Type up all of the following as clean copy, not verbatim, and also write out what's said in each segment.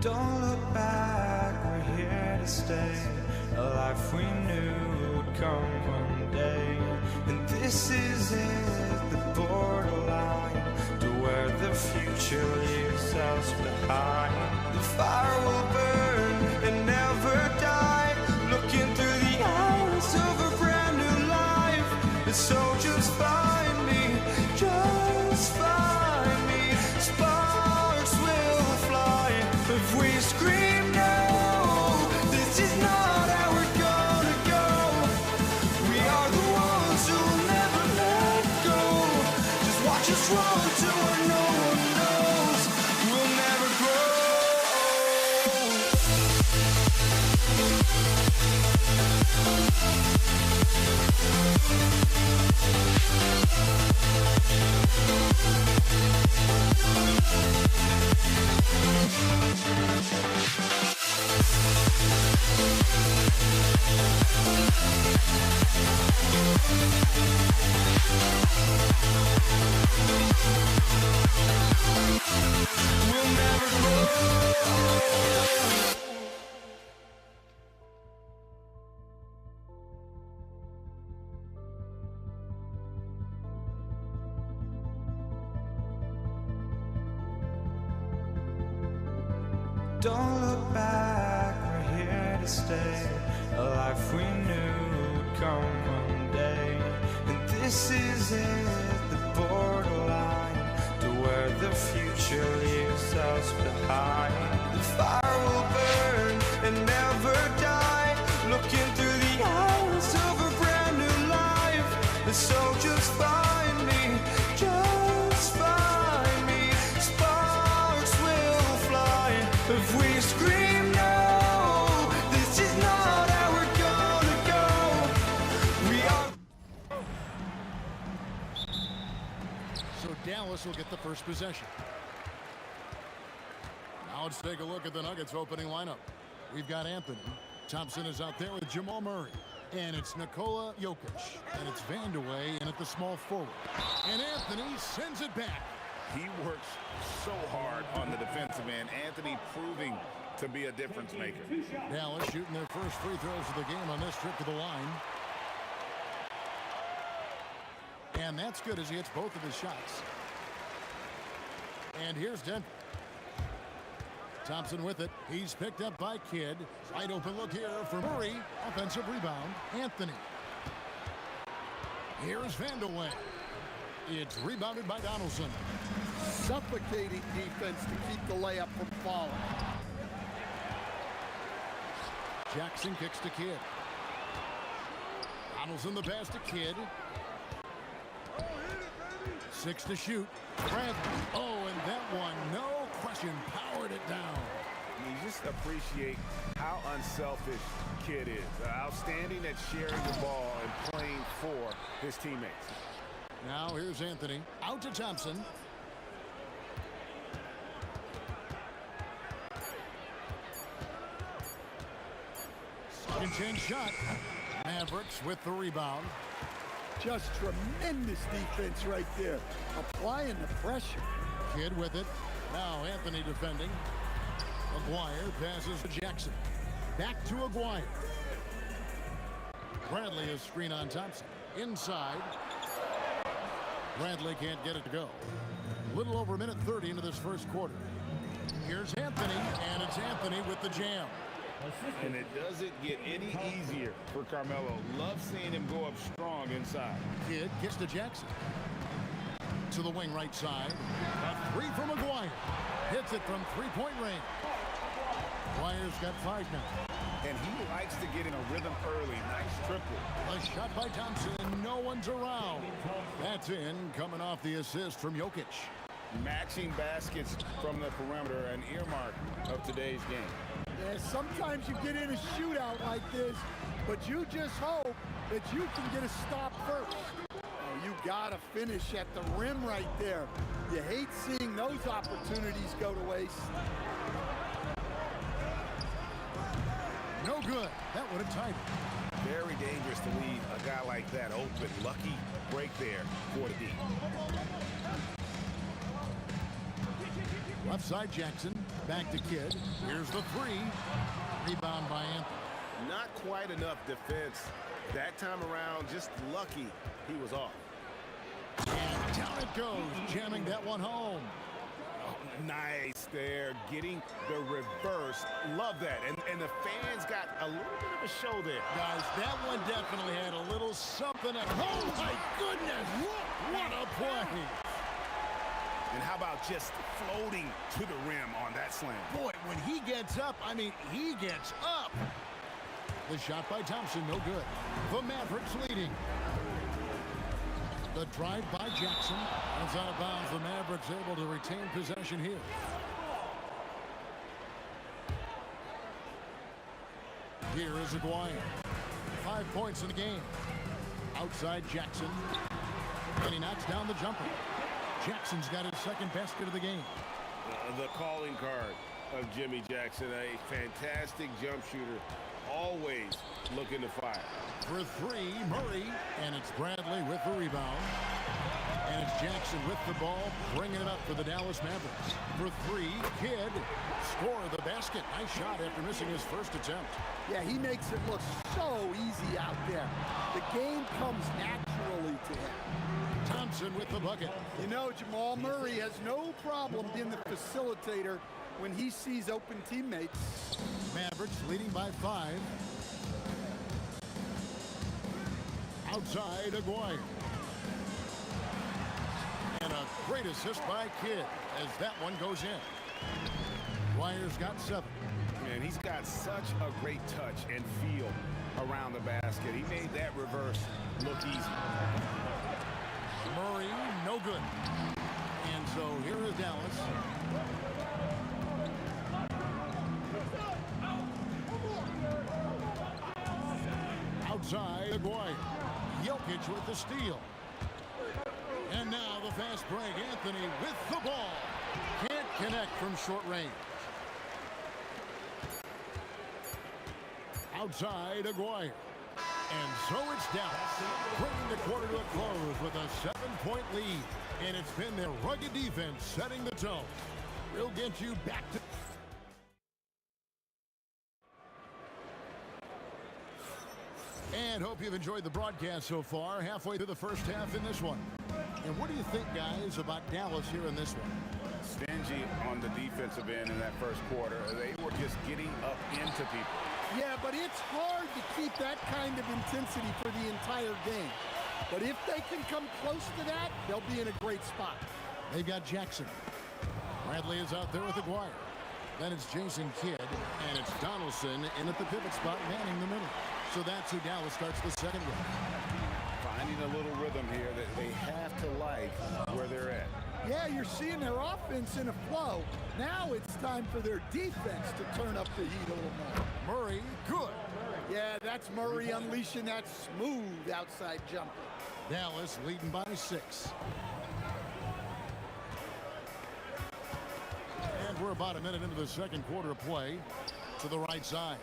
Don't look back, we're here to stay. A life we knew would come one day. And this is it, the borderline to where the future leaves us behind. The fire will burn and never die, looking through the eyes of a brand new life. And so just find me, just find me. Sparks will fly if we scream no. This is not how we're gonna go. We are the ones who will never let go. Just watch us run to where no one knows. We'll never grow. We'll never grow. Don't look back, we're here to stay. A life we knew would come one day. And this is it, the borderline to where the future leaves us behind. The fire will burn and never die, looking through the eyes of a brand new life. And so just find me, just find me. Sparks will fly if we scream no. This is not how we're gonna go. We are. So Dallas will get the first possession. Now let's take a look at the Nuggets opening lineup. We've got Anthony. Thompson is out there with Jamal Murray. And it's Nikola Jokic. And it's Vandeweghe in at the small forward. And Anthony sends it back. He works so hard on the defensive end. Anthony proving to be a difference maker. Dallas shooting their first free throws of the game on this trip to the line. And that's good as he hits both of his shots. And here's Denver. Thompson with it. He's picked up by Kidd. Wide open look here for Murray. Offensive rebound. Anthony. Here's Vandeweghe. It's rebounded by Donaldson. Suffocating defense to keep the layup from falling. Jackson kicks to Kidd. Donaldson the pass to Kidd. 6 to shoot. Bradley. Oh, and that one, no question, powered it down. You just appreciate how unselfish Kidd is. Outstanding at sharing the ball and playing for his teammates. Now here's Anthony. Out to Thompson. Second chance shot. Mavericks with the rebound. Just tremendous defense right there. Applying the pressure. Kidd with it. Now Anthony defending. Aguirre passes to Jackson. Back to Aguirre. Bradley is screen on Thompson. Inside. Bradley can't get it to go. Little over a minute 30 into this first quarter. Here's Anthony, and it's Anthony with the jam. And it doesn't get any easier for Carmelo. Love seeing him go up strong inside. Kidd gets to Jackson. To the wing right side. A three from Aguirre. Hits it from three-point range. Aguirre's got 5 now. And he likes to get in a rhythm early. Nice triple. A shot by Thompson. No one's around. That's in, coming off the assist from Jokic. Matching baskets from the perimeter, an earmark of today's game. Yeah, sometimes you get in a shootout like this, but you just hope that you can get a stop first. Oh, you gotta finish at the rim right there. You hate seeing those opportunities go to waste. No good. That would have tied it. Very dangerous to leave a guy like that open. Lucky break there for the D. Left side Jackson. Back to Kidd. Here's the three. Rebound by Anthony. Not quite enough defense. That time around, just lucky he was off. And down it goes, jamming that one home. Oh, nice there, getting the reverse. Love that. And the fans got a little bit of a show there. Guys, that one definitely had a little something. Oh, my goodness. What a play. And how about just floating to the rim on that slam? Boy, when he gets up, I mean, he gets up. The shot by Thompson, no good. The Mavericks leading. The drive by Jackson. That's out of bounds. The Mavericks able to retain possession here. Here is Aguirre. 5 points in the game. Outside Jackson. And he knocks down the jumper. Jackson's got his second basket of the game. The calling card of Jimmy Jackson, a fantastic jump shooter, always looking to fire. For three, Murray, and it's Bradley with the rebound. And it's Jackson with the ball, bringing it up for the Dallas Mavericks. For three, Kidd, score the basket. Nice shot after missing his first attempt. Yeah, he makes it look so easy out there. The game comes naturally to him. Thompson with the bucket. You know, Jamal Murray has no problem being the facilitator when he sees open teammates. Mavericks leading by 5. Outside Aguirre. And a great assist by Kidd as that one goes in. Aguirre's got 7. Man, he's got such a great touch and feel around the basket. He made that reverse look easy. Murray, no good. And so here is Dallas. Outside Aguirre. Jokic with the steal. And now the fast break. Anthony with the ball. Can't connect from short range. Outside Aguirre. And so it's Dallas, bringing the quarter to a close with a 7-point lead. And it's been their rugged defense setting the tone. We'll get you back to... And hope you've enjoyed the broadcast so far. Halfway through the first half in this one. And what do you think, guys, about Dallas here in this one? Stingy on the defensive end in that first quarter. They were just getting up into people. Yeah, but it's hard to keep that kind of intensity for the entire game. But if they can come close to that, they'll be in a great spot. They've got Jackson. Bradley is out there with Aguirre. Then it's Jason Kidd, and it's Donaldson in at the pivot spot, manning the middle. So that's who Dallas starts the second with. Finding a little rhythm here that they have to like where they're at. Yeah, you're seeing their offense in a flow. Now it's time for their defense to turn up the heat a little more. Murray, good. Yeah, that's Murray unleashing that smooth outside jumper. Dallas leading by 6. And we're about a minute into the second quarter of play. To the right side.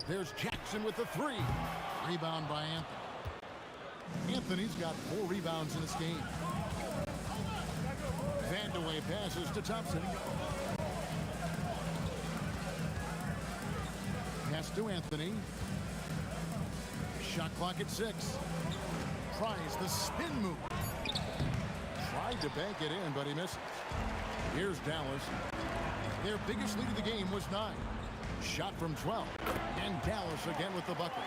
There's Jackson with the 3. Rebound by Anthony. Anthony's got 4 rebounds in this game. Vandeweghe passes to Thompson. Pass to Anthony. Shot clock at 6. Tries the spin move. Tried to bank it in, but he misses. Here's Dallas. Their biggest lead of the game was 9. Shot from 12. And Dallas again with the bucket.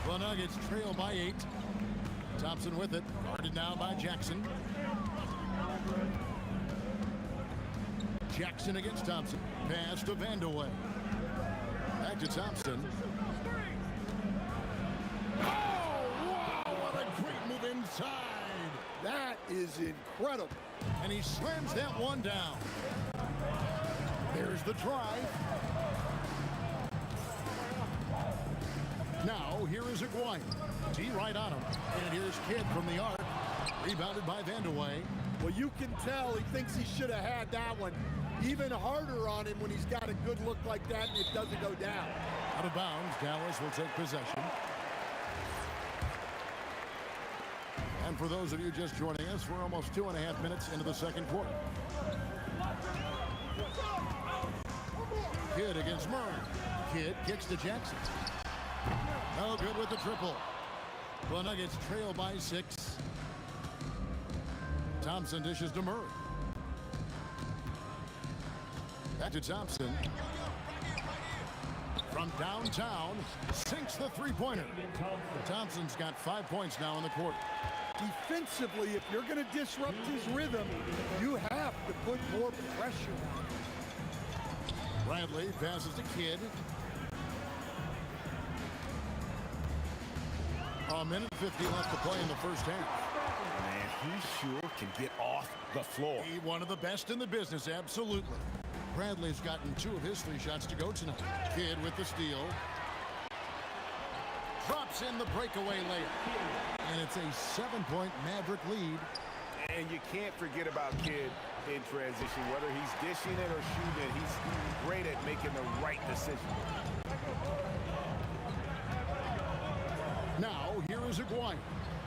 The Nuggets trail by 8. Thompson with it. Guarded now by Jackson. Jackson against Thompson. Pass to Vandeweghe. Back to Thompson. Oh, wow! What a great move inside. That is incredible. And he slams that one down. There's the drive. Now, here is Aguirre. T right on him. And here's Kidd from the arc. Rebounded by Vandeweghe. Well, you can tell he thinks he should have had that one. Even harder on him when he's got a good look like that and it doesn't go down. Out of bounds, Dallas will take possession. And for those of you just joining us, we're almost 2.5 minutes into the second quarter. Kidd against Murray. Kidd kicks to Jackson. No good with the triple. The Nuggets trail by 6. Thompson dishes to Murray. Back to Thompson. From downtown, sinks the three-pointer. Thompson's got 5 points now in the quarter. Defensively, if you're going to disrupt his rhythm, you have to put more pressure on him. Bradley passes to Kidd. A minute 50 left to play in the first half. Man, he sure can get off the floor. He one of the best in the business, absolutely. Bradley's gotten 2 of his 3 shots to go tonight. Kidd with the steal. Drops in the breakaway layup. And it's a 7-point Maverick lead. And you can't forget about Kidd in transition. Whether he's dishing it or shooting it, he's great at making the right decision. Now, here is Aguirre.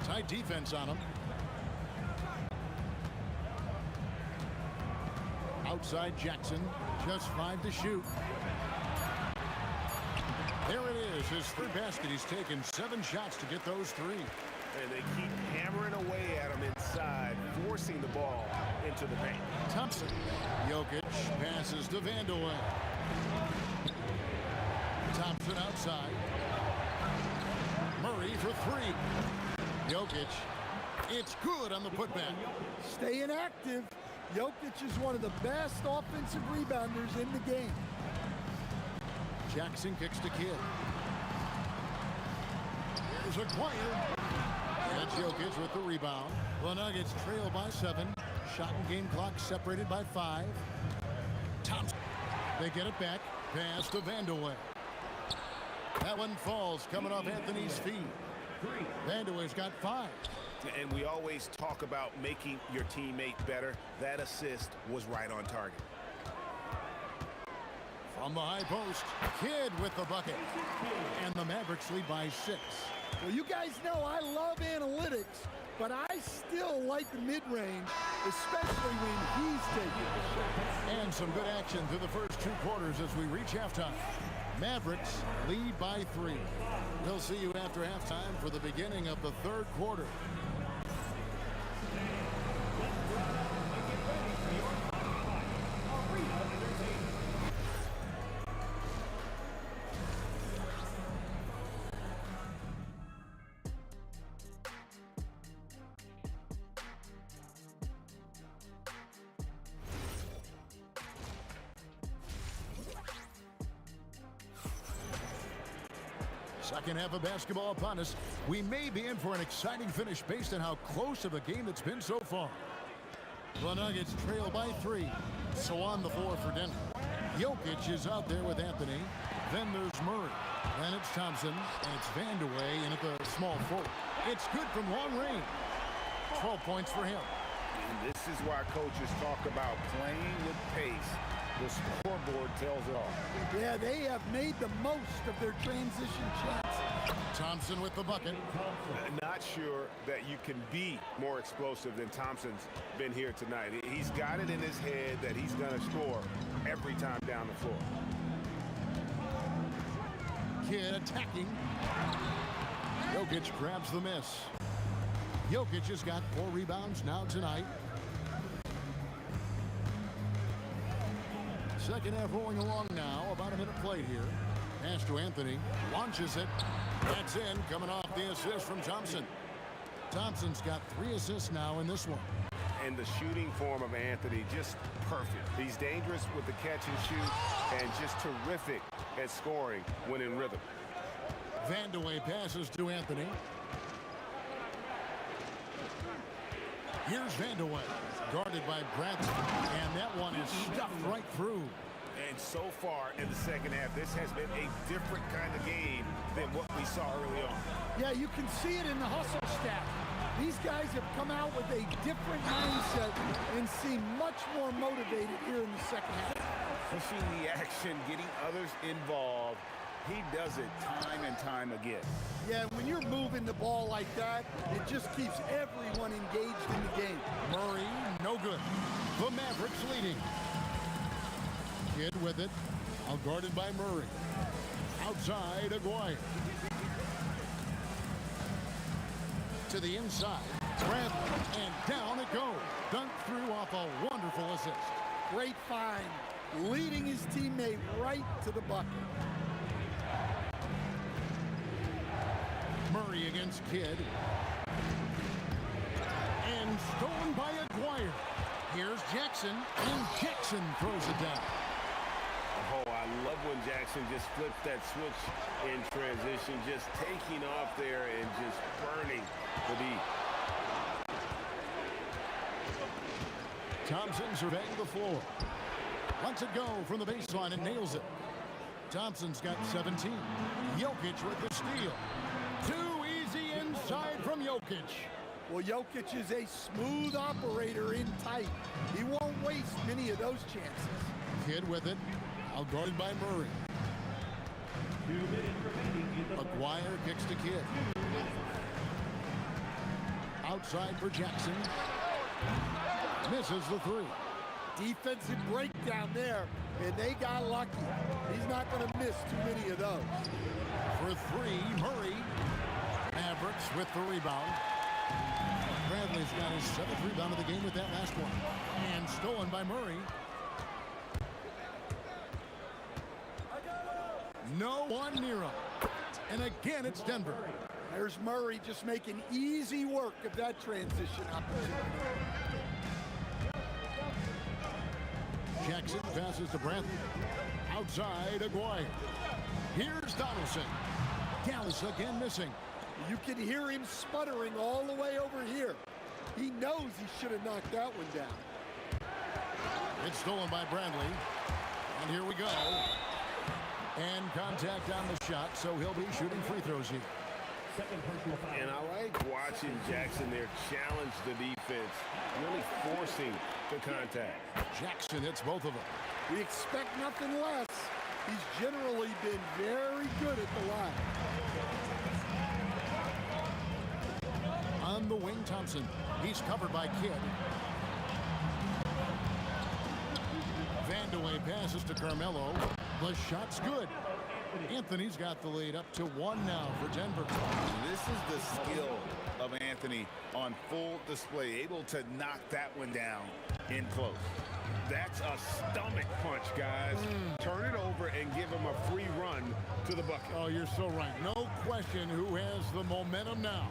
Tight defense on him. Outside Jackson, just 5 to shoot. There it is, his third basket. He's taken 7 shots to get those 3. And they keep hammering away at him inside, forcing the ball into the paint. Thompson. Jokic passes to Vandeweghe. Thompson outside. Murray for 3. Jokic. It's good on the putback. Staying active. Jokic is one of the best offensive rebounders in the game. Jackson kicks to Kidd. Here's Aguirre. That's Jokic with the rebound. The Nuggets trail by 7. Shot and game clock separated by 5. Thompson. They get it back. Pass to Vandeweghe. That one falls coming off Anthony's feet. Vandeweghe's got 5. And we always talk about making your teammate better. That assist was right on target. From the high post, Kidd with the bucket. And the Mavericks lead by 6. Well, you guys know I love analytics, but I still like the mid-range, especially when he's taking the shot. And some good action through the first 2 quarters as we reach halftime. Mavericks lead by 3. We'll see you after halftime for the beginning of the third quarter. Second half of basketball upon us. We may be in for an exciting finish based on how close of a game it's been so far. The Nuggets trail by 3. So on the floor for Denver. Jokic is out there with Anthony. Then there's Murray. Then it's Thompson. And it's Vandeweghe in at the small forward. It's good from long range. 12 points for him. And this is why coaches talk about playing with pace. The scoreboard tells it all. Yeah, they have made the most of their transition chances. Thompson with the bucket. Not sure that you can be more explosive than Thompson's been here tonight. He's got it in his head that he's going to score every time down the floor. Kidd attacking. Jokic grabs the miss. Jokic has got 4 rebounds now tonight. Second half rolling along now. About a minute played here. Pass to Anthony. Launches it. That's in. Coming off the assist from Thompson. Thompson's got 3 assists now in this one. And the shooting form of Anthony, just perfect. He's dangerous with the catch and shoot and just terrific at scoring when in rhythm. Vandeweghe passes to Anthony. Here's Vandeweghe, guarded by Bradley, and that one is stuffed right through. And so far in the second half, this has been a different kind of game than what we saw early on. Yeah, you can see it in the hustle stat. These guys have come out with a different mindset and seem much more motivated here in the second half. Pushing the action, getting others involved, He does it time and time again. Yeah, when you're moving the ball like that, it just keeps everyone engaged in the game. Murray, no good. The Mavericks leading. Kidd with it. Outguarded by Murray. Outside, Aguirre. To the inside. Bradley, and down it goes. Dunked through off a wonderful assist. Great find, leading his teammate right to the bucket. Murray against Kidd. And stolen by Aguirre. Here's Jackson, and Jackson throws it down. Oh, I love when Jackson just flips that switch in transition, just taking off there and just burning the D. Thompson surveying the floor. Lets it go from the baseline and nails it. Thompson's got 17. Jokic with the steal. Too easy inside from Jokic. Well, Jokic is a smooth operator in tight. He won't waste many of those chances. Kidd with it. Outguarded by Murray. Aguirre kicks to Kidd. Outside for Jackson. Misses the three. Defensive breakdown there, and they got lucky. He's not going to miss too many of those. For three, Murray. Mavericks with the rebound. Bradley's got his 7th rebound of the game with that last one. And stolen by Murray. No one near him. And again, it's Denver. There's Murray just making easy work of that transition opportunity. Jackson passes to Bradley. Outside, Aguirre. Here's Donaldson. Dallas again missing. You can hear him sputtering all the way over here. He knows he should have knocked that one down. It's stolen by Bradley. And here we go. And contact on the shot, so he'll be shooting free throws here. And I like watching Jackson there challenge the defense, really forcing the contact. Jackson hits both of them. We expect nothing less. He's generally been very good at the line. On the wing, Thompson. He's covered by Kidd. Vandeweghe passes to Carmelo. The shot's good. Anthony's got the lead up to 1 now for Denver. This is the skill of Anthony on full display, able to knock that one down in close. That's a stomach punch, guys. Turn it over and give him a free run to the bucket. Oh, you're so right. No question who has the momentum now.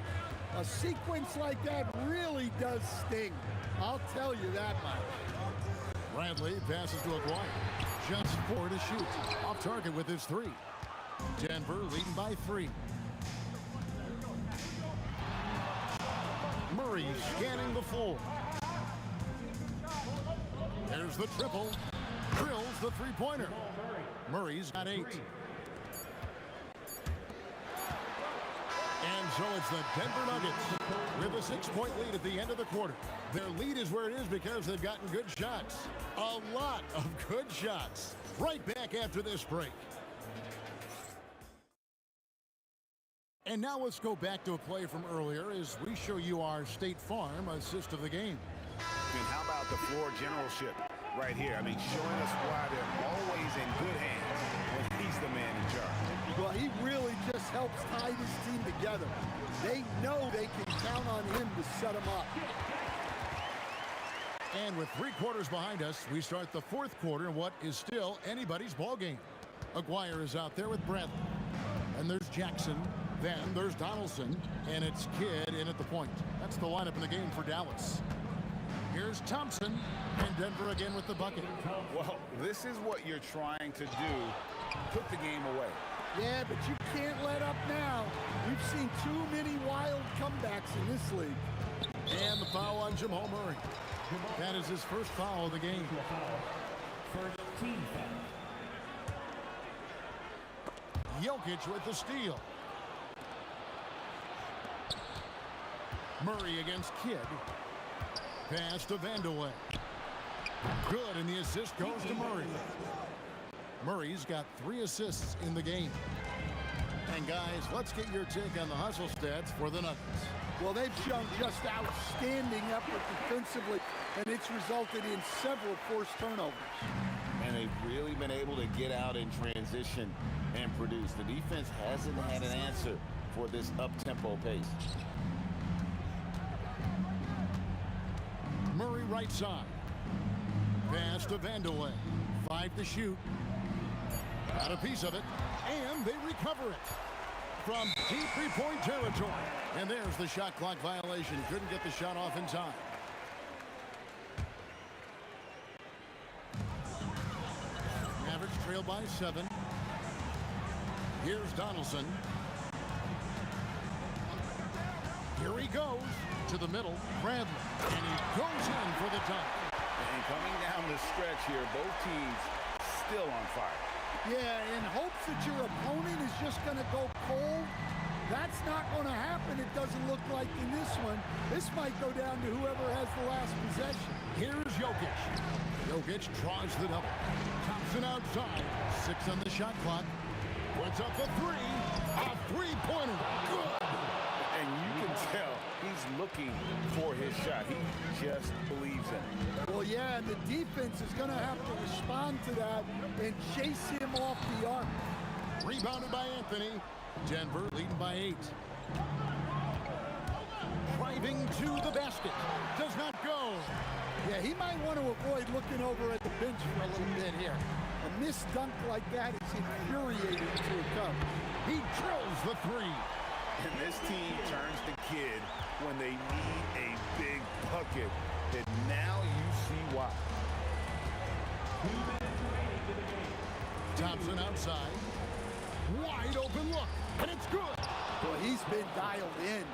A sequence like that really does sting. I'll tell you that much. Bradley passes to Aguirre. Just 4 to shoot. Off target with his 3. Denver leading by 3. Murray scanning the floor. There's the triple. Drills the three-pointer. Murray's got 8. And so it's the Denver Nuggets with a 6-point lead at the end of the quarter. Their lead is where it is because they've gotten good shots. A lot of good shots. Right back after this break. And now let's go back to a play from earlier as we show you our State Farm assist of the game. And how about the floor generalship right here? I mean, showing us why they're always in good hands when he's the man in charge. Well, he really just helps tie this team together. They know they can count on him to set them up. And with 3 quarters behind us, we start the 4th quarter in what is still anybody's ball game. Aguirre is out there with Bradley. And there's Jackson. Then there's Donaldson. And it's Kidd in at the point. That's the lineup in the game for Dallas. Here's Thompson. And Denver again with the bucket. Well, this is what you're trying to do. Put the game away. Yeah, but you can't let up now. We've seen too many wild comebacks in this league. And the foul on Jamal Murray. That is his first foul of the game. First team foul. Jokic with the steal. Murray against Kidd. Pass to Vandeweghe. Good, and the assist goes to Murray. Murray's got 3 assists in the game. And guys, let's get your take on the hustle stats for the Nuggets. Well, they've shown just outstanding effort defensively, and it's resulted in several forced turnovers. And they've really been able to get out in transition and produce. The defense hasn't had an answer for this up-tempo pace. Murray right side. Pass to Vandeweghe. 5 to shoot. Got a piece of it, and they recover it from deep three-point territory. And there's the shot clock violation. Couldn't get the shot off in time. Mavericks trail by 7. Here's Donaldson. Here he goes to the middle. Bradley, and he goes in for the dunk. And coming down the stretch here, both teams still on fire. Yeah, in hopes that your opponent is just going to go cold. That's not going to happen, it doesn't look like in this one. This might go down to whoever has the last possession. Here's Jokic. Jokic draws the double. Thompson outside. 6 on the shot clock. Puts up a 3. A three-pointer. Good. And you can tell he's looking for his shot. He just believes in it. Well, yeah, and the defense is going to have to respond to that and chase him off the arc. Rebounded by Anthony. Denver leading by 8. Driving to the basket. Does not go. Yeah, he might want to avoid looking over at the bench for a little bit here. A missed dunk like that is infuriating to a Cub. He drills the 3. And this team turns the kid when they need a big bucket. And now you see why. Thompson outside. Wide open look. And it's good. Well, he's been dialed in.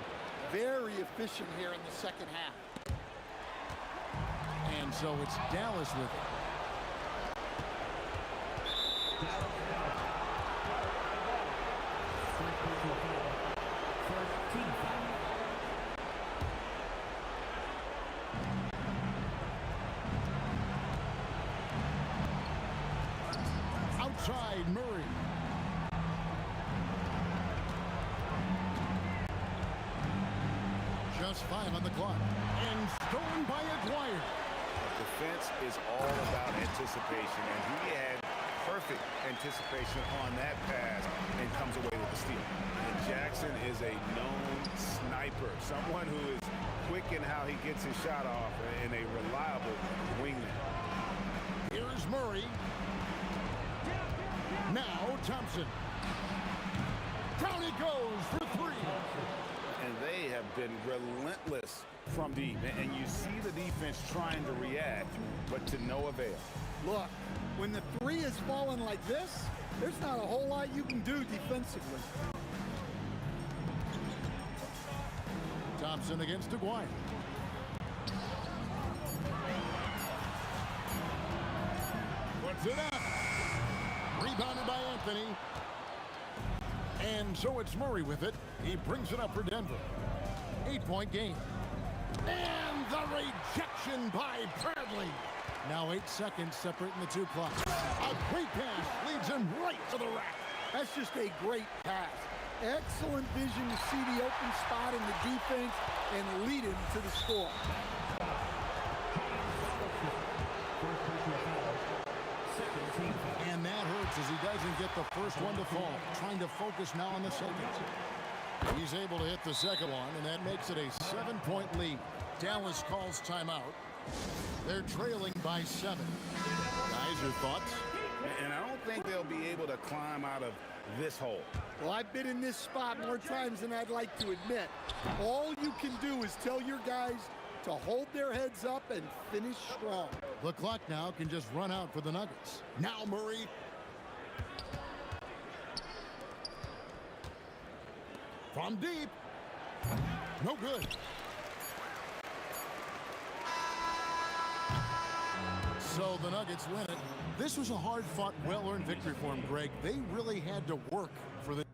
Very efficient here in the second half. And so it's Dallas with it. Outside Murray. Just 5 on the clock. And stolen by Dwyer. Defense is all about anticipation, and he had perfect anticipation on that pass and comes away with the steal. And Jackson is a known sniper, someone who is quick in how he gets his shot off and a reliable wingman. Here's Murray. Now Thompson. Down he goes for 3. And they have been relentless from deep. And you see the defense trying to react, but to no avail. Look, when the 3 is falling like this, there's not a whole lot you can do defensively. Thompson against Dwyer. Puts it up. Rebounded by Anthony. And so it's Murray with it. He brings it up for Denver. 8-point game. And the rejection by Bradley. Now 8 seconds separating the 2 clocks. A great pass leads him right to the rack. That's just a great pass. Excellent vision to see the open spot in the defense and lead him to the score. And that hurts as he doesn't get the first one to fall. Trying to focus now on the second. He's able to hit the second one, and that makes it a 7-point lead. Dallas calls timeout. They're trailing by 7. Guys, your thoughts? And I don't think they'll be able to climb out of this hole. Well, I've been in this spot more times than I'd like to admit. All you can do is tell your guys to hold their heads up and finish strong. The clock now can just run out for the Nuggets. Now Murray. From deep. No good. So the Nuggets win it. This was a hard-fought, well-earned victory for them, Greg. They really had to work for the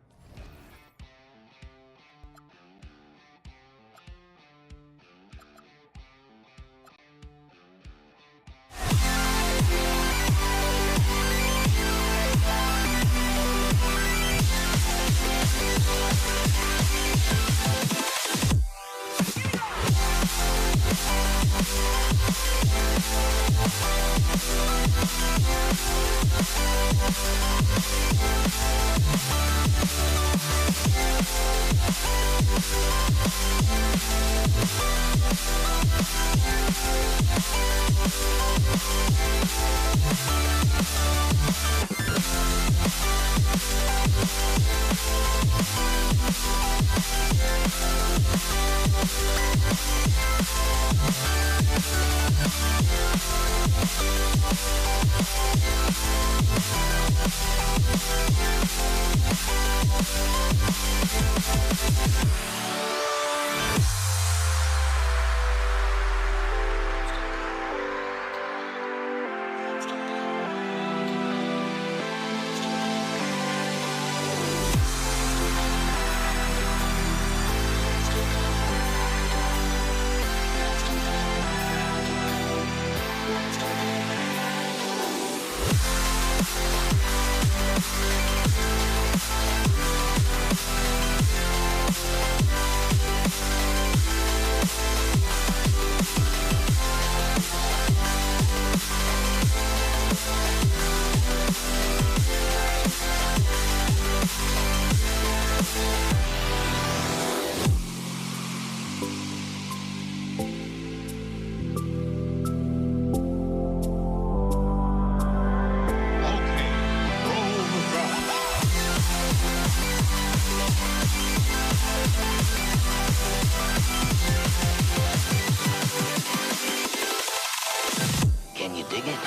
Can you dig it?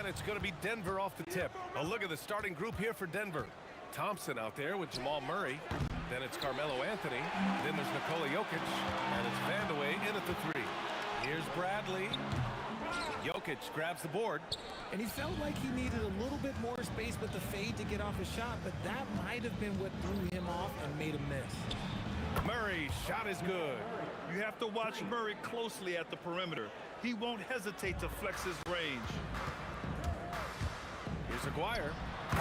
And it's going to be Denver off the tip. A look at the starting group here for Denver. Thompson out there with Jamal Murray. Then it's Carmelo Anthony. Then there's Nikola Jokic. And it's Vandeweghe in at the 3. Here's Bradley. Jokic grabs the board. And he felt like he needed a little bit more space with the fade to get off a shot, but that might have been what threw him off and made him miss. Murray, shot is good. You have to watch Murray closely at the perimeter. He won't hesitate to flex his range. Here's Aguirre.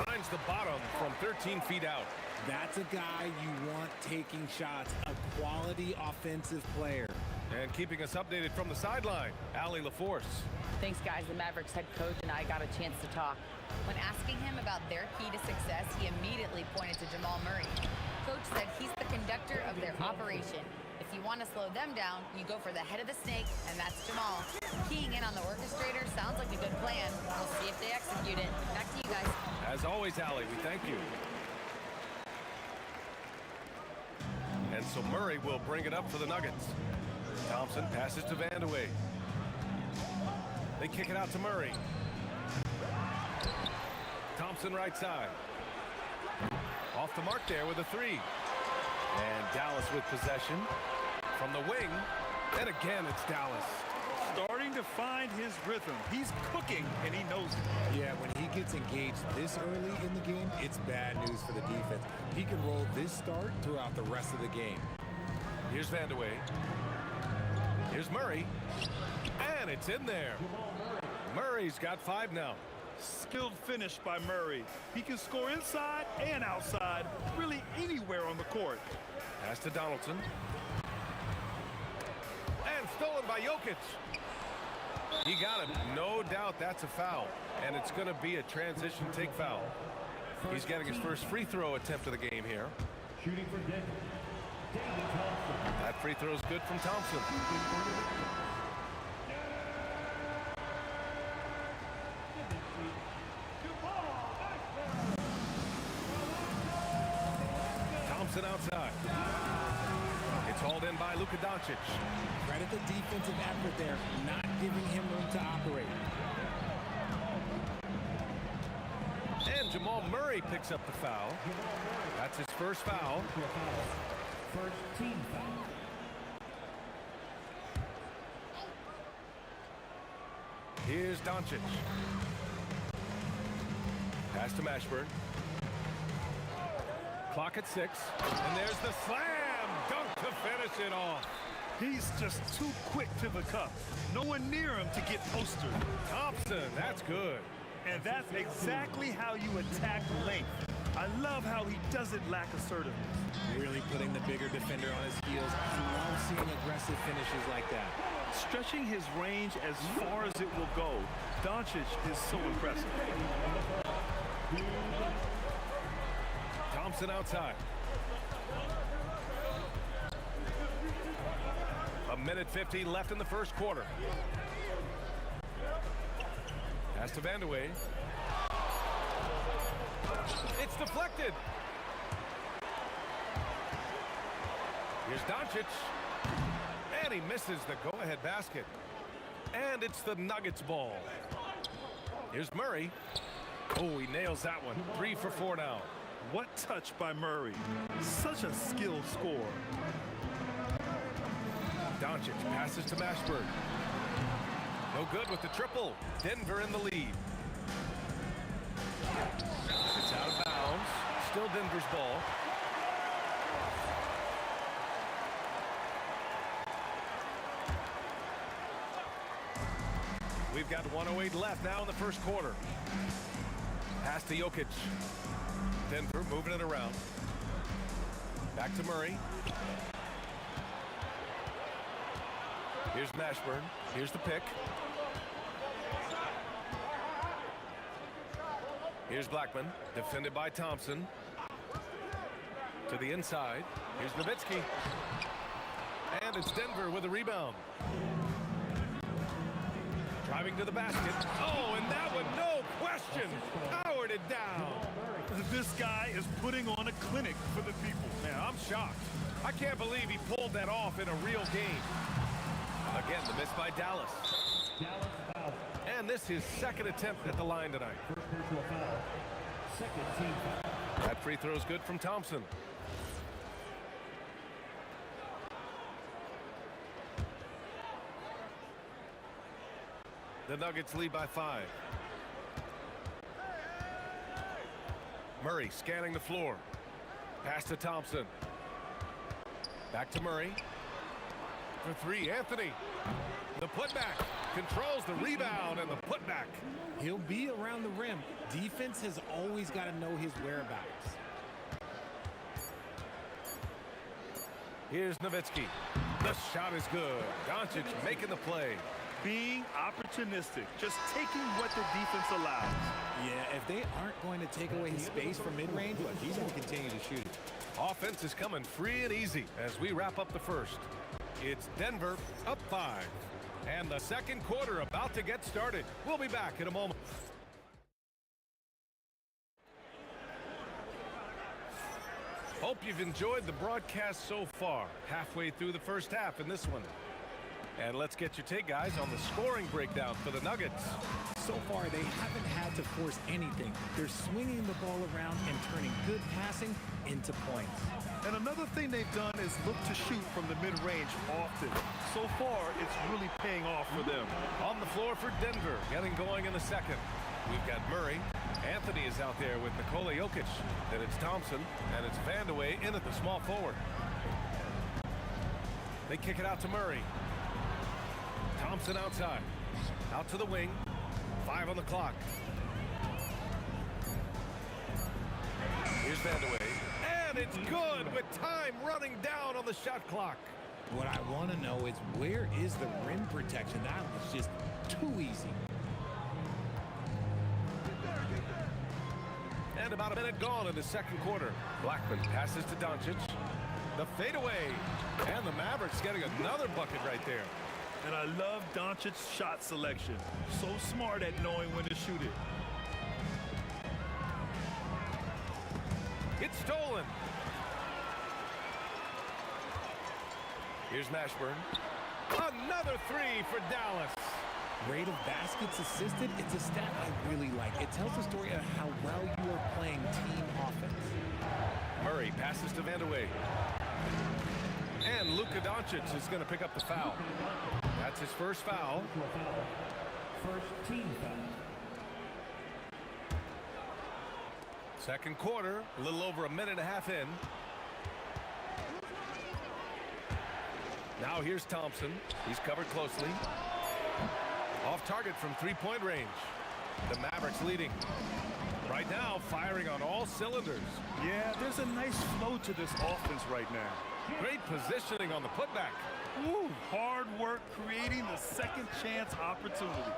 Finds the bottom from 13 feet out. That's a guy you want taking shots, a quality offensive player. And keeping us updated from the sideline, Allie LaForce. Thanks, guys. The Mavericks head coach and I got a chance to talk. When asking him about their key to success, he immediately pointed to Jamal Murray. coach said he's the conductor of their operation. If you want to slow them down, you go for the head of the snake, and that's Jamal. Keying in on the orchestrator sounds like a good plan. We'll see if they execute it. Back to you guys. As always, Allie, we thank you. And so Murray will bring it up for the Nuggets. Thompson passes to Vandeweghe. They kick it out to Murray. Thompson right side. Off the mark there with a three. And Dallas with possession from the wing. And again, it's Dallas. Starting to find his rhythm. He's cooking, and he knows it. Yeah, when he gets engaged this early in the game, it's bad news for the defense. He can roll this start throughout the rest of the game. Here's Vandeweghe. Here's Murray. And it's in there. Murray's got 5 now. Skilled finish by Murray. He can score inside and outside, really anywhere on the court. Pass to Donaldson. And stolen by Jokic. He got him. No doubt that's a foul. And it's going to be a transition take foul. He's getting his first free throw attempt of the game here. Shooting for David Thompson. That free throw is good from Thompson. Thompson outside. It's hauled in by Luka Doncic. Credit the defensive effort there, not giving him room to operate. And Jamal Murray picks up the foul. That's his first foul. First team foul. Here's Doncic. Pass to Mashburn. Clock at 6. And there's the slam dunk to finish it off. He's just too quick to the cup. No one near him to get postered. Thompson, that's good. And that's exactly how you attack length. I love how he doesn't lack assertiveness. Really putting the bigger defender on his heels. I love seeing aggressive finishes like that. Stretching his range as far as it will go. Doncic is so impressive. Thompson outside. A minute 15 left in the first quarter. Pass to Vandeweghe. It's deflected. Here's Doncic. And he misses the go-ahead basket. And it's the Nuggets ball. Here's Murray. Oh, he nails that one. 3 for 4 now. What touch by Murray. Such a skilled scorer. Doncic passes to Mashburn. No good with the triple. Denver in the lead. It's out of bounds. Still Denver's ball. We've got 1:08 left now in the first quarter. Pass to Jokic. Denver moving it around. Back to Murray. Here's Mashburn. Here's the pick. Here's Blackman. Defended by Thompson. To the inside. Here's Nowitzki. And it's Denver with a rebound. Driving to the basket. Oh, and that one, no question, powered it down. This guy is putting on a clinic for the people. Man, I'm shocked. I can't believe he pulled that off in a real game. Again, the miss by Dallas. Dallas foul. And this is his second attempt at the line tonight. First personal foul. Second team foul. That free throw is good from Thompson. The Nuggets lead by 5. Murray scanning the floor. Pass to Thompson. Back to Murray. For 3, Anthony. The putback. Controls the rebound and the putback. He'll be around the rim. Defense has always got to know his whereabouts. Here's Nowitzki. The shot is good. Doncic making the play. Being opportunistic, just taking what the defense allows. Yeah, if they aren't going to take away his space from mid-range, but he's going to continue to shoot it. Offense is coming free and easy as we wrap up the first. It's Denver up 5. And the second quarter about to get started. We'll be back in a moment. Hope you've enjoyed the broadcast so far. Halfway through the first half in this one. And let's get your take, guys, on the scoring breakdown for the Nuggets. So far, they haven't had to force anything. They're swinging the ball around and turning good passing into points. And another thing they've done is look to shoot from the mid-range often. So far, it's really paying off for them. On the floor for Denver, getting going in the second. We've got Murray. Anthony is out there with Nikola Jokic. Then it's Thompson, and it's Vandeweghe in at the small forward. They kick it out to Murray. Thompson outside. Out to the wing. 5 on the clock. Here's Vandeweghe. And it's good with time running down on the shot clock. What I want to know is, where is the rim protection? That was just too easy. And about a minute gone in the second quarter. Blackman passes to Doncic. The fadeaway. And the Mavericks getting another bucket right there. And I love Doncic's shot selection. So smart at knowing when to shoot it. It's stolen. Here's Mashburn. Another 3 for Dallas. Rate of baskets assisted, it's a stat I really like. It tells the story of how well you are playing team offense. Murray passes to Vandeweghe. And Luka Doncic is going to pick up the foul. That's his first foul. First team foul. Second quarter, a little over a minute and a half in. Now here's Thompson. He's covered closely. Off target from three-point range. The Mavericks leading. Right now, firing on all cylinders. Yeah, there's a nice flow to this offense right now. Great positioning on the putback. Woo, hard work creating the second chance opportunity.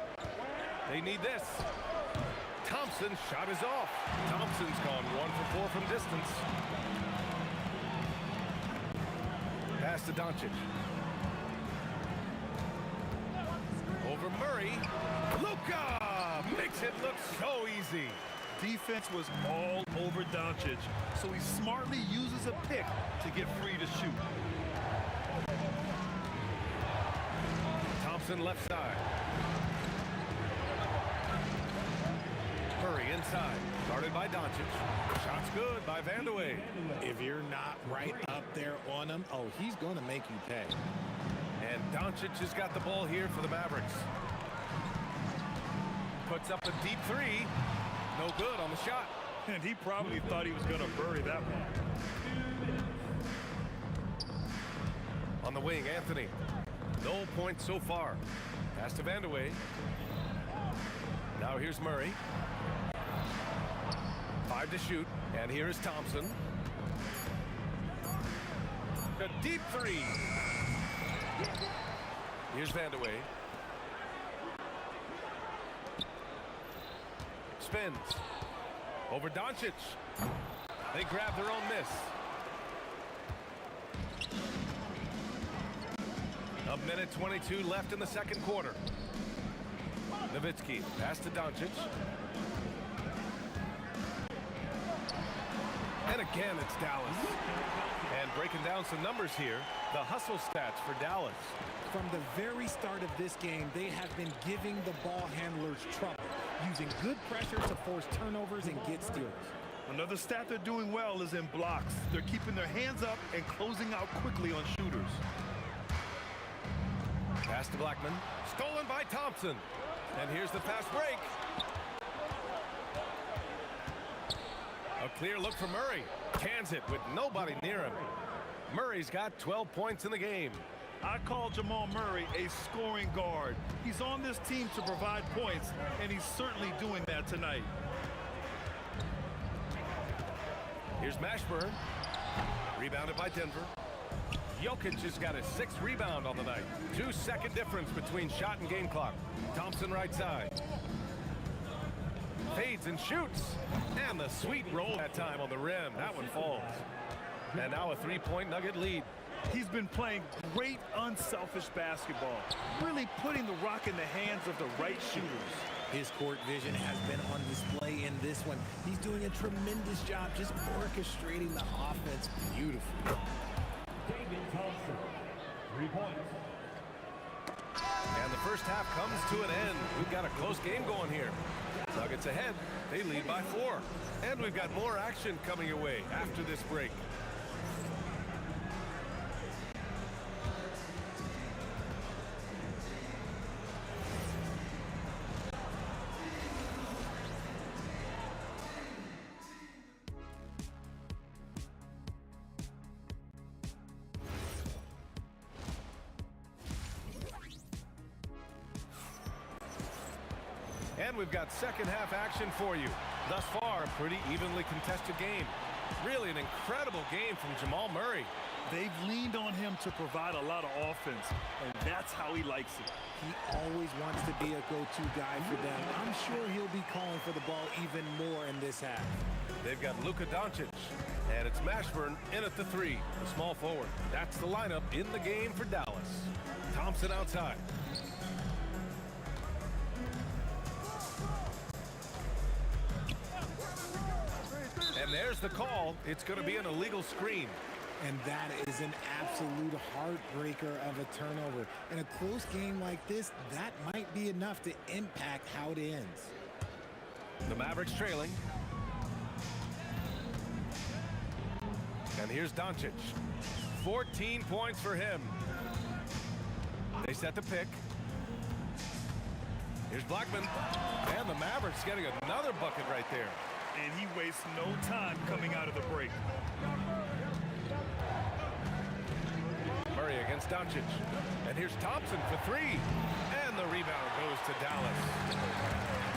They need this. Thompson's shot is off. Thompson's gone 1 for 4 from distance. Pass to Doncic. Over Murray. Luka makes it look so easy. Defense was all over Doncic, so he smartly uses a pick to get free to shoot. Thompson left side. Murray inside. Guarded by Doncic. Shot's good by Vandeweghe. If you're not right up there on him, oh, he's going to make you pay. And Doncic has got the ball here for the Mavericks. Puts up a deep 3. No good on the shot. And he probably thought he was going to bury that one. On the wing, Anthony. No points so far. Pass to Vandeweghe. Now here's Murray. 5 to shoot. And here is Thompson. A deep 3. Here's Vandeweghe. Spins. Over Doncic. They grab their own miss. A minute 22 left in the second quarter. Nowitzki pass to Doncic. And again, it's Dallas. And breaking down some numbers here, the hustle stats for Dallas. From the very start of this game, they have been giving the ball handlers trouble, using good pressure to force turnovers and get steals. Another stat they're doing well is in blocks. They're keeping their hands up and closing out quickly on shooters. Pass to Blackman. Stolen by Thompson. And here's the fast break. A clear look for Murray. Cans it with nobody near him. Murray's got 12 points in the game. I call Jamal Murray a scoring guard. He's on this team to provide points, and he's certainly doing that tonight. Here's Mashburn. Rebounded by Denver. Jokic has got his 6th rebound on the night. 2-second difference between shot and game clock. Thompson right side. Fades and shoots. And the sweet roll that time on the rim. That one falls. And now a three-point Nugget lead. He's been playing great unselfish basketball, really putting the rock in the hands of the right shooters. His court vision has been on display in this one. He's doing a tremendous job just orchestrating the offense beautifully. David Thompson, 3 points. And the first half comes to an end. We've got a close game going here. Nuggets ahead. They lead by 4. And we've got more action coming your way after this break. And we've got second half action for you. Thus far, a pretty evenly contested game. Really an incredible game from Jamal Murray. They've leaned on him to provide a lot of offense, and that's how he likes it. He always wants to be a go-to guy for them. I'm sure he'll be calling for the ball even more in this half. They've got Luka Doncic, and it's Mashburn in at the 3, the small forward. That's the lineup in the game for Dallas. Thompson outside. And there's the call. It's going to be an illegal screen. And that is an absolute heartbreaker of a turnover. In a close game like this, that might be enough to impact how it ends. The Mavericks trailing. And here's Doncic. 14 points for him. They set the pick. Here's Blackman. And the Mavericks getting another bucket right there. And he wastes no time coming out of the break. Murray against Doncic. And here's Thompson for 3. And the rebound goes to Dallas.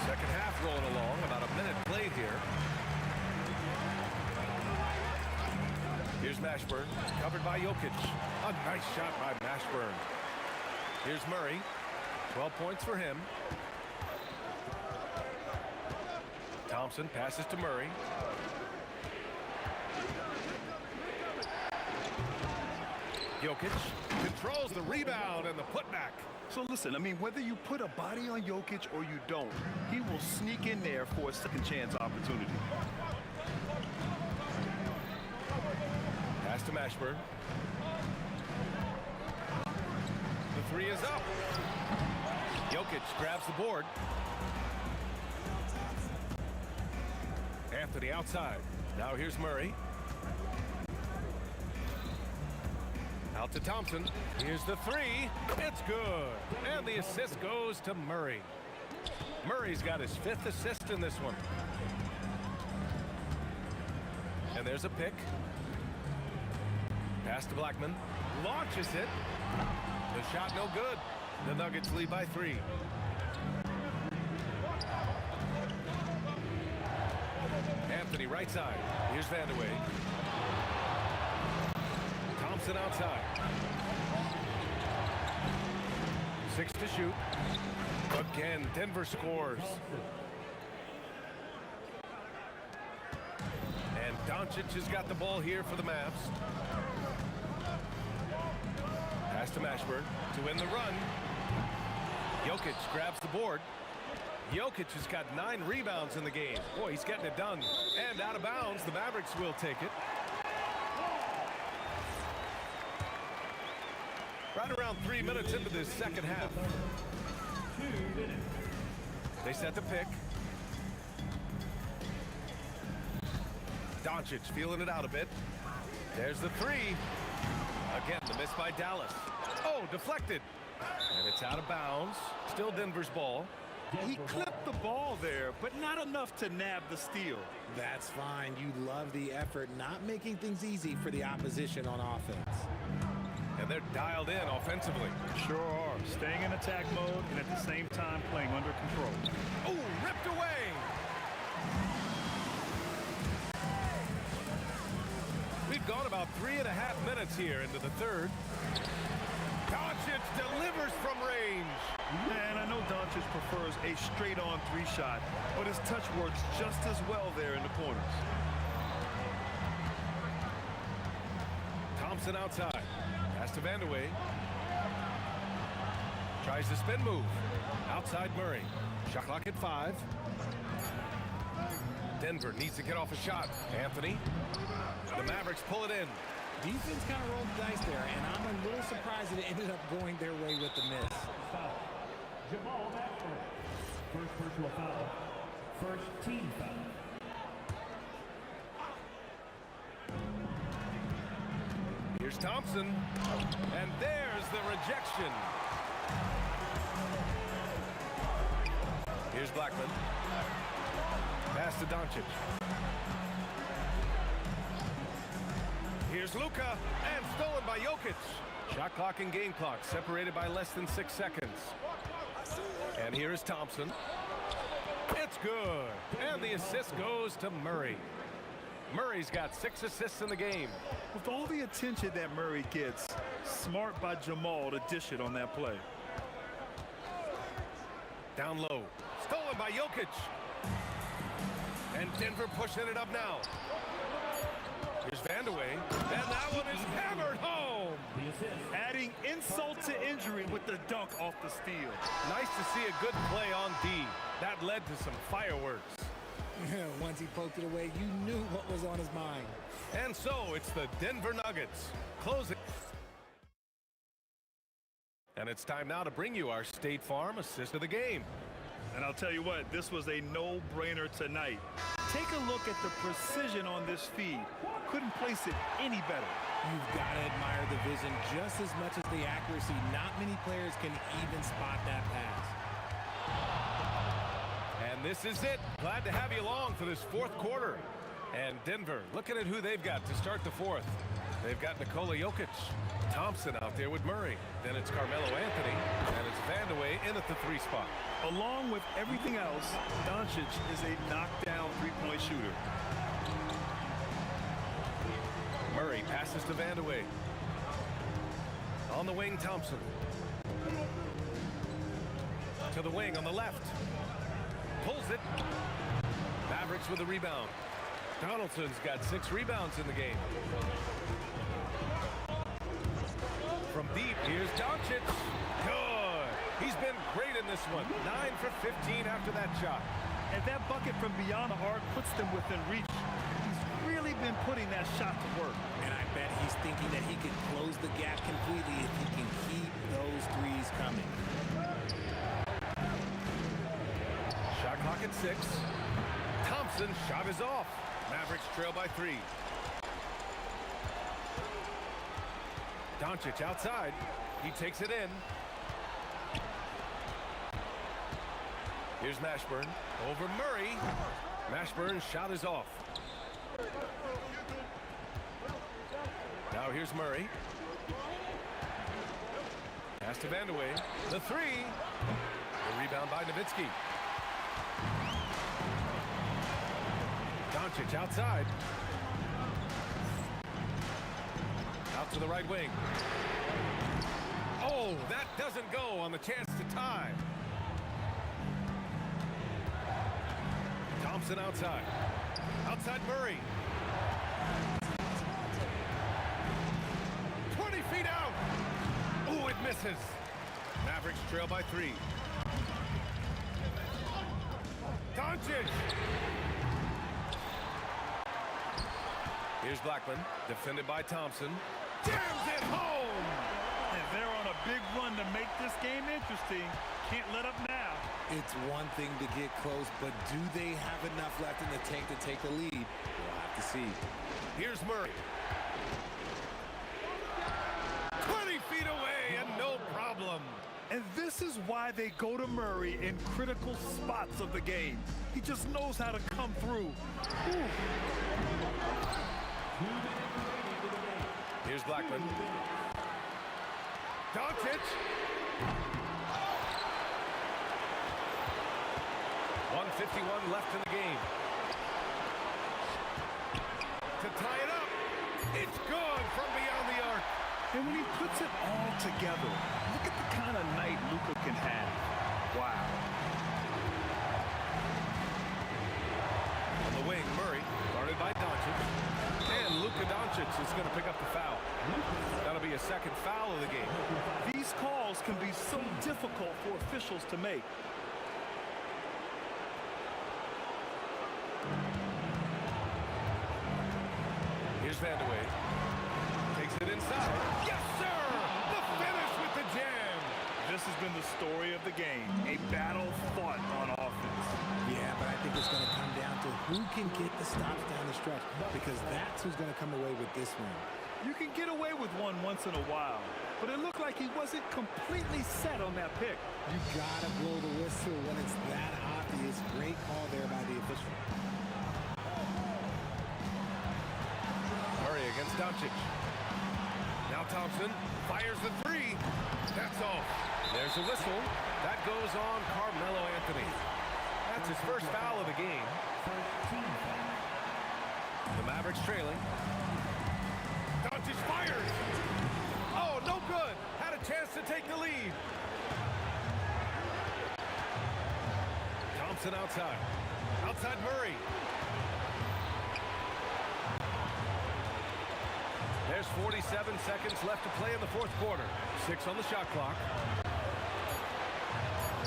Second half rolling along. About a minute played here. Here's Mashburn. Covered by Jokic. A nice shot by Mashburn. Here's Murray. 12 points for him. Thompson passes to Murray. Jokic controls the rebound and the putback. So listen, I mean, whether you put a body on Jokic or you don't, he will sneak in there for a second chance opportunity. Pass to Mashburn. The 3 is up. Jokic grabs the board. Anthony outside. Now here's Murray. Out to Thompson. Here's the 3. It's good. And the assist goes to Murray. Murray's got his 5th assist in this one. And there's a pick. Pass to Blackman. Launches it. The shot no good. The Nuggets lead by 3. Anthony right side. Here's Vandeweghe. Thompson outside. 6 to shoot. Again, Denver scores. And Doncic has got the ball here for the Mavs. Pass to Mashburn to win the run. Jokic grabs the board. Jokic has got 9 rebounds in the game. Boy, he's getting it done. And out of bounds, the Mavericks will take it. Right around 3 minutes into this second half. 2 minutes. They set the pick. Doncic feeling it out a bit. There's the 3. Again, the miss by Dallas. Oh, deflected. And it's out of bounds. Still Denver's ball. He clipped the ball there, but not enough to nab the steal. That's fine. You love the effort, not making things easy for the opposition on offense. And they're dialed in offensively. Sure are. Staying in attack mode and at the same time playing under control. Oh, ripped away. We've gone about 3.5 minutes here into the third. Doncic delivers from range. And I know Doncic prefers a straight-on 3-shot, but his touch works just as well there in the corners. Thompson outside. Pass to Vandeweghe. Tries the spin move. Outside Murray. Shot clock at 5. Denver needs to get off a shot. Anthony. The Mavericks pull it in. Defense kind of rolled the dice there, and I'm a little surprised that it ended up going their way with the miss. Foul. Jamal Murray. First personal foul. First team foul. Here's Thompson. And there's the rejection. Here's Blackman. Pass to Doncic. Here's Luka, and stolen by Jokic. Shot clock and game clock separated by less than 6 seconds. And here is Thompson. It's good. And the assist goes to Murray. Murray's got 6 assists in the game. With all the attention that Murray gets, smart by Jamal to dish it on that play. Down low. Stolen by Jokic. And Denver pushing it up now. Here's Vandeweghe. And that one is hammered home. Adding insult to injury with the dunk off the steal. Nice to see a good play on D. That led to some fireworks. Once he poked it away, you knew what was on his mind. And so it's the Denver Nuggets closing. And it's time now to bring you our State Farm assist of the game. And I'll tell you what, this was a no-brainer tonight. Take a look at the precision on this feed. Couldn't place it any better. You've got to admire the vision just as much as the accuracy. Not many players can even spot that pass. And this is it. Glad to have you along for this fourth quarter. And Denver, looking at who they've got to start the fourth. They've got Nikola Jokic. Thompson out there with Murray. Then it's Carmelo Anthony. And it's Vandeweghe in at the 3 spot. Along with everything else, Doncic is a knockdown three-point shooter. Murray passes to Vandeweghe. On the wing, Thompson. To the wing on the left. Pulls it. Mavericks with a rebound. Donaldson's got 6 rebounds in the game. From deep, here's Doncic. Good. He's been great in this one. 9 for 15 after that shot. And that bucket from beyond the arc puts them within reach. He's really been putting that shot to work. And I bet he's thinking that he can close the gap completely if he can keep those threes coming. Shot clock at 6. Thompson's shot is off. Mavericks trail by 3. Doncic outside. He takes it in. Here's Mashburn. Over Murray. Mashburn's shot is off. Now here's Murray. Pass to Vandeweghe. The 3. The rebound by Nowitzki. Doncic outside. Out to the right wing. Oh, that doesn't go on the chance to tie. Thompson outside. Outside Murray. 20 feet out. Oh, it misses. Mavericks trail by 3. Doncic. Here's Blackman, defended by Thompson. Jams it home! And they're on a big run to make this game interesting. Can't let up now. It's one thing to get close, but do they have enough left in the tank to take the lead? We'll have to see. Here's Murray. 20 feet away and no problem. And this is why they go to Murray in critical spots of the game. He just knows how to come through. Ooh. Here's Blackman. Doncic. 1:51 left in the game. To tie it up. It's good from beyond the arc. And when he puts it all together, look at the kind of night Luka can have. Wow. On the wing, Murray, guarded by Doncic. And Luka Doncic Doncic is going to pick up the foul. That'll be a second foul of the game. These calls can be so difficult for officials to make. Here's Vandeweghe. Takes it inside. Yes, sir! The finish with the jam. This has been the story of the game. A battle fought on offense. Yeah, but I think it's going to come down to who can get the stops down the stretch, because that's who's going to come away with this one. You can get away with one once in a while, but it looked like he wasn't completely set on that pick. You got to blow the whistle when it's that obvious. Great call there by the official. Murray against Doncic. Now Thompson fires the three. That's all. There's a whistle. That goes on Carmelo Anthony. That's his first foul of the game. The Mavericks trailing. Doncic fires. Oh, no good. Had a chance to take the lead. Thompson outside. Outside Murray. There's 47 seconds left to play in the fourth quarter. 6 on the shot clock.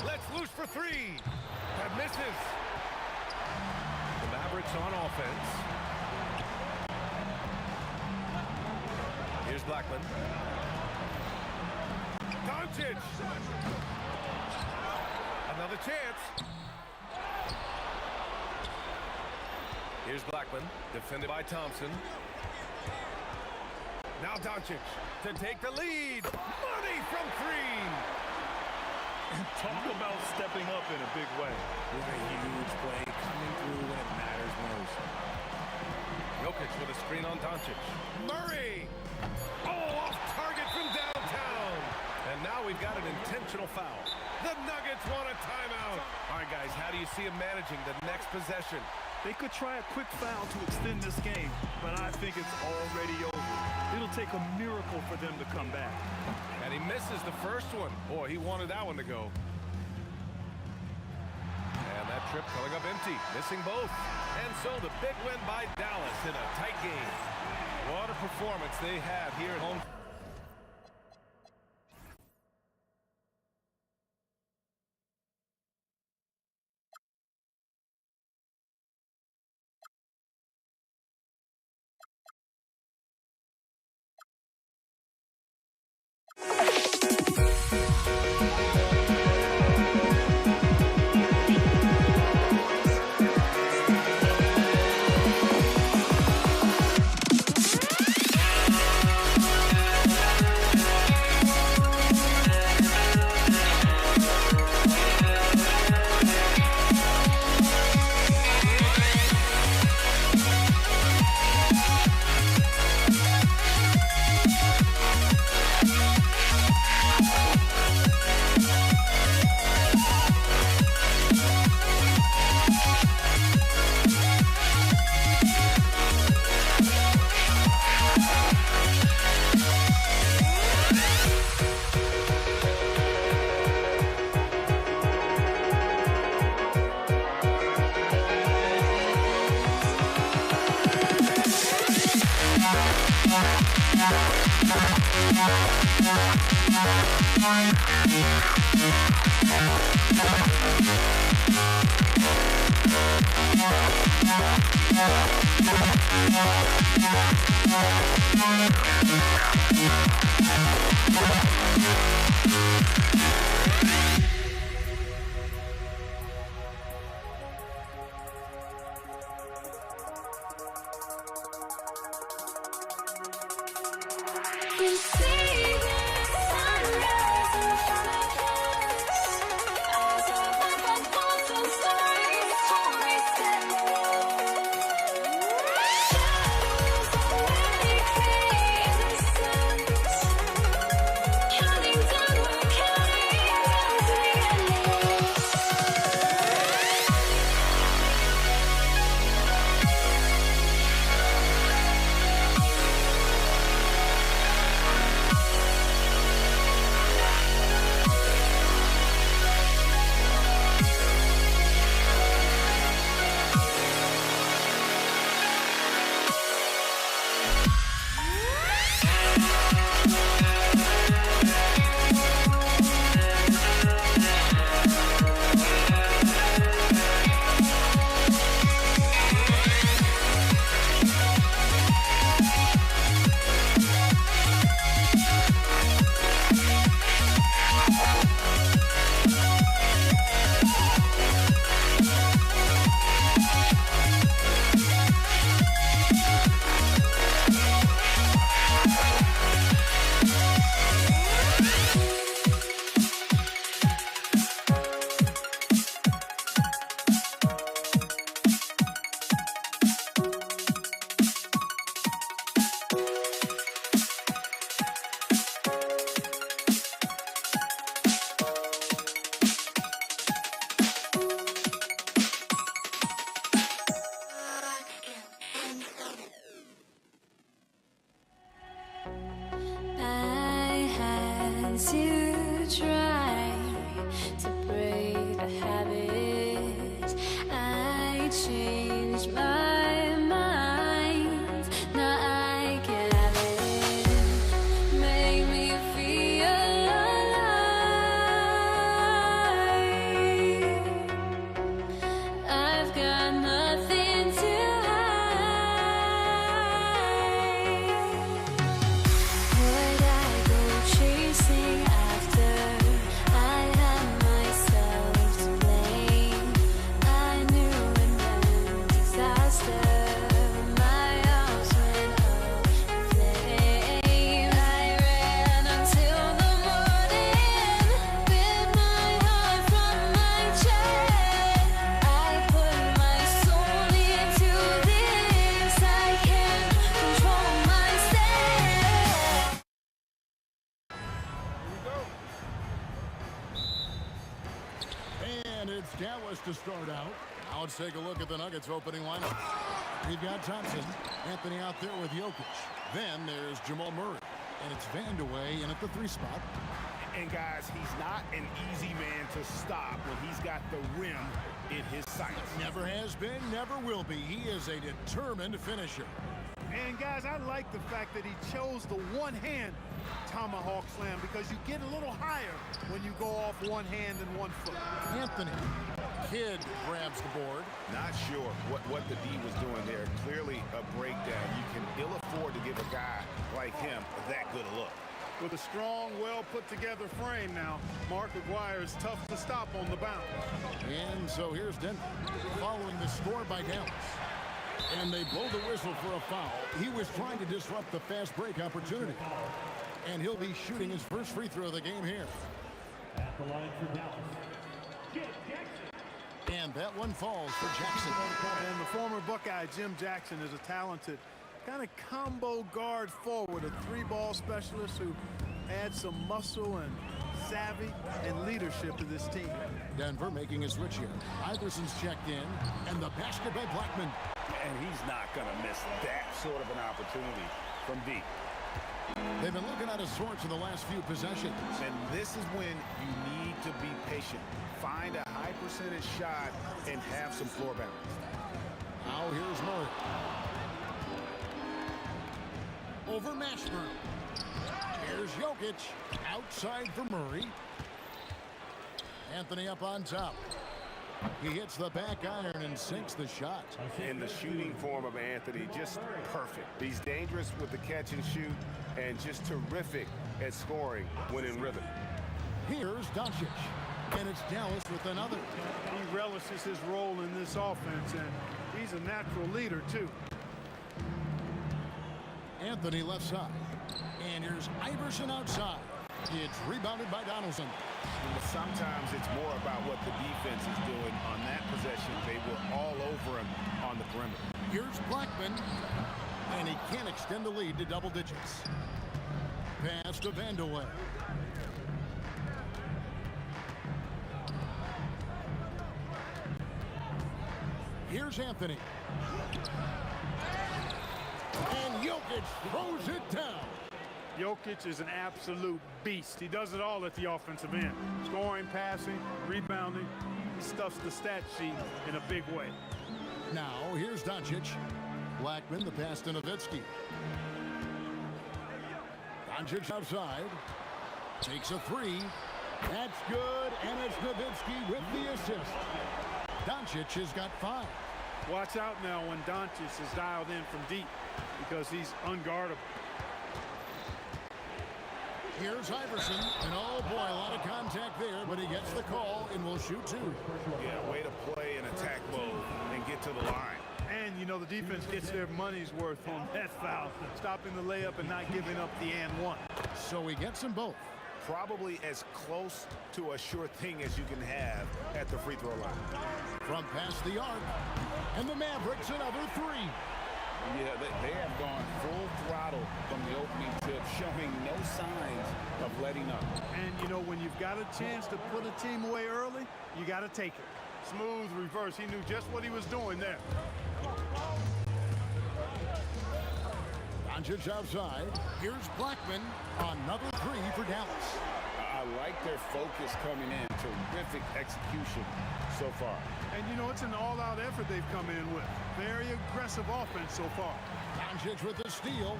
Let's loose for three. That misses. The Mavericks on offense. Here's Blackman. Doncic. Another chance. Here's Blackman, defended by Thompson. Now Doncic to take the lead. Money from three. Talk about stepping up in a big way. What a huge play, coming through when it matters most. Jokic with a screen on Doncic. Murray! Oh, off target from downtown. And now we've got an intentional foul. The Nuggets want a timeout. All right, guys, how do you see them managing the next possession? They could try a quick foul to extend this game, but I think it's already over. It'll take a miracle for them to come back. And he misses the first one. Boy, he wanted that one to go. And that trip coming up empty, missing both. And so the big win by Dallas in a tight game. What a performance they had here at home. guard out. Now let's take a look at the Nuggets opening lineup. We've got Thompson. Anthony out there with Jokic. Then there's Jamal Murray. And it's Vandeweghe in at the 3 spot. And guys, he's not an easy man to stop when he's got the rim in his sights. Never has been, never will be. He is a determined finisher. And guys, I like the fact that he chose the one-hand tomahawk slam because you get a little higher when you go off one hand and 1 foot. Anthony. Kidd grabs the board. Not sure what the D was doing there. Clearly a breakdown. You can ill afford to give a guy like him that good a look. With a strong, well-put-together frame now, Mark Aguirre is tough to stop on the bounce. And so here's Denver following the score by Dallas. And they blow the whistle for a foul. He was trying to disrupt the fast break opportunity. And he'll be shooting his first free throw of the game here. At the line for Dallas, Jackson. And that one falls for Jackson. And the former Buckeye, Jim Jackson, is a talented kind of combo guard forward, a 3-ball specialist who adds some muscle and savvy and leadership to this team. Denver making a switch here. Iverson's checked in, and the basket by Blackman. And he's not going to miss that sort of an opportunity from deep. They've been looking out of sorts in the last few possessions. And this is when you need to be patient. Find a high percentage shot and have some floor balance. Now here's Murray. Over Mashburn. Here's Jokic. Outside for Murray. Anthony up on top. He hits the back iron and sinks the shot. And the shooting form of Anthony, just perfect. He's dangerous with the catch and shoot and just terrific at scoring when in rhythm. Here's Doncic. And it's Dallas with another. He relishes his role in this offense, and he's a natural leader, too. Anthony left side. And here's Iverson outside. It's rebounded by Donaldson. Sometimes it's more about what the defense is doing on that possession. They were all over him on the perimeter. Here's Blackman. And he can't extend the lead to double digits. Pass to Vandeweghe. Here's Anthony. And Jokic throws it down. Jokic is an absolute beast. He does it all at the offensive end. Scoring, passing, rebounding. He stuffs the stat sheet in a big way. Now, here's Doncic. Blackman, the pass to Nowitzki. Doncic outside. Takes a 3. That's good, and it's Nowitzki with the assist. Doncic has got 5. Watch out now when Doncic is dialed in from deep because he's unguardable. Here's Iverson, and oh boy, a lot of contact there, but he gets the call and will shoot 2. Yeah, way to play in attack mode and get to the line. And, you know, the defense gets their money's worth on that foul, stopping the layup and not giving up the and 1. So he gets them both. Probably as close to a sure thing as you can have at the free throw line. From past the arc, and the Mavericks another 3. Yeah, they have gone full throttle from the opening tip, showing no signs of letting up. And, you know, when you've got a chance to put a team away early, you got to take it. Smooth reverse. He knew just what he was doing there. Doncic outside. Here's Blackman. Another 3 for Dallas. I like their focus coming in. Terrific execution so far. And, you know, it's an all-out effort they've come in with. Very aggressive offense so far. Doncic with the steal.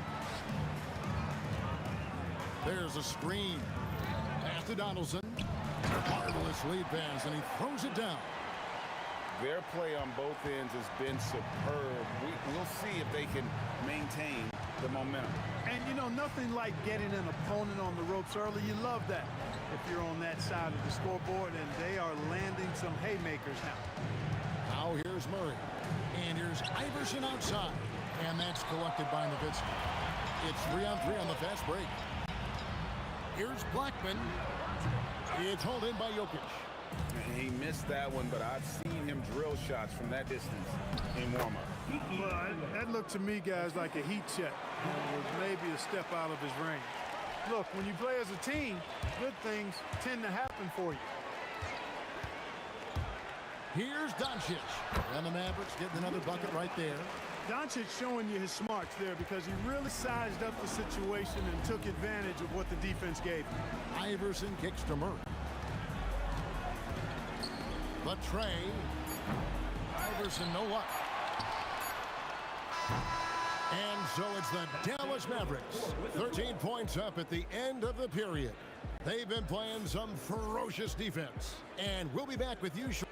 There's a screen. Pass to Donaldson. Marvelous lead pass, and he throws it down. Their play on both ends has been superb. We'll see if they can maintain the momentum. And, you know, nothing like getting an opponent on the ropes early. You love that if you're on that side of the scoreboard, and they are landing some haymakers now. Now here's Murray. And here's Iverson outside. And that's collected by Nowitzki. It's 3-on-3 on the fast break. Here's Blackman. It's hauled in by Jokic. He missed that one, but I've seen him drill shots from that distance in warm-up. Well, that looked to me, guys, like a heat check. With maybe a step out of his range. Look, when you play as a team, good things tend to happen for you. Here's Doncic. And the Mavericks getting another bucket right there. Doncic showing you his smarts there because he really sized up the situation and took advantage of what the defense gave him. Iverson kicks to Murray. But Trey. Iverson no luck. And so it's the Dallas Mavericks. 13 points up at the end of the period. They've been playing some ferocious defense. And we'll be back with you shortly.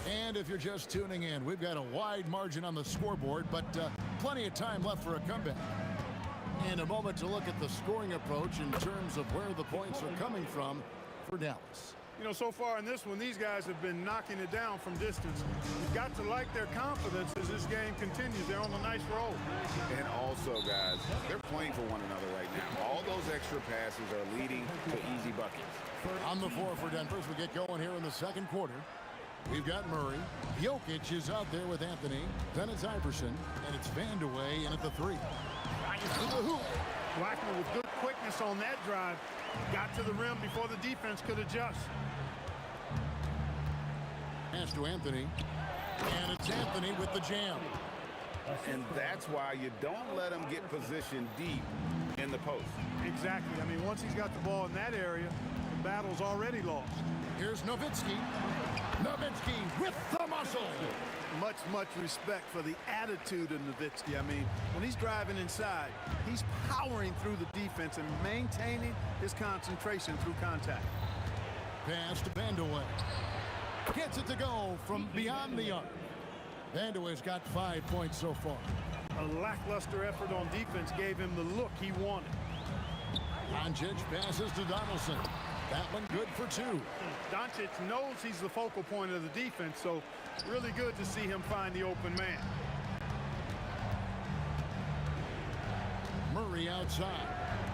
And if you're just tuning in, we've got a wide margin on the scoreboard, but plenty of time left for a comeback. And a moment to look at the scoring approach in terms of where the points are coming from for Dallas. You know, so far in this one, these guys have been knocking it down from distance. You've got to like their confidence as this game continues. They're on a nice roll. And also, guys, they're playing for one another right now. All those extra passes are leading to easy buckets. On the floor for Denver as we get going here in the second quarter. We've got Murray. Jokic is out there with Anthony. Then it's Iverson. And it's Vandeweghe in at the three. To the hoop. Blackman with good quickness on that drive. Got to the rim before the defense could adjust. Pass to Anthony. And it's Anthony with the jam. And that's why you don't let him get positioned deep in the post. Exactly. I mean, once he's got the ball in that area, the battle's already lost. Here's Nowitzki. Nowitzki with the muscle. Much respect for the attitude of Nowitzki. I mean, when he's driving inside, he's powering through the defense and maintaining his concentration through contact. Pass to Vandeweghe. Gets it to go from beyond the arc. Vandeweghe's got 5 points so far. A lackluster effort on defense gave him the look he wanted. Doncic passes to Donaldson. That one good for two. Doncic knows he's the focal point of the defense, so really good to see him find the open man. Murray outside.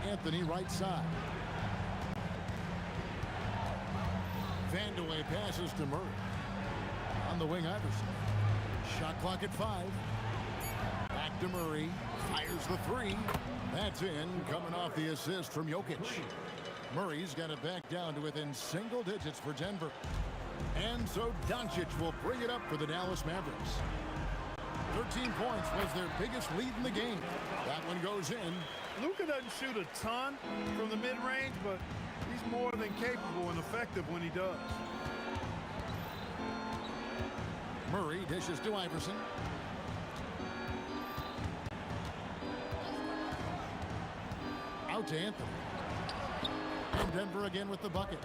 Anthony right side. Vandeweghe passes to Murray. On the wing, Iverson. Shot clock at 5. Back to Murray. Fires the three. That's in, coming off the assist from Jokic. Murray's got it back down to within single digits for Denver. And so Doncic will bring it up for the Dallas Mavericks. 13 points was their biggest lead in the game. That one goes in. Luka doesn't shoot a ton from the mid-range, but he's more than capable and effective when he does. Murray dishes to Iverson. Out to Anthony. And Denver again with the bucket.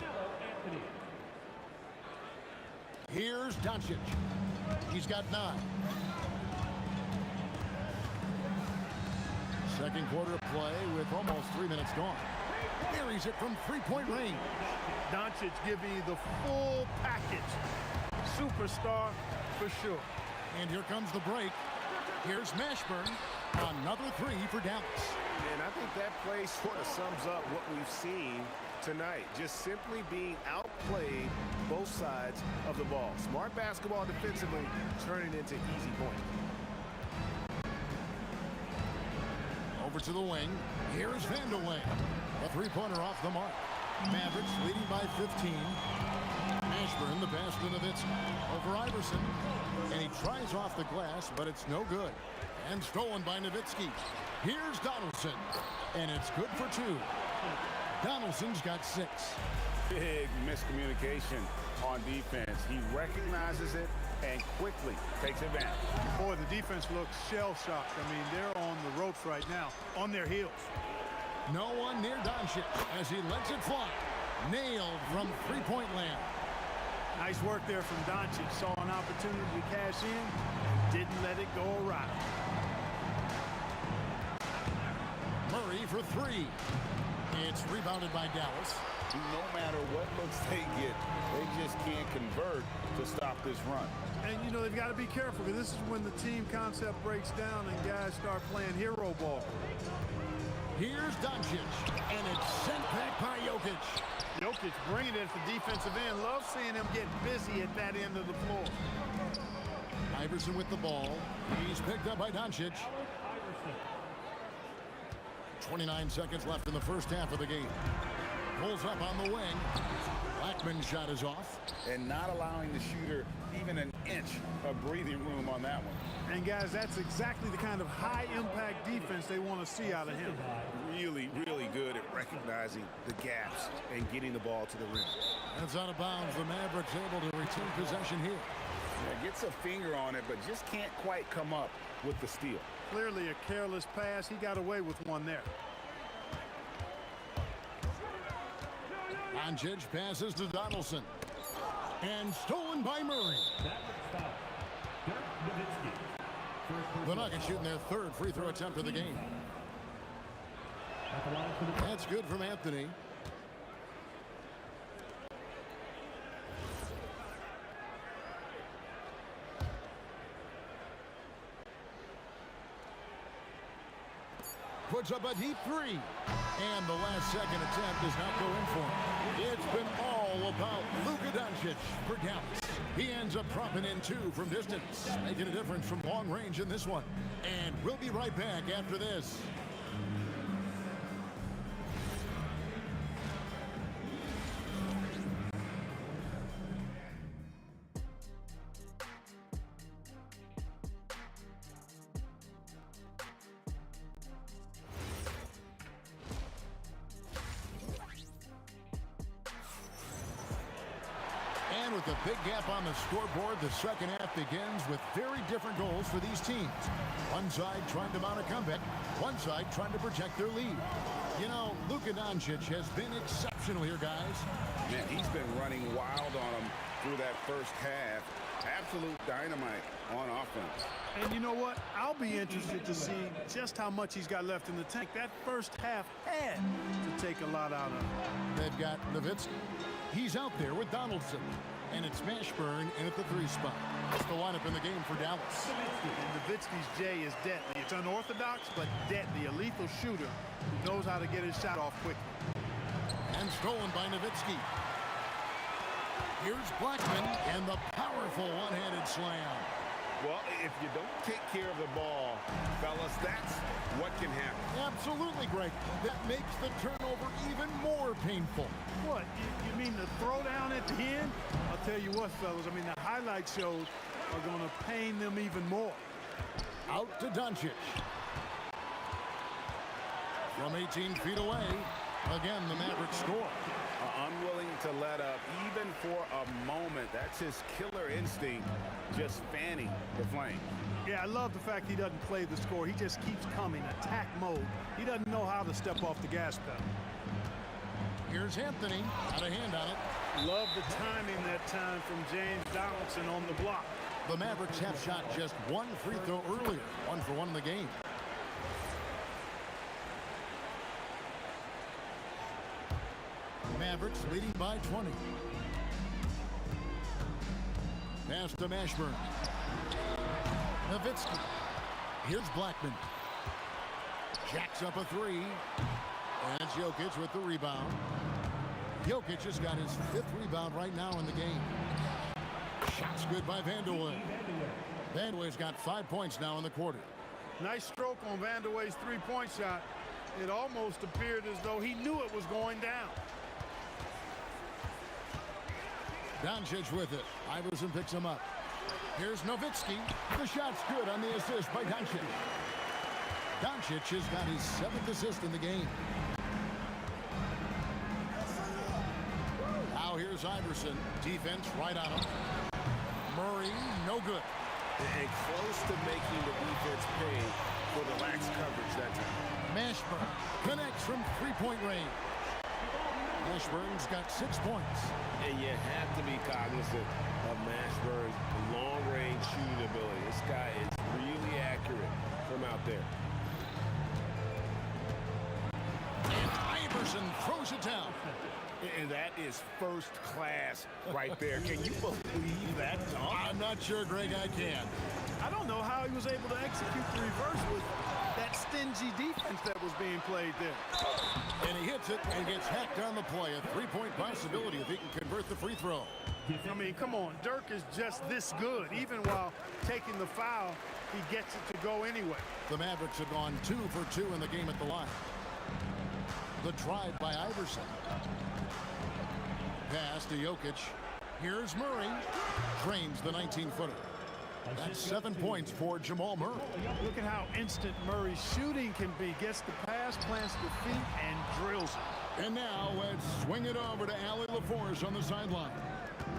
Here's Doncic. He's got 9. Second quarter of play with almost 3 minutes gone. Buries it from three-point range. Doncic giving you the full package. Superstar for sure. And here comes the break. Here's Mashburn. Another three for Dallas. And I think that play sort of sums up what we've seen tonight. Just simply being outplayed both sides of the ball. Smart basketball defensively, turning into easy points. Over to the wing. Here's Vandeweghe. A three-pointer off the mark. Mavericks leading by 15. Mashburn, the pass to Nowitzki. Over Iverson. And he tries off the glass, but it's no good. And stolen by Nowitzki. Here's Donaldson. And it's good for 2. Donaldson's got 6. Big miscommunication on defense. He recognizes it and quickly takes advantage. Boy, the defense looks shell-shocked. I mean, they're on the ropes right now, on their heels. No one near Doncic as he lets it fly. Nailed from three-point land. Nice work there from Doncic. Saw an opportunity to cash in, didn't let it go awry. Murray for 3. It's rebounded by Dallas. No matter what looks they get, they just can't convert to stop this run. And, you know, they've got to be careful because this is when the team concept breaks down and guys start playing hero ball. Here's Doncic, and it's sent back by Jokic. Jokic bringing it at the defensive end. Love seeing him get busy at that end of the floor. Iverson with the ball. He's picked up by Doncic. 29 seconds left in the first half of the game. Pulls up on the wing. Blackman's shot is off. And not allowing the shooter even an inch of breathing room on that one. And guys, that's exactly the kind of high-impact defense they want to see out of him. Really, really good at recognizing the gaps and getting the ball to the rim. That's out of bounds. The Mavericks able to retain possession here. Yeah, gets a finger on it, but just can't quite come up with the steal. Clearly a careless pass. He got away with one there. Doncic passes to Donaldson. And stolen by Murray. The Nuggets shooting their third free throw attempt of the game. That's good from Anthony. Puts up a deep three. And the last second attempt does not go in for him. It's been all about Luka Doncic for Dallas. He ends up dropping in 2 from distance, making a difference from long range in this one. And we'll be right back after this. And with a big gap on the scoreboard, the second half begins with very different goals for these teams. One side trying to mount a comeback, one side trying to protect their lead. You know, Luka Doncic has been exceptional here, guys. Man, he's been running wild on them through that first half. Absolute dynamite on offense. And you know what? I'll be interested to see just how much he's got left in the tank. That first half had to take a lot out of him. They've got Nowitzki. He's out there with Donaldson. And it's Mashburn in at the 3 spot. That's the lineup in the game for Dallas. And Nowitzki's J is deadly. It's unorthodox, but deadly. A lethal shooter who knows how to get his shot off quickly. And stolen by Nowitzki. Here's Blackman and the powerful one-handed slam. Well, if you don't take care of the ball, fellas, that's what can happen. Absolutely, Greg. That makes the turnover even more painful. What? You mean the throwdown at the end? I'll tell you what, fellas. I mean, the highlight shows are going to pain them even more. Out to Doncic. From 18 feet away, again, the Mavericks score. Unwilling to let up even for a moment. That's his killer instinct, just fanning the flame. Yeah, I love the fact he doesn't play the score. He just keeps coming, attack mode. He doesn't know how to step off the gas pedal. Here's Anthony, got a hand on it. Love the timing that time from James Donaldson on the block. The Mavericks have shot just 1 free throw earlier, 1 for 1 in the game. Mavericks leading by 20. Pass to Mashburn. Nowitzki. Here's Blackman. Jacks up a 3. And it's Jokic with the rebound. Jokic has got his 5th rebound right now in the game. Shots good by Vandeweghe. Vandeweghe's got 5 points now in the quarter. Nice stroke on Vandeweghe's 3-point shot. It almost appeared as though he knew it was going down. Doncic with it. Iverson picks him up. Here's Nowitzki. The shot's good on the assist by Doncic. Doncic has got his 7th assist in the game. Now here's Iverson. Defense right on him. Murray, no good. And close to making the defense pay for the lax coverage that time. Mashburn connects from 3-point range. Mashburn's got 6 points. And you have to be cognizant of Mashburn's long-range shooting ability. This guy is really accurate from out there. And Iverson throws it down. And that is first class right there. Can you believe that dunk? I'm not sure, Greg, I can. I don't know how he was able to execute the reverse with that stingy defense that was being played there. And he hits it and gets hacked on the play. A 3-point possibility if he can convert the free throw. I mean, come on. Dirk is just this good. Even while taking the foul, he gets it to go anyway. The Mavericks have gone 2 for 2 in the game at the line. The drive by Iverson. Pass to Jokic. Here's Murray. Drains the 19-footer. That's 7 points for Jamal Murray. Look at how instant Murray's shooting can be. Gets the pass, plants the feet, and drills it. And now let's swing it over to Allie LaForce on the sideline.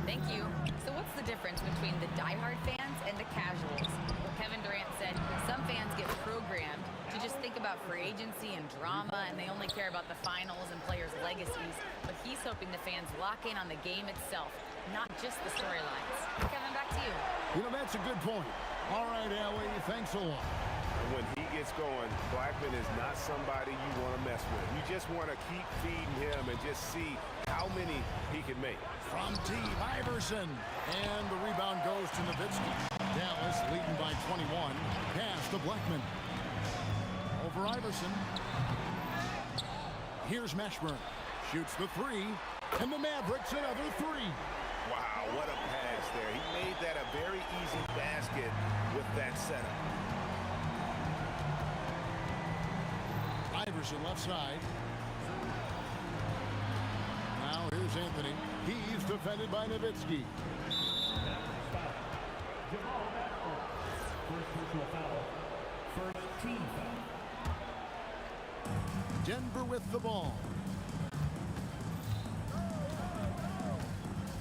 Thank you. So what's the difference between the diehard fans and the casuals? Well, Kevin Durant said some fans get programmed to just think about free agency and drama, and they only care about the finals and players' legacies. But he's hoping the fans lock in on the game itself, not just the storylines. Kevin, back to you. You know, that's a good point. All right, Allie, thanks a lot. And when he gets going, Blackman is not somebody you want to mess with. You just want to keep feeding him and just see how many he can make. From deep, Iverson. And the rebound goes to Nowitzki. Dallas leading by 21. Pass to Blackman. Over Iverson. Here's Mashburn. Shoots the three. And the Mavericks another three. Wow, what a pass there. He made that a very easy basket with that setup. Iverson left side. Now here's Anthony. He's defended by Nowitzki. Jamal Murray. First personal foul. First team foul. Denver with the ball.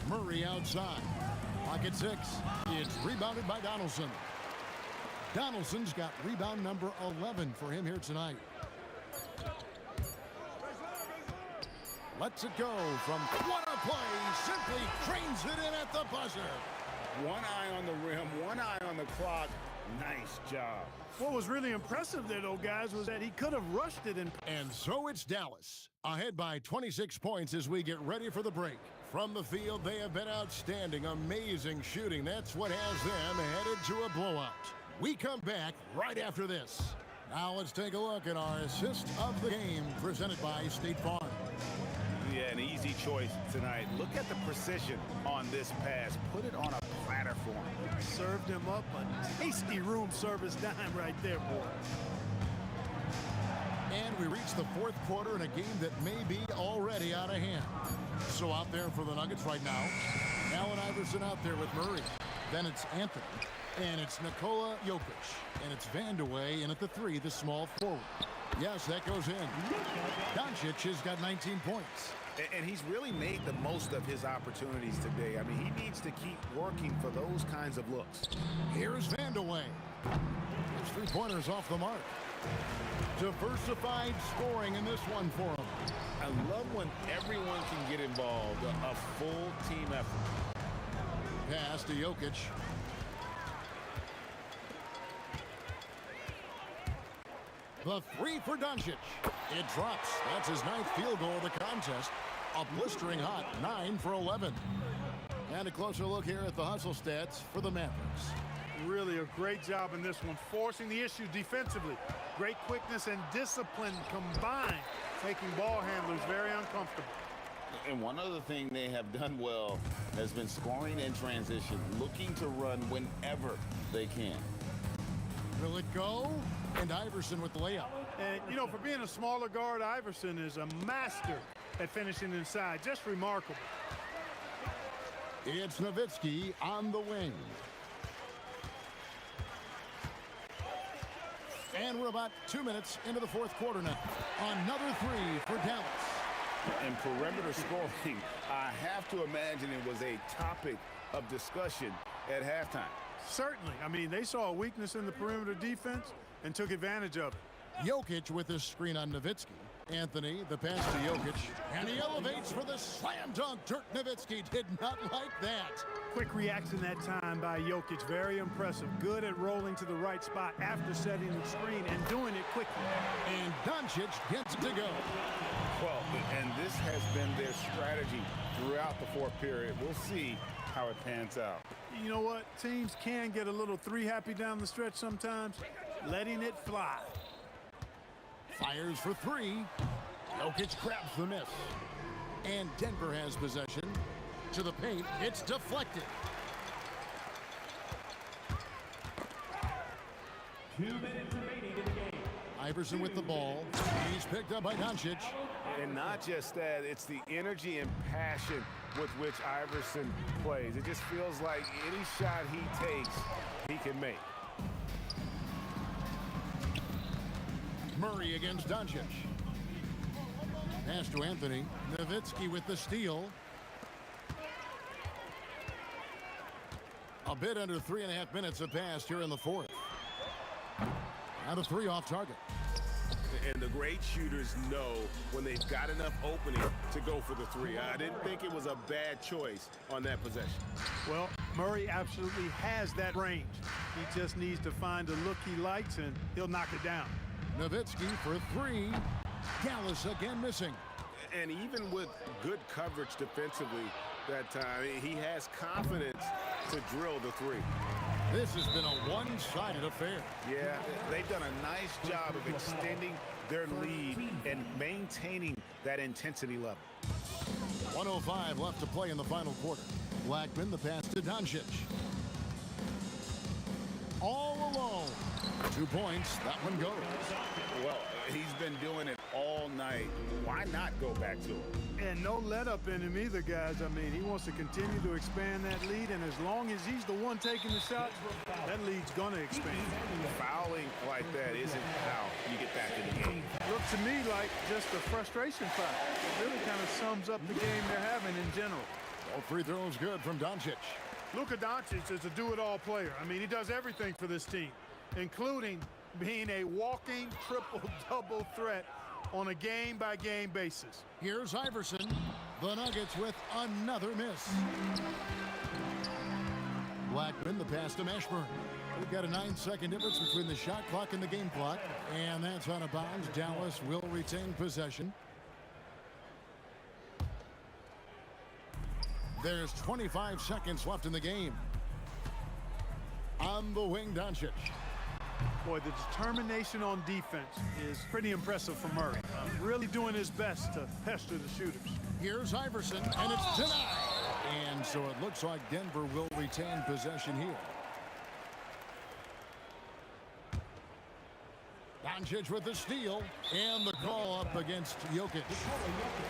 Murray outside. Pocket 6. It's rebounded by Donaldson. Donaldson's got rebound number 11 for him here tonight. Lets it go from what a play. Simply cranes it in at the buzzer. One eye on the rim, one eye on the clock. Nice job. What was really impressive there, though, guys, was that he could have rushed it. And so it's Dallas, ahead by 26 points as we get ready for the break. From the field, they have been outstanding, amazing shooting. That's what has them headed to a blowout. We come back right after this. Now let's take a look at our assist of the game presented by State Farm. Yeah, an easy choice tonight. Look at the precision on this pass. Put it on a platter for him. Served him up a tasty room service dime right there, boy. And we reach the fourth quarter in a game that may be already out of hand. So out there for the Nuggets right now, Allen Iverson out there with Murray. Then it's Anthony. And it's Nikola Jokic. And it's Vandeweghe in at the 3, the small forward. Yes, that goes in. Doncic has got 19 points. And he's really made the most of his opportunities today. I mean, he needs to keep working for those kinds of looks. Here's Vandeweghe. His three-pointers off the mark. Diversified scoring in this one for him. I love when everyone can get involved, a full team effort. Pass to Jokic. The 3 for Doncic. It drops. That's his 9th field goal of the contest. A blistering hot 9 for 11. And a closer look here at the hustle stats for the Mavericks. Really a great job in this one, forcing the issue defensively. Great quickness and discipline combined, making ball handlers very uncomfortable. And one other thing they have done well has been scoring in transition, looking to run whenever they can. Will it go? And Iverson with the layup. And, you know, for being a smaller guard, Iverson is a master at finishing inside. Just remarkable. It's Nowitzki on the wing. And we're about 2 minutes into the fourth quarter now. Another 3 for Dallas. And perimeter scoring, I have to imagine it was a topic of discussion at halftime. Certainly. I mean, they saw a weakness in the perimeter defense and took advantage of it. Jokic with his screen on Nowitzki. Anthony, the pass to Jokic. And he elevates for the slam dunk. Dirk Nowitzki did not like that. Quick reaction that time by Jokic. Very impressive. Good at rolling to the right spot after setting the screen and doing it quickly. And Doncic gets it to go. Well, and this has been their strategy throughout the fourth period. We'll see how it pans out. You know what? Teams can get a little 3 happy down the stretch sometimes. Letting it fly. Fires for 3. Jokic grabs the miss. And Denver has possession. To the paint. It's deflected. 2 minutes remaining in the game. Iverson with the ball. He's picked up by Doncic. And not just that, it's the energy and passion with which Iverson plays. It just feels like any shot he takes, he can make. Murray against Doncic. Pass to Anthony. Nowitzki with the steal. A bit under 3.5 minutes have passed here in the fourth. Out of 3 off target. And the great shooters know when they've got enough opening to go for the 3. I didn't think it was a bad choice on that possession. Well, Murray absolutely has that range. He just needs to find the look he likes, and he'll knock it down. Nowitzki for 3. Dallas again missing. And even with good coverage defensively that time, he has confidence to drill the 3. This has been a one-sided affair. Yeah, they've done a nice job of extending their lead and maintaining that intensity level. 1:05 left to play in the final quarter. Blackman, the pass to Doncic. All alone. 2 points. That one goes. Well, he's been doing it all night. Why not go back to him? And no let up in him either, guys. I mean, he wants to continue to expand that lead, and as long as he's the one taking the shots, that lead's going to expand. Fouling like that isn't how you get back in the game. Looks to me like just a frustration foul. It really kind of sums up the game they're having in general. All free throws good from Doncic. Luka Doncic is a do-it-all player. I mean, he does everything for this team, including being a walking triple-double threat on a game-by-game basis. Here's Iverson. The Nuggets with another miss. Blackman, the pass to Mashburn. We've got a 9-second difference between the shot clock and the game clock. And that's out of bounds. Dallas will retain possession. There's 25 seconds left in the game. On the wing, Doncic. Boy, the determination on defense is pretty impressive from Murray. Really doing his best to pester the shooters. Here's Iverson, and it's denied. And so it looks like Denver will retain possession here. Doncic with the steal, and the call up against Jokic.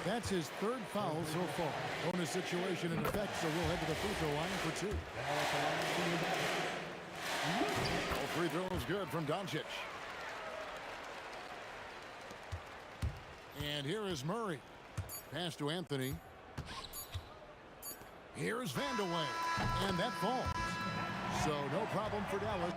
That's his 3rd foul so far. Bonus situation in effect, so we'll head to the free throw line for 2. All free throws good from Doncic. And here is Murray. Pass to Anthony. Here's Vandeweghe. And that falls. So no problem for Dallas.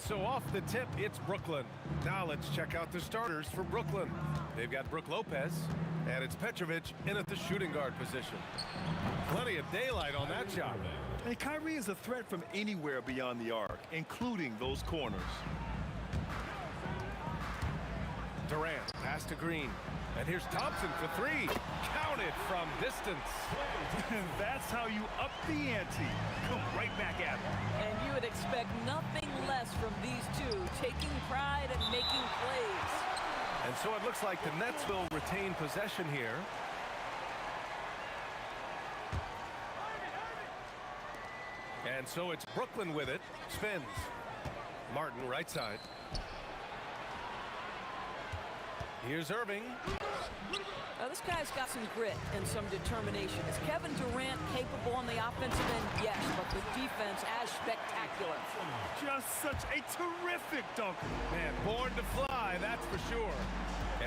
So off the tip, it's Brooklyn. Now let's check out the starters for Brooklyn. They've got Brook Lopez, and it's Petrovic in at the shooting guard position. Plenty of daylight on that shot. And Kyrie is a threat from anywhere beyond the arc, including those corners. Durant, pass to Green. And here's Thompson for three. Counted from distance. That's how you up the ante. Come right back at them. And you would expect nothing less from these two, taking pride and making plays. And so it looks like the Nets will retain possession here. And so it's Brooklyn with it. Spins. Martin right side. Here's Irving. Now this guy's got some grit and some determination. Is Kevin Durant capable on the offensive end? Yes, but the defense as spectacular. Just such a terrific dunker. Man, born to fly, that's for sure.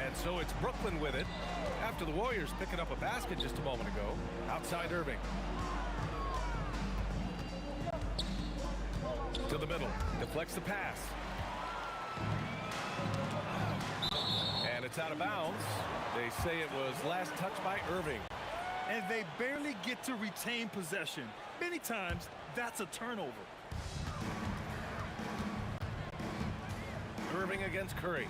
And so it's Brooklyn with it. After the Warriors picking up a basket just a moment ago. Outside Irving. To the middle. Deflects the pass. And it's out of bounds. They say it was last touched by Irving. And they barely get to retain possession. Many times, that's a turnover. Irving against Curry.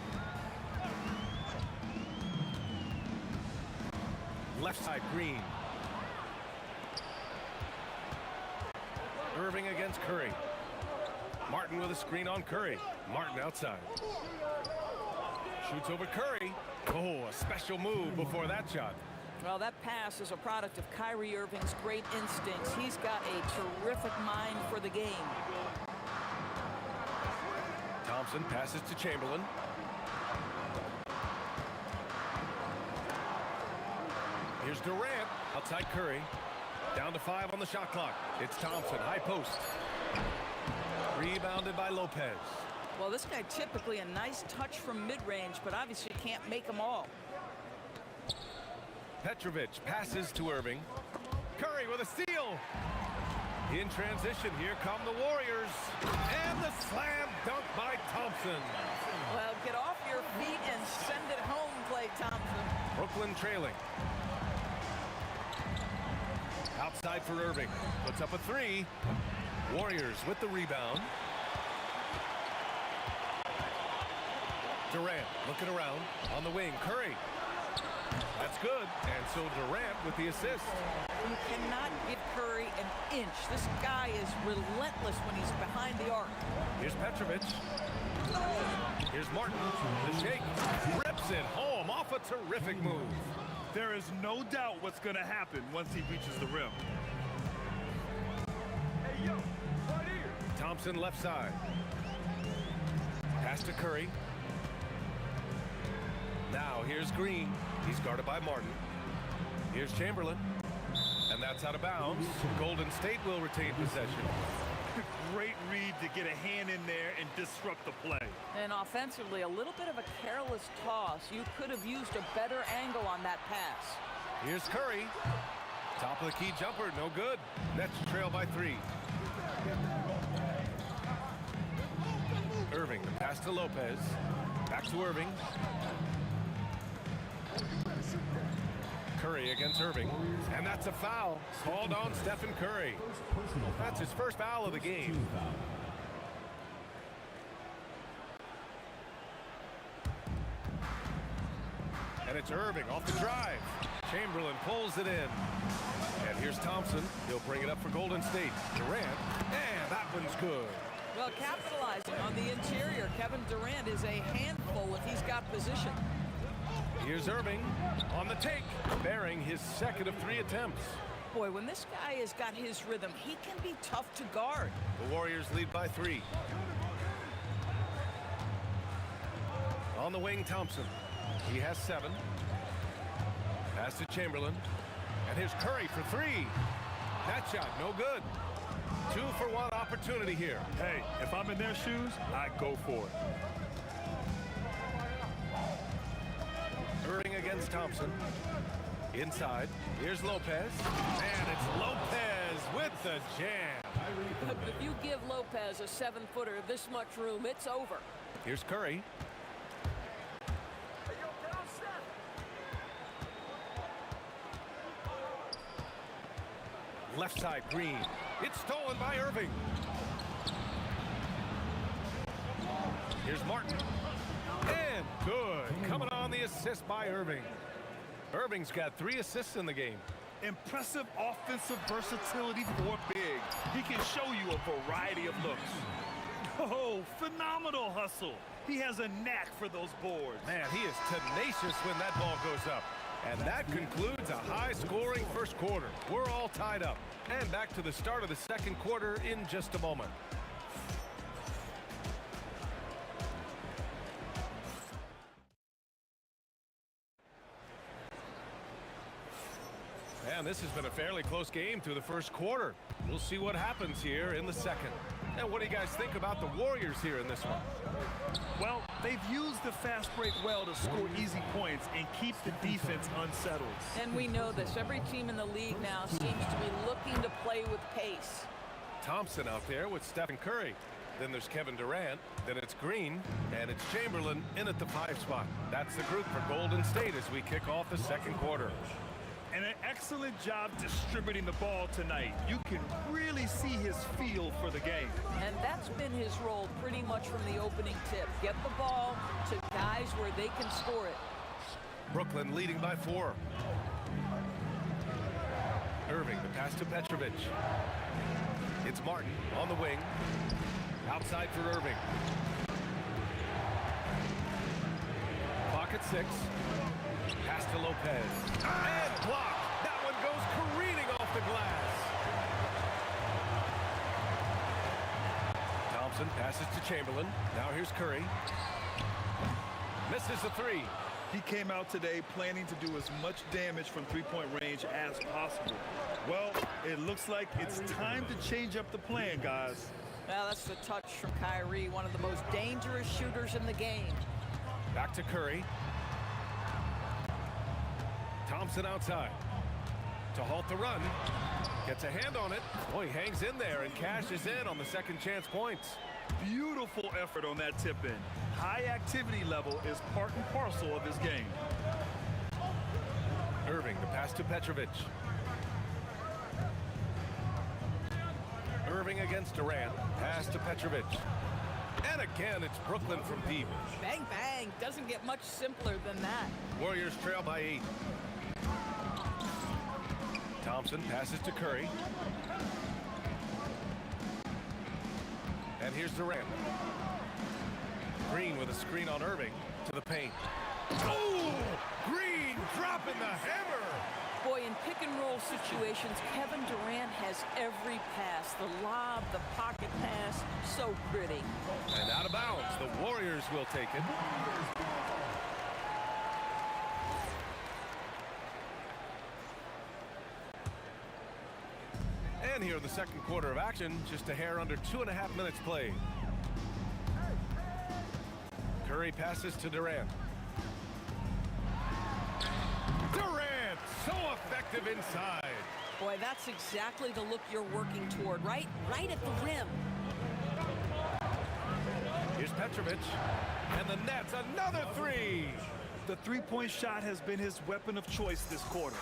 Left side, Green. Irving against Curry. Martin with a screen on Curry. Martin outside. Shoots over Curry. Oh, a special move before that shot. Well, that pass is a product of Kyrie Irving's great instincts. He's got a terrific mind for the game. Thompson passes to Chamberlain. Here's Durant outside Curry. Down to 5 on the shot clock. It's Thompson, high post. Rebounded by Lopez. Well, this guy typically a nice touch from mid-range, but obviously can't make them all. Petrovic passes to Irving. Curry with a steal. In transition, here come the Warriors. And the slam dunk by Thompson. Well, get off your feet and send it home, Klay Thompson. Brooklyn trailing. Outside for Irving. Puts up a three. Warriors with the rebound. Durant looking around on the wing. Curry. That's good. And so Durant with the assist. You cannot give Curry an inch. This guy is relentless when he's behind the arc. Here's Petrovic. Here's Martin. The shake. Rips it home off a terrific move. There is no doubt what's going to happen once he reaches the rim. Hey, yo, right here. Thompson left side. Pass to Curry. Now here's Green. He's guarded by Martin. Here's Chamberlain. And that's out of bounds. Golden State will retain possession. Great read to get a hand in there and disrupt the play. And offensively, a little bit of a careless toss. You could have used a better angle on that pass. Here's Curry. Top of the key jumper, no good. Nets trail by 3. Irving, the pass to Lopez. Back to Irving. Curry against Irving. And that's a foul called on Stephen Curry. That's his first foul of the game. And it's Irving off the drive. Chamberlain pulls it in. And here's Thompson. He'll bring it up for Golden State. Durant. And that one's good. Well, capitalizing on the interior, Kevin Durant is a handful if he's got position. Here's Irving on the take, bearing his second of 3 attempts. Boy, when this guy has got his rhythm, he can be tough to guard. The Warriors lead by 3. On the wing, Thompson. He has 7. Pass to Chamberlain. And here's Curry for 3. That shot, no good. 2-for-1 opportunity here. Hey, if I'm in their shoes, I go for it. Irving against Thompson. Inside. Here's Lopez. And it's Lopez with the jam. But if you give Lopez a 7-footer this much room, it's over. Here's Curry. Left side, Green. It's stolen by Irving. Here's Martin. And good. Coming on the assist by Irving. Irving's got 3 assists in the game. Impressive offensive versatility for big. He can show you a variety of looks. Oh, phenomenal hustle. He has a knack for those boards. Man, he is tenacious when that ball goes up. And that concludes a high-scoring first quarter. We're all tied up. And back to the start of the second quarter in just a moment. And this has been a fairly close game through the first quarter. We'll see what happens here in the second. And what do you guys think about the Warriors here in this one? Well, they've used the fast break well to score easy points and keep the defense unsettled. And we know this. Every team in the league now seems to be looking to play with pace. Thompson out there with Stephen Curry. Then there's Kevin Durant. Then it's Green. And it's Chamberlain in at the 5 spot. That's the group for Golden State as we kick off the second quarter. And an excellent job distributing the ball tonight. You can really see his feel for the game. And that's been his role pretty much from the opening tip. Get the ball to guys where they can score it. Brooklyn leading by 4. Irving, the pass to Petrovic. It's Martin on the wing. Outside for Irving. Clock at 6. Pass to Lopez. And blocked. That one goes careening off the glass. Thompson passes to Chamberlain. Now here's Curry. Misses the 3. He came out today planning to do as much damage from three-point range as possible. Well, it looks like it's time to change up the plan, guys. Well, that's the touch from Kyrie, one of the most dangerous shooters in the game. Back to Curry. Thompson outside to halt the run. Gets a hand on it. Oh, he hangs in there and cashes in on the second chance points. Beautiful effort on that tip-in. High activity level is part and parcel of his game. Irving, the pass to Petrovic. Irving against Durant. Pass to Petrovic. And again, it's Brooklyn from deep. Bang, bang. Doesn't get much simpler than that. Warriors trail by 8. Thompson passes to Curry. And here's Durant. Green with a screen on Irving to the paint. Oh! Green dropping the hammer! Boy, in pick-and-roll situations, Kevin Durant has every pass. The lob, the pocket pass, so pretty. And out of bounds, the Warriors will take it. And here in the second quarter of action, just a hair under 2.5 minutes played. Curry passes to Durant. Durant, so effective inside. Boy, that's exactly the look you're working toward, right at the rim. Here's Petrovic. And the net's another three. The three-point shot has been his weapon of choice this quarter.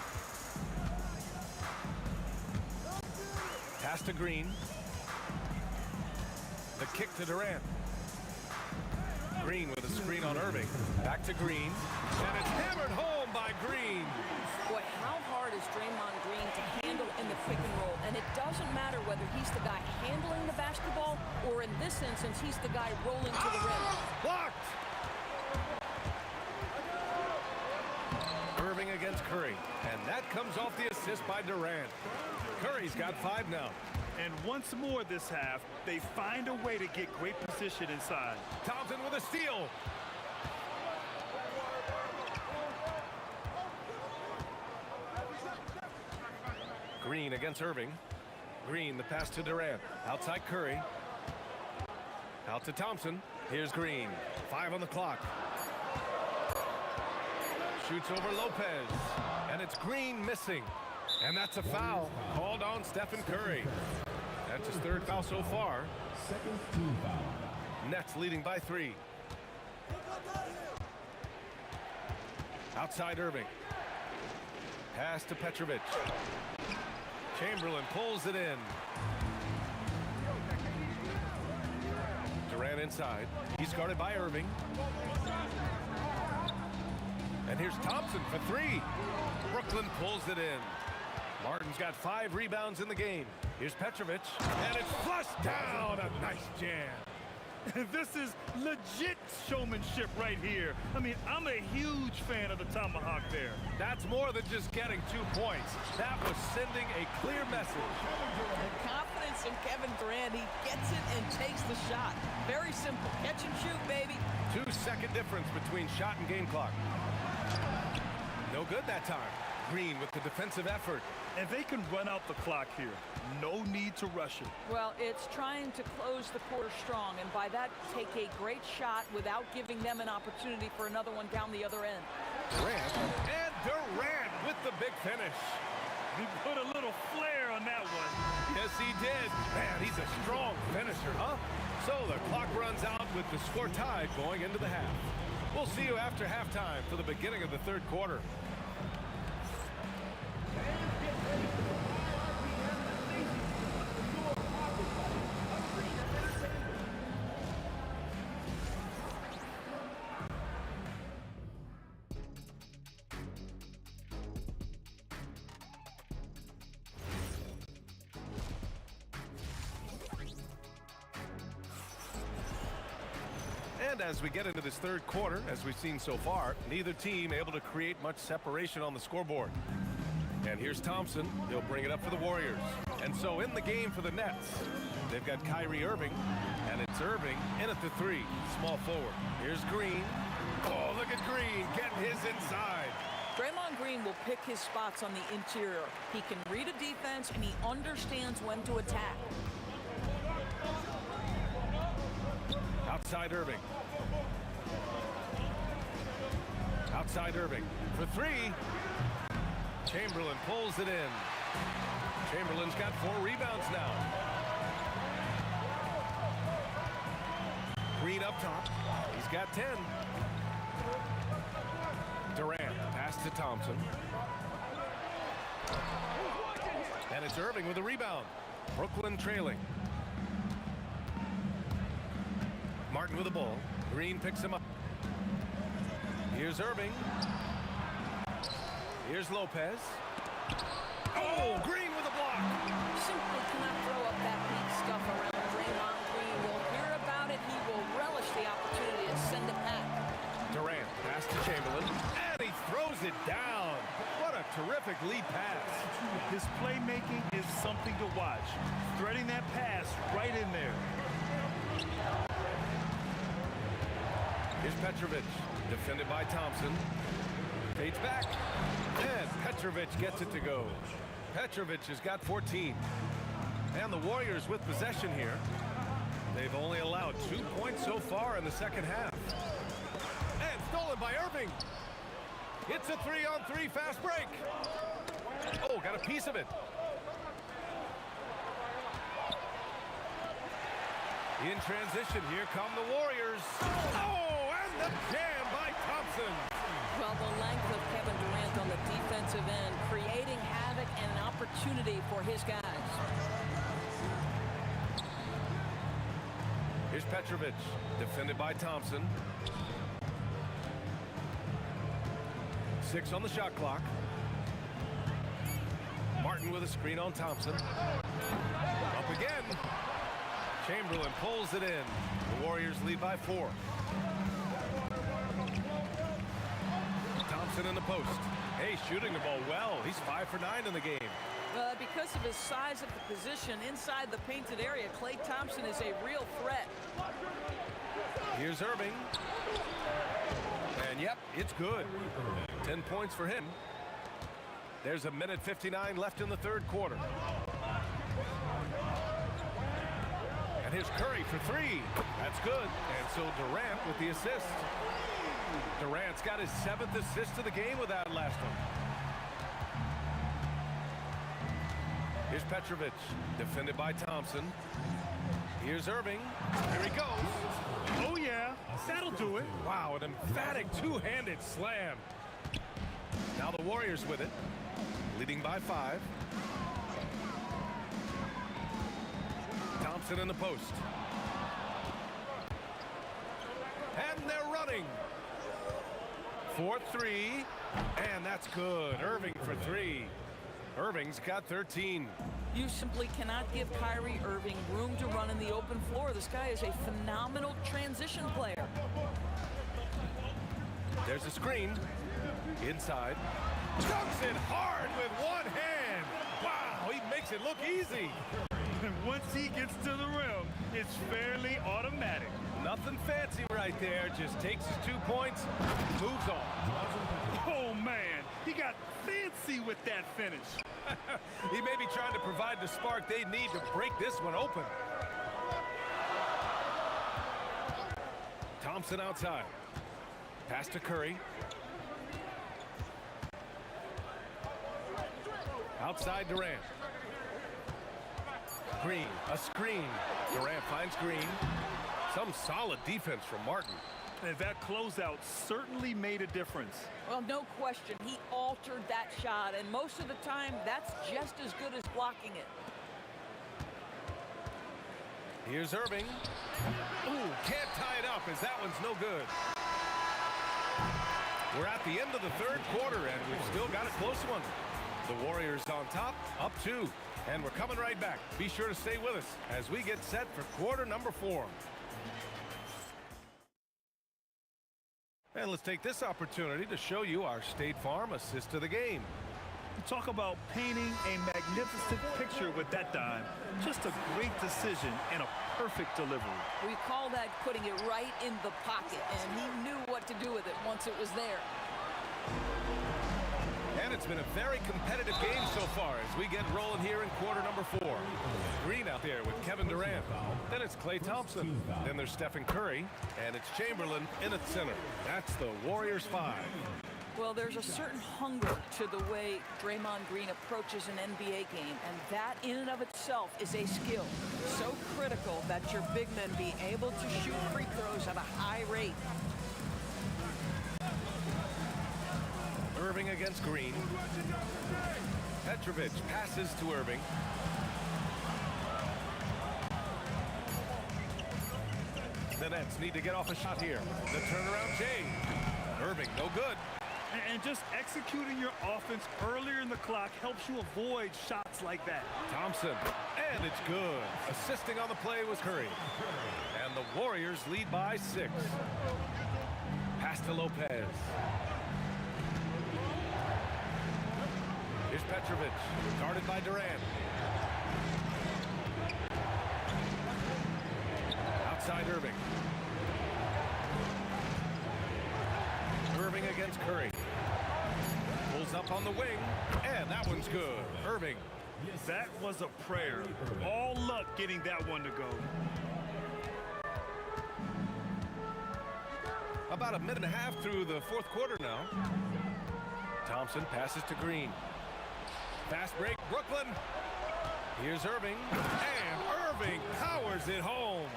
Pass to Green. The kick to Durant. Green with a screen on Irving. Back to Green. And it's hammered home by Green. Boy, how hard is Draymond Green to handle in the pick and roll? And it doesn't matter whether he's the guy handling the basketball or in this instance, he's the guy rolling to the rim. Blocked. Irving against Curry. And that comes off the assist by Durant. Curry's got 5 now. And once more this half, they find a way to get great position inside. Thompson with a steal. Green against Irving. Green, the pass to Durant. Outside Curry. Out to Thompson. Here's Green. 5 on the clock. Shoots over Lopez. And it's Green missing. And that's a foul called on Stephen Curry. That's his 3rd foul so far. Second team foul. Nets leading by 3. Outside Irving. Pass to Petrovic. Chamberlain pulls it in. Durant inside. He's guarded by Irving. And here's Thompson for 3. Brooklyn pulls it in. Martin's got 5 rebounds in the game. Here's Petrovic. And it's flushed down. A nice jam. This is legit showmanship right here. I mean, I'm a huge fan of the tomahawk there. That's more than just getting 2 points. That was sending a clear message. The confidence in Kevin Durant. He gets it and takes the shot. Very simple. Catch and shoot, baby. 2-second difference between shot and game clock. No good that time. Green with the defensive effort. And they can run out the clock here. No need to rush it. Well, it's trying to close the quarter strong, and by that, take a great shot without giving them an opportunity for another one down the other end. Durant. And Durant with the big finish. He put a little flair on that one. Yes, he did. Man, he's a strong finisher, huh? So the clock runs out with the score tied going into the half. We'll see you after halftime for the beginning of the 3rd quarter. And as we get into this 3rd quarter, as we've seen so far, neither team able to create much separation on the scoreboard. And here's Thompson. He'll bring it up for the Warriors. And so in the game for the Nets, they've got Kyrie Irving, and it's Irving in at the 3, small forward. Here's Green. Oh, look at Green getting his inside. Draymond Green will pick his spots on the interior. He can read a defense, and he understands when to attack. Outside Irving. Outside Irving for 3. Chamberlain pulls it in. Chamberlain's got 4 rebounds now. Green up top. He's got 10. Durant pass to Thompson. And it's Irving with a rebound. Brooklyn trailing. Martin with the ball. Green picks him up. Here's Irving. Here's Lopez. Oh, Green with a block. Simply cannot throw up that weak stuff around Draymond Green. We'll hear about it. He will relish the opportunity to send it back. Durant pass to Chamberlain. And he throws it down. What a terrific lead pass. His playmaking is something to watch. Threading that pass right in there. Here's Petrovic, defended by Thompson. Fades back, and Petrovic gets it to go. Petrovic has got 14. And the Warriors with possession here. They've only allowed 2 points so far in the 2nd half. And stolen by Irving. It's a 3-on-3 fast break. Oh, got a piece of it. In transition, here come the Warriors. Oh, and the jam by Thompson. Well, the length of Kevin Durant on the defensive end, creating havoc and an opportunity for his guys. Here's Petrovic, defended by Thompson. 6 on the shot clock. Martin with a screen on Thompson. Up again. Chamberlain pulls it in. The Warriors lead by 4. Thompson in the post. Hey, shooting the ball well. He's 5 for 9 in the game. Because of his size of the position inside the painted area, Klay Thompson is a real threat. Here's Irving. And yep, it's good. 10 points for him. There's a minute 59 left in the third quarter. And here's Curry for 3. That's good. And so Durant with the assist. Durant's got his 7th assist of the game with that last one. Here's Petrovic, defended by Thompson. Here's Irving. Here he goes. Oh, yeah. That'll do it. Wow, an emphatic two-handed slam. Now the Warriors with it, leading by 5. Thompson in the post. And they're running. 4-3, and that's good. Irving for 3. Irving's got 13. You simply cannot give Kyrie Irving room to run in the open floor. This guy is a phenomenal transition player. There's a screen. Inside. Dunks it hard with one hand. Wow, he makes it look easy. And once he gets to the rim, it's fairly automatic. Nothing fancy right there. Just takes his 2 points, moves on. Oh, man. He got fancy with that finish. He may be trying to provide the spark they need to break this one open. Thompson outside. Pass to Curry. Outside Durant. Green, a screen. Durant finds Green. Some solid defense from Martin. And that closeout certainly made a difference. Well, no question. He altered that shot, and most of the time, that's just as good as blocking it. Here's Irving. Ooh, can't tie it up as that one's no good. We're at the end of the third quarter, and we've still got a close one. The Warriors on top, up 2. And we're coming right back. Be sure to stay with us as we get set for quarter number 4. And let's take this opportunity to show you our State Farm assist of the game. Talk about painting a magnificent picture with that dime. Just a great decision and a perfect delivery. We call that putting it right in the pocket, and he knew what to do with it once it was there. And it's been a very competitive game so far as we get rolling here in quarter number 4. Green out there with Kevin Durant. Then it's Klay Thompson. Then there's Stephen Curry. And it's Chamberlain in at center. That's the Warriors 5. Well, there's a certain hunger to the way Draymond Green approaches an NBA game, and that in and of itself is a skill. So critical that your big men be able to shoot free throws at a high rate. Irving against Green. Petrovic passes to Irving. The Nets need to get off a shot here. The turnaround Jay. Irving, no good. And just executing your offense earlier in the clock helps you avoid shots like that. Thompson, and it's good. Assisting on the play was Curry. And the Warriors lead by 6. Pass to Lopez. Here's Petrovic, guarded by Durant. Outside Irving. Irving against Curry. Pulls up on the wing, and that one's good. Irving. That was a prayer. All luck getting that one to go. About a minute and a half through the fourth quarter now. Thompson passes to Green. Fast break, Brooklyn. Here's Irving, and Irving powers it home.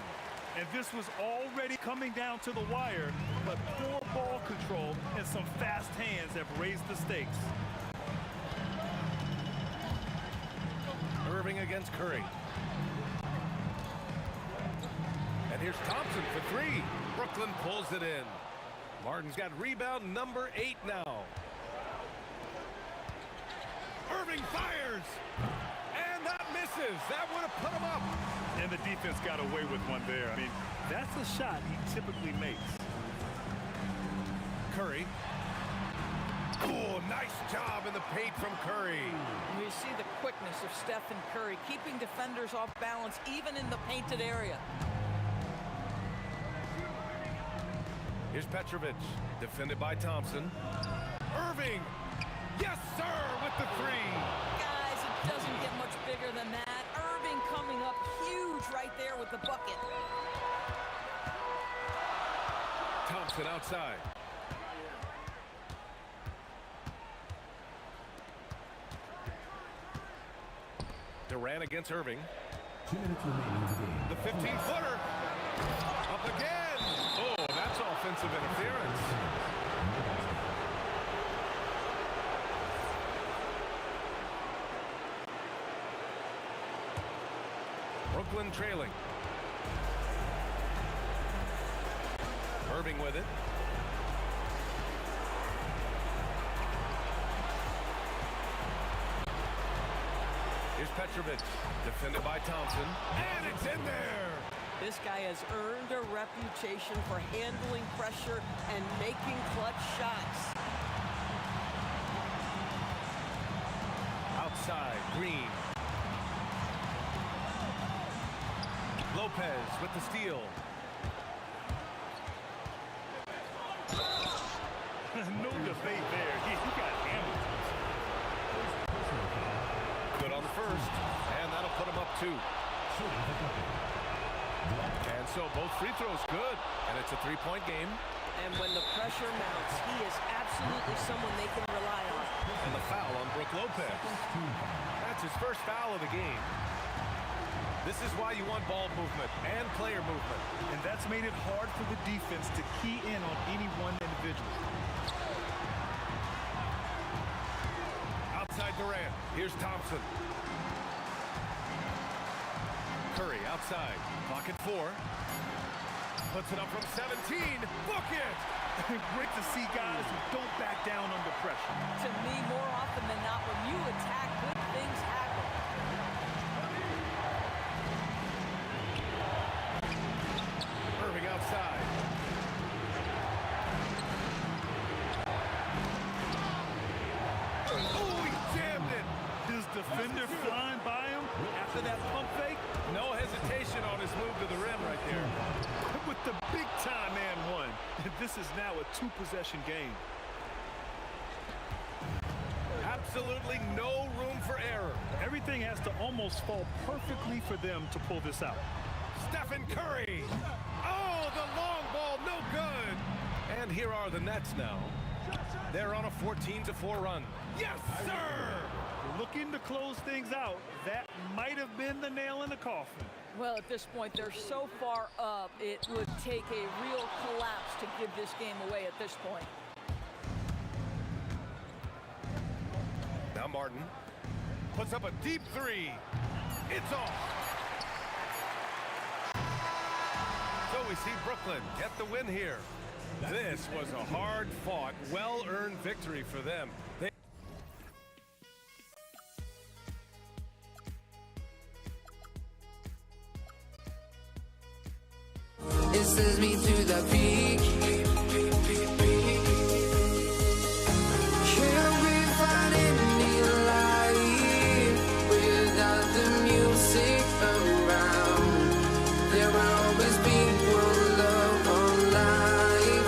And this was already coming down to the wire, but poor ball control and some fast hands have raised the stakes. Irving against Curry. And here's Thompson for three. Brooklyn pulls it in. Martin's got rebound number 8 now. Irving fires. And that misses. That would have put him up. And the defense got away with one there. I mean, that's a shot he typically makes. Curry. Oh, nice job in the paint from Curry. You see the quickness of Stephen Curry, keeping defenders off balance even in the painted area. Here's Petrovic, defended by Thompson. Irving, yes sir, with the three. Guys, it doesn't get much bigger than that. Irving coming up huge right there with the bucket. Thompson outside. Durant against Irving. 2 minutes remaining in the game. The 15-footer. Up again. Oh, that's offensive interference. Brooklyn trailing. Irving with it. Here's Petrovic, defended by Thompson, and it's in there! This guy has earned a reputation for handling pressure and making clutch shots. Outside, Green. Lopez with the steal. No debate there. He got hammered. Good on the first, and that'll put him up 2. And so both free throws good, and it's a 3-point game. And when the pressure mounts, he is absolutely someone they can rely on. And the foul on Brook Lopez. That's his first foul of the game. This is why you want ball movement and player movement. And that's made it hard for the defense to key in on any one individual. Outside Durant. Here's Thompson. Curry outside. Clock at 4. Puts it up from 17. Book it! Great to see guys who don't back down under pressure. To me, more often than not, when you attack, good things happen. Irving outside. Oh, he jammed it! His defender flying by him after that pump fake. No hesitation on his move to the rim right there. With the big-time and one. This is now a 2-possession game. Absolutely no room for error. Everything has to almost fall perfectly for them to pull this out. Stephen Curry. Oh, the long ball, no good. And here are the Nets now. They're on a 14-4 run. Yes, sir! Looking to close things out. That might have been the nail in the coffin. Well, at this point, they're so far up, it would take a real collapse to give this game away at this point. Now Martin puts up a deep 3. It's off. So we see Brooklyn get the win here. This was a hard-fought, well-earned victory for them. It sends me to the peak. Can't we find any light without the music around? There will always be one love on life.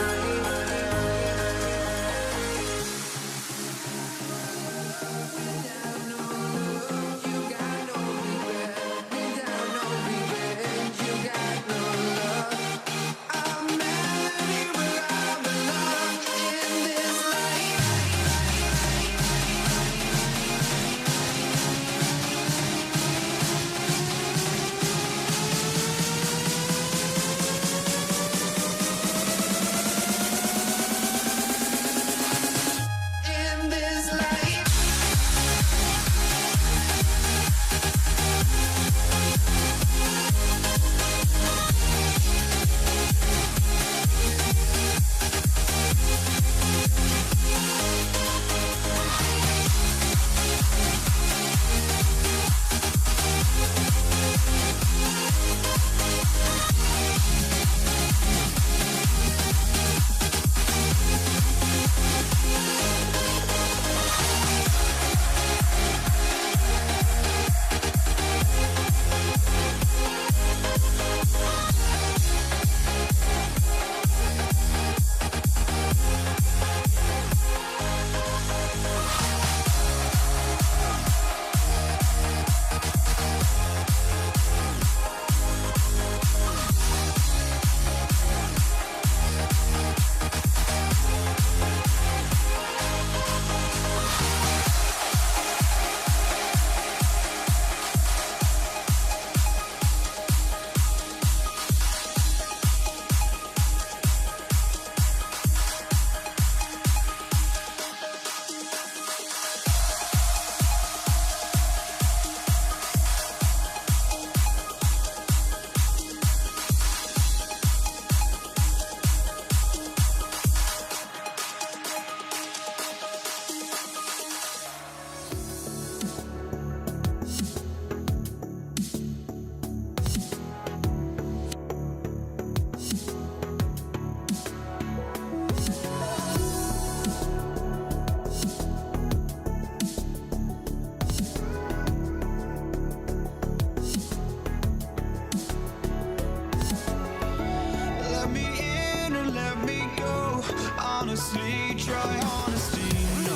honestly, try honesty. No,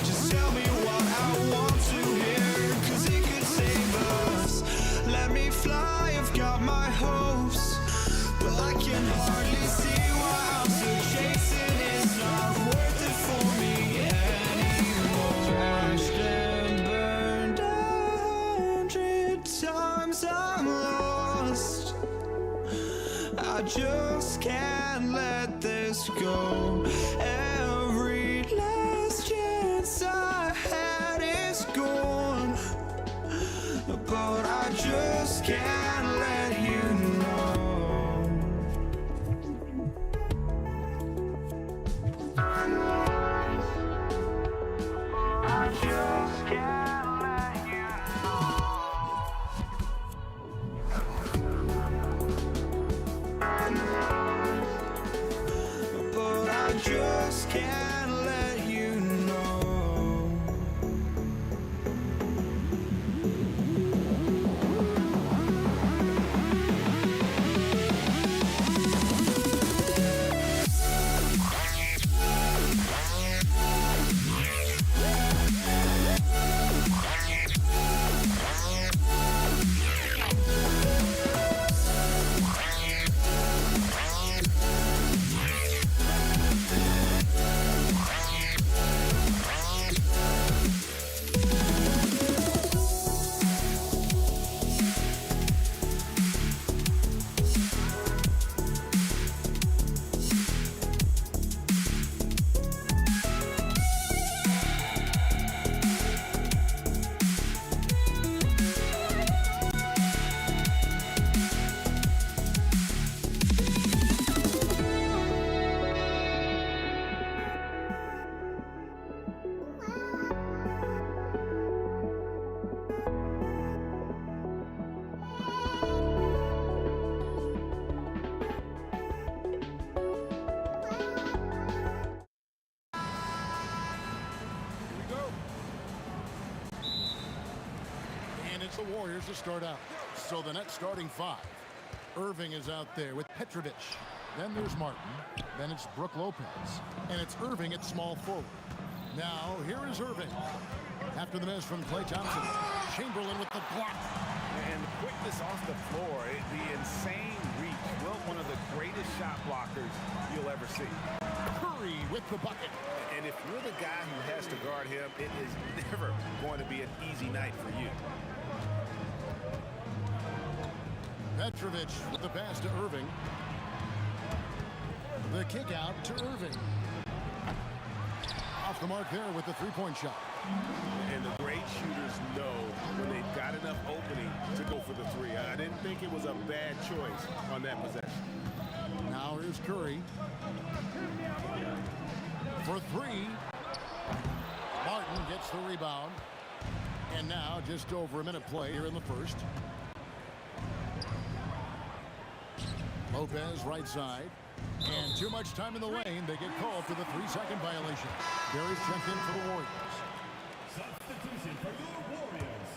just tell me what I want to hear, 'cause it could save us. Let me fly, I've got my hopes, but I can hardly see why I'm still chasing. It's not worth it for me anymore. Crashed and burned 100 times, I'm lost. I just can't let this go. Every last chance I had is gone, but I just can't let you know. I just can't let you know. But I just can't let you know. The Warriors to start out. So the next starting five. Irving is out there with Petrovic. Then there's Martin. Then it's Brook Lopez. And it's Irving at small forward. Now, here is Irving. After the miss from Klay Thompson. Chamberlain with the block. And the quickness off the floor, the insane reach. Well, one of the greatest shot blockers you'll ever see. Curry with the bucket. And if you're the guy who has to guard him, it is never going to be an easy night for you. Petrovic with the pass to Irving. The kick out to Irving. Off the mark there with the three-point shot. And the great shooters know when they've got enough opening to go for the three. I didn't think it was a bad choice on that possession. Now here's Curry. For three. Martin gets the rebound. And now just over a minute play here in the first. Lopez right side. And too much time in the lane. They get called for the 3-second violation. Barry's checked in for the Warriors. Substitution for your Warriors.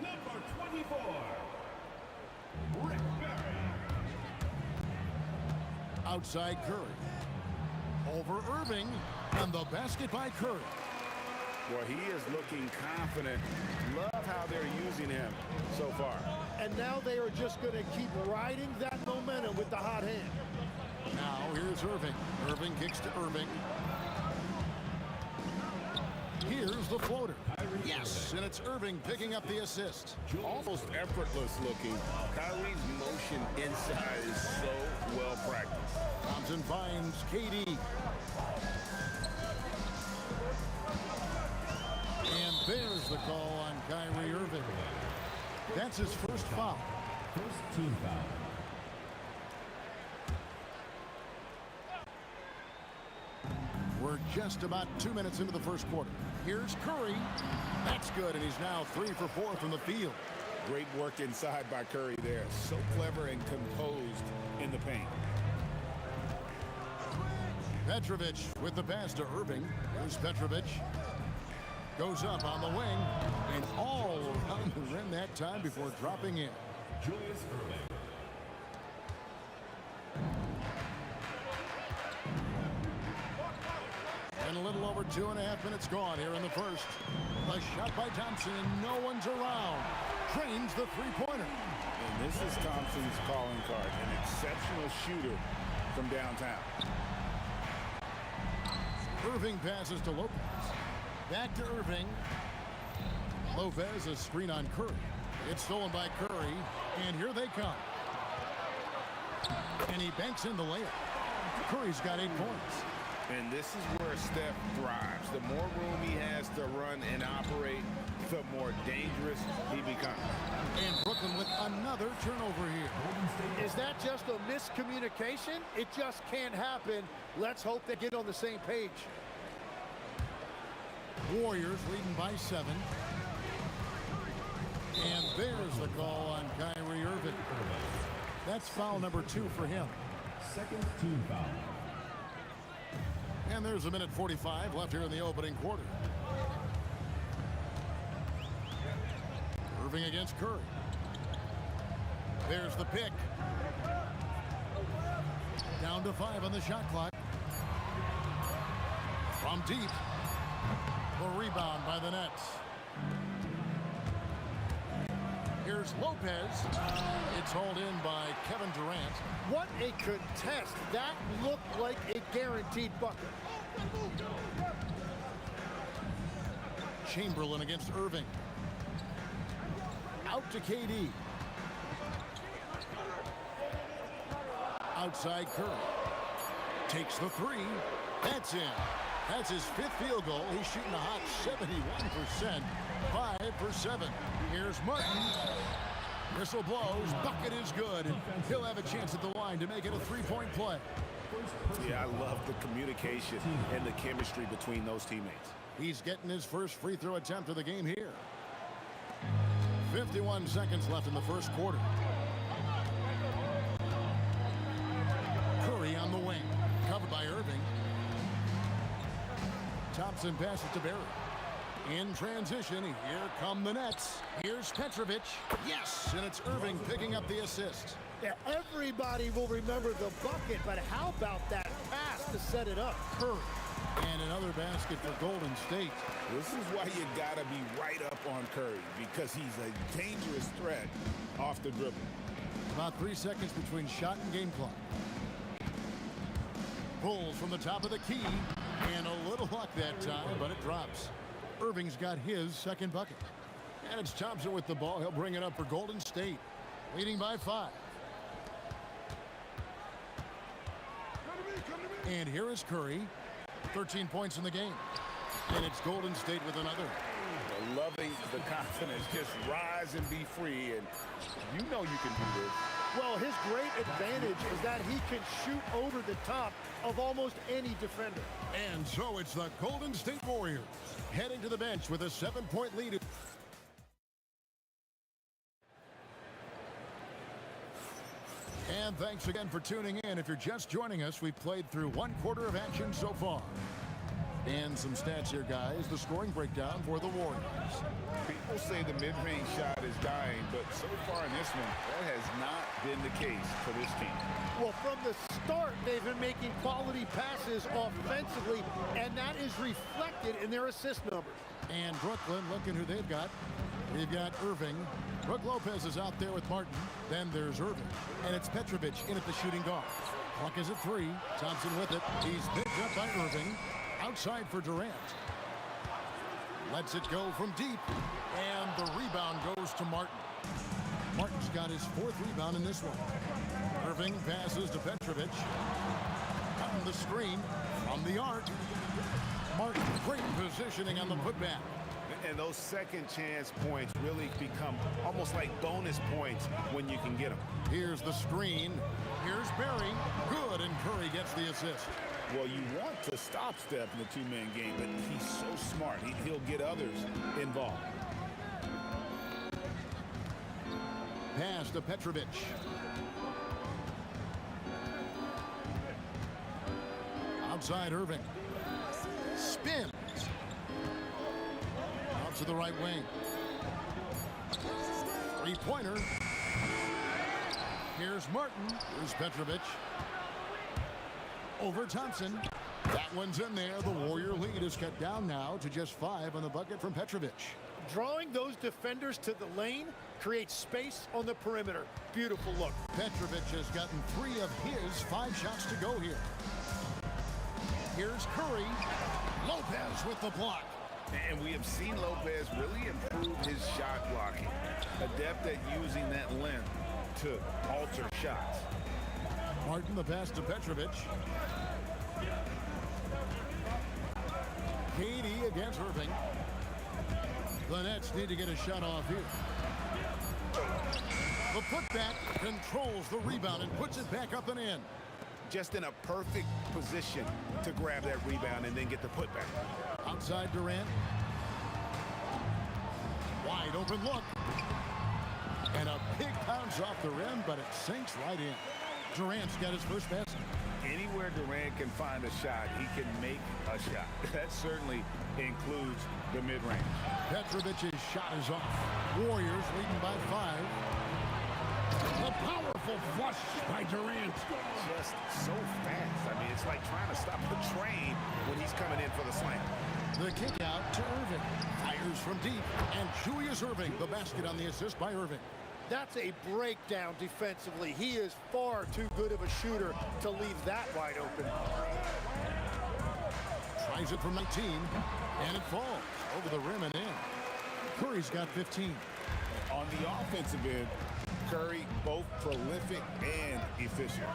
Number 24. Rick Barry. Outside Curry. Over Irving. And the basket by Curry. Well, he is looking confident. Love how they're using him so far. And now they are just going to keep riding that momentum with the hot hand. Now here's Irving. Irving kicks to Irving. Here's the floater. Yes, and it's Irving picking up the assist. Almost effortless looking. Kyrie's motion inside is so well practiced. Thompson finds KD. And there's the call on Kyrie Irving. That's his first foul. First team foul. We're just about 2 minutes into the first quarter. Here's Curry. That's good, and he's now 3 for 4 from the field. Great work inside by Curry there. So clever and composed in the paint. Petrovic with the pass to Irving. Here's Petrovic. Goes up on the wing and all around the rim that time before dropping in. Julius Irving. little over 2.5 minutes gone here in the first. A shot by Thompson, and no one's around. Trains the three-pointer. And this is Thompson's calling card, an exceptional shooter from downtown. Irving passes to Lopez. Back to Irving. Lopez, a screen on Curry. It's stolen by Curry, and here they come. And he banks in the layup. Curry's got 8 points. And this is where Steph thrives. The more room he has to run and operate, the more dangerous he becomes. And Brooklyn with another turnover here. Is that just a miscommunication? It just can't happen. Let's hope they get on the same page. Warriors leading by 7. And there's the call on Kyrie Irving. That's foul number 2 for him. Second team foul. And there's a minute 45 left here in the opening quarter. Irving against Curry. There's the pick. Down to 5 on the shot clock. From deep. The rebound by the Nets. Here's Lopez. It's hauled in by Kevin Durant. What a contest. That looked like a guaranteed bucket. Chamberlain against Irving. Out to KD. Outside Curry. Takes the 3. That's in. That's his 5th field goal. He's shooting a hot 71%. 5 for 7. Here's Martin. Whistle blows. Bucket is good. And he'll have a chance at the line to make it a 3-point play. Yeah, I love the communication and the chemistry between those teammates. He's getting his first free throw attempt of the game here. 51 seconds left in the first quarter. Curry on the wing. Covered by Irving. Thompson passes to Barry. In transition, here come the Nets. Here's Petrovic. Yes, and it's Irving picking up the assist. Yeah, everybody will remember the bucket, but how about that pass to set it up? Curry. And another basket for Golden State. This is why you got to be right up on Curry, because he's a dangerous threat off the dribble. About 3 seconds between shot and game clock. Pulls from the top of the key. And a little luck that time, but it drops. Irving's got his second bucket. And it's Thompson with the ball. He'll bring it up for Golden State. Leading by 5. And here is Curry. 13 points in the game. And it's Golden State with another. Loving the confidence. Just rise and be free. And you know you can do this. Well, his great advantage is that he can shoot over the top of almost any defender. And so it's the Golden State Warriors heading to the bench with a 7-point lead. And thanks again for tuning in. If you're just joining us, we've played through 1 quarter of action so far. And some stats here, guys. The scoring breakdown for the Warriors. People say the mid-range shot is dying, but so far in this one, that has not been the case for this team. Well, from the start, they've been making quality passes offensively, and that is reflected in their assist numbers. And Brooklyn, looking who they've got. They've got Irving. Brook Lopez is out there with Martin. Then there's Irving. And it's Petrovic in at the shooting guard. Clock is at 3. Thompson with it. He's picked up by Irving. Outside for Durant. Lets it go from deep. And the rebound goes to Martin. Martin's got his 4th rebound in this one. Irving passes to Petrovic. Cutting the screen from the arc. Martin, great positioning on the putback. And those second chance points really become almost like bonus points when you can get them. Here's the screen. Here's Barry. Good, and Curry gets the assist. Well, you want to stop Steph in the 2-man game, but he's so smart. He'll get others involved. Pass to Petrovic. Outside Irving. Spins. Out to the right wing. 3-pointer. Here's Martin. Here's Petrovic. Over Thompson. That one's in there. The Warrior lead is cut down now to just 5 on the bucket from Petrovic. Drawing those defenders to the lane creates space on the perimeter. Beautiful look. Petrovic has gotten 3 of his 5 shots to go here. Here's Curry. Lopez with the block. And we have seen Lopez really improve his shot blocking. Adept at using that length to alter shots. Martin the pass to Petrovic. Katie against Irving. The Nets need to get a shot off here. The putback controls the rebound and puts it back up and in. Just in a perfect position to grab that rebound and then get the putback. Outside Durant. Wide open look. And a big bounce off the rim, but it sinks right in. Durant's got his first basket. Anywhere Durant can find a shot, he can make a shot. That certainly includes the mid-range. Petrovic's shot is off. Warriors leading by 5. A powerful flush by Durant. Just so fast. I mean, it's like trying to stop the train when he's coming in for the slam. The kick out to Irving. Fires from deep. And Julius Irving, the basket on the assist by Irving. That's a breakdown defensively. He is far too good of a shooter to leave that wide open. Tries it from 19, and it falls over the rim and in. Curry's got 15. On the offensive end, Curry both prolific and efficient.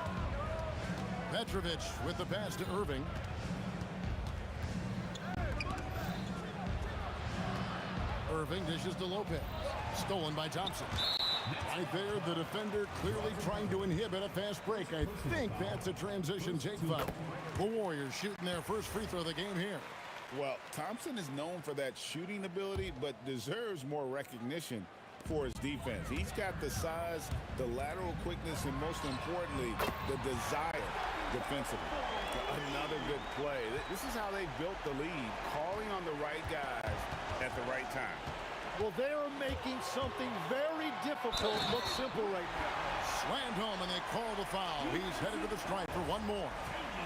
Petrovic with the pass to Irving. Irving dishes to Lopez. Stolen by Thompson. Right there, the defender clearly trying to inhibit a fast break. I think that's a transition take foul. The Warriors shooting their first free throw of the game here. Well, Thompson is known for that shooting ability, but deserves more recognition for his defense. He's got the size, the lateral quickness, and most importantly, the desire defensively. Another good play. This is how they built the lead, calling on the right guys at the right time. Well, they are making something very difficult look simple right now. Slammed home, and they call the foul. He's headed to the stripe for one more.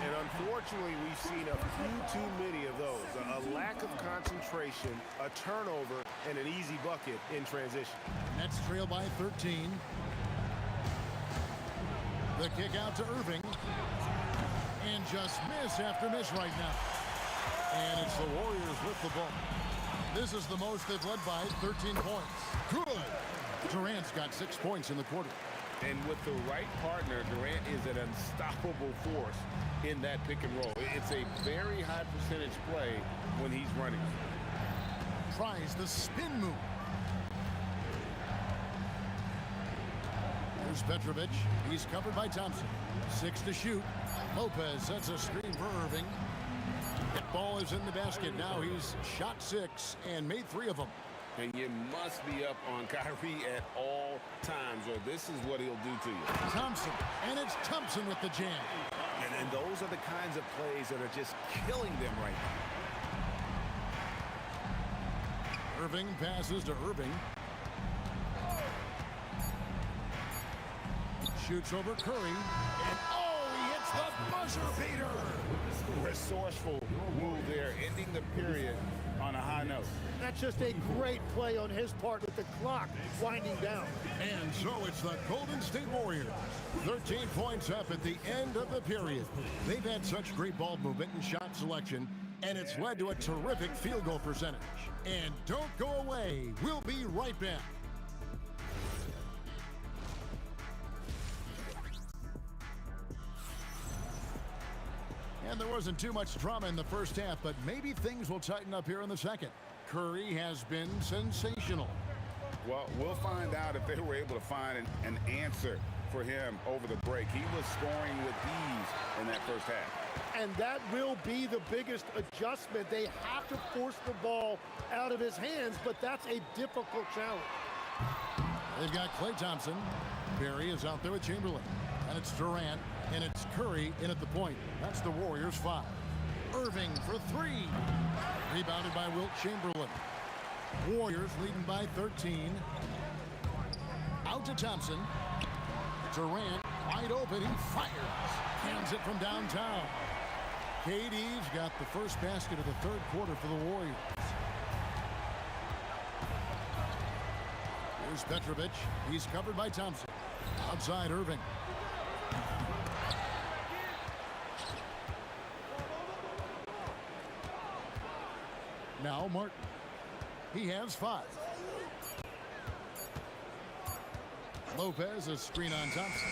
And unfortunately, we've seen a few too many of those. A lack of concentration, a turnover, and an easy bucket in transition. Nets trail by 13. The kick out to Irving. And just miss after miss right now. And it's the Warriors with the ball. This is the most they've led by 13 points. Good. Durant's got 6 points in the quarter. And with the right partner, Durant is an unstoppable force in that pick and roll. It's a very high percentage play when he's running. Tries the spin move. Here's Petrovic. He's covered by Thompson. 6 to shoot. Lopez sets a screen for Irving. That ball is in the basket. Now he's shot 6 and made 3 of them. And you must be up on Kyrie at all times, or this is what he'll do to you. Thompson, and it's Thompson with the jam. And those are the kinds of plays that are just killing them right now. Irving passes to Irving. Shoots over Curry. And oh, he hits the buzzer beater. Resourceful move there, ending the period on a high note. That's just a great play on his part with the clock winding down. And so it's the Golden State Warriors. 13 points up at the end of the period. They've had such great ball movement and shot selection, and it's led to a terrific field goal percentage. And don't go away. We'll be right back. And there wasn't too much drama in the first half, but maybe things will tighten up here in the second. Curry has been sensational. Well, we'll find out if they were able to find an answer for him over the break. He was scoring with ease in that first half. And that will be the biggest adjustment. They have to force the ball out of his hands, but that's a difficult challenge. They've got Klay Thompson. Barry is out there with Chamberlain. And it's Durant, and it's Curry in at the point. That's the Warriors' 5. Irving for 3. Rebounded by Wilt Chamberlain. Warriors leading by 13. Out to Thompson. Durant wide open. He fires. Cans it from downtown. KD's got the first basket of the third quarter for the Warriors. Here's Petrovic. He's covered by Thompson. Outside Irving. Now Martin. He has 5. Lopez, a screen on Thompson.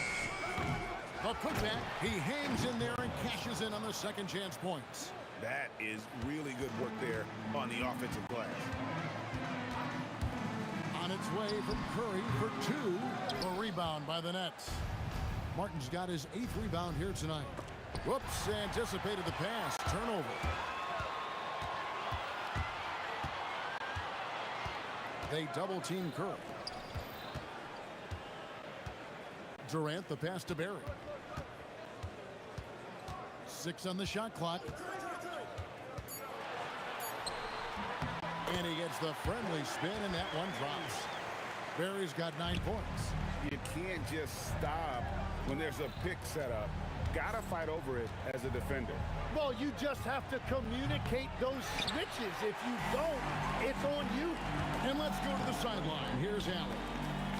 The putback. He hangs in there and cashes in on the second chance points. That is really good work there on the offensive glass. On its way from Curry for 2. A rebound by the Nets. Martin's got his 8th rebound here tonight. Whoops, anticipated the pass. Turnover. They double team Curry. Durant, the pass to Barry. 6 on the shot clock. And he gets the friendly spin, and that one drops. Barry's got 9 points. You can't just stop when there's a pick set up. Gotta fight over it as a defender. Well, you just have to communicate those switches. If you don't, it's on you. And let's go to the sideline. Here's Allen.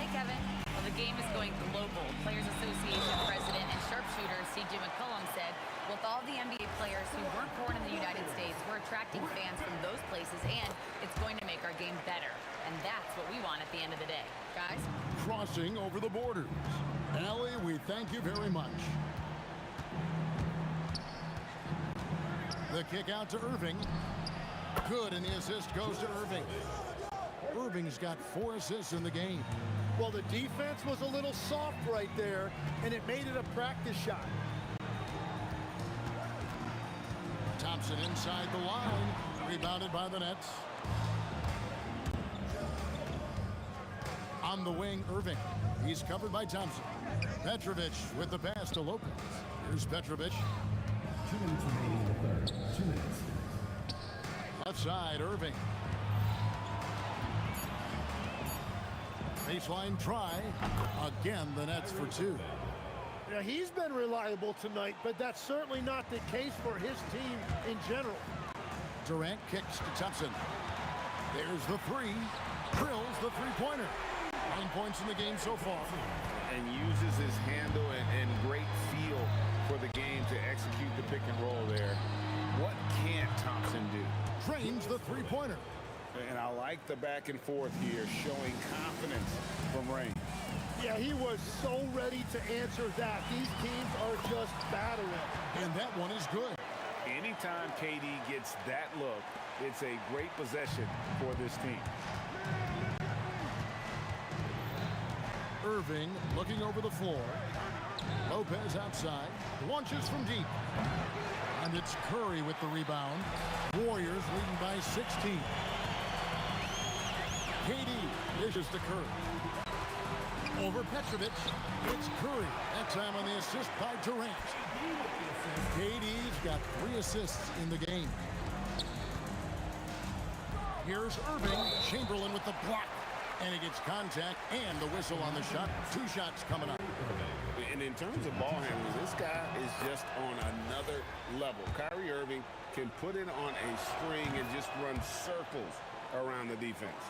Hey, Kevin. Well, the game is going global. Players Association President and sharpshooter C.J. McCollum said, with all the NBA players who weren't born in the United States, we're attracting fans from those places, and it's going to make our game better. And that's what we want at the end of the day. Guys? Crossing over the borders. Allie, we thank you very much. The kick out to Irving. Good, and the assist goes to Irving. Irving's got 4 assists in the game. Well, the defense was a little soft right there, and it made it a practice shot. Thompson inside the line. Rebounded by the Nets. On the wing, Irving. He's covered by Thompson. Petrovic with the pass to Lopez. Here's Petrovic. 2 minutes remaining in the third. 2 minutes. Left side, Irving. Baseline try. Again, the Nets for 2. Yeah, he's been reliable tonight, but that's certainly not the case for his team in general. Durant kicks to Thompson. There's the 3. Drills the three-pointer. 9 points in the game so far. And uses his handle and great feel for the game to execute the pick and roll there. What can't Thompson do? Drains the three-pointer. And I like the back and forth here, showing confidence from Rain. Yeah, he was so ready to answer that. These teams are just battering. And that one is good. Anytime KD gets that look, it's a great possession for this team. Irving looking over the floor. Lopez outside. Launches from deep. And it's Curry with the rebound. Warriors leading by 16. KD dishes to Curry. Over Petrovic. It's Curry. That time on the assist by Durant. KD's got 3 assists in the game. Here's Irving. Chamberlain with the block. And he gets contact and the whistle on the shot. 2 shots coming up. And in terms of ball handling, this guy is just on another level. Kyrie Irving can put it on a string and just run circles around the defense.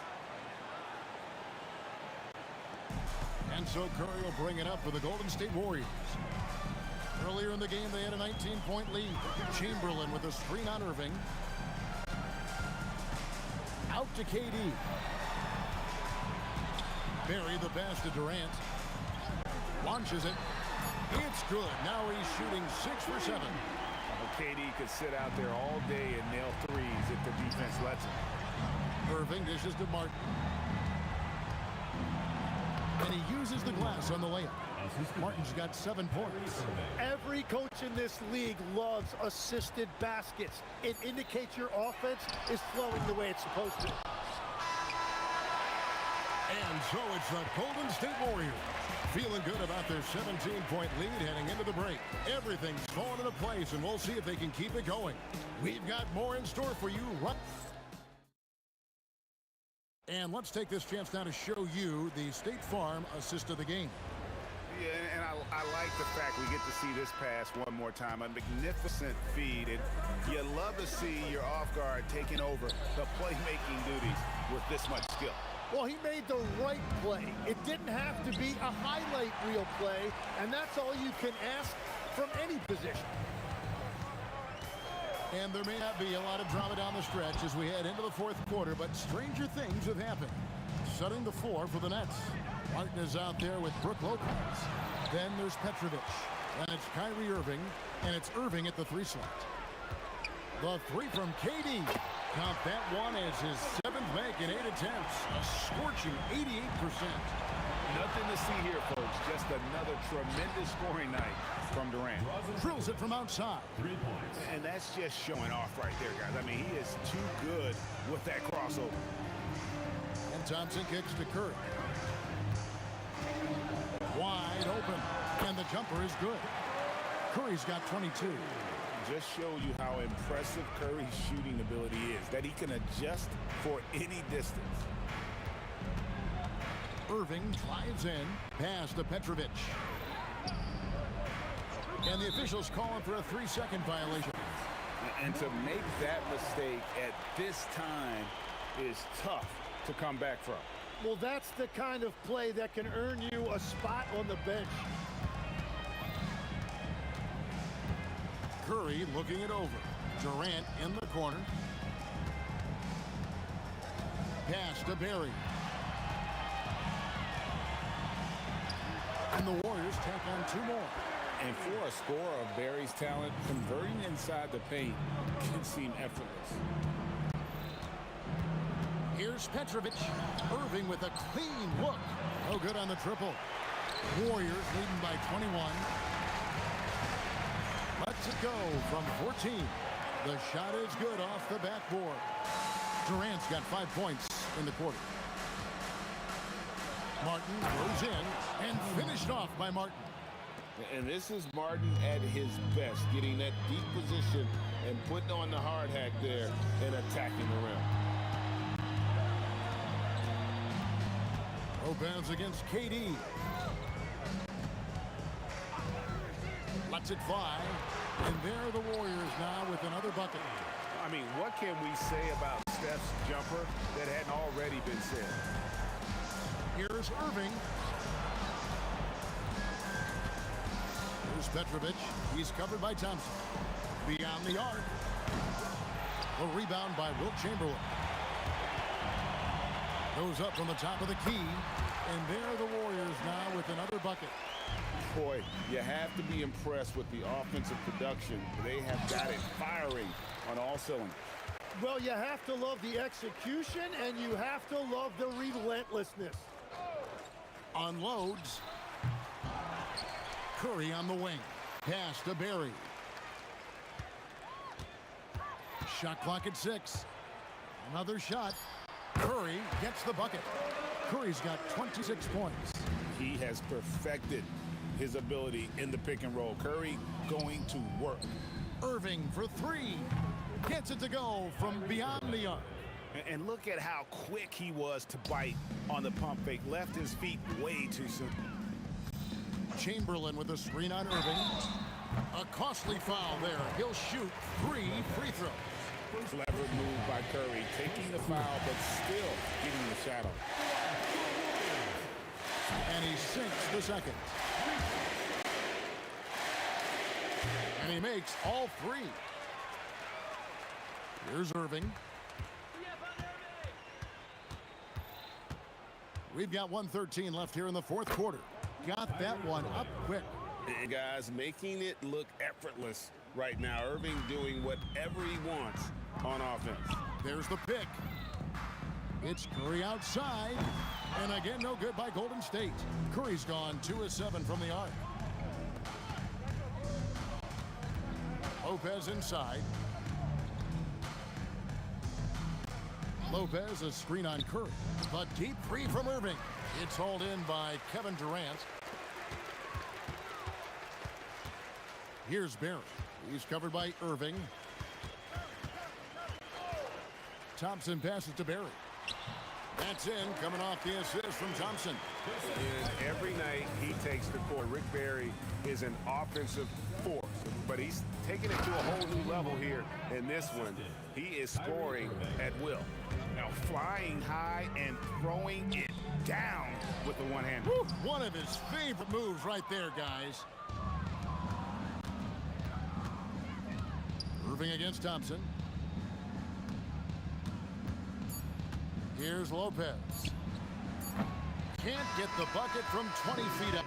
And so Curry will bring it up for the Golden State Warriors. Earlier in the game, they had a 19-point lead. Chamberlain with a screen on Irving. Out to KD. Barry the pass to Durant. Launches it. It's good. Now he's shooting 6 for 7. Well, KD could sit out there all day and nail threes if the defense lets him. Irving dishes to Martin. And he uses the glass on the layup. Martin's got 7 points. Every coach in this league loves assisted baskets. It indicates your offense is flowing the way it's supposed to. And so it's the Golden State Warriors feeling good about their 17-point lead heading into the break. Everything's falling into place, and we'll see if they can keep it going. We've got more in store for you. And let's take this chance now to show you the State Farm assist of the game. Yeah, and I like the fact we get to see this pass one more time. A magnificent feed, and you love to see your off guard taking over the playmaking duties with this much skill. Well, he made the right play. It didn't have to be a highlight reel play, and that's all you can ask from any position. And there may not be a lot of drama down the stretch as we head into the fourth quarter, but stranger things have happened. Setting the floor for the Nets. Martin is out there with Brook Lopez. Then there's Petrovic. And it's Kyrie Irving. And it's Irving at the 3 slot. The 3 from KD. Count that one as his 7th make in 8 attempts. A scorching 88%. Nothing to see here, folks. Just another tremendous scoring night from Durant. Drills it from outside. 3 points. And that's just showing off right there, guys. I mean, he is too good with that crossover. And Thompson kicks to Curry. Wide open. And the jumper is good. Curry's got 22. Just show you how impressive Curry's shooting ability is, that he can adjust for any distance. Irving drives in, pass to Petrovic. And the officials calling for a 3-second violation. And to make that mistake at this time is tough to come back from. Well, that's the kind of play that can earn you a spot on the bench. Curry looking it over. Durant in the corner. Pass to Barry. And the Warriors take on 2 more. And for a scorer of Barry's talent, converting inside the paint can seem effortless. Here's Petrovic. Irving with a clean look. No good on the triple. Warriors leading by 21. Lets it go from 14. The shot is good off the backboard. Durant's got 5 points in the quarter. Martin goes in and finished off by Martin. And this is Martin at his best, getting that deep position and putting on the hard hat there and attacking the rim. Lopez against KD. Lets it fly. And there are the Warriors now with another bucket. I mean, what can we say about Steph's jumper that hadn't already been said? Here's Irving. Here's Petrovic. He's covered by Thompson. Beyond the arc. A rebound by Wilt Chamberlain. Goes up from the top of the key. And there are the Warriors now with another bucket. Boy, you have to be impressed with the offensive production. They have got it firing on all cylinders. Well, you have to love the execution, and you have to love the relentlessness. Unloads. Curry on the wing. Pass to Barry. Shot clock at 6. Another shot. Curry gets the bucket. Curry's got 26 points. He has perfected his ability in the pick and roll. Curry going to work. Irving for 3. Gets it to go from beyond the arc. And look at how quick he was to bite on the pump fake. Left his feet way too soon. Chamberlain with a screen on Irving. A costly foul there. He'll shoot 3 free throws. Clever move by Curry, taking the foul, but still getting the shadow. And he sinks the second. And he makes all 3. Here's Irving. We've got 1:13 left here in the fourth quarter. Got that one up quick. And guys, making it look effortless right now. Irving doing whatever he wants on offense. There's the pick. It's Curry outside. And again, no good by Golden State. Curry's gone 2 of 7 from the arc. Lopez inside. Lopez, a screen on Curry. But deep three from Irving. It's hauled in by Kevin Durant. Here's Barry. He's covered by Irving. Thompson passes to Barry. That's in, coming off the assist from Thompson. And every night he takes the court. Rick Barry is an offensive force, but he's taking it to a whole new level here in this one. He is scoring at will. Now flying high and throwing it down with the one hand. One of his favorite moves right there, guys. Irving against Thompson. Here's Lopez. Can't get the bucket from 20 feet out.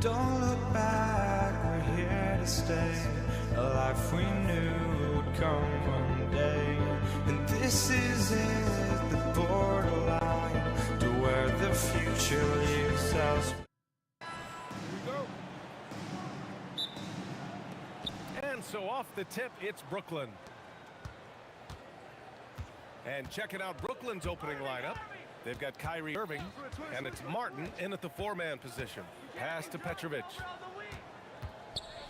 Don't look back, we're here to stay. A life we knew would come one day. And this is it, the borderline to where the future leads us. And so off the tip, it's Brooklyn. And checking out Brooklyn's opening lineup, they've got Kyrie Irving, and it's Martin in at the four-man position. Pass to Petrovic.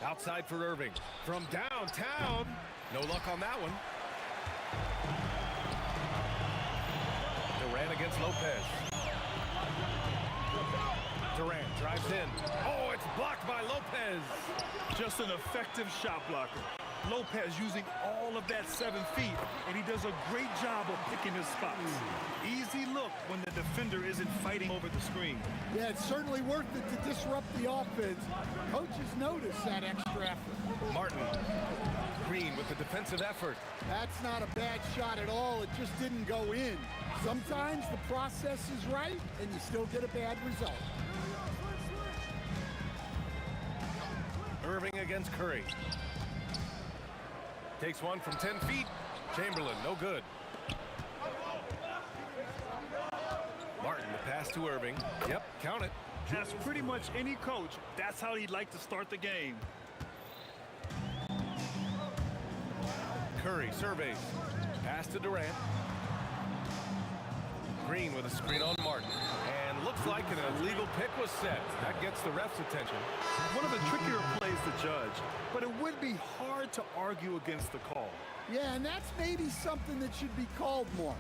Outside for Irving. From downtown. No luck on that one. Durant against Lopez. Durant drives in. Oh, it's blocked by Lopez. Just an effective shot blocker. Lopez using all of that 7 feet, and he does a great job of picking his spots. Easy look when the defender isn't fighting over the screen. Yeah, it's certainly worth it to disrupt the offense. Coaches notice that extra effort. Martin. Green with the defensive effort. That's not a bad shot at all. It just didn't go in. Sometimes the process is right, and you still get a bad result. Irving against Curry. Takes one from 10 feet. Chamberlain, no good. Martin, the pass to Irving. Yep, count it. As pretty much any coach, that's how he'd like to start the game. Curry surveys. Pass to Durant. Green with a screen on Martin. And looks like an illegal pick was set. That gets the ref's attention. One of the trickier plays to judge, but it would be hard to argue against the call. Yeah, and that's maybe something that should be called more.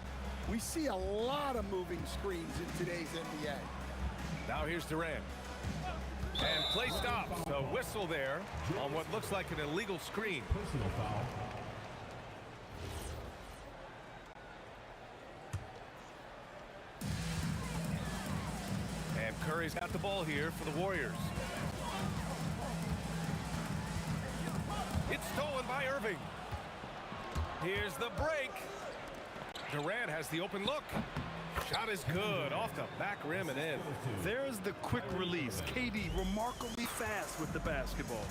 We see a lot of moving screens in today's NBA. Now here's Durant. And play stops. A whistle there on what looks like an illegal screen. Personal foul. And Curry's got the ball here for the Warriors. It's stolen by Irving. Here's the break. Durant has the open look. Shot is good off the back rim and in. There's the quick release. KD remarkably fast with the basketball.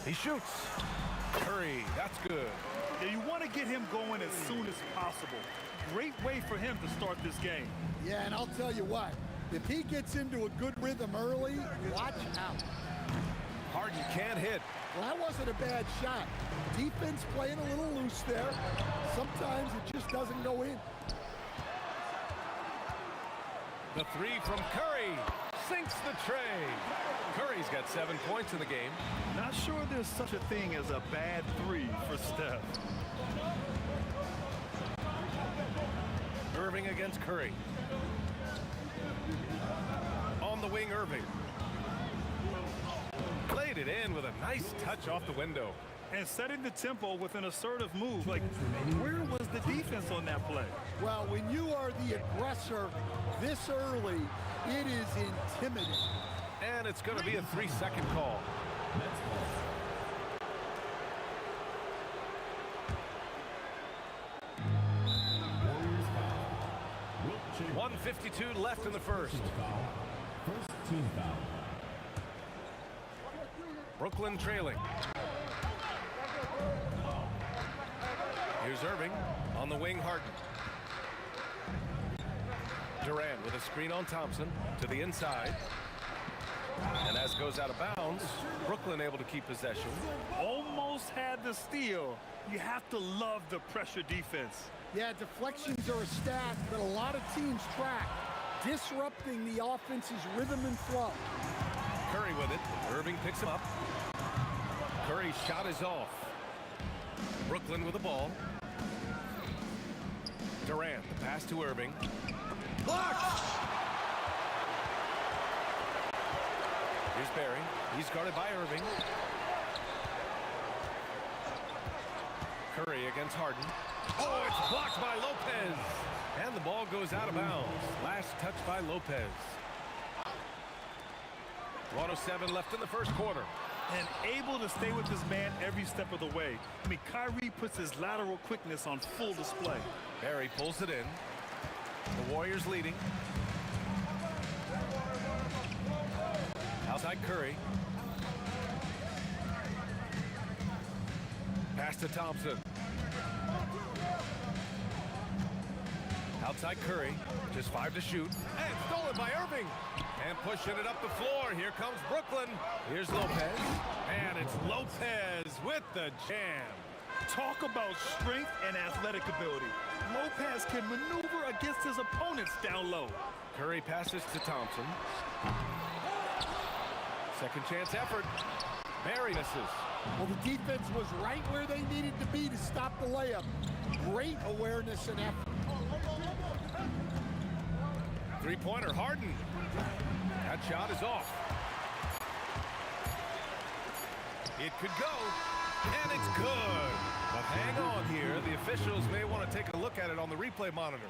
He shoots. Curry, that's good. Yeah, you want to get him going as soon as possible. Great way for him to start this game. Yeah, and I'll tell you what, if he gets into a good rhythm early, watch out. Harden can't hit. Well, that wasn't a bad shot. Defense playing a little loose there. Sometimes it just doesn't go in. The three from Curry sinks the tray. Curry's got 7 points in the game. Not sure there's such a thing as a bad three for Steph. Irving against Curry. On the wing, Irving. Played it in with a nice touch off the window. And setting the tempo with an assertive move. Like, where was the defense on that play? Well, when you are the aggressor this early, it is intimidating. And it's going to be a 3-second call. 1:52 left in the first. First team foul. Brooklyn trailing. Here's Irving on the wing, Harden. Durant with a screen on Thompson to the inside. And as goes out of bounds, Brooklyn able to keep possession. Almost had the steal. You have to love the pressure defense. Yeah, deflections are a stat that a lot of teams track, disrupting the offense's rhythm and flow. Curry with it. Irving picks him up. Curry's shot is off. Brooklyn with the ball. Durant, the pass to Irving. Blocked! Here's Barry. He's guarded by Irving. Curry against Harden. Oh, it's blocked by Lopez. And the ball goes out of bounds. Last touch by Lopez. 1:07 left in the first quarter. And able to stay with his man every step of the way. I mean, Kyrie puts his lateral quickness on full display. Barry pulls it in. The Warriors leading. Outside Curry. Pass to Thompson. Outside Curry. Just 5 to shoot. And stolen by Irving. And pushing it up the floor. Here comes Brooklyn. Here's Lopez. And it's Lopez with the jam. Talk about strength and athletic ability. Lopez can maneuver against his opponents down low. Curry passes to Thompson. Second chance effort. Barry misses. Well, the defense was right where they needed to be to stop the layup. Great awareness and effort. Three-pointer, Harden. That shot is off. It could go, and it's good. But hang on here. The officials may want to take a look at it on the replay monitor.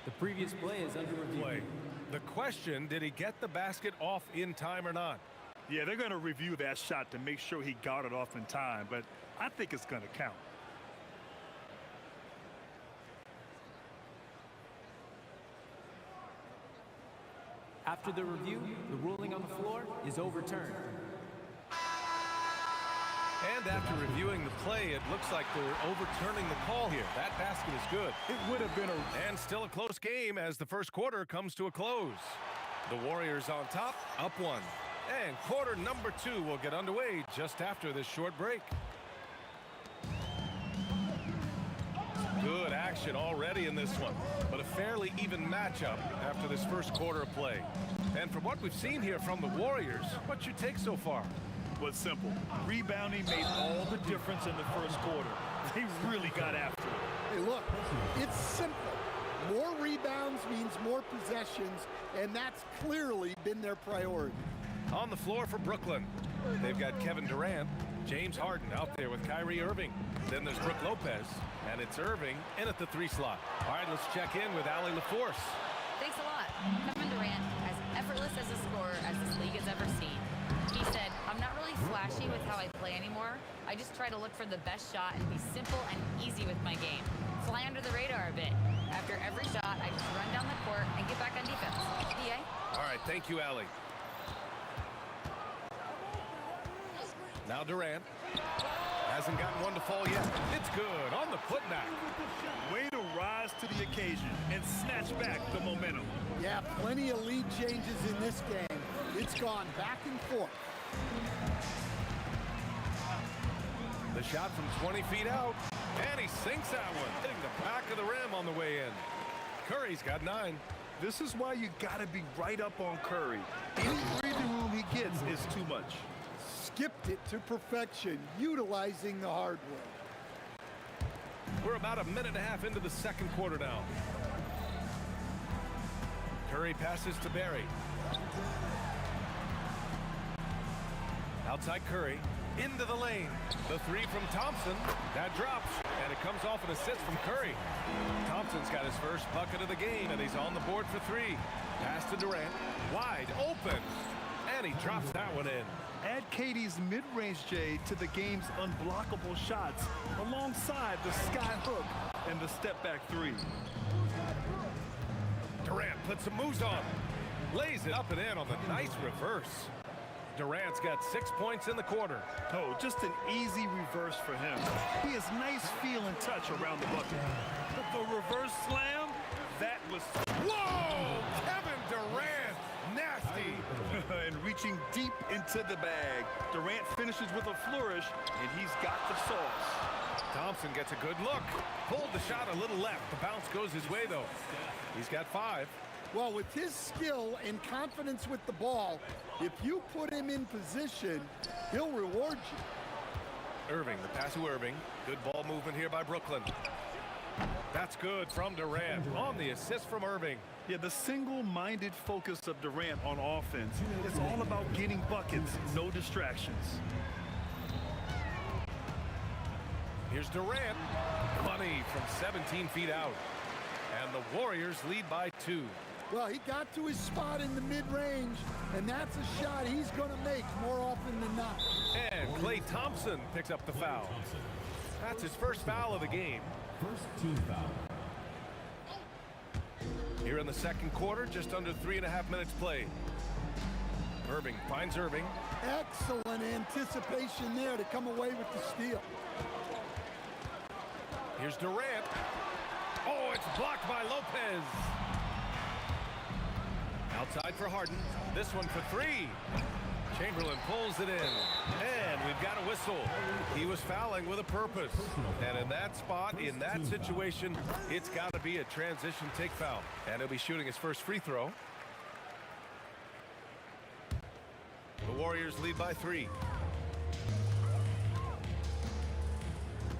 The previous play is under review. The question, did he get the basket off in time or not? Yeah, they're going to review that shot to make sure he got it off in time, but I think it's going to count. After the review, the ruling on the floor is overturned. And after reviewing the play, it looks like they're overturning the call here. That basket is good. It would have been And still a close game as the first quarter comes to a close. The Warriors on top, up 1. And quarter number 2 will get underway just after this short break. Good action already in this one, but a fairly even matchup after this first quarter of play. And from what we've seen here from the Warriors, what's your take so far? Was simple. Rebounding made all the difference in the first quarter. They really got after it. Hey, look, it's simple. More rebounds means more possessions, and that's clearly been their priority. On the floor for Brooklyn, they've got Kevin Durant, James Harden out there with Kyrie Irving. Then there's Brook Lopez, and it's Irving in at the 3 slot. All right, let's check in with Allie LaForce. Thanks a lot. Kevin Durant, as effortless as a scorer as this league has ever seen. He said, I'm not really flashy with how I play anymore. I just try to look for the best shot and be simple and easy with my game. Fly under the radar a bit. After every shot, I just run down the court and get back on defense. PA? All right, thank you, Allie. Now Durant. Hasn't gotten one to fall yet. It's good on the putback. Way to rise to the occasion and snatch back the momentum. Yeah, plenty of lead changes in this game. It's gone back and forth. The shot from 20 feet out, and he sinks that one, hitting the back of the rim on the way in. Curry's got 9. This is why you got to be right up on Curry. Any breathing room he gets is too much. Skipped it to perfection, utilizing the hardware. We're about a minute and a half into the second quarter now. Curry passes to Barry. Outside Curry, into the lane. The 3 from Thompson, that drops, and it comes off an assist from Curry. Thompson's got his first bucket of the game, and he's on the board for 3. Pass to Durant, wide open, and he drops that one in. Add KD's mid-range J to the game's unblockable shots alongside the sky hook and the step-back 3. Durant puts some moves on, lays it up and in on the nice reverse. Durant's got 6 points in the quarter. Oh, just an easy reverse for him. He has nice feel and touch around the bucket. But the reverse slam, that was... Whoa! Kevin Durant, nasty. And reaching deep into the bag. Durant finishes with a flourish, and he's got the sauce. Thompson gets a good look. Pulled the shot a little left. The bounce goes his way, though. He's got 5. Well, with his skill and confidence with the ball, if you put him in position, he'll reward you. Irving, the pass to Irving. Good ball movement here by Brooklyn. That's good from Durant on the assist from Irving. Yeah, the single-minded focus of Durant on offense is all about getting buckets, no distractions. Here's Durant. Money from 17 feet out. And the Warriors lead by 2. Well, he got to his spot in the mid-range, and that's a shot he's going to make more often than not. And Klay Thompson picks up the foul. That's his first foul of the game. First team foul. Here in the second quarter, just under 3.5 minutes played. Irving finds Irving. Excellent anticipation there to come away with the steal. Here's Durant. Oh, it's blocked by Lopez. Outside for Harden. This one for three. Chamberlain pulls it in. And we've got a whistle. He was fouling with a purpose. And in that spot, in that situation, it's got to be a transition take foul. And he'll be shooting his first free throw. The Warriors lead by 3.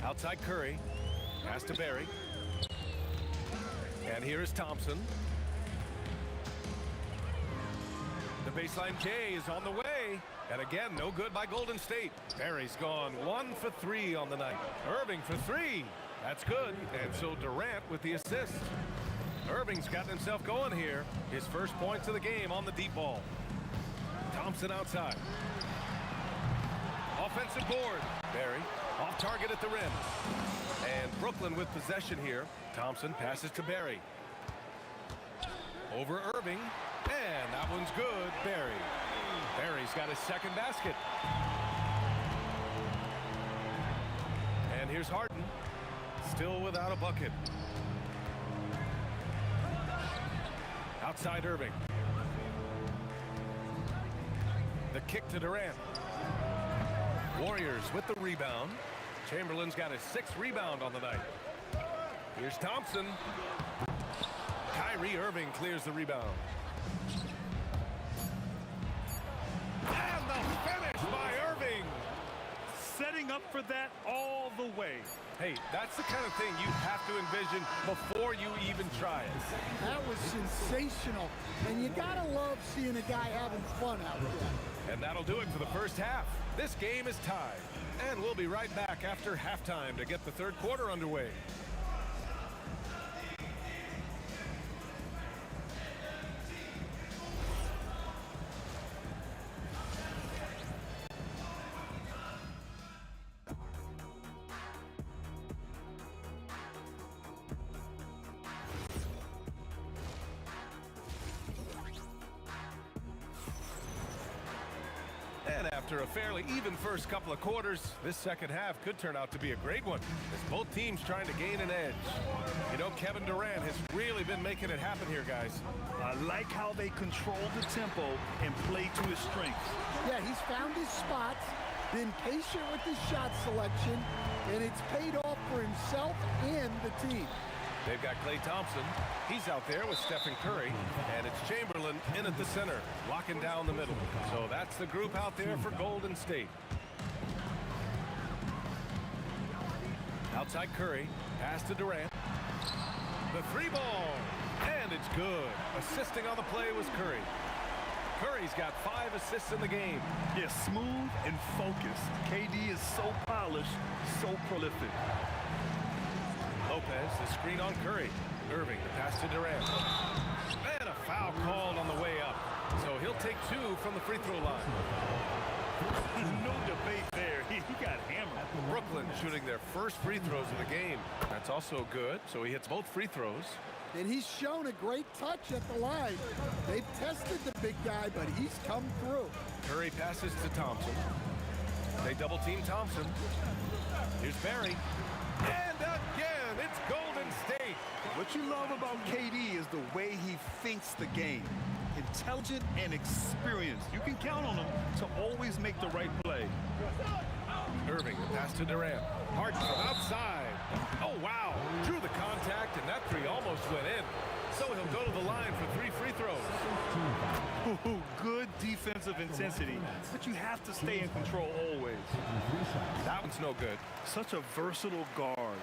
Outside Curry. Pass to Barry. And here is Thompson. The baseline K is on the way. And again, no good by Golden State. Barry's gone 1 for 3 on the night. Irving for 3. That's good. And so Durant with the assist. Irving's gotten himself going here. His first points of the game on the deep ball. Thompson outside. Offensive board. Barry off target at the rim. And Brooklyn with possession here. Thompson passes to Barry. Over Irving. And that one's good. Barry. Barry's got his second basket. And here's Harden. Still without a bucket. Outside Irving. The kick to Durant. Warriors with the rebound. Chamberlain's got his 6th rebound on the night. Here's Thompson. Kyrie Irving clears the rebound. And the finish by Irving. Setting up for that all the way. Hey, that's the kind of thing you have to envision before you even try it. That was sensational. And you gotta love seeing a guy having fun out there. And that'll do it for the first half. This game is tied. And we'll be right back after halftime to get the third quarter underway. After a fairly even first couple of quarters, this second half could turn out to be a great one as both teams trying to gain an edge. You know, Kevin Durant has really been making it happen here, guys. I like how they control the tempo and play to his strengths. Yeah, he's found his spots, been patient with his shot selection, and it's paid off for himself and the team. They've got Klay Thompson. He's out there with Stephen Curry. And it's Chamberlain in at the center, locking down the middle. So that's the group out there for Golden State. Outside Curry. Pass to Durant. The 3 ball. And it's good. Assisting on the play was Curry. Curry's got 5 assists in the game. Yeah, smooth and focused. KD is so polished, so prolific. Lopez, the screen on Curry. Irving, the pass to Durant. And a foul called on the way up. So he'll take 2 from the free throw line. No debate there. He got hammered. Brooklyn shooting their first free throws of the game. That's also good. So he hits both free throws. And he's shown a great touch at the line. They've tested the big guy, but he's come through. Curry passes to Thompson. They double team Thompson. Here's Barry. And again, it's Golden State. What you love about KD is the way he thinks the game. Intelligent and experienced. You can count on him to always make the right play. Irving, the pass to Durant. Harden from outside. Oh, wow. Drew the contact, and that 3 almost went in. So he'll go to the line for 3 free throws. Ooh, good defensive intensity, but you have to stay in control always. That one's no good. Such a versatile guard.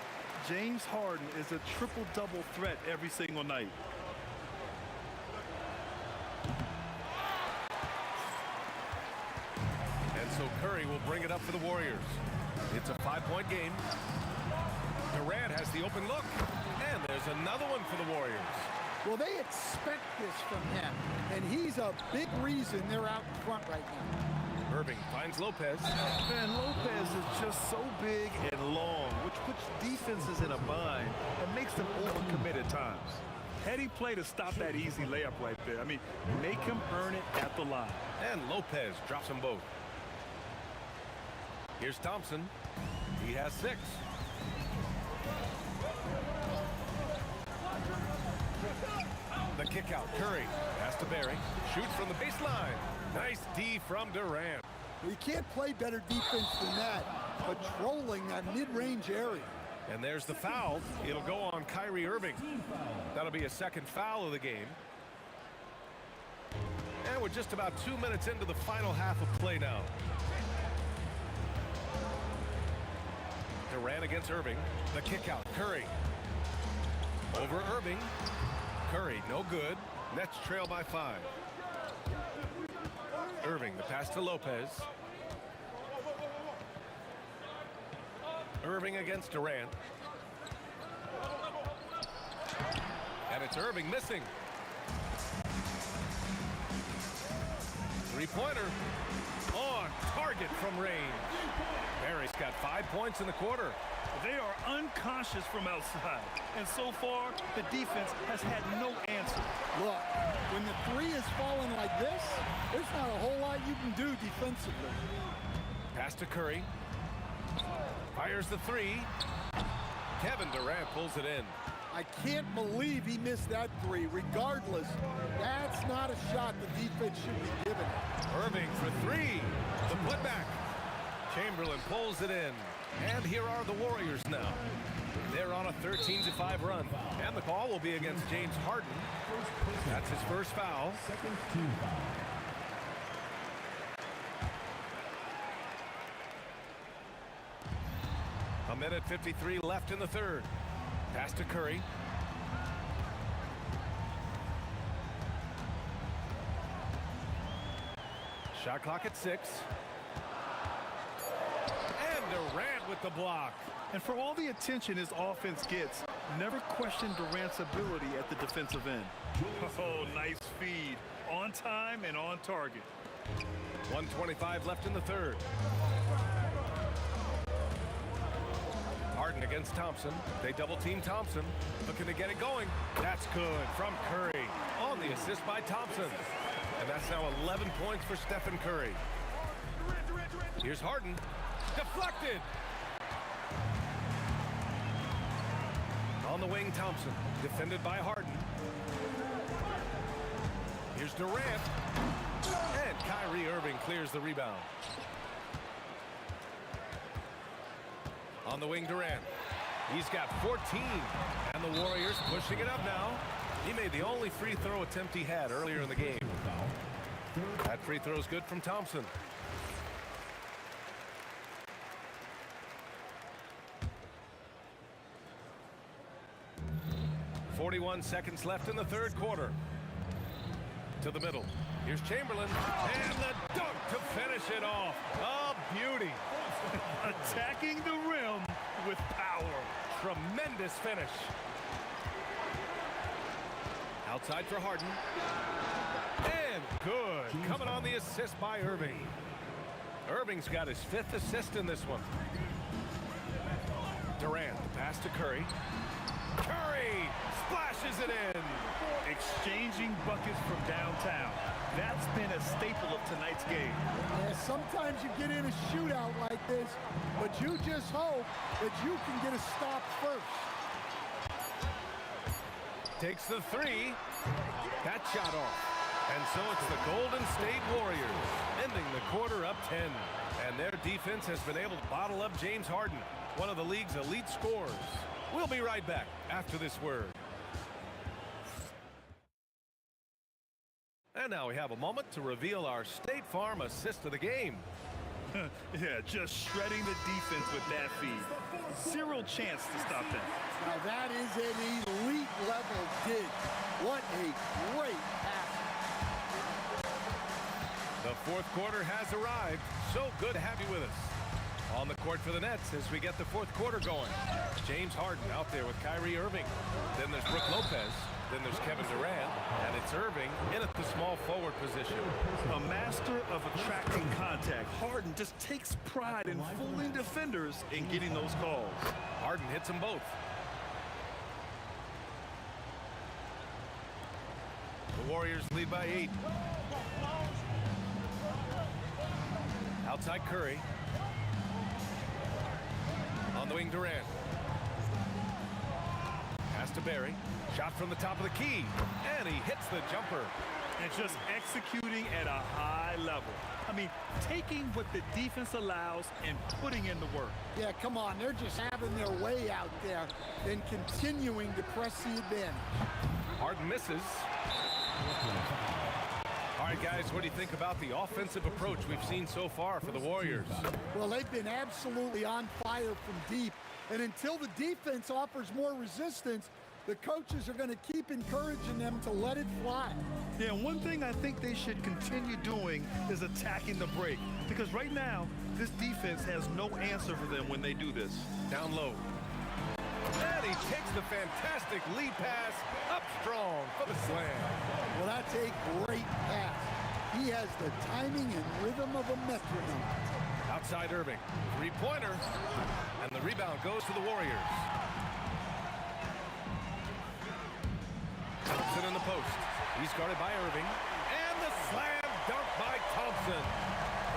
James Harden is a triple-double threat every single night. And so Curry will bring it up for the Warriors. It's a 5-point game. Durant has the open look. And there's another one for the Warriors. Well, they expect this from him, and he's a big reason they're out in front right now. Irving finds Lopez. Man, Lopez is just so big and long, which puts defenses in a bind and makes them overcommit at times. Heady play to stop that easy layup right there. I mean, make him earn it at the line. And Lopez drops them both. Here's Thompson. He has 6. The kick out. Curry pass to Barry. Shoots from the baseline. Nice D from Durant. You can't play better defense than that, patrolling that mid-range area. And there's the foul. It'll go on Kyrie Irving. That'll be a second foul of the game. And we're just about 2 minutes into the final half of play now. Durant against Irving. The kick out. Curry. Over Irving. Curry, no good. Nets trail by 5. Irving, the pass to Lopez. Irving against Durant. And it's Irving missing. Three-pointer on target from range. Barry's got 5 points in the quarter. They are unconscious from outside, and so far the defense has had no answer. Look, when the three is falling like this, there's not a whole lot you can do defensively. Pass to Curry. Fires the 3. Kevin Durant pulls it in. I can't believe he missed that 3. Regardless, that's not a shot the defense should be giving. Irving for 3. The putback. Chamberlain pulls it in. And here are the Warriors now. They're on a 13-5 run. And the call will be against James Harden. That's his first foul. A minute 53 left in the third. Pass to Curry. Shot clock at 6. And Durant with the block. And for all the attention his offense gets, never question Durant's ability at the defensive end. Oh, nice feed. On time and on target. 1:25 left in the third. Harden against Thompson. They double team Thompson. Looking to get it going. That's good from Curry. On the assist by Thompson. And that's now 11 points for Stephen Curry. Here's Harden. Deflected. On the wing, Thompson. Defended by Harden. Here's Durant. And Kyrie Irving clears the rebound. On the wing, Durant. He's got 14. And the Warriors pushing it up now. He made the only free throw attempt he had earlier in the game. That free throw is good from Thompson. .41 seconds left in the third quarter. To the middle. Here's Chamberlain. And the dunk to finish it off. A beauty. Attacking the rim with power. Tremendous finish. Outside for Harden. And good. Coming on the assist by Irving. Irving's got his 5th assist in this one. Durant, pass to Curry. Curry splashes it in. Exchanging buckets from downtown. That's been a staple of tonight's game. Yeah, sometimes you get in a shootout like this, but you just hope that you can get a stop first. Takes the 3. That shot off. And so it's the Golden State Warriors ending the quarter up 10. And their defense has been able to bottle up James Harden, one of the league's elite scorers. We'll be right back after this word. And now we have a moment to reveal our State Farm assist of the game. Yeah, just shredding the defense with that feed. Zero chance to stop that. Now that is an elite level dig. What a great pass. The fourth quarter has arrived. So good to have you with us. On the court for the Nets as we get the fourth quarter going. James Harden out there with Kyrie Irving. Then there's Brook Lopez. Then there's Kevin Durant. And it's Irving in at the small forward position. A master of attracting contact. Harden just takes pride in fooling defenders and getting those calls. Harden hits them both. Warriors lead by 8. Outside Curry. On the wing, Durant. Pass to Barry. Shot from the top of the key. And he hits the jumper. And just executing at a high level. I mean, taking what the defense allows and putting in the work. Yeah, come on. They're just having their way out there and continuing to press the advantage. Harden misses. All right, guys, what do you think about the offensive approach we've seen so far for the Warriors? Well, they've been absolutely on fire from deep. And until the defense offers more resistance, the coaches are going to keep encouraging them to let it fly. Yeah, one thing I think they should continue doing is attacking the break. Because right now, this defense has no answer for them when they do this. Down low. And he takes the fantastic lead pass up strong for the slam. Well, that's a great pass. He has the timing and rhythm of a metronome. Outside Irving. Three-pointer. And the rebound goes to the Warriors. Thompson in the post. He's guarded by Irving. And the slam dunk by Thompson.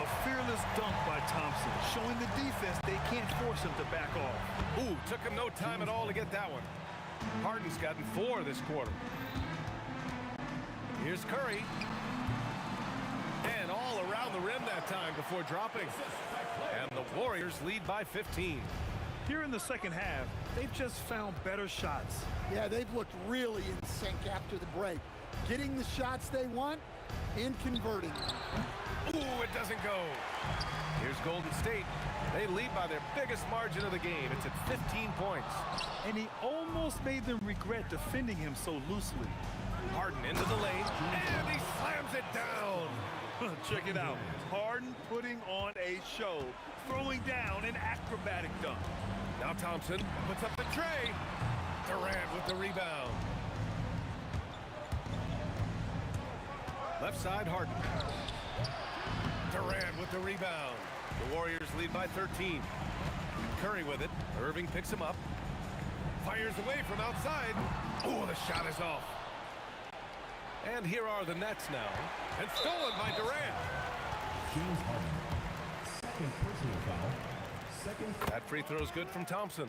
A fearless dunk by Thompson, showing the defense they can't force him to back off. Ooh, took him no time at all to get that one. Harden's gotten 4 this quarter. Here's Curry. And all around the rim that time before dropping. And the Warriors lead by 15. Here in the second half, they've just found better shots. Yeah, they've looked really in sync after the break. Getting the shots they want and converting them. Ooh, it doesn't go. Here's Golden State. They lead by their biggest margin of the game. It's at 15 points. And he almost made them regret defending him so loosely. Harden into the lane, and he slams it down. Check it out. Harden putting on a show, throwing down an acrobatic dunk. Now Thompson puts up the tray. Durant with the rebound. Left side, Harden. Durant with the rebound. The Warriors lead by 13. Curry with it. Irving picks him up. Fires away from outside. Oh, the shot is off. And here are the Nets now. And stolen by Durant. James Harden. Second personal foul. Second. That free throw is good from Thompson.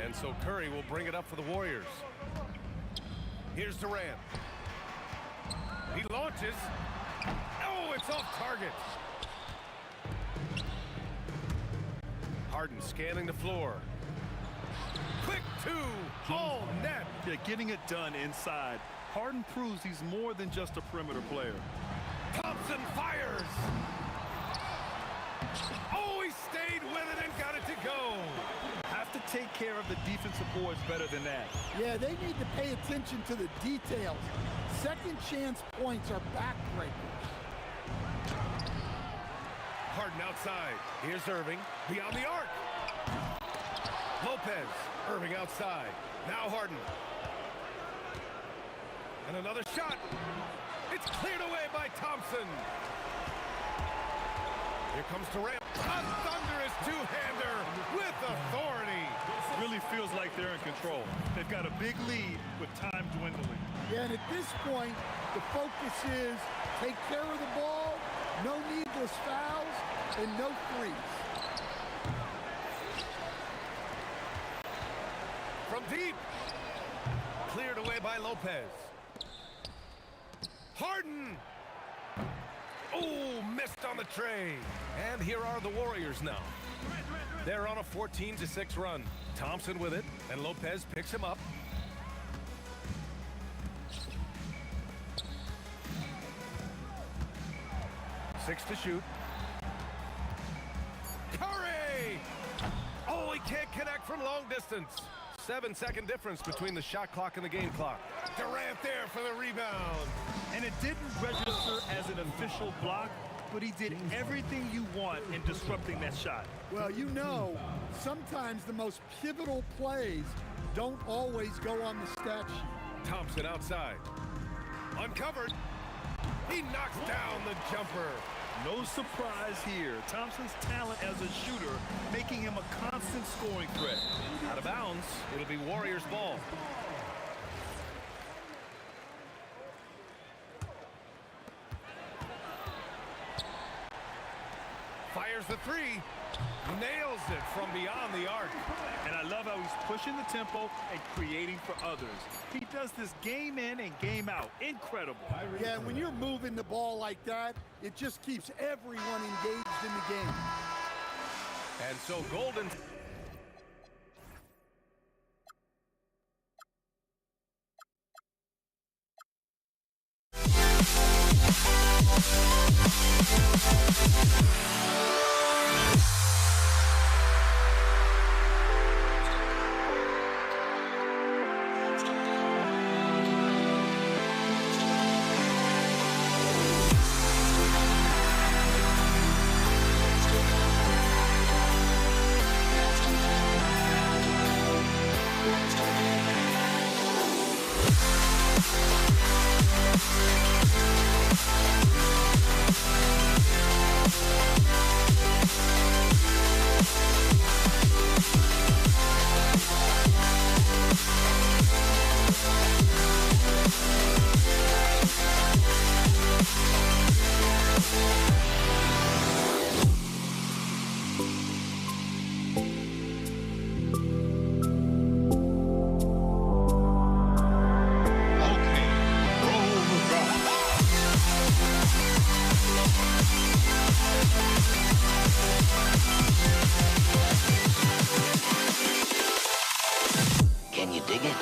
And so Curry will bring it up for the Warriors. Here's Durant. He launches. Oh, it's off target. Harden scanning the floor. Quick 2. All net. Yeah, getting it done inside. Harden proves he's more than just a perimeter player. Thompson fires. Oh, he stayed with it and got it to go. Have to take care of the defensive boards better than that. Yeah, they need to pay attention to the details. Second chance points are backbreakers. Harden outside. Here's Irving. Beyond the arc. Lopez. Irving outside. Now Harden. And another shot. It's cleared away by Thompson. Here comes Durant. A thunderous two-hander with authority. Really feels like they're in control. They've got a big lead with time dwindling. Yeah, and at this point, the focus is take care of the ball, no needless fouls, and no threes. From deep. Cleared away by Lopez. Harden. Oh, missed on the tray. And here are the Warriors now. They're on a 14-6 run. Thompson with it, and Lopez picks him up. Six to shoot. Curry! Oh, he can't connect from long distance. 7-second difference between the shot clock and the game clock. Durant there for the rebound. And it didn't register as an official block, but he did everything you want in disrupting that shot. Well, you know, sometimes the most pivotal plays don't always go on the stat sheet. Thompson outside. Uncovered. He knocks down the jumper. No surprise here. Thompson's talent as a shooter making him a constant scoring threat. Out of bounds, it'll be Warriors ball. Fires the three. Nails it from beyond the arc. And I love how he's pushing the tempo and creating for others. He does this game in and game out. Incredible. Yeah, when you're moving the ball like that, it just keeps everyone engaged in the game. And so Golden... Can you dig it?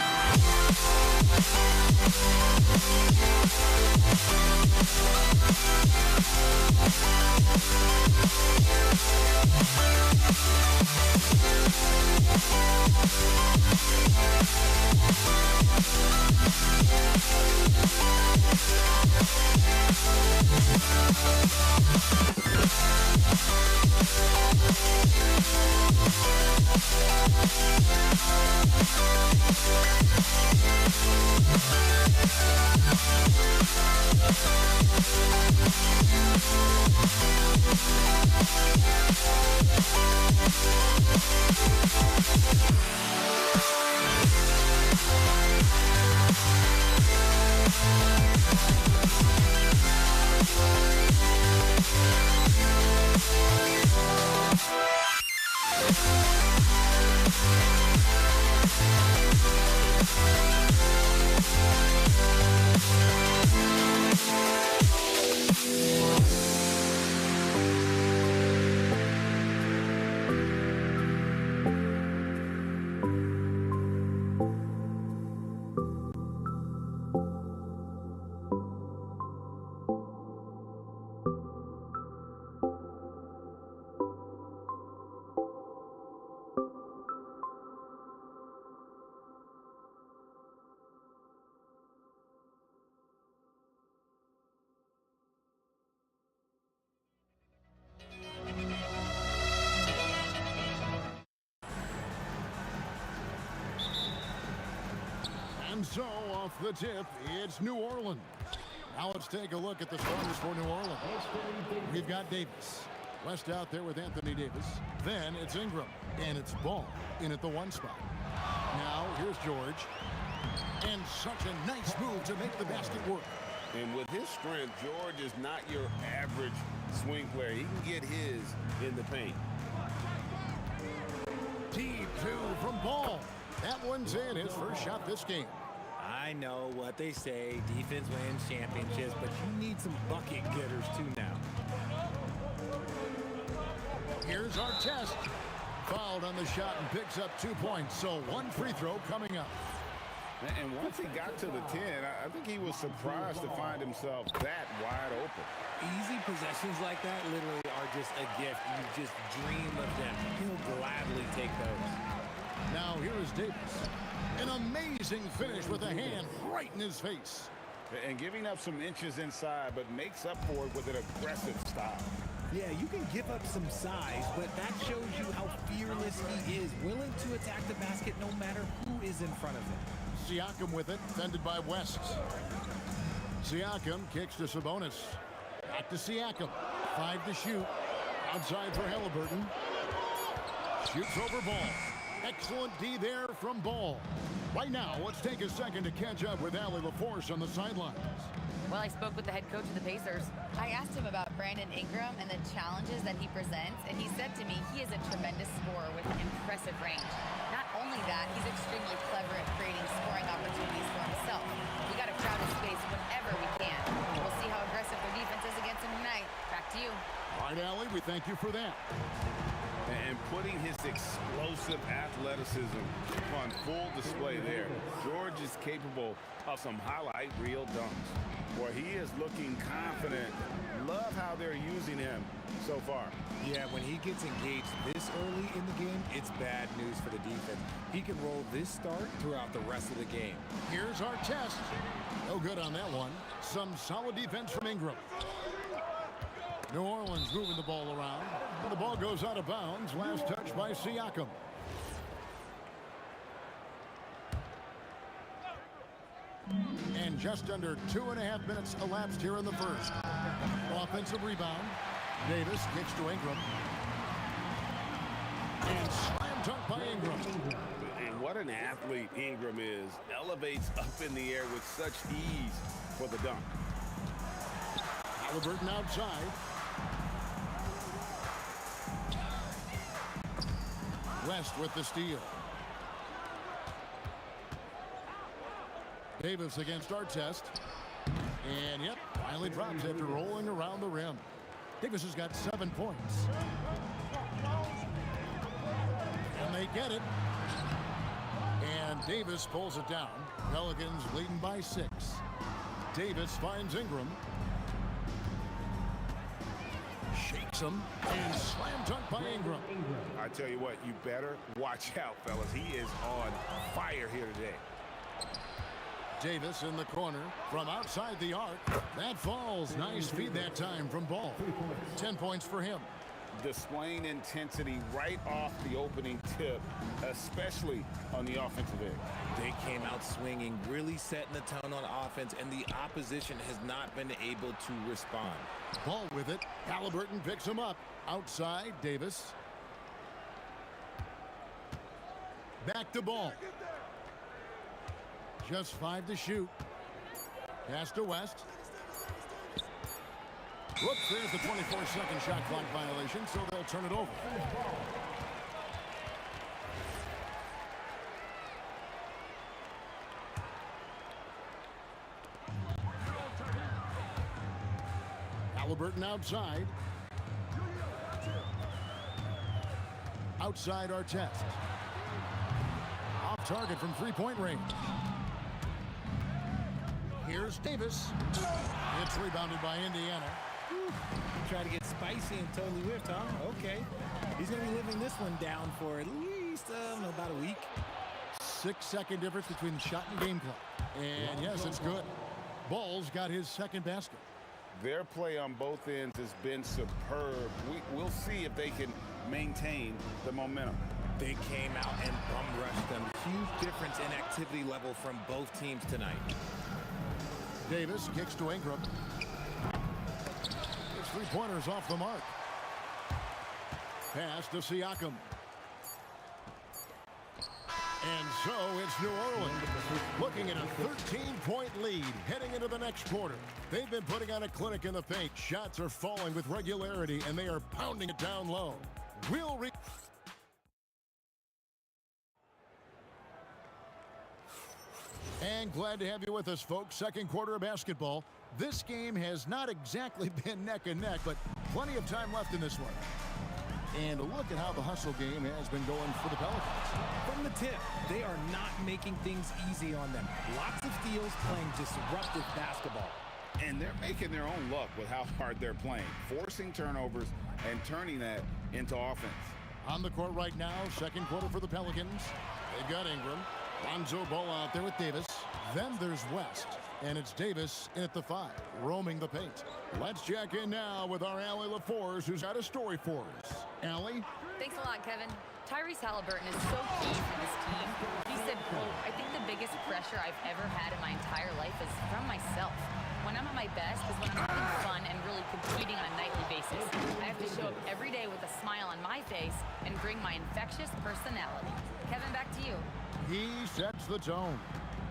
And so, off the tip, it's New Orleans. Now let's take a look at the starters for New Orleans. We've got Davis. West out there with Anthony Davis. Then it's Ingram. And it's Ball in at the one spot. Now, here's George. And such a nice move to make the basket work. And with his strength, George is not your average swing player. He can get his in the paint. Deep two from Ball. That one's in, his first shot this game. I know what they say, defense wins championships, but you need some bucket getters too now. Here's our test. Fouled on the shot and picks up 2 points, so one free throw coming up. And once he got to the 10, I think he was surprised to find himself that wide open. Easy possessions like that literally are just a gift. You just dream of them. He'll gladly take those. Now here is Davis. An amazing finish with a hand right in his face. And giving up some inches inside, but makes up for it with an aggressive style. Yeah, you can give up some size, but that shows you how fearless he is, willing to attack the basket no matter who is in front of him. Siakam with it, defended by West. Siakam kicks to Sabonis. Back to Siakam. 5 to shoot. Outside for Halliburton. Shoots over Ball. Excellent D there from Ball. Right now, let's take a second to catch up with Allie LaForce on the sidelines. Well, I spoke with the head coach of the Pacers. I asked him about Brandon Ingram and the challenges that he presents, and he said to me he is a tremendous scorer with impressive range. Not only that, he's extremely clever at creating scoring opportunities for himself. We got to crowd his space whenever we can. We'll see how aggressive their defense is against him tonight. Back to you. All right, Allie, we thank you for that. And putting his explosive athleticism on full display there. George is capable of some highlight reel dunks. Boy, he is looking confident. Love how they're using him so far. Yeah, when he gets engaged this early in the game, it's bad news for the defense. He can roll this start throughout the rest of the game. Here's our test. No good on that one. Some solid defense from Ingram. New Orleans moving the ball around. The ball goes out of bounds. Last touch by Siakam. And just under 2.5 minutes elapsed here in the first. Offensive rebound. Davis kicks to Ingram. And slam dunk by Ingram. And what an athlete Ingram is. Elevates up in the air with such ease for the dunk. Halliburton outside. West with the steal. Davis against Artest. And yep, finally drops after rolling around the rim. Davis has got 7 points. And they get it. And Davis pulls it down. Pelicans leading by 6. Davis finds Ingram. Shakes him. And slam dunk by Ingram. I tell you what, you better watch out, fellas. He is on fire here today. Davis in the corner from outside the arc. That falls. Nice feed that time from Ball. 10 points for him. Displaying intensity right off the opening tip, especially on the offensive end. They came out swinging, really setting the tone on offense, and the opposition has not been able to respond. Ball with it. Halliburton picks him up. Outside, Davis. Back to Ball. Just 5 to shoot. Pass to West. Whoops, there's the 24-second shot clock violation, so they'll turn it over. Halliburton outside. Outside Artest. Off target from three-point range. Here's Davis. It's rebounded by Indiana. Try to get spicy and totally whiffed, huh? Okay. He's going to be living this one down for at least about a week. 6-second difference between shot and game clock. And yes, it's good. Ball's got his second basket. Their play on both ends has been superb. We'll see if they can maintain the momentum. They came out and bum rushed them. Huge difference in activity level from both teams tonight. Davis kicks to Ingram. His three-pointers off the mark. Pass to Siakam. And so it's New Orleans looking at a 13-point lead heading into the next quarter. They've been putting on a clinic in the paint. Shots are falling with regularity, and they are pounding it down low. And glad to have you with us, folks. Second quarter of basketball. This game has not exactly been neck and neck, but plenty of time left in this one. And a look at how the hustle game has been going for the Pelicans. From the tip, they are not making things easy on them. Lots of steals, playing disruptive basketball. And they're making their own luck with how hard they're playing, forcing turnovers and turning that into offense. On the court right now, second quarter for the Pelicans. They've got Ingram. Lonzo Ball out there with Davis. Then there's West. And it's Davis in at the 5, roaming the paint. Let's check in now with our Allie LaForce, who's got a story for us. Allie? Thanks a lot, Kevin. Tyrese Halliburton is so key for this team. He said, quote, "I think the biggest pressure I've ever had in my entire life is from myself. When I'm at my best is when I'm having fun and really competing on a nightly basis. pace and bring my infectious personality. Kevin, back to you. He sets the tone.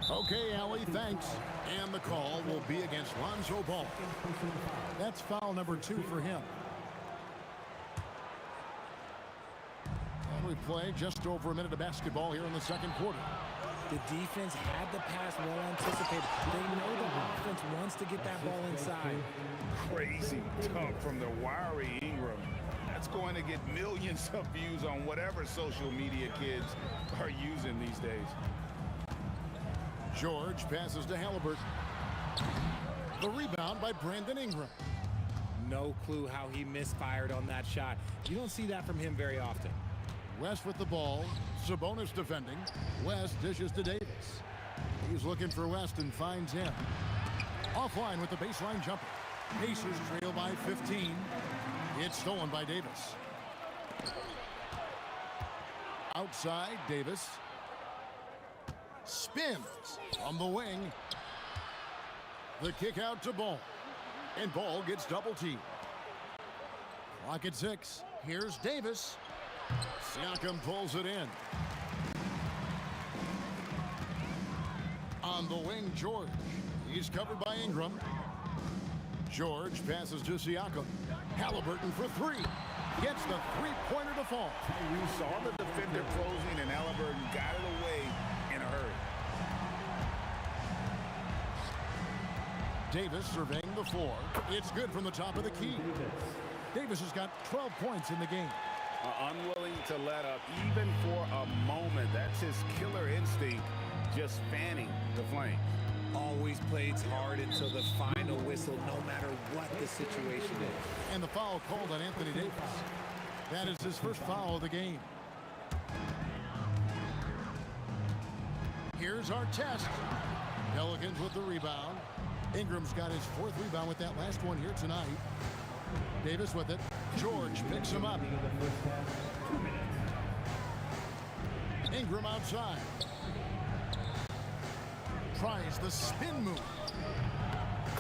Okay, Allie, thanks. And the call will be against Lonzo Ball. That's foul number 2 for him. And we play just over a minute of basketball here in the second quarter. The defense had the pass well anticipated. They know the offense wants to get that ball inside. Crazy dunk from the wiry Ingram. That's going to get millions of views on whatever social media kids are using these days. George passes to Halliburton. The rebound by Brandon Ingram. No clue how he misfired on that shot. You don't see that from him very often. West with the ball. Sabonis defending. West dishes to Davis. He's looking for West and finds him. Offline with the baseline jumper. Pacers trail by 15. It's stolen by Davis. Outside, Davis. Spins on the wing. The kick out to Ball. And Ball gets double teamed. Clock at 6. Here's Davis. Siakam pulls it in. On the wing, George. He's covered by Ingram. George passes to Siakam. Halliburton for 3. Gets the three-pointer to fall. We saw the defender closing, and Halliburton got it away in a hurry. Davis surveying the floor. It's good from the top of the key. Davis has got 12 points in the game. Unwilling to let up even for a moment. That's his killer instinct, just fanning the flames. Always plays hard until the final whistle, no matter what the situation is. And the foul called on Anthony Davis. That is his first foul of the game. Here's our test. Pelicans with the rebound. Ingram's got his 4th rebound with that last one here tonight. Davis with it. George picks him up. Ingram outside. Tries the spin move.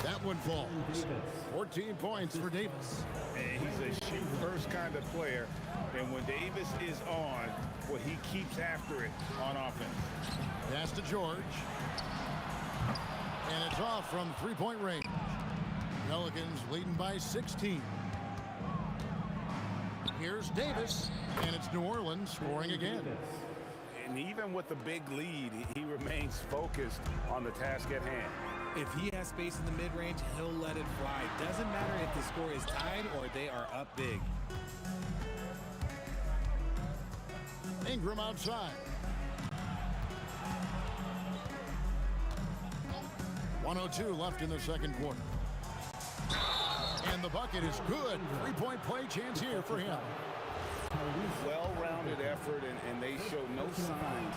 That one falls. 14 points for Davis. And he's a shoot-first kind of player. And when Davis is on, well, he keeps after it on offense. Pass to George. And it's off from three-point range. Pelicans leading by 16. Here's Davis, and it's New Orleans scoring again. And even with the big lead, he remains focused on the task at hand. If he has space in the mid-range, he'll let it fly. Doesn't matter if the score is tied or they are up big. Ingram outside. 1:02 left in the second quarter. And the bucket is good. Three-point play chance here for him. Well-rounded effort, and they show no signs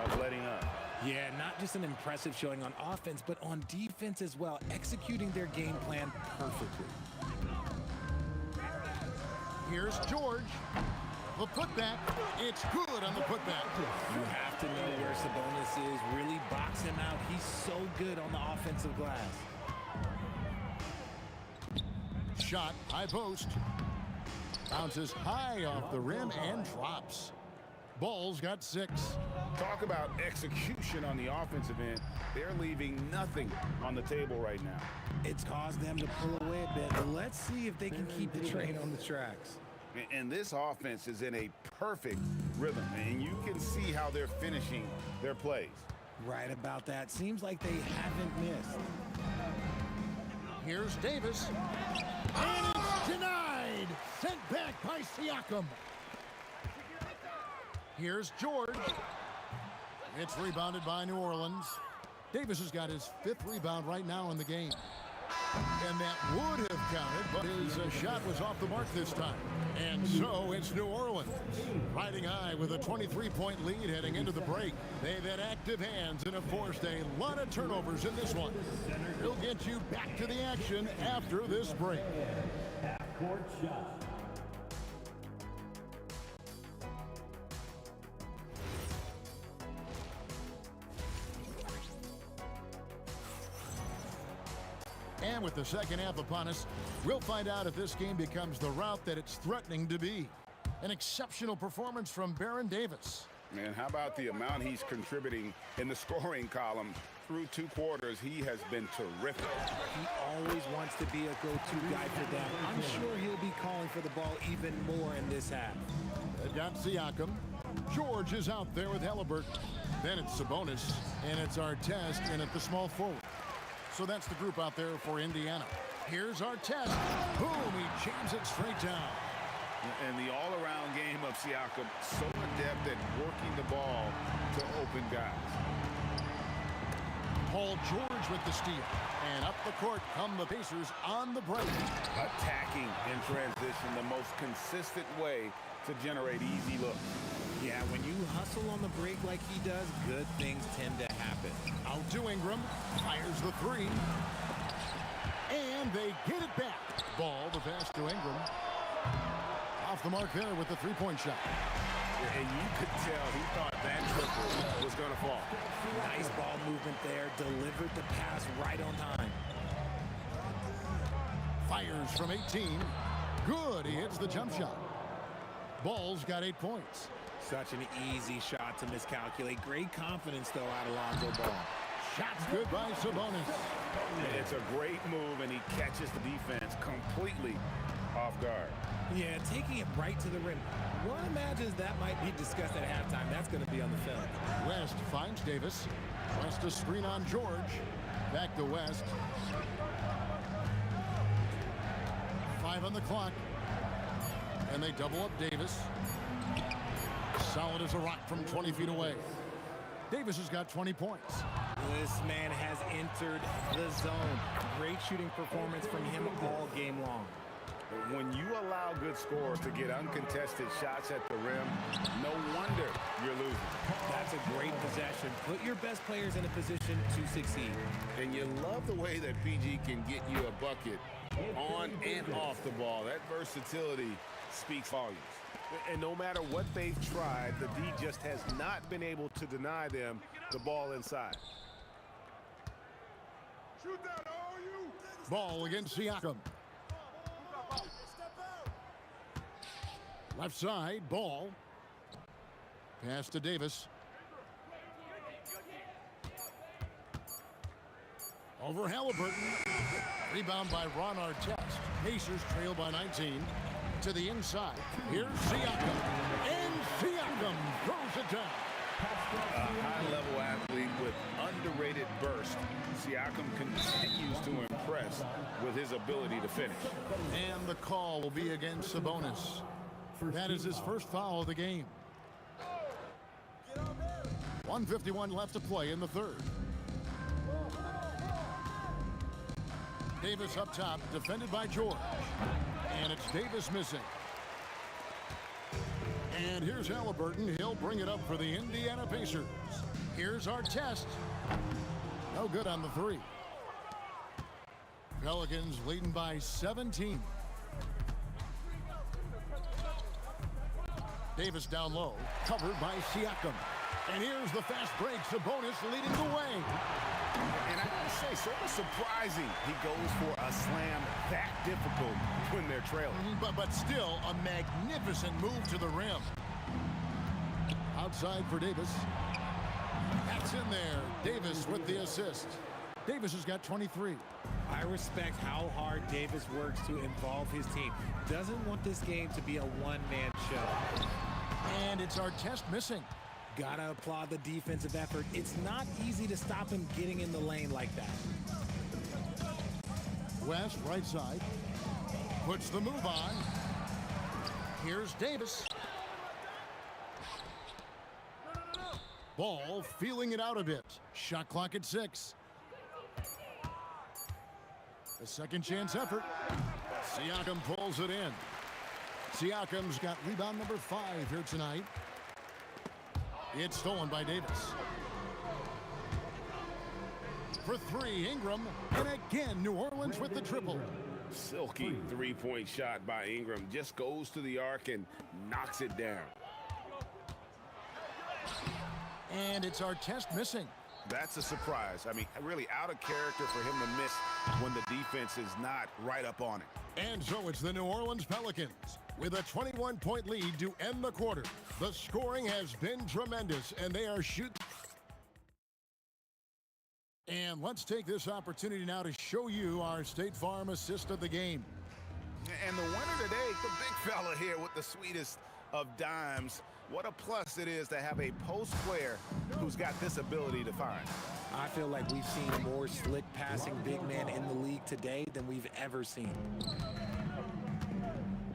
of letting up. Yeah, not just an impressive showing on offense, but on defense as well, executing their game plan perfectly. Here's George. The putback. It's good on the putback. You have to know where Sabonis is. Really box him out. He's so good on the offensive glass. Shot, high post. Bounces high off the rim and drops. Ball's got 6. Talk about execution on the offensive end. They're leaving nothing on the table right now. It's caused them to pull away a bit. Let's see if they can keep the train on the tracks. And this offense is in a perfect rhythm, and you can see how they're finishing their plays. Right about that. Seems like they haven't missed. Here's Davis. And it's denied. Sent back by Siakam. Here's George. It's rebounded by New Orleans. Davis has got his 5th rebound right now in the game. And that would have counted, but his shot was off the mark this time. And so it's New Orleans riding high with a 23-point lead heading into the break. They've had active hands and have forced a lot of turnovers in this one. We'll get you back to the action after this break. Half-court shot. And with the second half upon us, we'll find out if this game becomes the rout that it's threatening to be. An exceptional performance from Baron Davis. Man, how about the amount he's contributing in the scoring column? Through 2 quarters, he has been terrific. He always wants to be a go-to guy for them. I'm sure he'll be calling for the ball even more in this half. They've got Siakam. George is out there with Halliburton. Then it's Sabonis, and it's Artest in at the small forward. So that's the group out there for Indiana. Here's Artest. Boom, he jams it straight down. And the all-around game of Siakam, so adept at working the ball to open guys. Paul George with the steal. And up the court come the Pacers on the break. Attacking in transition, the most consistent way to generate easy looks. Yeah, when you hustle on the break like he does, good things tend to happen. Out to Ingram. Fires the 3. And they get it back. Ball, the pass to Ingram. Off the mark there with the 3-point shot. And you could tell he thought that triple was going to fall. Nice ball movement there. Delivered the pass right on time. Fires from 18. Good. He hits the jump shot. Ball's got 8 points. Such an easy shot to miscalculate. Great confidence, though, out of Lonzo Ball. Shot's good by Sabonis. It's a great move, and he catches the defense completely off guard. Yeah, taking it right to the rim. One imagines that might be discussed at halftime. That's going to be on the film. West finds Davis. West a screen on George. Back to West. 5 on the clock. And they double up Davis. Solid as a rock from 20 feet away. Davis has got 20 points. This man has entered the zone. Great shooting performance from him all game long. When you allow good scorers to get uncontested shots at the rim, no wonder you're losing. That's a great possession. Put your best players in a position to succeed. And you love the way that PG can get you a bucket on and off the ball. That versatility speaks volumes. And no matter what they've tried, the D just has not been able to deny them the ball inside. Shoot that, ball against Siakam. Left side, Ball. Pass to Davis. Over Halliburton. Rebound by Ron Artest. Pacers trail by 19. To the inside. Here's Siakam. And Siakam throws it down. A high-level athlete with underrated burst. Siakam continues to impress with his ability to finish. And the call will be against Sabonis. That is his first foul of the game. 1:51 left to play in the third. Davis up top, defended by George. And it's Davis missing. And here's Halliburton. He'll bring it up for the Indiana Pacers. Here's Artest. No good on the 3. Pelicans leading by 17. Davis down low, covered by Siakam. And here's the fast break. Sabonis leading the way. And I gotta say, sort of surprising he goes for a slam that difficult when they're trailing. But still a magnificent move to the rim. Outside for Davis. That's in there. Davis with the assist. Davis has got 23. I respect how hard Davis works to involve his team. Doesn't want this game to be a one-man show. And it's Artest missing. Gotta applaud the defensive effort. It's not easy to stop him getting in the lane like that. West, right side. Puts the move on. Here's Davis. Ball feeling it out a bit. Shot clock at 6. A second chance effort. Siakam pulls it in. Siakam's got rebound number 5 here tonight. It's stolen by Davis. For 3, Ingram. And again, New Orleans with the triple. Silky three-point shot by Ingram. Just goes to the arc and knocks it down. And it's Artest missing. That's a surprise. I mean, really out of character for him to miss when the defense is not right up on it. And so it's the New Orleans Pelicans with a 21-point lead to end the quarter. The scoring has been tremendous, and they are shooting. And let's take this opportunity now to show you our State Farm assist of the game. And the winner today, the big fella here with the sweetest of dimes. What a plus it is to have a post player who's got this ability to find. I feel like we've seen more slick passing big men in the league today than we've ever seen.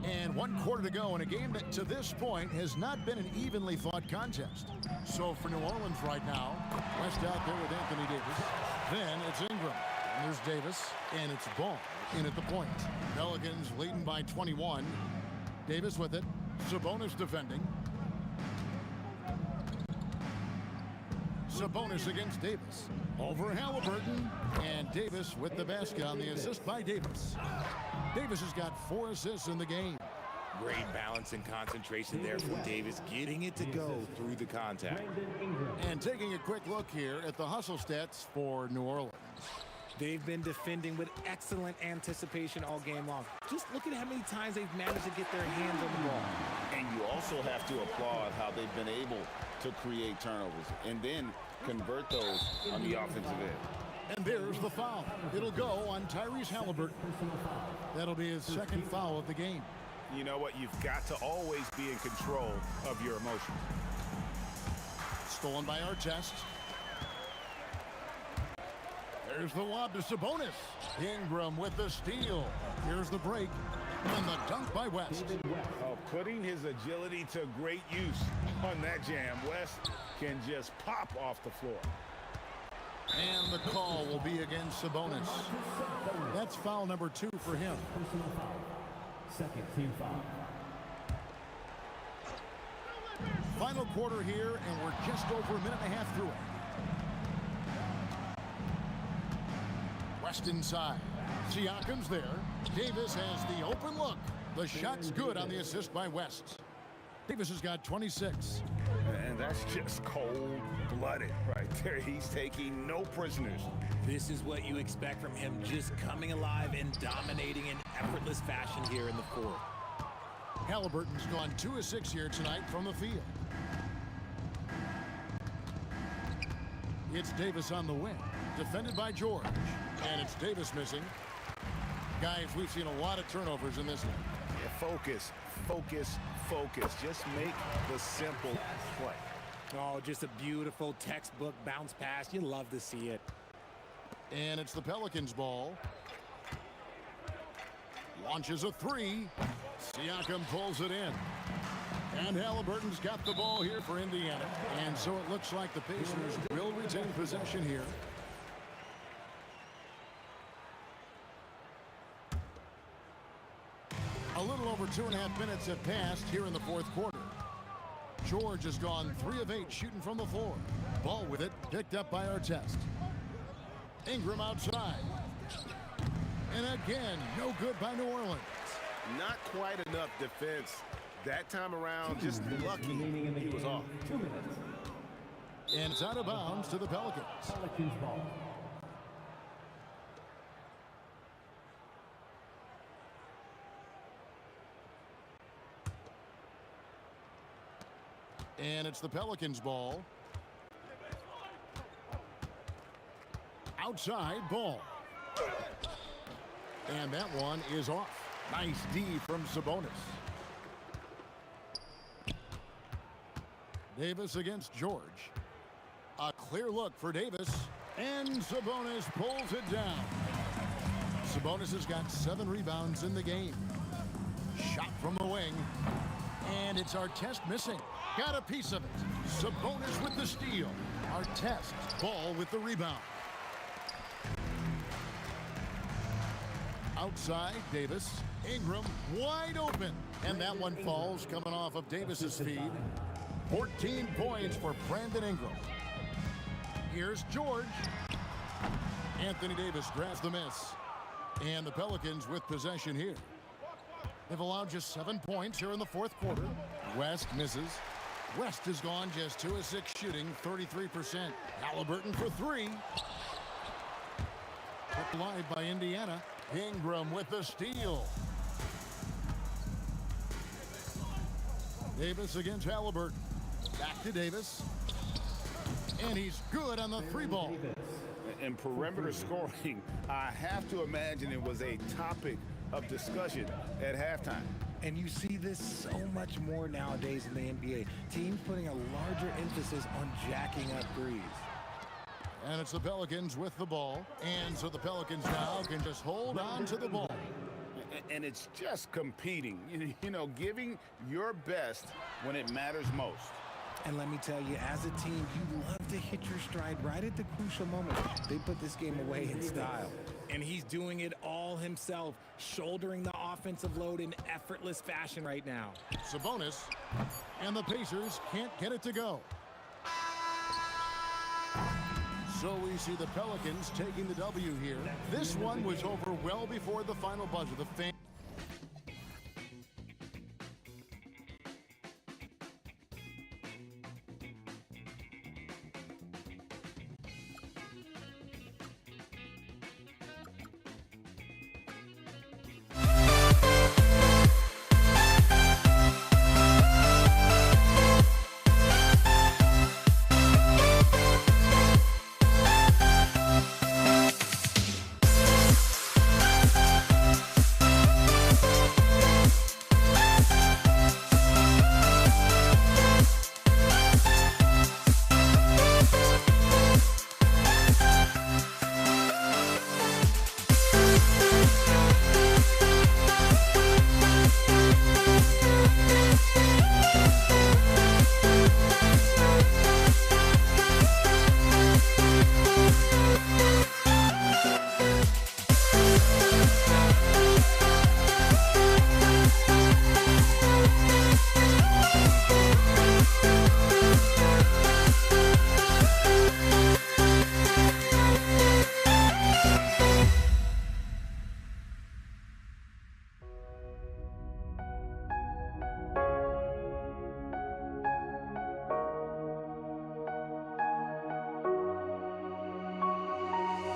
And 1 quarter to go in a game that to this point has not been an evenly fought contest. So for New Orleans right now, West out there with Anthony Davis. Then it's Ingram. And there's Davis. And it's Ball in at the point. Pelicans leading by 21. Davis with it. Sabonis defending. Sabonis against Davis. Over Halliburton. And Davis with the basket on the assist by Davis. Davis has got 4 assists in the game. Great balance and concentration there from Davis, getting it to go through the contact. And taking a quick look here at the hustle stats for New Orleans. They've been defending with excellent anticipation all game long. Just look at how many times they've managed to get their hands on the ball. And you also have to applaud how they've been able to create turnovers and then convert those on the offensive end. And there's the foul. It'll go on Tyrese Halliburton. That'll be his second foul of the game. You know what? You've got to always be in control of your emotions. Stolen by Artest. There's the lob to Sabonis. Ingram with the steal. Here's the break. And the dunk by West. Oh, putting his agility to great use on that jam. West can just pop off the floor. And the call will be against Sabonis. That's foul number 2 for him. Second team foul. Final quarter here, and we're just over a minute and a half through it. West inside. Siakam's there. Davis has the open look. The shot's good on the assist by West. Davis has got 26. And that's just cold-blooded right there. He's taking no prisoners. This is what you expect from him, just coming alive and dominating in effortless fashion here in the fourth. Halliburton's gone 2 of 6 here tonight from the field. It's Davis on the wing, defended by George. And it's Davis missing. Guys, we've seen a lot of turnovers in this one. Yeah, focus, focus, focus. Just make the simple play. Oh, just a beautiful textbook bounce pass. You love to see it. And it's the Pelicans ball. Launches a 3. Siakam pulls it in. And Halliburton's got the ball here for Indiana. And so it looks like the Pacers will retain possession here. A little over 2.5 minutes have passed here in the fourth quarter. George has gone 3 of 8 shooting from the floor. Ball with it, picked up by Artest. Ingram outside. And again, no good by New Orleans. Not quite enough defense. That time around, just lucky he was off. 2 minutes. And it's out of bounds to the Pelicans. Pelicans ball. And it's the Pelicans ball. Outside ball. And that one is off. Nice D from Sabonis. Davis against George. A clear look for Davis. And Sabonis pulls it down. Sabonis has got 7 rebounds in the game. Shot from the wing. And it's Artest missing. Got a piece of it. Sabonis with the steal. Artest, ball with the rebound. Outside, Davis. Ingram wide open. And that one falls coming off of Davis's feed. 14 points for Brandon Ingram. Here's George. Anthony Davis grabs the miss. And the Pelicans with possession here. They've allowed just 7 points here in the fourth quarter. West misses. West has gone just 2 of 6 shooting, 33%. Halliburton for 3. Put live by Indiana. Ingram with the steal. Davis against Halliburton. Back to Davis. And he's good on the 3-ball. And perimeter scoring, I have to imagine it was a topic of discussion at halftime. And you see this so much more nowadays in the NBA. Teams putting a larger emphasis on jacking up threes. And it's the Pelicans with the ball. And so the Pelicans now can just hold on to the ball. And it's just competing, you know, giving your best when it matters most. And let me tell you, as a team, you love to hit your stride right at the crucial moment. They put this game away in style. And he's doing it all himself, shouldering the offensive load in effortless fashion right now. Sabonis, and the Pacers can't get it to go. So we see the Pelicans taking the W here. This one was over well before the final buzzer. The fan.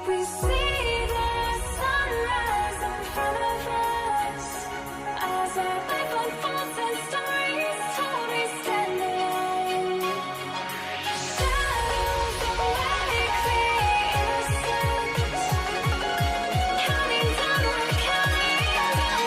We see the sunrise in front of us as our life unfolds and stories told. We stand alone. Shadows awake the innocent, counting down, we're counting down to the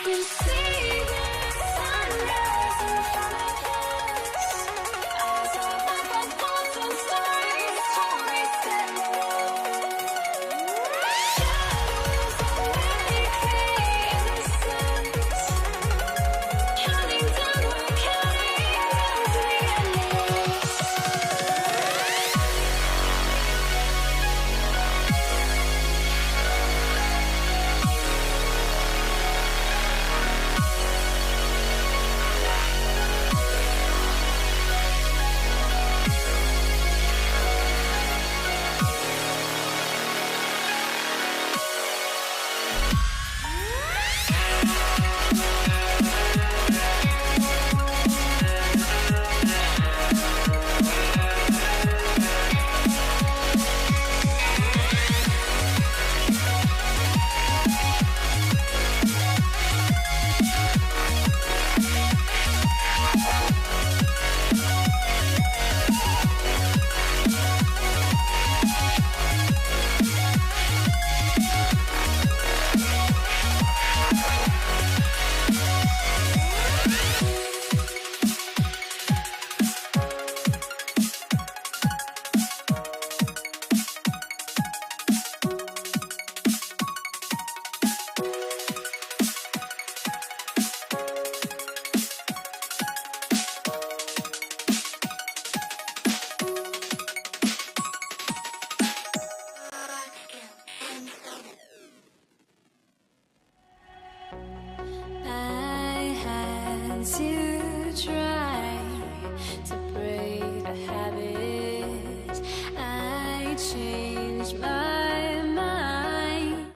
We see the sunrise in front of us as our life unfolds and stories told. We stand alone. Shadows awake the innocent, counting down, we're counting down to the still try to break the habit. I changed my mind.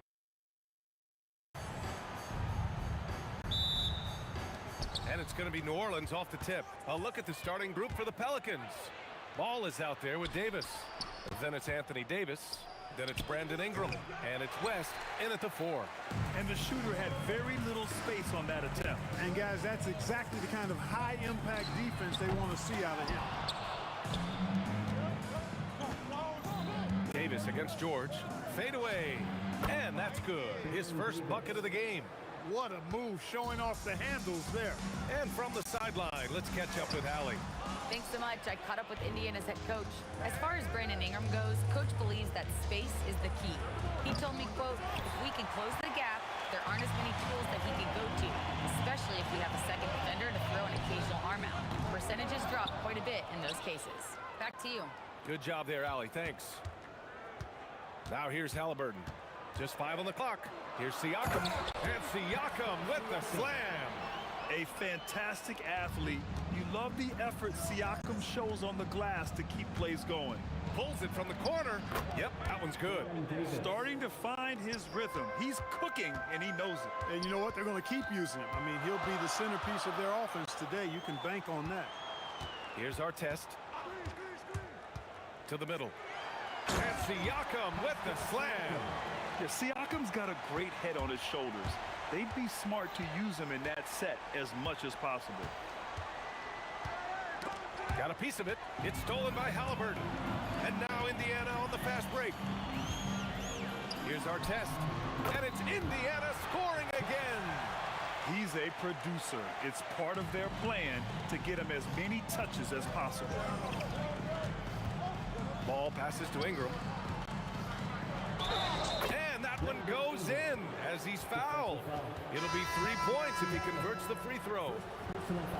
And it's going to be New Orleans off the tip. A look at the starting group for the Pelicans. Ball is out there with Davis. Then it's Anthony Davis. Then it's Brandon Ingram. And it's West in at the 4. And the shooter had very little space on that attempt. And guys, that's exactly the kind of high-impact defense they want to see out of him. Davis against George. Fade away. And that's good. His first bucket of the game. What a move, showing off the handles there. And from the sideline, let's catch up with Allie. Thanks so much. I caught up with Indiana's head coach. As far as Brandon Ingram goes, coach believes that space is the key. He told me, quote, if we can close the gap, there aren't as many tools that he can go to, especially if we have a second defender to throw an occasional arm out. Percentages drop quite a bit in those cases. Back to you. Good job there, Allie. Thanks. Now here's Halliburton. Just 5 on the clock. Here's Siakam. And Siakam with the slam. A fantastic athlete. You love the effort Siakam shows on the glass to keep plays going. Pulls it from the corner. Yep, that one's good. Starting to find his rhythm. He's cooking, and he knows it. And you know what? They're going to keep using him. I mean, he'll be the centerpiece of their offense today. You can bank on that. Here's our test. To the middle. And Siakam with the slam. Yeah, Siakam's got a great head on his shoulders. They'd be smart to use him in that set as much as possible. Got a piece of it. It's stolen by Halliburton. And now Indiana on the fast break. Here's our test. And it's Indiana scoring again. He's a producer. It's part of their plan to get him as many touches as possible. Ball passes to Ingram. And that one goes in as he's fouled. It'll be 3 points if he converts the free throw.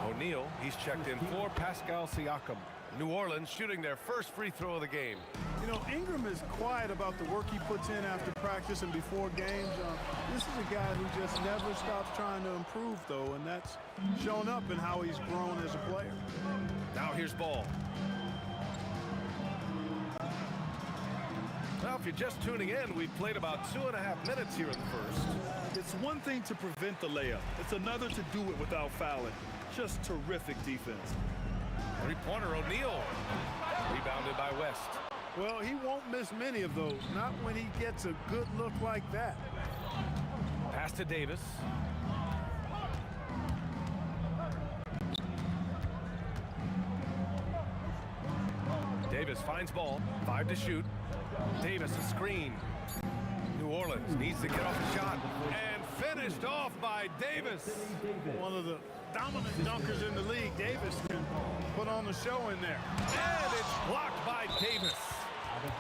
O'Neal, he's checked in for Pascal Siakam. New Orleans shooting their first free throw of the game. You know, Ingram is quiet about the work he puts in after practice and before games. This is a guy who just never stops trying to improve, though, and that's shown up in how he's grown as a player. Now here's Ball. Well, if you're just tuning in, we've played about 2.5 minutes here in the first. It's one thing to prevent the layup. It's another to do it without fouling. Just terrific defense. Three-pointer O'Neal. Rebounded by West. Well, he won't miss many of those. Not when he gets a good look like that. Pass to Davis. Davis finds Ball. 5 to shoot. Davis a screen. New Orleans needs to get off the shot. And finished off by Davis. One of the dominant dunkers in the league. Davis can put on the show in there. And it's blocked by Davis.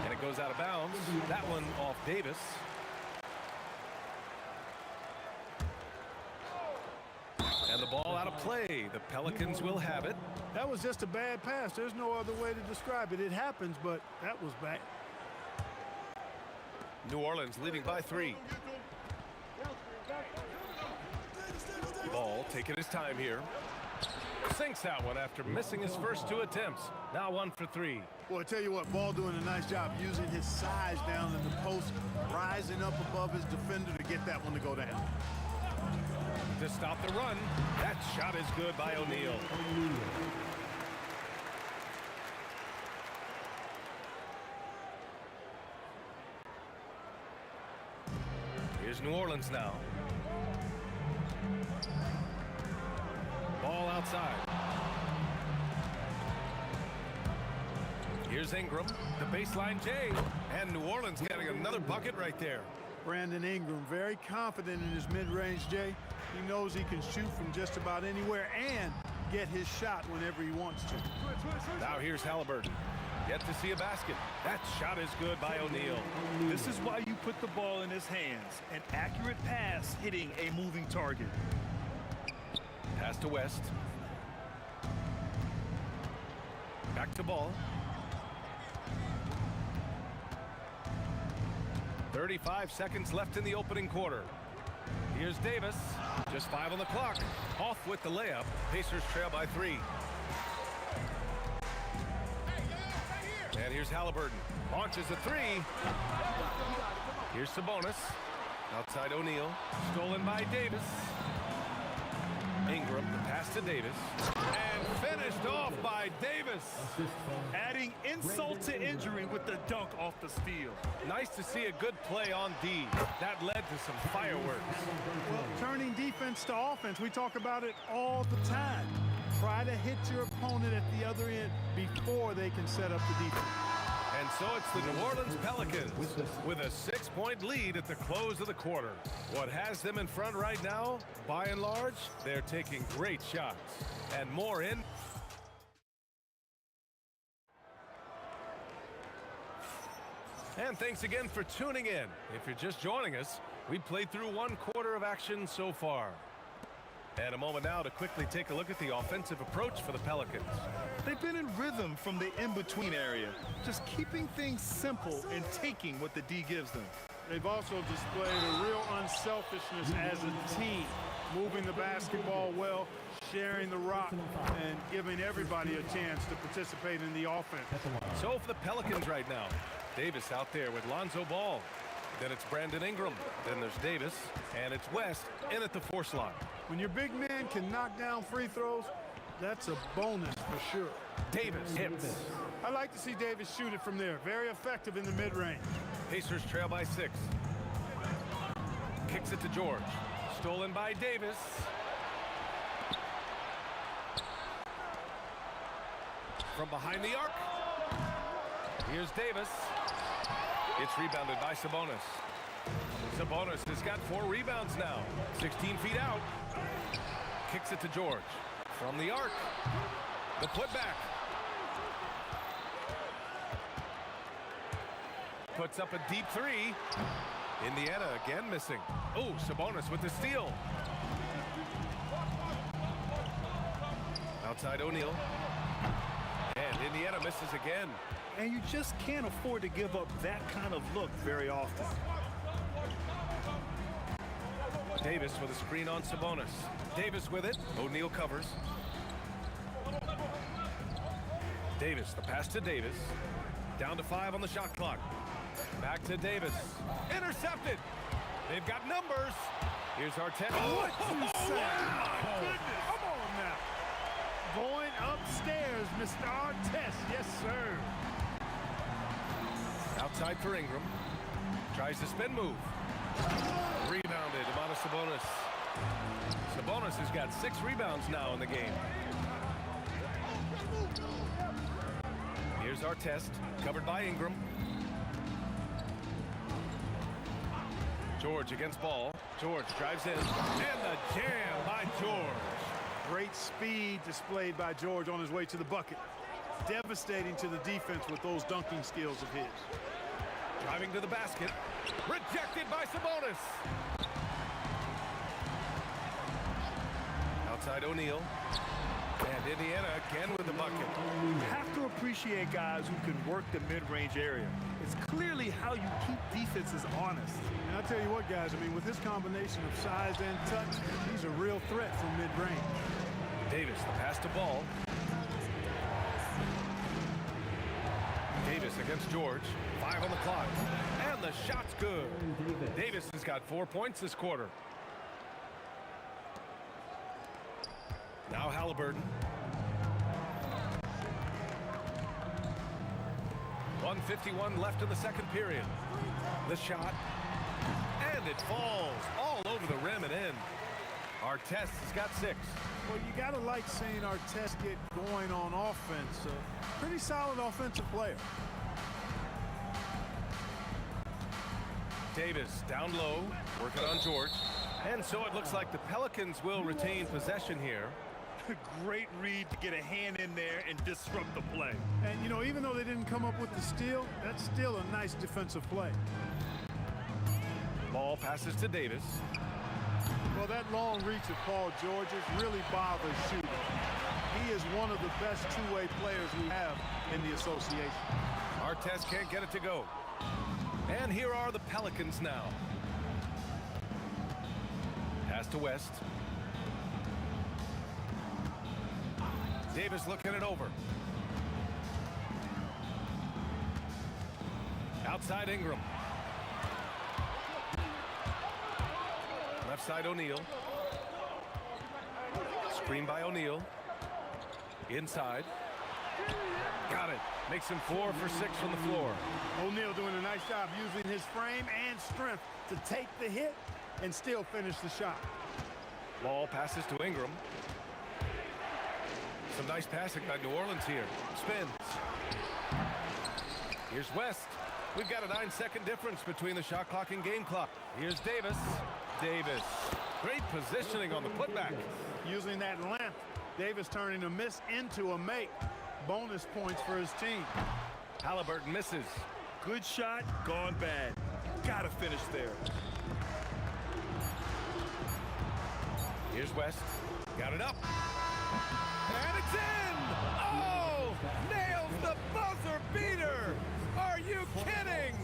And it goes out of bounds. That one off Davis. And the ball out of play. The Pelicans will have it. That was just a bad pass. There's no other way to describe it. It happens, but that was bad. New Orleans leading by 3. Ball taking his time here. Sinks that one after missing his first 2 attempts. Now 1 for 3. Well, I tell you what, Ball doing a nice job using his size down in the post, rising up above his defender to get that one to go down. To stop the run. That shot is good by O'Neal. Here's New Orleans now. Ball outside. Here's Ingram, the baseline J, and New Orleans getting another bucket right there. Brandon Ingram, very confident in his mid-range J. He knows he can shoot from just about anywhere and get his shot whenever he wants to. Now here's Halliburton. Yet to see a basket. That shot is good by O'Neal. This is why you put the ball in his hands. An accurate pass hitting a moving target. Pass to West. Back to Ball. 35 seconds left in the opening quarter. Here's Davis. Just 5 on the clock. Off with the layup. Pacers trail by 3. And here's Halliburton. Launches a 3. Here's Sabonis. Outside O'Neal. Stolen by Davis. Ingram, the pass to Davis. And finished off by Davis. Adding insult to injury with the dunk off the steal. Nice to see a good play on D. That led to some fireworks. Well, turning defense to offense, we talk about it all the time. Try to hit your opponent at the other end before they can set up the defense. And so it's the New Orleans Pelicans with a 6-point lead at the close of the quarter. What has them in front right now, by and large, they're taking great shots. And more in. And thanks again for tuning in. If you're just joining us, we played through 1 quarter of action so far. And a moment now to quickly take a look at the offensive approach for the Pelicans. They've been in rhythm from the in-between area, just keeping things simple and taking what the D gives them. They've also displayed a real unselfishness as a team, moving the basketball well, sharing the rock, and giving everybody a chance to participate in the offense. So for the Pelicans right now, Davis out there with Lonzo Ball. Then it's Brandon Ingram. Then there's Davis. And it's West in at the 4 slot. When your big man can knock down free throws, that's a bonus for sure. Davis hits. I like to see Davis shoot it from there. Very effective in the mid-range. Pacers trail by 6. Kicks it to George. Stolen by Davis. From behind the arc. Here's Davis. It's rebounded by Sabonis. Sabonis has got 4 rebounds now. 16 feet out. Kicks it to George. From the arc. The putback. Puts up a deep 3. Indiana again missing. Oh, Sabonis with the steal. Outside O'Neal. And Indiana misses again. And you just can't afford to give up that kind of look very often. Davis with a screen on Sabonis. Davis with it. O'Neal covers. Davis, the pass to Davis. Down to 5 on the shot clock. Back to Davis. Intercepted. They've got numbers. Here's Arteta. What you say? My goodness. Come on now. Going upstairs, Mr. Artest. Yes, sir. Outside for Ingram. Tries to spin move. Rebounded. Domantas Sabonis. Sabonis has got 6 rebounds now in the game. Here's Artest. Covered by Ingram. George against Ball. George drives in. And the jam by George. Great speed displayed by George on his way to the bucket. Devastating to the defense with those dunking skills of his. Driving to the basket. Rejected by Sabonis. Outside O'Neal. And Indiana again with the bucket. You have to appreciate guys who can work the mid-range area. It's clearly how you keep defenses honest. And I'll tell you what, guys, I mean, with his combination of size and touch, he's a real threat from mid-range. Davis, the pass to Ball. Davis against George. 5 on the clock. And the shot's good. Davis has got 4 points this quarter. Now Halliburton. 1:51 left in the second period. The shot. And it falls all over the rim and in. Artest has got 6. Well, you got to like seeing Artest get going on offense. Pretty solid offensive player. Davis down low, working on George. And so it looks like the Pelicans will retain possession here. Great read to get a hand in there and disrupt the play. And, you know, even though they didn't come up with the steal, that's still a nice defensive play. Ball passes to Davis. Well, that long reach of Paul George's really bothers shooting. He is one of the best two-way players we have in the association. Artest can't get it to go. And here are the Pelicans now. Pass to West. Davis looking it over. Outside Ingram. Left side O'Neal. Screen by O'Neal. Inside. Got it. Makes him 4 for 6 from the floor. O'Neal doing a nice job using his frame and strength to take the hit and still finish the shot. Ball passes to Ingram. Some nice passing by New Orleans here. Spins. Here's West. We've got a 9-second difference between the shot clock and game clock. Here's Davis. Davis. Great positioning on the putback. Using that length, Davis turning a miss into a make. Bonus points for his team. Halliburton misses. Good shot, gone bad. Gotta finish there. Here's West. Got it up. And it's in! Oh! Nails the buzzer beater! Are you kidding?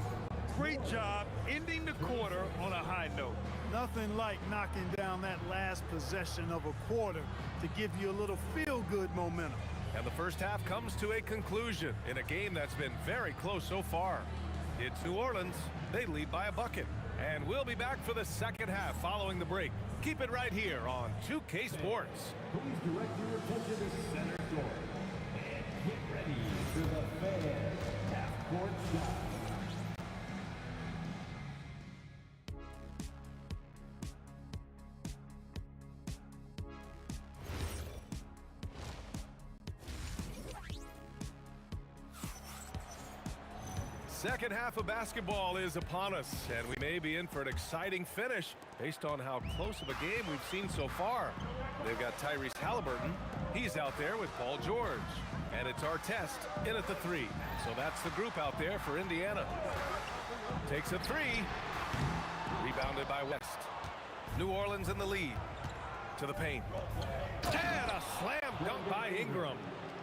Great job ending the quarter on a high note. Nothing like knocking down that last possession of a quarter to give you a little feel-good momentum. And the first half comes to a conclusion in a game that's been very close so far. It's New Orleans. They lead by a bucket. And we'll be back for the second half following the break. Keep it right here on 2K Sports. Please direct your attention to center court. And get ready for the fan half-court shot. Second half of basketball is upon us, and we may be in for an exciting finish based on how close of a game we've seen so far. They've got Tyrese Halliburton. He's out there with Paul George. And it's Artest in at the 3. So that's the group out there for Indiana. Takes a 3. Rebounded by West. New Orleans in the lead. To the paint. And a slam dunk by Ingram.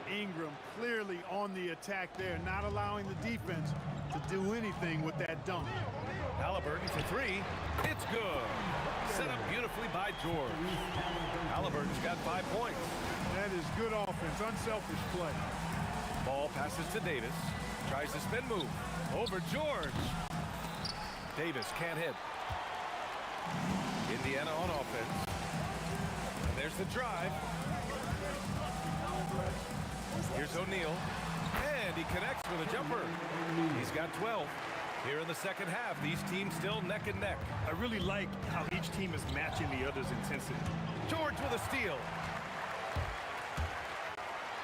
Ingram clearly on the attack there, not allowing the defense to do anything with that dunk. Halliburton for 3. It's good. Set up beautifully by George. Halliburton's got 5 points. That is good offense, unselfish play. Ball passes to Davis. Tries the spin move. Over George. Davis can't hit. Indiana on offense. And there's the drive. Here's O'Neal, and he connects with a jumper. He's got 12. Here in the second half, these teams still neck and neck. I really like how each team is matching the other's intensity. George with a steal.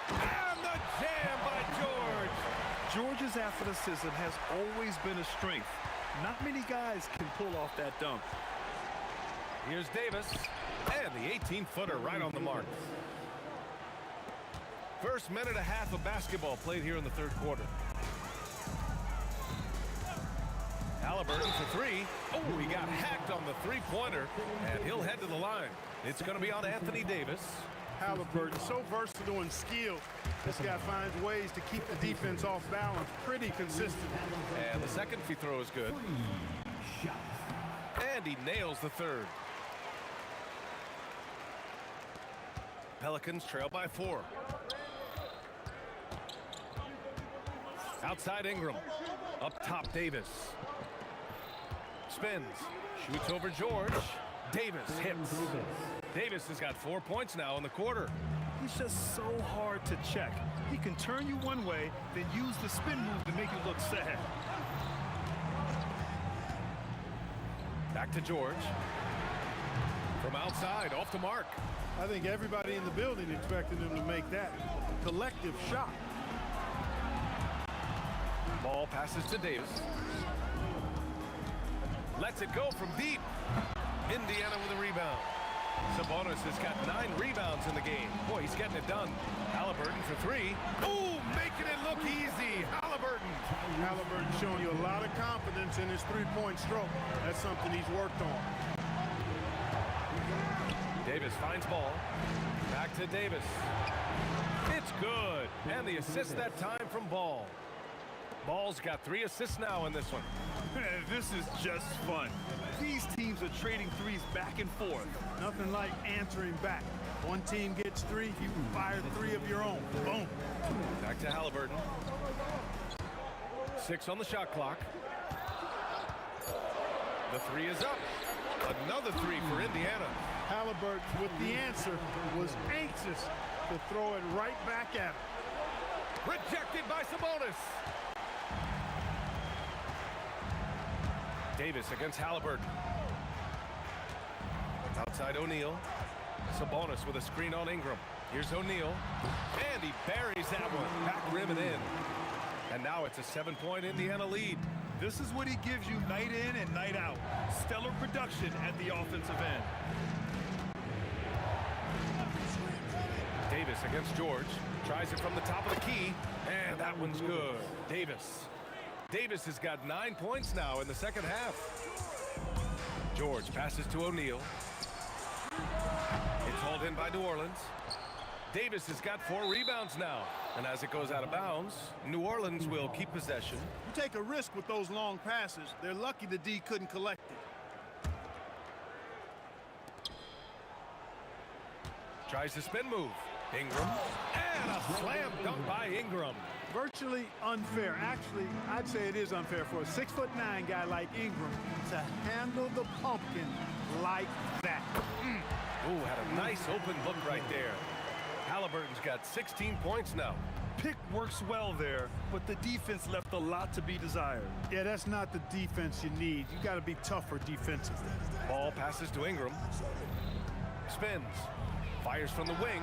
And the jam by George. George's athleticism has always been a strength. Not many guys can pull off that dunk. Here's Davis, and the 18-footer right on the mark. First minute and a half of basketball played here in the third quarter. Halliburton for 3. Oh, he got hacked on the three-pointer, and he'll head to the line. It's going to be on Anthony Davis. Halliburton, so versatile and skilled. This guy finds ways to keep the defense off balance pretty consistent. And the second free throw is good. And he nails the third. Pelicans trail by 4. Outside Ingram. Up top Davis. Spins. Shoots over George. Davis hits. Davis has got 4 points now in the quarter. He's just so hard to check. He can turn you one way, then use the spin move to make you look sad. Back to George. From outside, off the mark. I think everybody in the building expected him to make that collective shot. Ball passes to Davis. Lets it go from deep. Indiana with a rebound. Sabonis has got 9 rebounds in the game. Boy, he's getting it done. Halliburton for 3. Ooh, making it look easy. Halliburton. Halliburton showing you a lot of confidence in his three-point stroke. That's something he's worked on. Davis finds ball. Back to Davis. It's good. And the assist that time from Ball. Ball's got 3 assists now in this one. This is just fun. These teams are trading threes back and forth. Nothing like answering back. One team gets 3, you fire 3 of your own. Boom. Back to Halliburton. 6 on the shot clock. The 3 is up. Another 3 for Indiana. Halliburton, with the answer, was anxious to throw it right back at him. Rejected by Sabonis. Davis against Halliburton. Outside O'Neal. Sabonis with a screen on Ingram. Here's O'Neal. And he buries that one. Back rim and in. And now it's a 7-point Indiana lead. This is what he gives you night in and night out. Stellar production at the offensive end. Davis against George. Tries it from the top of the key. And that one's good. Davis. Davis has got 9 points now in the second half. George passes to O'Neal. It's hauled in by New Orleans. Davis has got 4 rebounds now. And as it goes out of bounds, New Orleans will keep possession. You take a risk with those long passes. They're lucky the D couldn't collect it. Tries the spin move. Ingram. And a slam dunk by Ingram. Virtually unfair. Actually, I'd say it is unfair for a 6'9" guy like Ingram to handle the pumpkin like that. Ooh, had a nice open look right there. Halliburton's got 16 points now. Pick works well there, but the defense left a lot to be desired. Yeah, that's not the defense you need. You got to be tougher defensively. Ball passes to Ingram. Spins. Fires from the wing.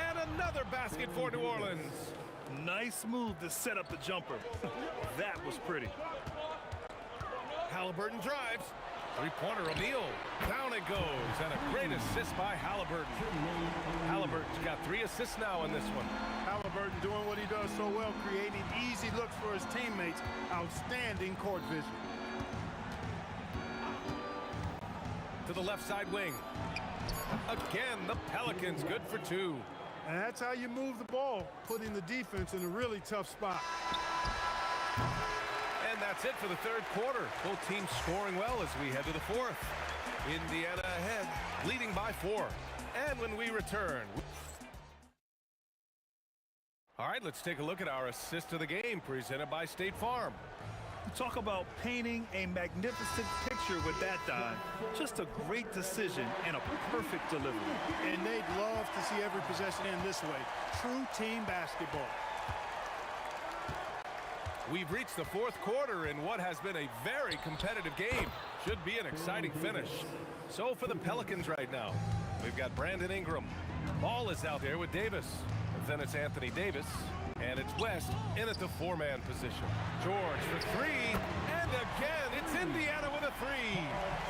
And another basket for New Orleans. Nice move to set up the jumper. That was pretty. Halliburton drives. Three-pointer O'Neal. Down it goes. And a great assist by Halliburton. Halliburton's got 3 assists now in this one. Halliburton doing what he does so well, creating easy looks for his teammates. Outstanding court vision. To the left side wing. Again, the Pelicans good for 2. And that's how you move the ball, putting the defense in a really tough spot. And that's it for the third quarter. Both teams scoring well as we head to the fourth. Indiana ahead, leading by 4. And when we return... All right, let's take a look at our assist of the game presented by State Farm. Talk about painting a magnificent picture with that dive. Just a great decision and a perfect delivery. And they'd love to see every possession end this way. True team basketball. We've reached the fourth quarter in what has been a very competitive game. Should be an exciting finish. So for the Pelicans right now, we've got Brandon Ingram. Ball is out there with Davis. Then it's Anthony Davis. And it's West in at the 4-man position. George for 3. And again, it's Indiana with a 3.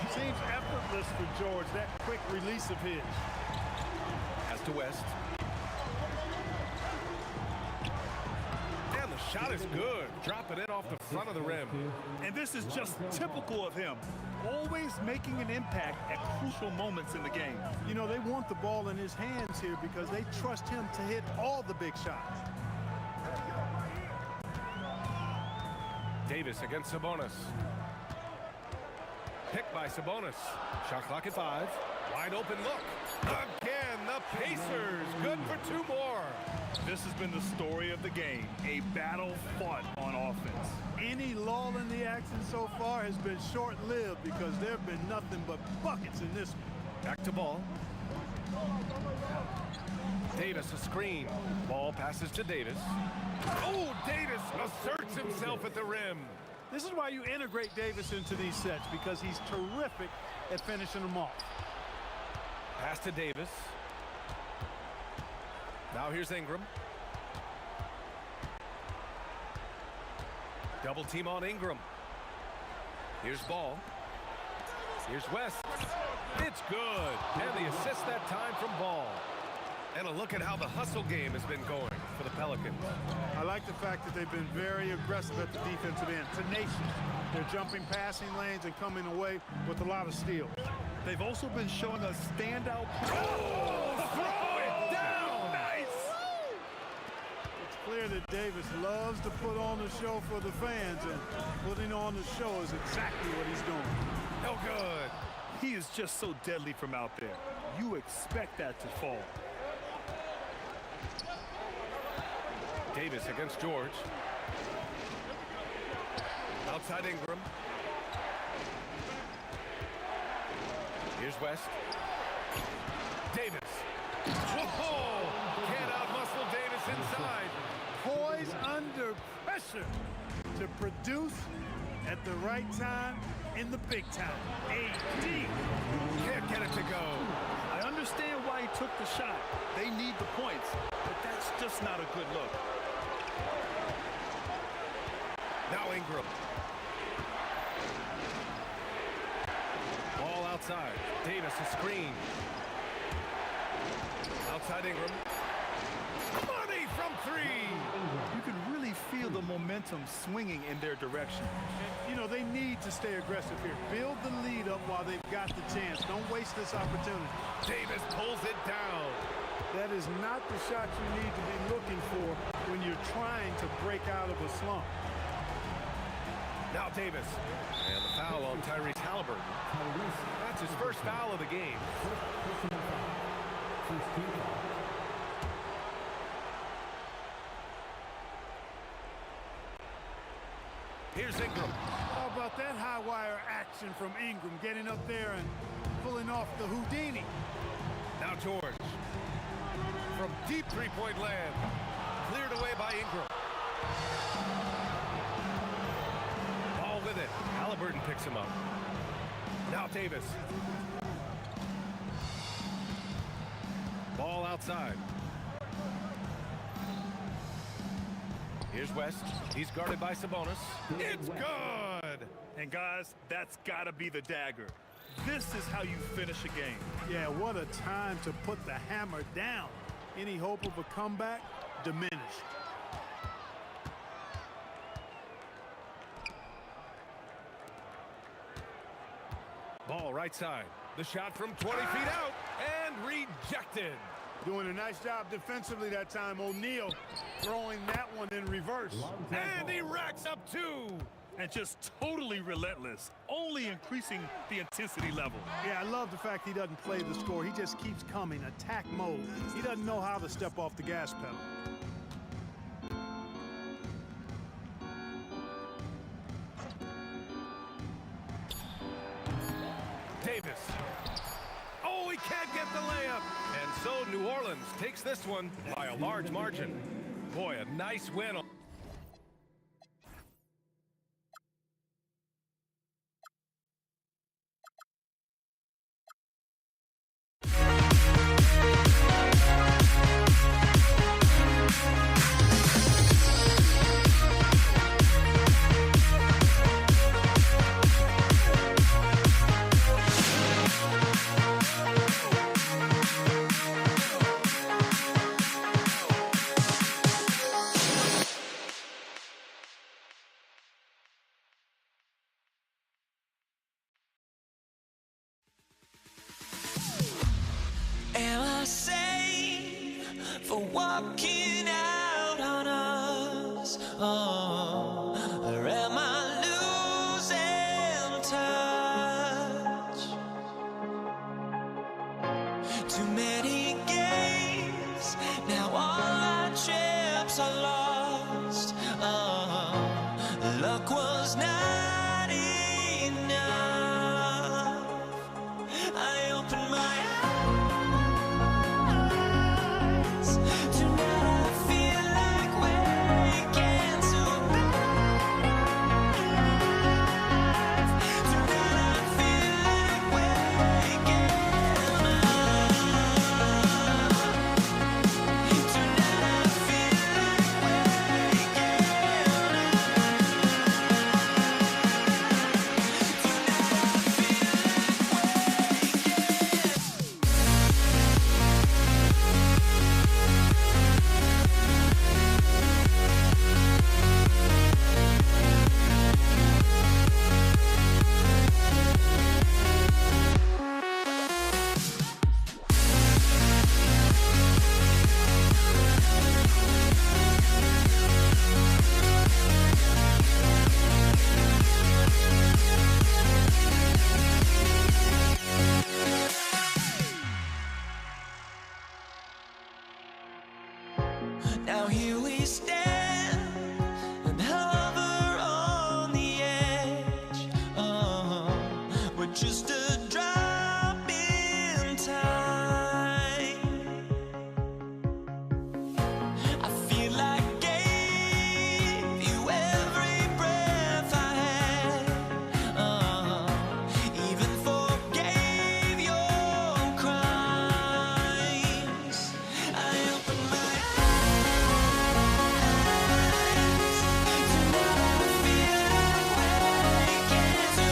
Seems effortless for George, that quick release of his. As to West. And the shot is good. Dropping it off the front of the rim. And this is just typical of him. Always making an impact at crucial moments in the game. You know, they want the ball in his hands here because they trust him to hit all the big shots. Davis against Sabonis. Picked by Sabonis. Shot clock at 5. Wide open look. Again, the Pacers. Good for 2 more. This has been the story of the game. A battle fought on offense. Any lull in the action so far has been short-lived because there have been nothing but buckets in this one. Back to Ball. Davis a screen. Ball passes to Davis. Oh, Davis asserts himself at the rim. This is why you integrate Davis into these sets, because he's terrific at finishing them off. Pass to Davis. Now here's Ingram. Double team on Ingram. Here's Ball. Here's West. It's good. And the assist that time from Ball. And a look at how the hustle game has been going for the Pelicans. I like the fact that they've been very aggressive at the defensive end. Tenacious. They're jumping passing lanes and coming away with a lot of steals. They've also been showing a standout... Oh, throw it down! Nice! It's clear clear that Davis loves to put on the show for the fans, and putting on the show is exactly what he's doing. No good. He is just so deadly from out there. You expect that to fall. Davis against George. Outside Ingram. Here's West. Davis. Whoa! Can't outmuscle Davis inside. Poise under pressure to produce at the right time in the big time. AD. Can't get it to go. I understand why he took the shot. They need the points, but that's just not a good look. Now Ingram. Ball outside. Davis a screen. Outside Ingram. Money from three. You can really feel the momentum swinging in their direction. And, you know, they need to stay aggressive here. Build the lead up while they've got the chance. Don't waste this opportunity. Davis pulls it down. That is not the shot you need to be looking for when you're trying to break out of a slump. Now Davis. And the foul on Tyrese Halliburton. That's his first foul of the game. Here's Ingram. How about that high wire action from Ingram, getting up there and pulling off the Houdini. Now George. From deep three-point land. Cleared away by Ingram. Ball with it. Halliburton picks him up. Now Davis. Ball outside. Here's West. He's guarded by Sabonis. It's good! And guys, that's gotta be the dagger. This is how you finish a game. Yeah, what a time to put the hammer down. Any hope of a comeback diminished. Ball right side. The shot from 20 feet out and rejected. Doing a nice job defensively that time. O'Neal throwing that one in reverse. And he racks up two. And just totally relentless, only increasing the intensity level. Yeah, I love the fact he doesn't play the score. He just keeps coming, attack mode. He doesn't know how to step off the gas pedal. Davis. Oh, he can't get the layup. And so New Orleans takes this one by a large margin. Boy, a nice win. Am I safe for walking out on us? Oh, or am I losing touch? Too many games, now all our chips are lost. Oh, luck was not enough. I opened my eyes. Where Now here we stand and hover on the edge. We're just a drop in time. I feel like I gave you every breath I had. Even forgave your crimes. I open my eyes to never feel like waking to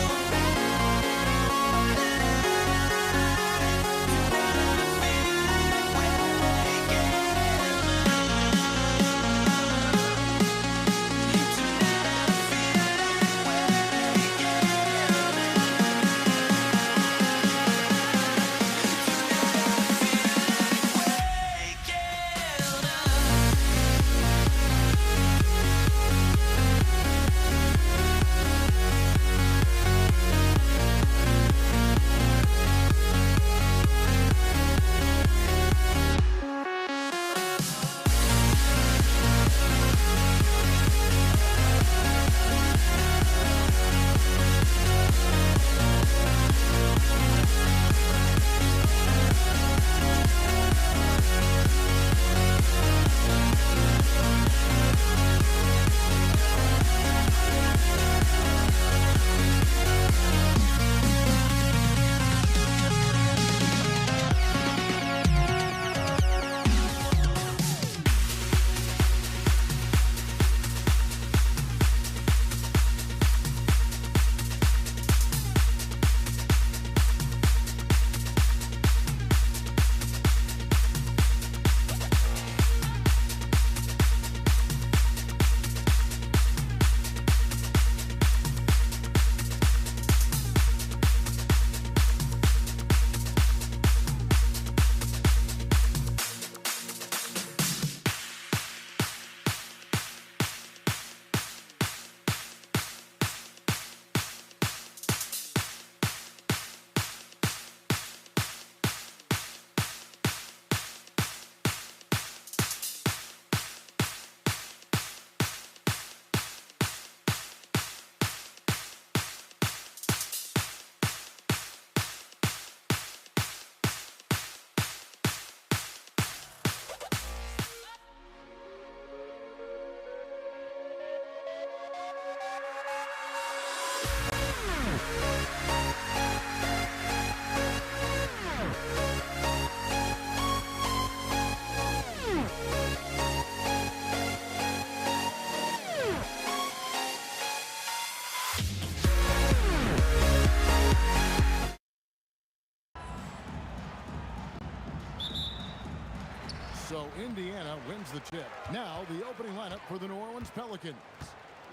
So Indiana wins the tip. Now the opening lineup for the New Orleans Pelicans.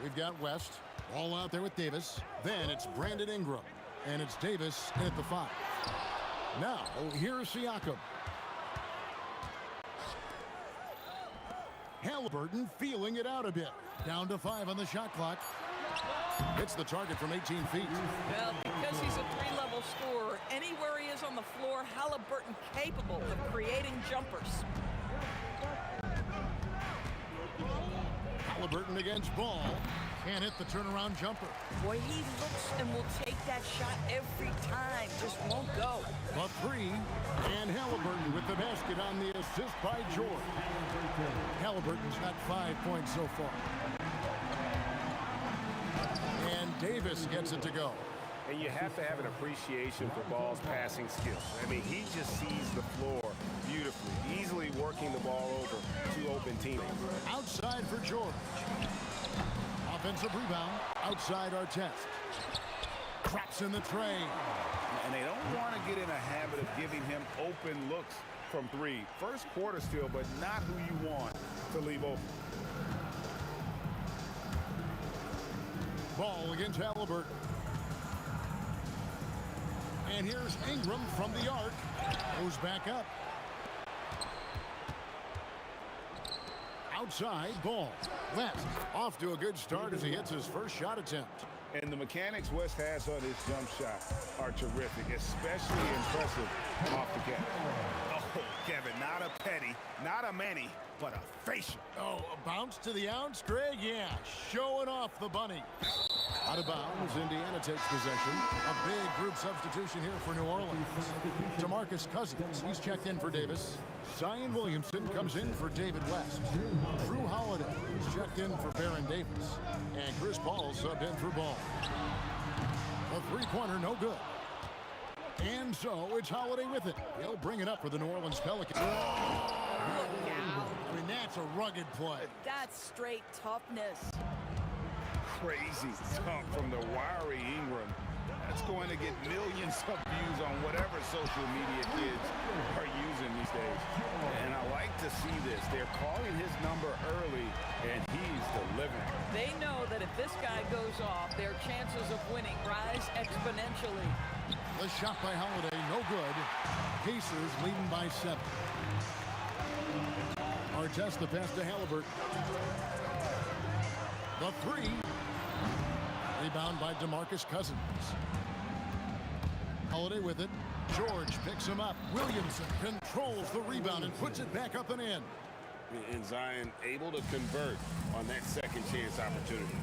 We've got West all out there with Davis. Then it's Brandon Ingram. And it's Davis in at the 5. Now here's Siakam. Halliburton feeling it out a bit. Down to 5 on the shot clock. Hits the target from 18 feet. Well, because he's a 3-level scorer, anywhere he is on the floor, Halliburton capable of creating jumpers. Halliburton against Ball. Can't hit the turnaround jumper. Boy, he looks and will take that shot every time. Just won't go. The 3. And Halliburton with the basket on the assist by George. Halliburton's got 5 points so far. And Davis gets it to go. And you have to have an appreciation for Ball's passing skills. I mean, he just sees the floor beautifully, easily working the ball over to open teammates. Outside for George. Offensive rebound. Outside Artest. Traps in the tray. And they don't want to get in a habit of giving him open looks from 3. First quarter still, but not who you want to leave open. Ball against Halliburton. And here's Ingram from the arc. Goes back up. Outside, Ball. West off to a good start as he hits his first shot attempt. And the mechanics West has on his jump shot are terrific, especially impressive off the catch. Oh, Kevin, not a petty, not a mani, but a facial. Oh, a bounce to the ounce, Greg? Yeah, showing off the bunny. Out of bounds, Indiana takes possession. A big group substitution here for New Orleans. DeMarcus Cousins, he's checked in for Davis. Zion Williamson comes in for David West. Drew Holiday is checked in for Baron Davis. And Chris Paul subbed in for Ball. A three-pointer, no good. And so it's Holiday with it. He'll bring it up for the New Orleans Pelicans. I mean, that's a rugged play. That's straight toughness. Crazy dunk from the wiry Ingram. That's going to get millions of views on whatever social media kids are using these days. And I like to see this. They're calling his number early, and he's delivering. They know that if this guy goes off, their chances of winning rise exponentially. The shot by Holiday, no good. Pacers leading by 7. Artest the pass to Halliburton. The three. Rebound by DeMarcus Cousins. Holiday with it. George picks him up. Williamson controls the rebound and puts it back up and in. And Zion able to convert on that second chance opportunity.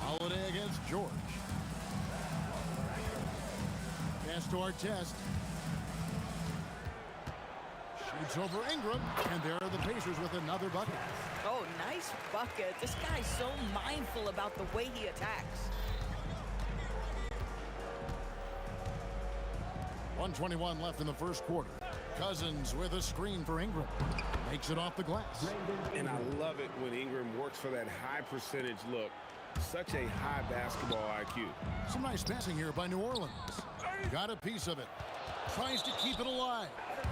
Holiday against George. Pass to Artest. Shoots over Ingram, and there are the Pacers with another bucket. Oh, nice bucket. This guy's so mindful about the way he attacks. 1:21 left in the first quarter. Cousins with a screen for Ingram. Makes it off the glass. And I love it when Ingram works for that high percentage look. Such a high basketball IQ. Some nice passing here by New Orleans. Got a piece of it. Tries to keep it alive.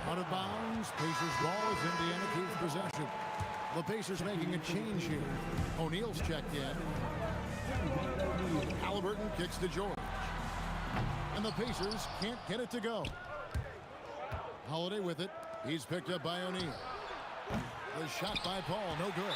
Out of bounds. Pacers ball as Indiana keeps possession. The Pacers making a change here. O'Neal's checked in. Halliburton kicks to George. And the Pacers can't get it to go. Holiday with it. He's picked up by O'Neal. The shot by Paul, no good.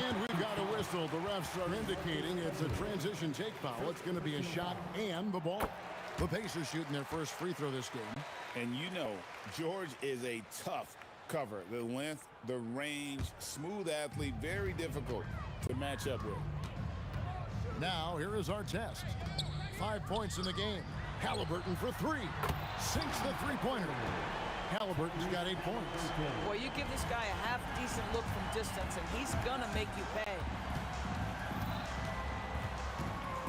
And we've got a whistle. The refs are indicating it's a transition take foul. It's going to be a shot and the ball. The Pacers shooting their first free throw this game. And you know, George is a tough cover. The length, the range, smooth athlete, very difficult to match up with. Now, here is our test. 5 points in the game. Halliburton for 3. Sinks the three-pointer. Halliburton's got 8 points. Boy, you give this guy a half-decent look from distance, and he's going to make you pay.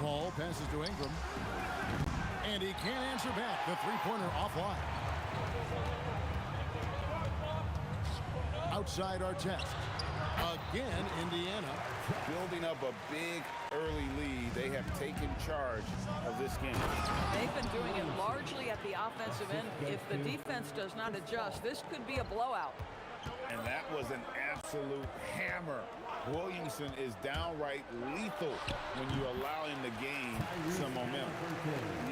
Paul passes to Ingram. And he can't answer back. The three-pointer offline. Outside our test. Again, Indiana. Building up a big early lead. They have taken charge of this game. They've been doing it largely at the offensive end. If the defense does not adjust, this could be a blowout. And that was an absolute hammer. Williamson is downright lethal when you allow him to gain some momentum.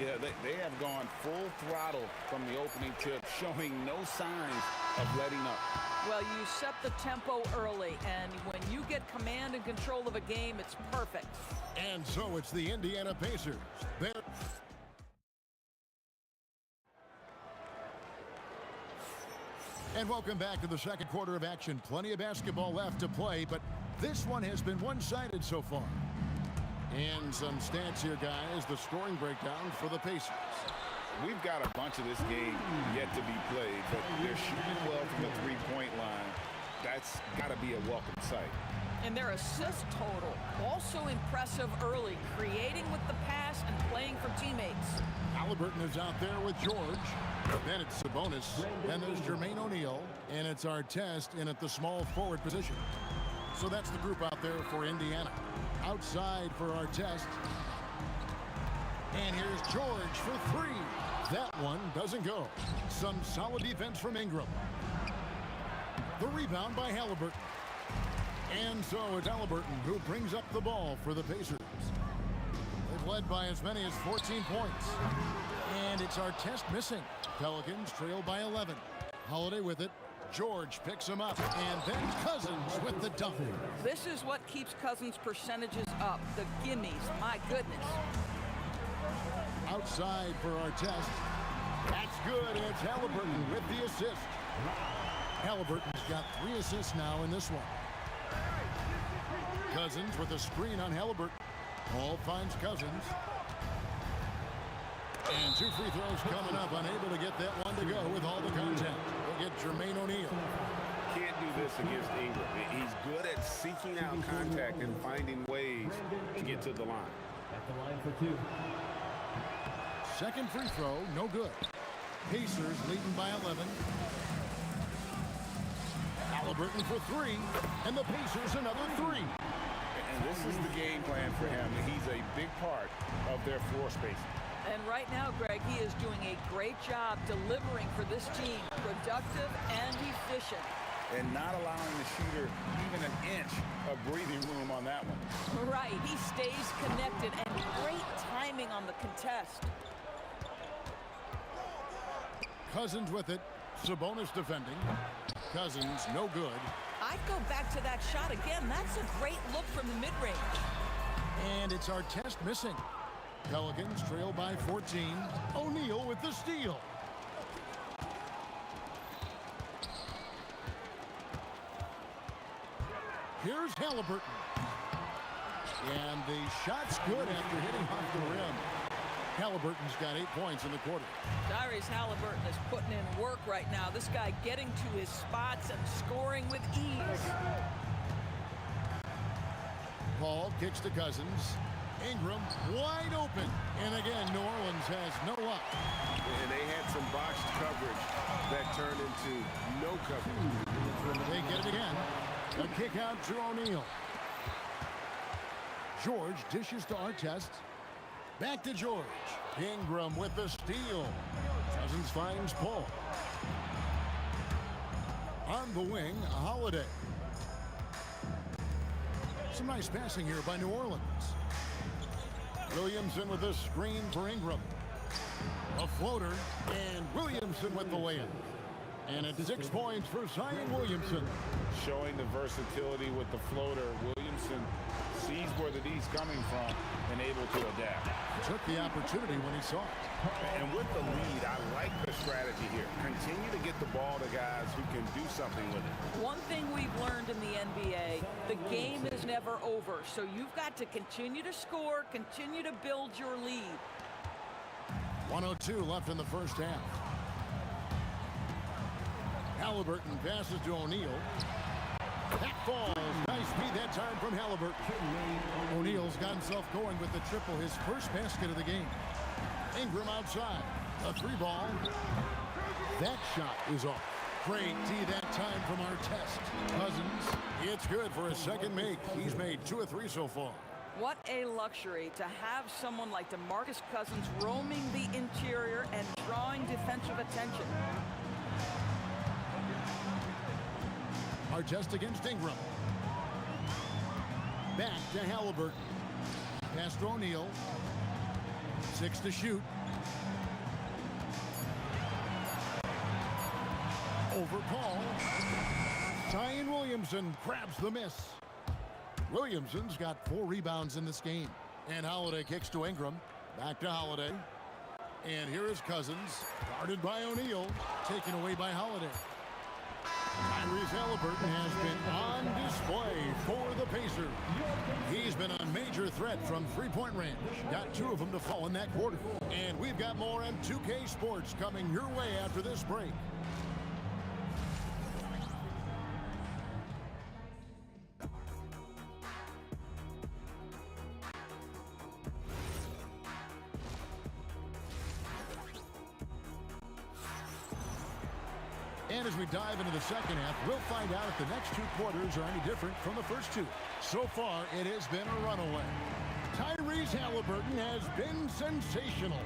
Yeah, they have gone full throttle from the opening tip, showing no signs of letting up. Well, you set the tempo early, and when you get command and control of a game, it's perfect. And so it's the Indiana Pacers. And welcome back to the second quarter of action. Plenty of basketball left to play, but this one has been one-sided so far. And some stats here, guys. The scoring breakdown for the Pacers. We've got a bunch of this game yet to be played, but they're shooting well from the three-point line. That's got to be a welcome sight. And their assist total, also impressive early, creating with the pass and playing for teammates. Halliburton is out there with George. Then it's Sabonis. Then there's Jermaine O'Neal. And it's Artest in at the small forward position. So that's the group out there for Indiana. Outside for Artest. And here's George for 3. That one doesn't go. Some solid defense from Ingram. The rebound by Halliburton. And so it's Halliburton who brings up the ball for the Pacers. They've led by as many as 14 points. And it's Artest missing. Pelicans trail by 11. Holiday with it. George picks him up. And then Cousins with the dunk. This is what keeps Cousins' percentages up. The gimmies. My goodness. Outside for Artest. That's good, and it's Halliburton with the assist. Halliburton's got 3 assists now in this one. Cousins with a screen on Halliburton. Paul finds Cousins. And 2 free throws coming up, unable to get that one to go with all the contact. We'll get Jermaine O'Neal. Can't do this against Ingram. He's good at seeking out contact and finding ways to get to the line. At the line for 2. Second free throw, no good. Pacers leading by 11. Halliburton for 3, and the Pacers another 3. And this is the game plan for him. He's a big part of their floor spacing. And right now, Greg, he is doing a great job delivering for this team. Productive and efficient. And not allowing the shooter even an inch of breathing room on that one. Right, he stays connected and great timing on the contest. Cousins with it. Sabonis defending. Cousins, no good. I'd go back to that shot again. That's a great look from the mid-range. And it's Artest missing. Pelicans trail by 14. O'Neal with the steal. Here's Halliburton. And the shot's good after hitting off the rim. Halliburton's got 8 points in the quarter. Tyrese Halliburton is putting in work right now. This guy getting to his spots and scoring with ease. Paul kicks to Cousins. Ingram wide open. And again, New Orleans has no up. And they had some botched coverage that turned into no coverage. They get it again. A kick out to O'Neal. George dishes to Artest. Back to George. Ingram with the steal. Cousins finds Paul. On the wing, Holiday. Some nice passing here by New Orleans. Williamson with a screen for Ingram. A floater, and Williamson with the layup. And it's 6 points for Zion Williamson. Showing the versatility with the floater. Williamson sees where the D's coming from and able to adapt. Took the opportunity when he saw it. And with the lead, I like the strategy here. Continue to get the ball to guys who can do something with it. One thing we've learned in the NBA, the game is never over. So you've got to continue to score, continue to build your lead. 1:02 left in the first half. Halliburton passes to O'Neal. That falls. Nice feed that time from Halliburton. O'Neal's got himself going with the triple, his first basket of the game. Ingram outside. A 3-ball. That shot is off. Great D that time from Artest. Cousins, it's good for a second make. He's made 2 of 3 so far. What a luxury to have someone like DeMarcus Cousins roaming the interior and drawing defensive attention. Artest against Ingram. Back to Halliburton. Pass to O'Neal. 6 to shoot. Over Paul. Zion Williamson grabs the miss. Williamson's got 4 rebounds in this game. And Holiday kicks to Ingram. Back to Holiday. And here is Cousins. Guarded by O'Neal. Taken away by Holiday. Tyrese Halliburton has been on display for the Pacers. He's been a major threat from three-point range. Got 2 of them to fall in that quarter. And we've got more on 2K Sports coming your way after this break. And as we dive into the second half, we'll find out if the next 2 quarters are any different from the first 2. So far, it has been a runaway. Tyrese Halliburton has been sensational.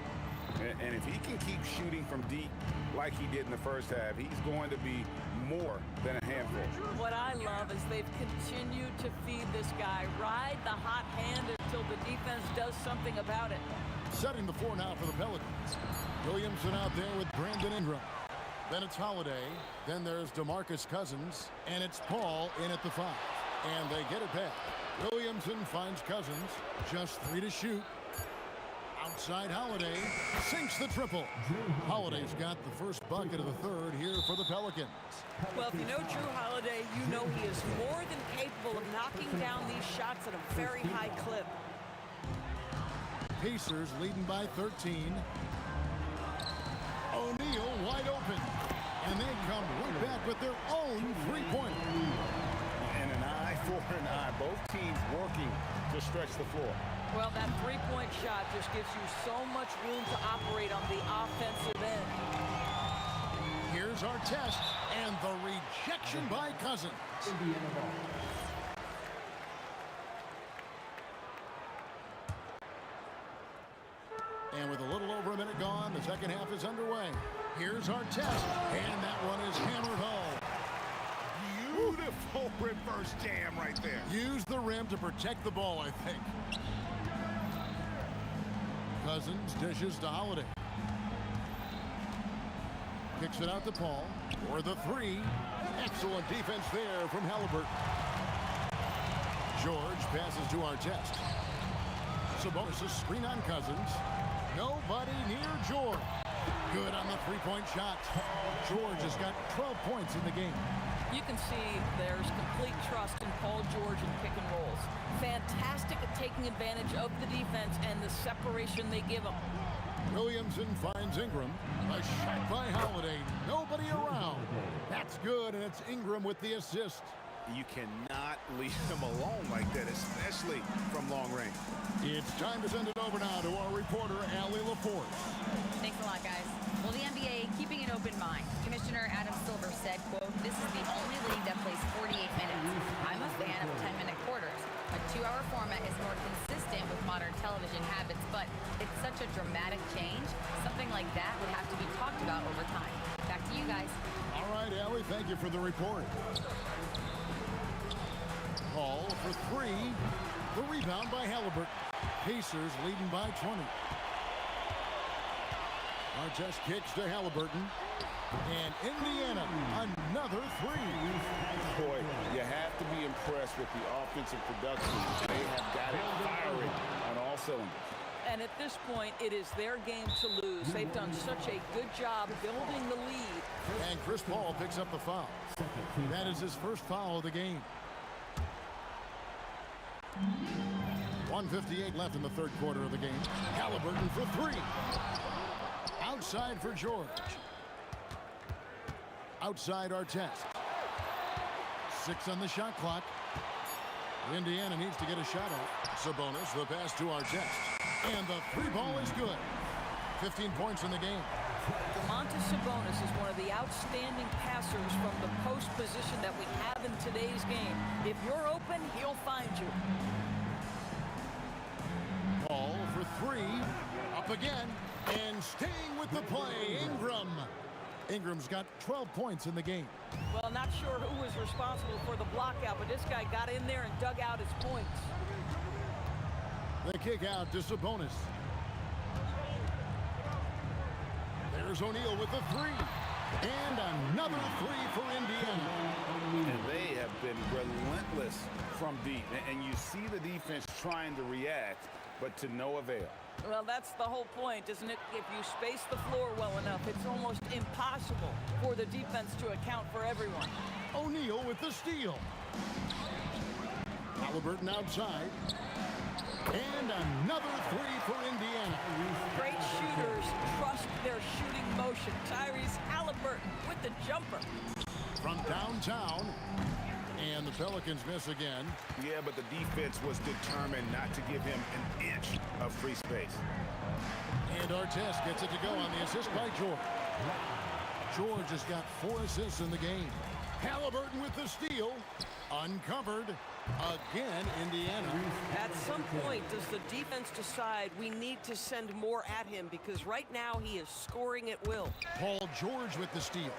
And if he can keep shooting from deep like he did in the first half, he's going to be more than a handful. What I love is they've continued to feed this guy, ride the hot hand until the defense does something about it. Setting the floor now for the Pelicans. Williamson out there with Brandon Ingram. Then it's Holiday. Then there's DeMarcus Cousins. And it's Paul in at the 5. And they get it back. Williamson finds Cousins. Just 3 to shoot. Outside Holiday sinks the triple. Holiday's got the first bucket of the third here for the Pelicans. Well, if you know Drew Holiday, you know he is more than capable of knocking down these shots at a very high clip. Pacers leading by 13. O'Neal wide open. And they come right back with their own three-pointer. And an eye for an eye. Both teams working to stretch the floor. Well, that three-point shot just gives you so much room to operate on the offensive end. Here's our test, and the rejection by Cousins. And with a little over a minute gone, the second half is underway. Here's our test, and that one is hammered home. Beautiful reverse jam right there. Use the rim to protect the ball, I think. Cousins dishes to Holiday. Kicks it out to Paul for the three. Excellent defense there from Halliburton. George passes to Artest. Sabonis' screen on Cousins. Nobody near George. Good on the three-point shot. George has got 12 points in the game. You can see there's complete trust in Paul George in pick and rolls. Fantastic at taking advantage of the defense and the separation they give him. Williamson finds Ingram. A shot by Holiday. Nobody around. That's good, and it's Ingram with the assist. You cannot leave him alone like that, especially from long range. It's time to send it over now to our reporter, Allie LaForce. Thanks a lot, guys. Well, the NBA keeping an open mind. Commissioner Adam Silver said, quote, "This is the only league that plays 48 minutes. I'm a fan of 10-minute quarters. A 2-hour format is more consistent with modern television habits, but it's such a dramatic change. Something like that would have to be talked about over time." Back to you guys. All right, Allie, thank you for the report. Hall for three. The rebound by Halliburton. Pacers leading by 20. Artest kicks to Halliburton. And Indiana, another three. Boy, you have to be impressed with the offensive production. They have got it firing on all cylinders. And at this point, it is their game to lose. They've done such a good job building the lead. And Chris Paul picks up the foul. That is his first foul of the game. 1:58 left in the third quarter of the game. Halliburton for three. Outside for George. Outside Artest. 6 on the shot clock. Indiana needs to get a shot off. Sabonis, the pass to Artest. And the three ball is good. 15 points in the game. Domantas Sabonis is one of the outstanding passers from the post position that we have in today's game. If you're open, he'll find you. Paul for three. Up again. And staying with the play, Ingram. Ingram's got 12 points in the game. Well, not sure who was responsible for the blockout, but this guy got in there and dug out his points. The kick out to Sabonis. There's O'Neal with the three. And another three for Indiana. And they have been relentless from deep. And you see the defense trying to react, but to no avail. Well, that's the whole point, isn't it? If you space the floor well enough, it's almost impossible for the defense to account for everyone. O'Neal with the steal. Halliburton outside. And another three for Indiana. Great shooters trust their shooting motion. Tyrese Halliburton with the jumper. From downtown. And the Pelicans miss again. Yeah, but the defense was determined not to give him an inch of free space. And Artest gets it to go on the assist by George. George has got 4 assists in the game. Halliburton with the steal. Uncovered. Again, Indiana. At some point, does the defense decide we need to send more at him? Because right now he is scoring at will. Paul George with the steal.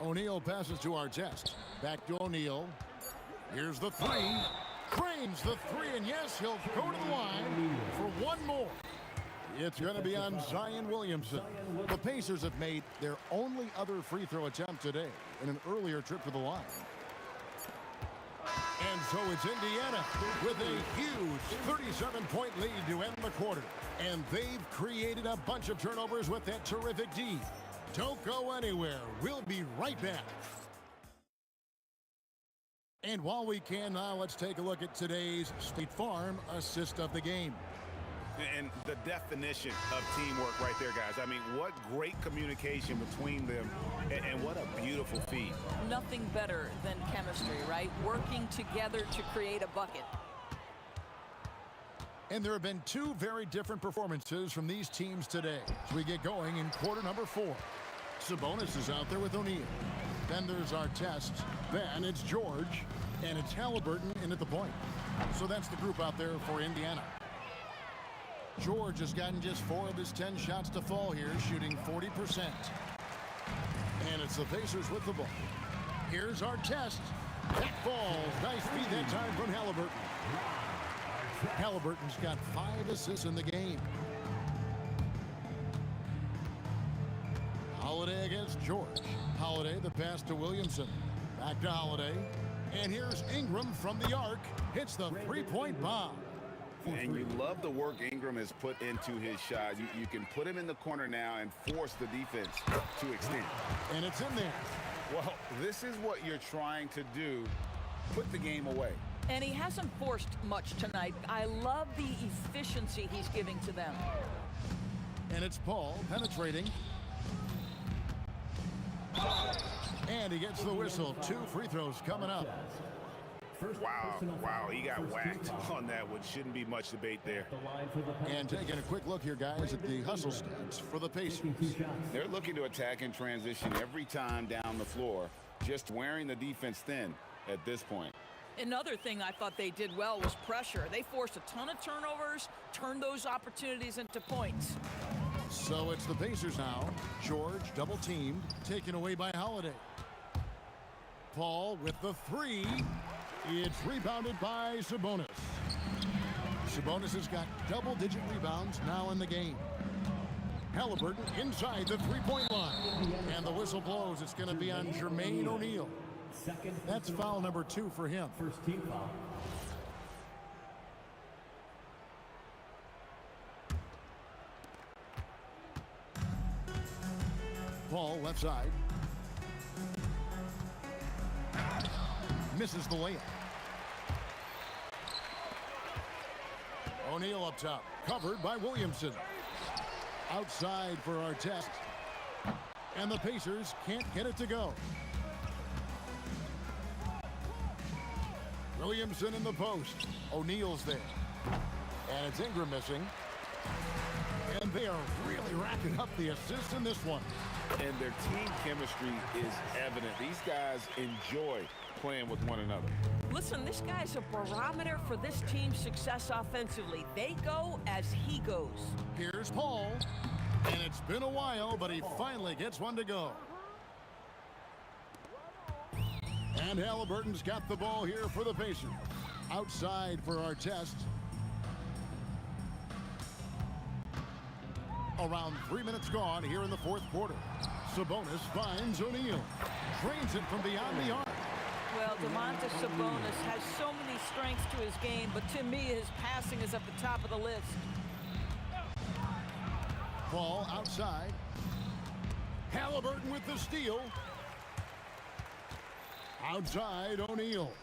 O'Neal passes to Artest. Back to O'Neal. Here's the three. Cranes the three, and yes, he'll go to the line for one more. It's going to be on Zion Williamson. The Pacers have made their only other free throw attempt today in an earlier trip to the line. And so it's Indiana with a huge 37-point lead to end the quarter. And they've created a bunch of turnovers with that terrific D. Don't go anywhere. We'll be right back. And while we can now, let's take a look at today's State Farm assist of the game. And the definition of teamwork right there, guys. I mean, what great communication between them, and what a beautiful feed. Nothing better than chemistry, right? Working together to create a bucket. And there have been two very different performances from these teams today as we get going in quarter number 4. Sabonis is out there with O'Neal. Then there's our test. Then it's George. And it's Halliburton in at the point. So that's the group out there for Indiana. George has gotten just 4 of his 10 shots to fall here, shooting 40%. And it's the Pacers with the ball. Here's our test. That falls. Nice feed that time from Halliburton. Halliburton's got 5 assists in the game. Holiday against George. Holiday, the pass to Williamson. Back to Holiday. And here's Ingram from the arc. Hits the three-point bomb. And you love the work Ingram has put into his shot. You can put him in the corner now and force the defense to extend. And it's in there. Well, this is what you're trying to do. Put the game away. And he hasn't forced much tonight. I love the efficiency he's giving to them. And it's Paul penetrating. And he gets the whistle. 2 free throws coming up. Wow, he got whacked on that one. Shouldn't be much debate there. And taking a quick look here, guys, at the hustle stats for the Pacers. They're looking to attack in transition every time down the floor, just wearing the defense thin at this point. Another thing I thought they did well was pressure. They forced a ton of turnovers, turned those opportunities into points. So it's the Pacers now. George double-teamed, taken away by Holiday. Paul with the 3. It's rebounded by Sabonis. Sabonis has got double-digit rebounds now in the game. Halliburton inside the three-point line. And the whistle blows. It's going to be on Jermaine O'Neal. That's foul number 2 for him. First team foul. Paul left side. Misses the layup. O'Neal up top. Covered by Williamson. Outside for our test. And the Pacers can't get it to go. Williamson in the post. O'Neal's there. And it's Ingram missing. And they are really racking up the assists in this one. And their team chemistry is evident. These guys enjoy playing with one another. Listen, this guy's a barometer for this team's success offensively. They go as he goes. Here's Paul. And it's been a while, but he finally gets one to go. And Halliburton's got the ball here for the Pacers. Outside for our test. Around 3 minutes gone here in the 4th quarter. Sabonis finds O'Neal. Drains it from beyond the arc. Well, Domantas Sabonis has so many strengths to his game, but to me, his passing is at the top of the list. Ball outside. Halliburton with the steal. Outside, O'Neal.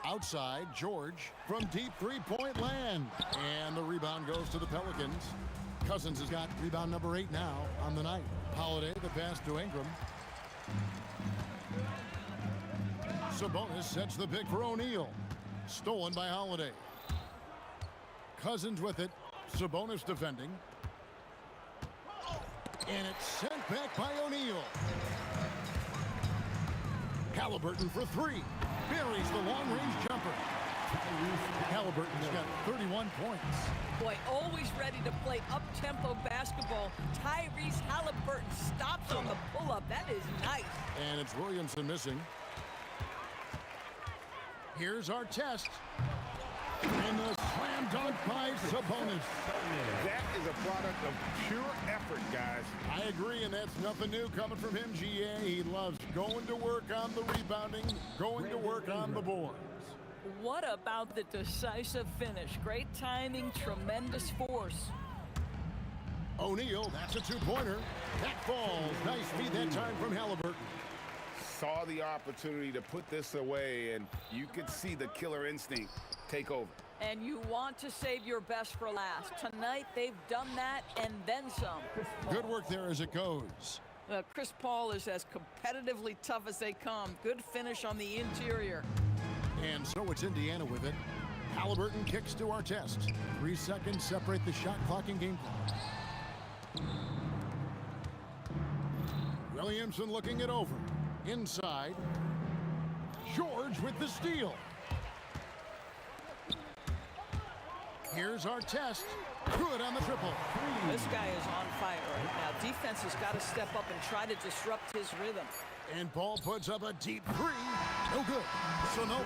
Outside, George from deep three-point land. And the rebound goes to the Pelicans. Cousins has got rebound number 8 now on the night. Holiday, the pass to Ingram. Sabonis sets the pick for O'Neal. Stolen by Holiday. Cousins with it. Sabonis defending. And it's sent back by O'Neal. Halliburton for 3. Buries the long-range jumper. Halliburton's got 31 points. Boy, always ready to play up-tempo basketball. Tyrese Halliburton stops on the pull-up. That is nice. And it's Williamson missing. Here's our test. And the slam dunked by Sabonis. That is a product of pure effort, guys. I agree, and that's nothing new coming from him, GA. He loves going to work on the rebounding, going to work on the boards. What about the decisive finish? Great timing, tremendous force. O'Neal, that's a two-pointer. That falls. Nice feed that time from Halliburton. Saw the opportunity to put this away, and you could see the killer instinct take over. And you want to save your best for last. Tonight, they've done that and then some. Good work there as it goes. Chris Paul is as competitively tough as they come. Good finish on the interior. And so it's Indiana with it. Halliburton kicks to our test. 3 seconds separate the shot clock and game clock. Williamson looking it over. Inside. George with the steal. Here's our test. Good on the triple. This guy is on fire right now. Defense has got to step up and try to disrupt his rhythm. And Paul puts up a deep three. No good. So no.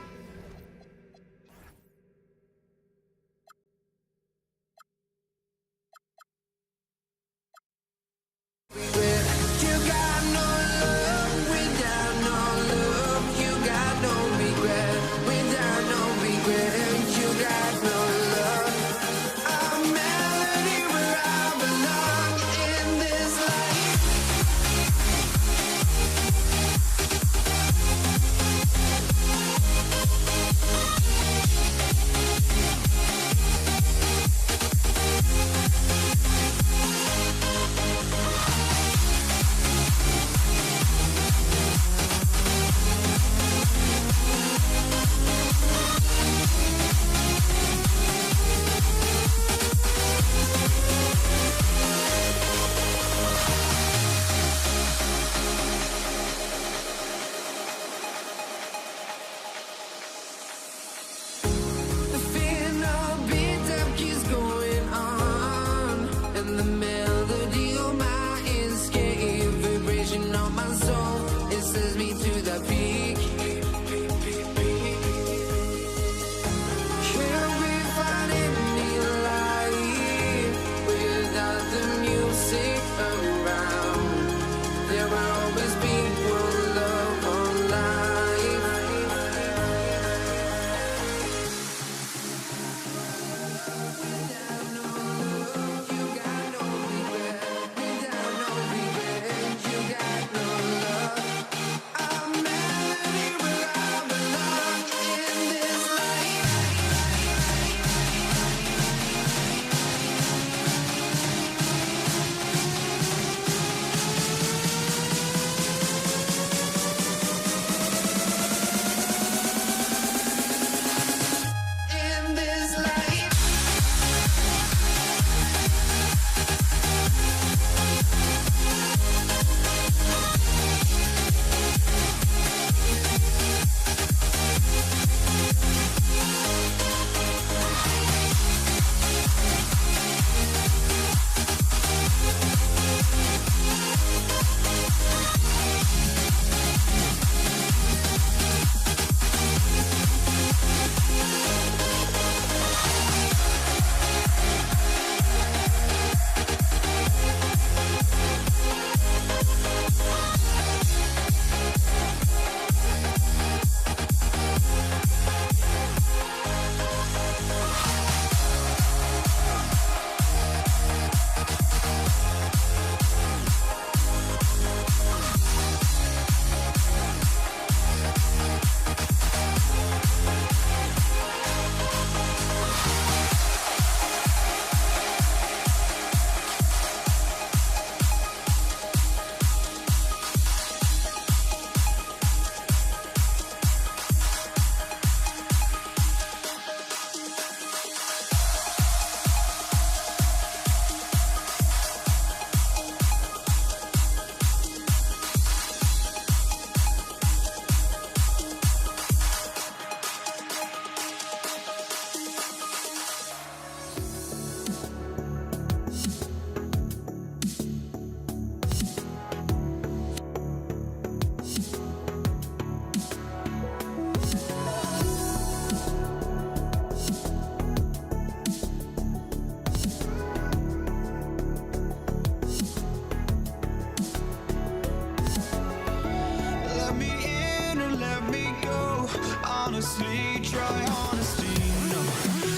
honestly, try honesty. No,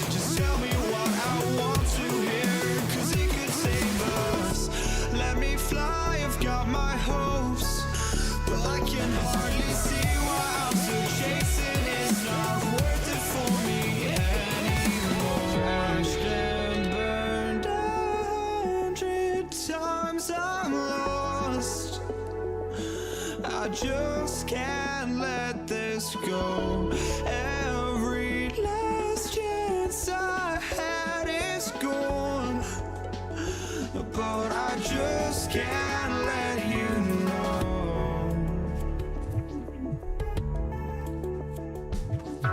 just tell me what I want to hear, 'cause it could save us. Let me fly, I've got my hopes, but I can hardly see why I'm still chasing. It's not worth it for me anymore. Ashed and burned 100 times I'm lost. I just can't let this go. Every last chance I had is gone, but I just can't let you know. I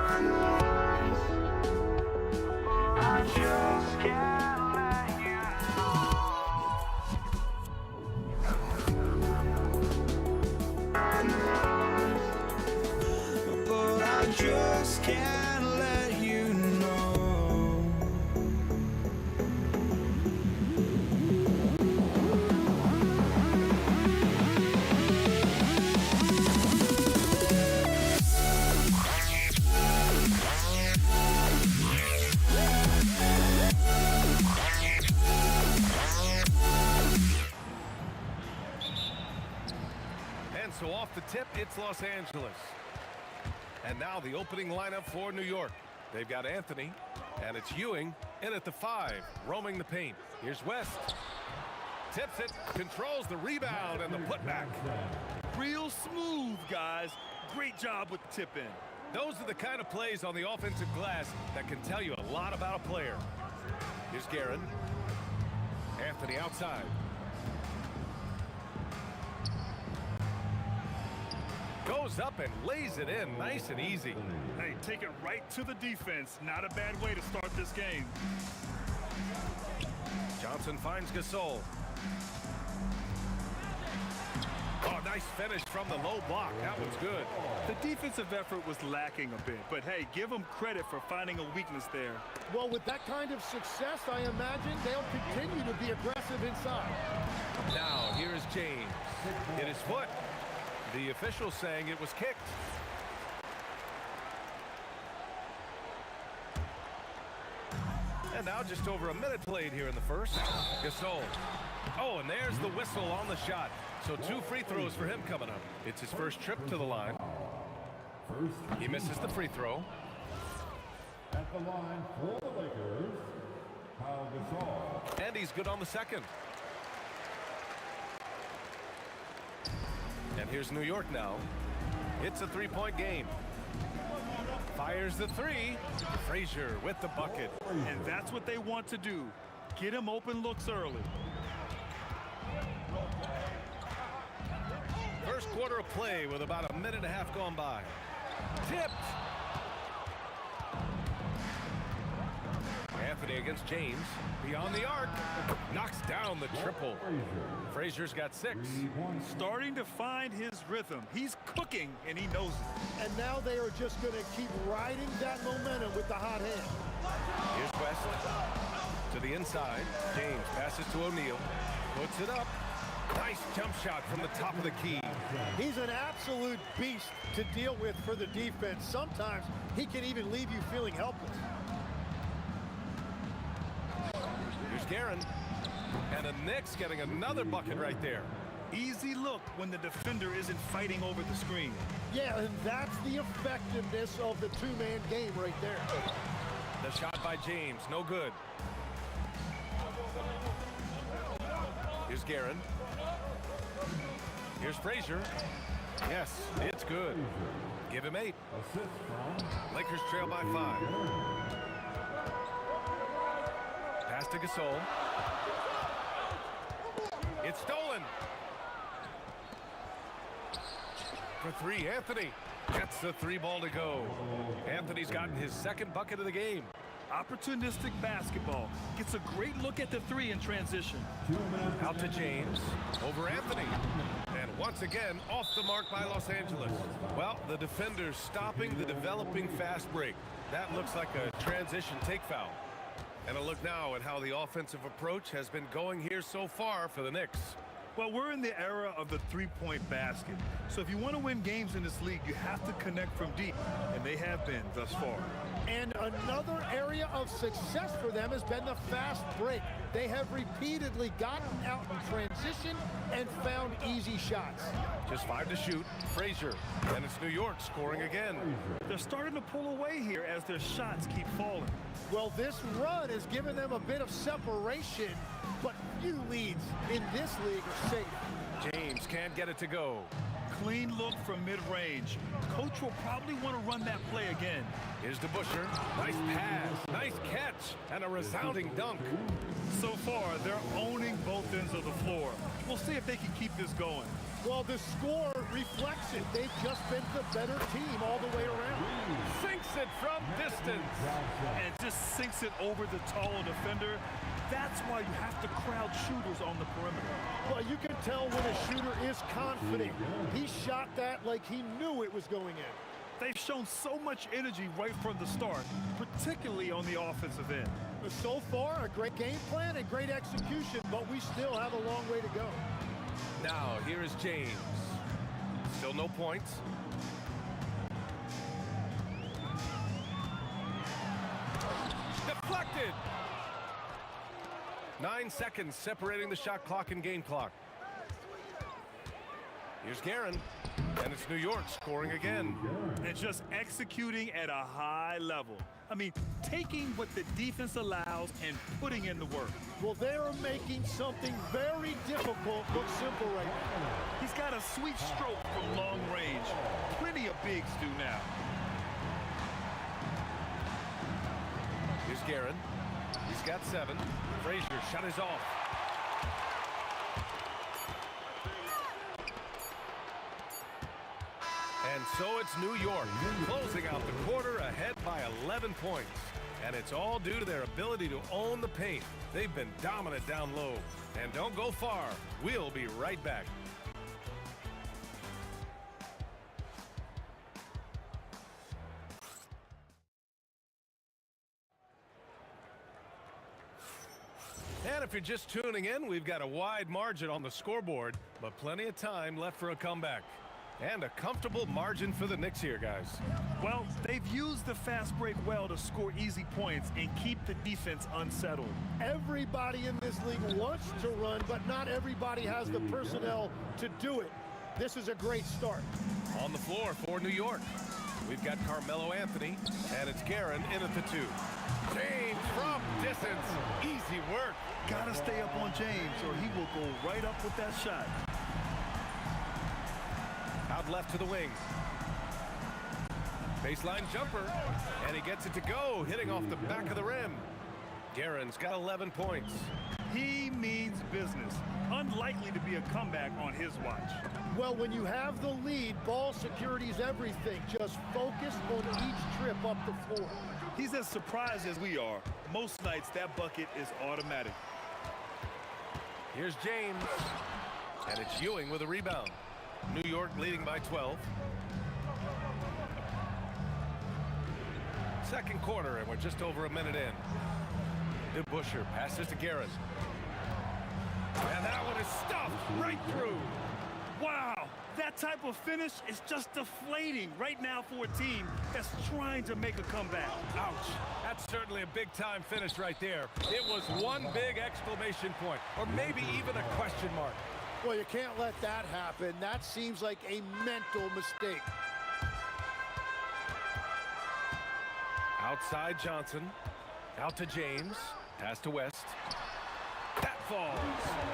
just can't let you know. But I just can't let you know. And so off the tip, it's Los Angeles. And now the opening lineup for New York. They've got Anthony, and it's Ewing in at the 5, roaming the paint. Here's West. Tips it, controls the rebound and the putback. Real smooth, guys. Great job with the tip in. Those are the kind of plays on the offensive glass that can tell you a lot about a player. Here's Guerin. Anthony outside. Goes up and lays it in nice and easy. Hey, take it right to the defense. Not a bad way to start this game. Johnson finds Gasol. Oh, nice finish from the low block. That was good. The defensive effort was lacking a bit, but hey, give them credit for finding a weakness there. Well, with that kind of success, I imagine they'll continue to be aggressive inside. Now, here is James. Hit his foot. The official saying it was kicked. And now just over a minute played here in the first. Gasol. Oh, and there's the whistle on the shot. So 2 free throws for him coming up. It's his first trip to the line. He misses the free throw. At the line for the Lakers, Pau Gasol. And he's good on the second. And here's New York now. It's a 3-point game. Fires the 3. Frazier with the bucket. And that's what they want to do. Get him open looks early. First quarter of play with about a minute and a half gone by. Tipped. Anthony against James. Beyond the arc. Knocks down the triple. Frazier's got 6. Starting to find his rhythm. He's cooking, and he knows it. And now they are just going to keep riding that momentum with the hot hand. Here's West. To the inside. James passes to O'Neal. Puts it up. Nice jump shot from the top of the key. He's an absolute beast to deal with for the defense. Sometimes he can even leave you feeling helpless. Here's Guerin. And the Knicks getting another bucket right there. Easy look when the defender isn't fighting over the screen. Yeah, and that's the effectiveness of the two-man game right there. The shot by James, no good. Here's Guerin. Here's Frazier. Yes, it's good. Give him 8. Lakers trail by 5. Pass to Gasol. It's stolen. For 3, Anthony gets the 3 ball to go. Anthony's gotten his second bucket of the game. Opportunistic basketball. Gets a great look at the 3 in transition. Out to James. Over Anthony. And once again, off the mark by Los Angeles. Well, the defender's stopping the developing fast break. That looks like a transition take foul. And a look now at how the offensive approach has been going here so far for the Knicks. Well, we're in the era of the three-point basket. So if you want to win games in this league, you have to connect from deep, and they have been thus far. And another area of success for them has been the fast break. They have repeatedly gotten out in transition and found easy shots. Just 5 to shoot. Frazier. And it's New York scoring again. They're starting to pull away here as their shots keep falling. Well, this run has given them a bit of separation, but few leads in this league are safe. James can't get it to go. Clean look from mid-range. Coach will probably want to run that play again. Here's DeBusschere. Nice pass, nice catch, and a resounding dunk. So far, they're owning both ends of the floor. We'll see if they can keep this going. Well, the score reflects it. They've just been the better team all the way around. Sinks it from distance. And just sinks it over the taller defender. That's why you have to crowd shooters on the perimeter. Well, you can tell when a shooter is confident. He shot that like he knew it was going in. They've shown so much energy right from the start, particularly on the offensive end. So far, a great game plan and great execution, but we still have a long way to go. Now, here is James. Still no points. Deflected! 9 seconds separating the shot clock and game clock. Here's Guerin, and it's New York scoring again. And just executing at a high level. I mean, taking what the defense allows and putting in the work. Well, they are making something very difficult look simple right now. He's got a sweet stroke from long range. Plenty of bigs do now. Here's Guerin. He's got 7. Frazier shot is off. And so it's New York closing out the quarter ahead by 11 points. And it's all due to their ability to own the paint. They've been dominant down low. And don't go far. We'll be right back. And if you're just tuning in, we've got a wide margin on the scoreboard, but plenty of time left for a comeback. And a comfortable margin for the Knicks here, guys. Well, they've used the fast break well to score easy points and keep the defense unsettled. Everybody in this league wants to run, but not everybody has the personnel to do it. This is a great start. On the floor for New York, we've got Carmelo Anthony, and it's Guerin in at the 2. James from distance. Easy work. Gotta stay up on James, or he will go right up with that shot. Out left to the wing. Baseline jumper, and he gets it to go, hitting off the back of the rim. Guerin's got 11 points. He means business. Unlikely to be a comeback on his watch. Well, when you have the lead, ball security is everything. Just focus on each trip up the floor. He's as surprised as we are. Most nights, that bucket is automatic. Here's James, and it's Ewing with a rebound. New York leading by 12. Second quarter, and we're just over a minute in. DeBusschere passes to Guerin. And that one is stuffed right through. Wow, that type of finish is just deflating right now for a team that's trying to make a comeback. Ouch. That's certainly a big-time finish right there. It was one big exclamation point, or maybe even a question mark. Well, you can't let that happen. That seems like a mental mistake. Outside Johnson. Out to James. Pass to West. That falls.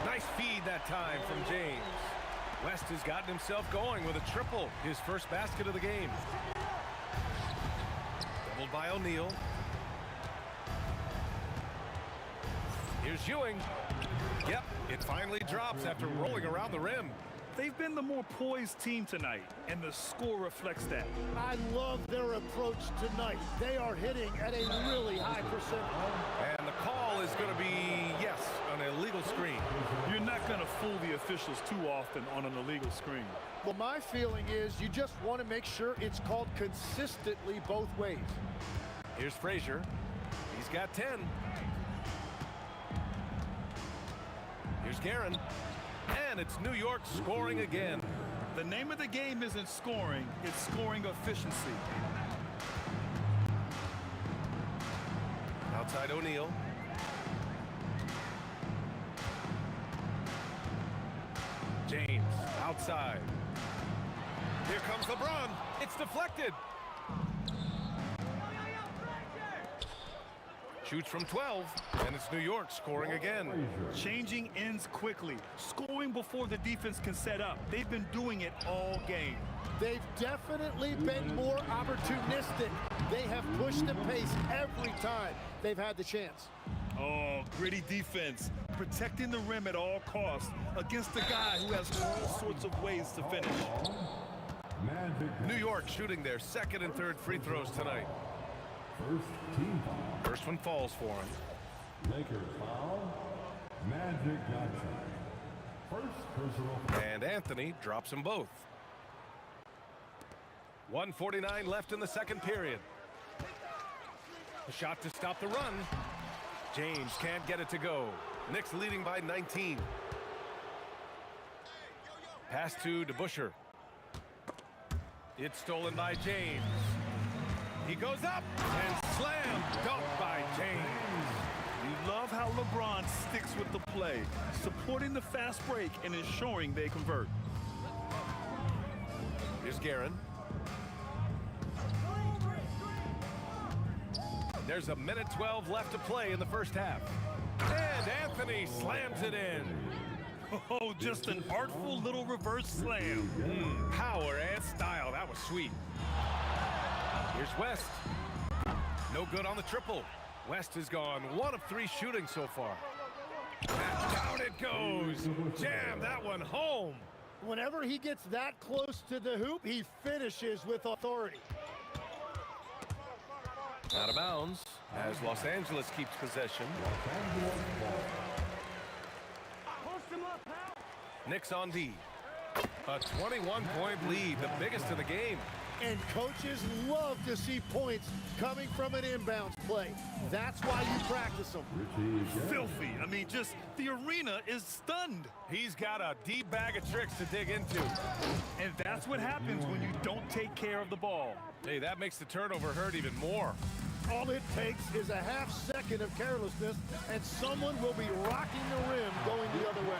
Nice feed that time from James. West has gotten himself going with a triple. His first basket of the game. Doubled by O'Neal. Here's Ewing. Yep, it finally drops after rolling around the rim. They've been the more poised team tonight, and the score reflects that. I love their approach tonight. They are hitting at a really high percentage. And the call is going to be, yes, an illegal screen. You're not going to fool the officials too often on an illegal screen. Well, my feeling is you just want to make sure it's called consistently both ways. Here's Frazier. He's got 10. Here's Guerin. And it's New York scoring again. The name of the game isn't scoring, it's scoring efficiency. Outside O'Neal. James outside. Here comes LeBron. It's deflected. Shoots from 12, and it's New York scoring again. Changing ends quickly, scoring before the defense can set up. They've been doing it all game. They've definitely been more opportunistic. They have pushed the pace every time they've had the chance. Oh, gritty defense, protecting the rim at all costs against a guy who has all sorts of ways to finish. New York shooting their second and third free throws tonight. First team foul. First one falls for him. Lakers foul. Magic Johnson. First personal foul. And Anthony drops them both. 1:49 left in the second period. A shot to stop the run. James can't get it to go. Knicks leading by 19. Pass to DeBusschere. It's stolen by James. He goes up and slammed, dunked by James. You love how LeBron sticks with the play, supporting the fast break and ensuring they convert. Here's Guerin. There's a minute 12 left to play in the first half. And Anthony slams it in. Oh, just an artful little reverse slam. Power and style. That was sweet. Here's West. No good on the triple. West has gone 1 of 3 shooting so far. And down it goes. Jam that one home. Whenever he gets that close to the hoop, he finishes with authority. Out of bounds as Los Angeles keeps possession. Knicks on D. A 21-point lead, the biggest of the game. And coaches love to see points coming from an inbounds play. That's why you practice them. Filthy. I mean, just the arena is stunned. He's got a deep bag of tricks to dig into. And that's what happens when you don't take care of the ball. Hey, that makes the turnover hurt even more. All it takes is a half second of carelessness, and someone will be rocking the rim going the other way.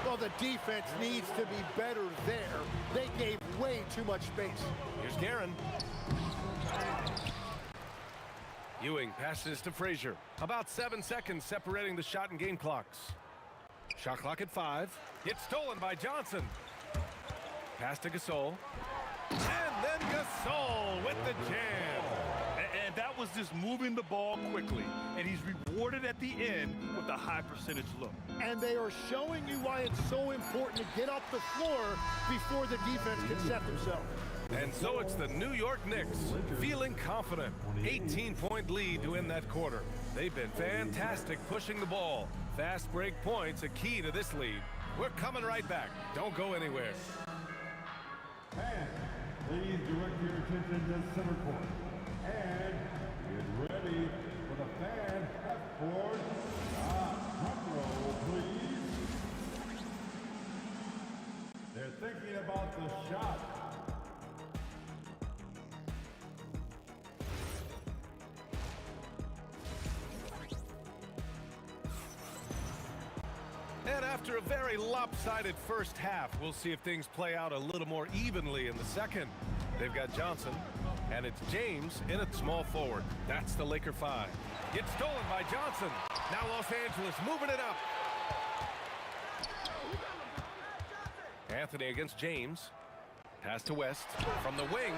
Well, the defense needs to be better there. They gave way too much space. Here's Guerin. Ewing passes to Frazier. About 7 seconds separating the shot and game clocks. Shot clock at 5. It's stolen by Johnson. Pass to Gasol. And then Gasol with the jam. And that was just moving the ball quickly. And he's rewarded at the end with a high percentage look. And they are showing you why it's so important to get off the floor before the defense can set themselves. And so it's the New York Knicks feeling confident. 18-point lead to end that quarter. They've been fantastic pushing the ball. Fast break points a key to this lead. We're coming right back. Don't go anywhere. And please direct your attention to center court. And get ready for the fan half-court shot. Front row, please. They're thinking about the shot. And after a very lopsided first half, we'll see if things play out a little more evenly in the second. They've got Johnson, and it's James in at small forward. That's the Laker 5. It's stolen by Johnson. Now Los Angeles moving it up. Anthony against James. Pass to West from the wing.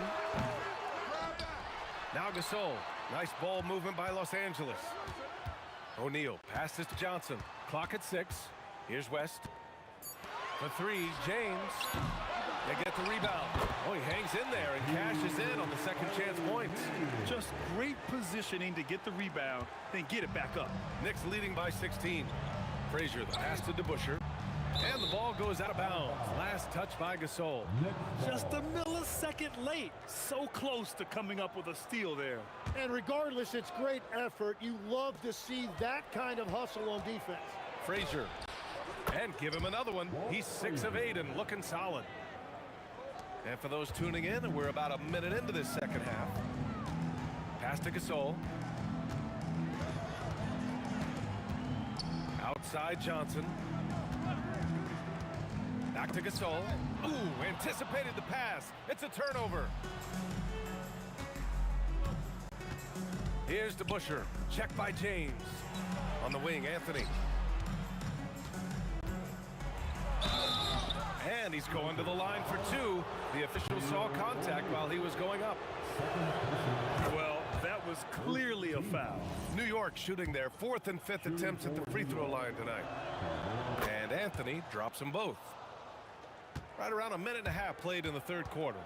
Now Gasol. Nice ball movement by Los Angeles. O'Neal passes to Johnson. Clock at 6. Here's West. For 3, James. They get the rebound. Oh, he hangs in there and cashes in on the second chance points. Just great positioning to get the rebound, then get it back up. Knicks leading by 16. Frazier, the pass to DeBusschere. And the ball goes out of bounds. Last touch by Gasol. Just a millisecond late. So close to coming up with a steal there. And regardless, it's great effort. You love to see that kind of hustle on defense. Frazier. And give him another one. He's 6 of 8 and looking solid. And for those tuning in, we're about a minute into this second half. Pass to Gasol. Outside Johnson. Back to Gasol. Ooh, anticipated the pass. It's a turnover. Here's to Busher. Check by James. On the wing, Anthony. And he's going to the line for 2. The official saw contact while he was going up. Well, that was clearly a foul. New York shooting their 4th and 5th attempts at the free throw line tonight. And Anthony drops them both. Right around a minute and a half played in the third quarter.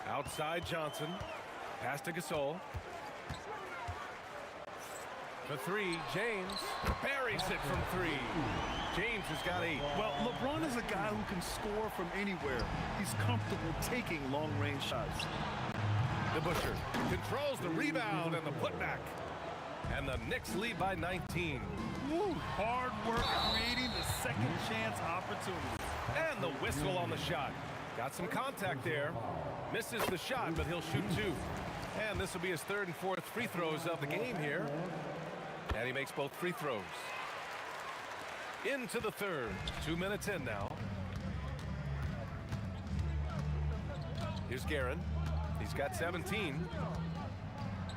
Outside Johnson. Pass to Gasol. The 3, James buries it from 3. James has got 8. Well, LeBron is a guy who can score from anywhere. He's comfortable taking long-range shots. The Busher controls the rebound and the putback. And the Knicks lead by 19. Woo, hard work creating the second chance opportunity. And the whistle on the shot. Got some contact there. Misses the shot, but he'll shoot 2. And this will be his 3rd and 4th free throws of the game here. And he makes both free throws. Into the third. 2 minutes in now. Here's Guerin. He's got 17.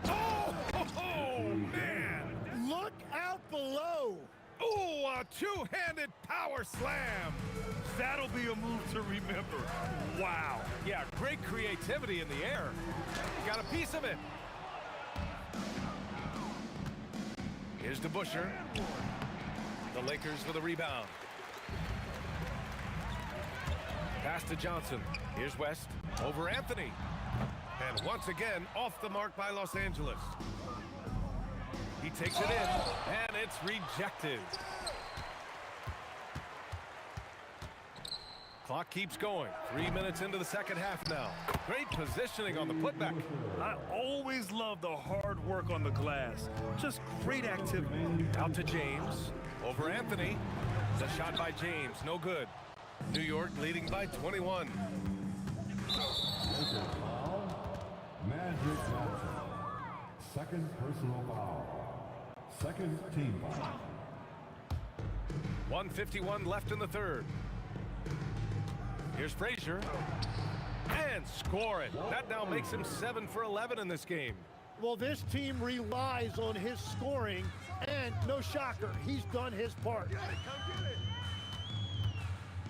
Oh, man! Look out below! Oh, a two-handed power slam! That'll be a move to remember. Wow. Yeah, great creativity in the air. Got a piece of it. Here's to Busher. The Lakers with a rebound. Pass to Johnson. Here's West. Over Anthony. And once again, off the mark by Los Angeles. He takes it in, and it's rejected. Clock keeps going. 3 minutes into the second half now. Great positioning on the putback. I always love the hard work on the glass. Just great activity. Out to James. Over Anthony. The shot by James. No good. New York leading by 21. Magic Johnson. Second personal foul. Second team foul. 1:51 left in the third. Here's Frazier. And score it. That now makes him 7 for 11 in this game. Well, this team relies on his scoring, and no shocker, he's done his part.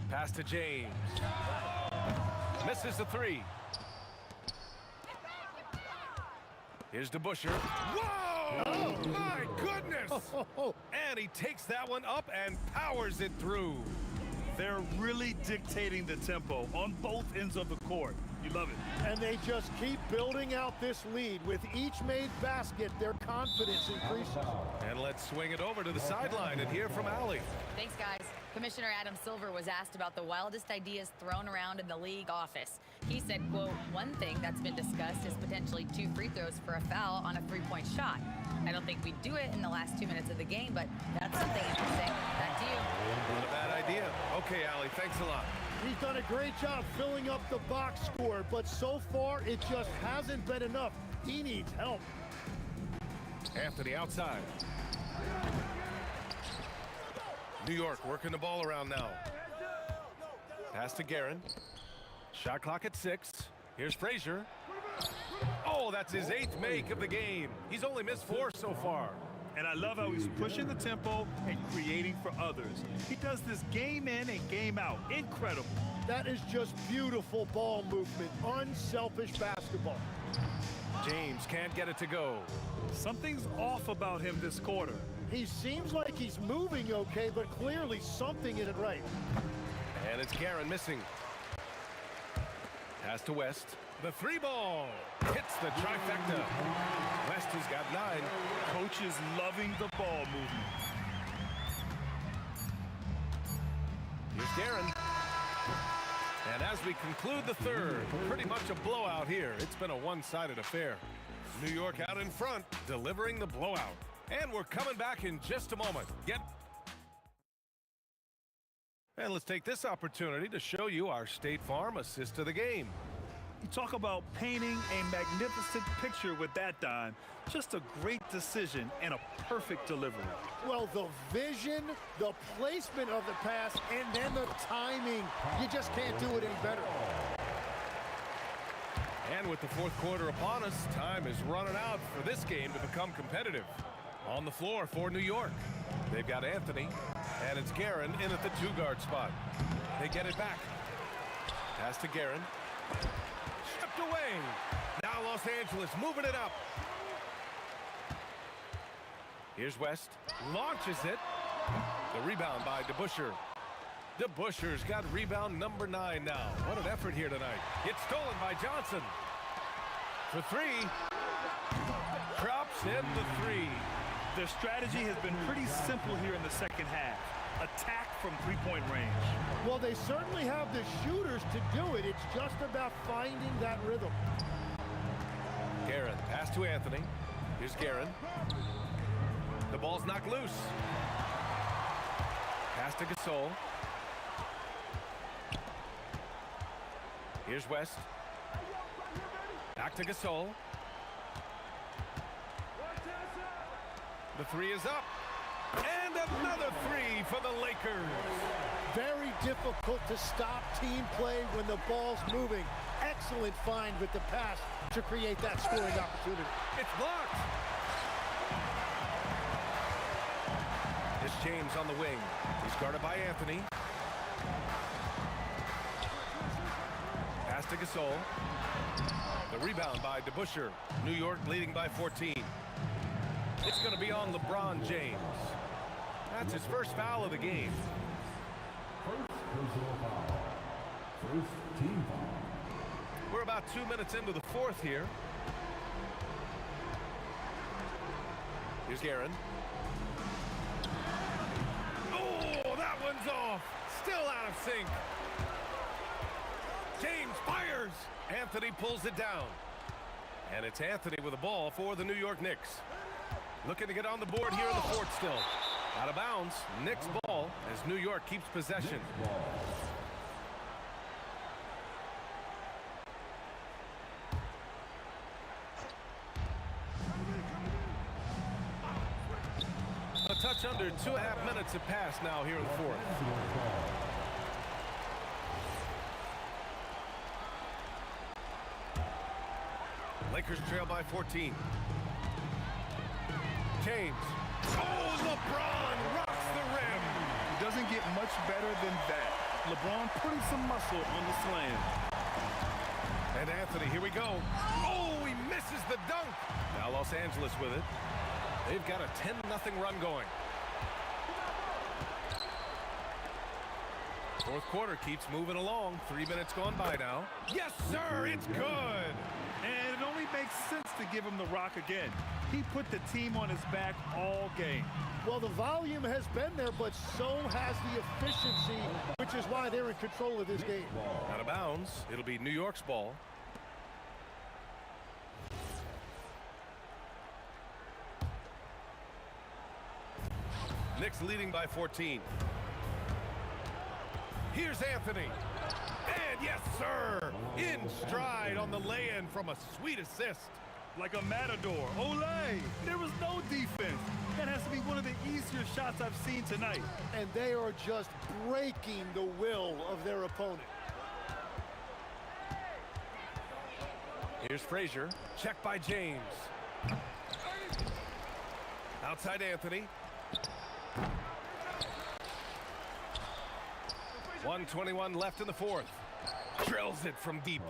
Pass to James. Misses the 3. Here's to Busher. Whoa! Oh, my goodness! And he takes that one up and powers it through. They're really dictating the tempo on both ends of the court. You love it. And they just keep building out this lead. With each made basket, their confidence increases. And let's swing it over to the sideline and hear from Allie. Thanks, guys. Commissioner Adam Silver was asked about the wildest ideas thrown around in the league office. He said, quote, one thing that's been discussed is potentially 2 free throws for a foul on a 3-point shot. I don't think we'd do it in the last 2 minutes of the game, but that's something interesting. Back to you. Not a bad idea. Okay, Allie, thanks a lot. He's done a great job filling up the box score, but so far it just hasn't been enough. He needs help. Anthony outside. New York working the ball around now. Pass to Guerin. Shot clock at 6. Here's Frazier. Oh, that's his 8th make of the game. He's only missed 4 so far. And I love how he's pushing the tempo and creating for others. He does this game in and game out. Incredible. That is just beautiful ball movement. Unselfish basketball. James can't get it to go. Something's off about him this quarter. He seems like he's moving okay, but clearly something isn't right. And it's Guerin missing. Pass to West. The 3 ball hits the trifecta. West has got 9. Coach is loving the ball movement. Here's Guerin. And as we conclude the third, pretty much a blowout here. It's been a one-sided affair. New York out in front, delivering the blowout. And we're coming back in just a moment. And let's take this opportunity to show you our State Farm assist of the game. You talk about painting a magnificent picture with that, Don. Just a great decision and a perfect delivery. Well, the vision, the placement of the pass, and then the timing. You just can't do it any better. And with the fourth quarter upon us, time is running out for this game to become competitive. On the floor for New York, they've got Anthony, and it's Guerin in at the 2-guard spot. They get it back. Pass to Guerin. Stripped away. Now Los Angeles moving it up. Here's West. Launches it. The rebound by DeBusschere. DeBusschere's got rebound number 9 now. What an effort here tonight. It's stolen by Johnson. For 3. Drops in the 3. Their strategy has been pretty simple here in the second half. Attack from three-point range. Well, they certainly have the shooters to do it. It's just about finding that rhythm. Guerin, pass to Anthony. Here's Guerin. The ball's knocked loose. Pass to Gasol. Here's West. Back to Gasol. The 3 is up. And another 3 for the Lakers. Very difficult to stop team play when the ball's moving. Excellent find with the pass to create that scoring opportunity. It's blocked. It's James on the wing. He's guarded by Anthony. Pass to Gasol. The rebound by DeBusschere. New York leading by 14. It's going to be on LeBron James. That's his first foul of the game. First personal foul. First team foul. We're about 2 minutes into the fourth here. Here's Guerin. Oh, that one's off. Still out of sync. James fires. Anthony pulls it down. And it's Anthony with the ball for the New York Knicks. Looking to get on the board here in the fourth still. Out of bounds. Knicks ball as New York keeps possession. A touch under 2.5 minutes have passed now here in the fourth. Lakers trail by 14. James. Oh, LeBron rocks the rim. It doesn't get much better than that. LeBron putting some muscle on the slam. And Anthony, here we go. Oh, he misses the dunk. Now Los Angeles with it. They've got a 10-0 run going. Fourth quarter keeps moving along. 3 minutes gone by now. Yes, sir, it's good. And it only makes sense to give him the rock again. He put the team on his back all game. Well, the volume has been there, but so has the efficiency, which is why they're in control of this game. Out of bounds. It'll be New York's ball. Knicks leading by 14. Here's Anthony. And yes, sir, in stride on the lay-in from a sweet assist. Like a matador. Olay! There was no defense. That has to be one of the easier shots I've seen tonight. And they are just breaking the will of their opponent. Here's Frazier. Check by James. Outside Anthony. 1:21 left in the fourth. Drills it from deep.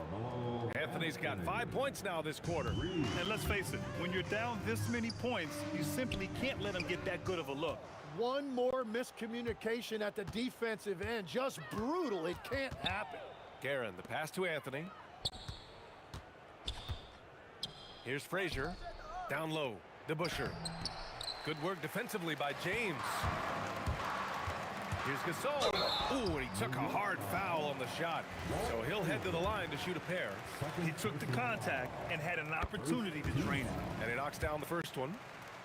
Anthony's got 5 points now this quarter. And let's face it, when you're down this many points, you simply can't let them get that good of a look. One more miscommunication at the defensive end. Just brutal. It can't happen. Guerin, the pass to Anthony. Here's Frazier. Down low. DeBusschere. Good work defensively by James. Here's Gasol. Ooh, and he took a hard foul on the shot. So he'll head to the line to shoot a pair. He took the contact and had an opportunity to drain it. And he knocks down the first one.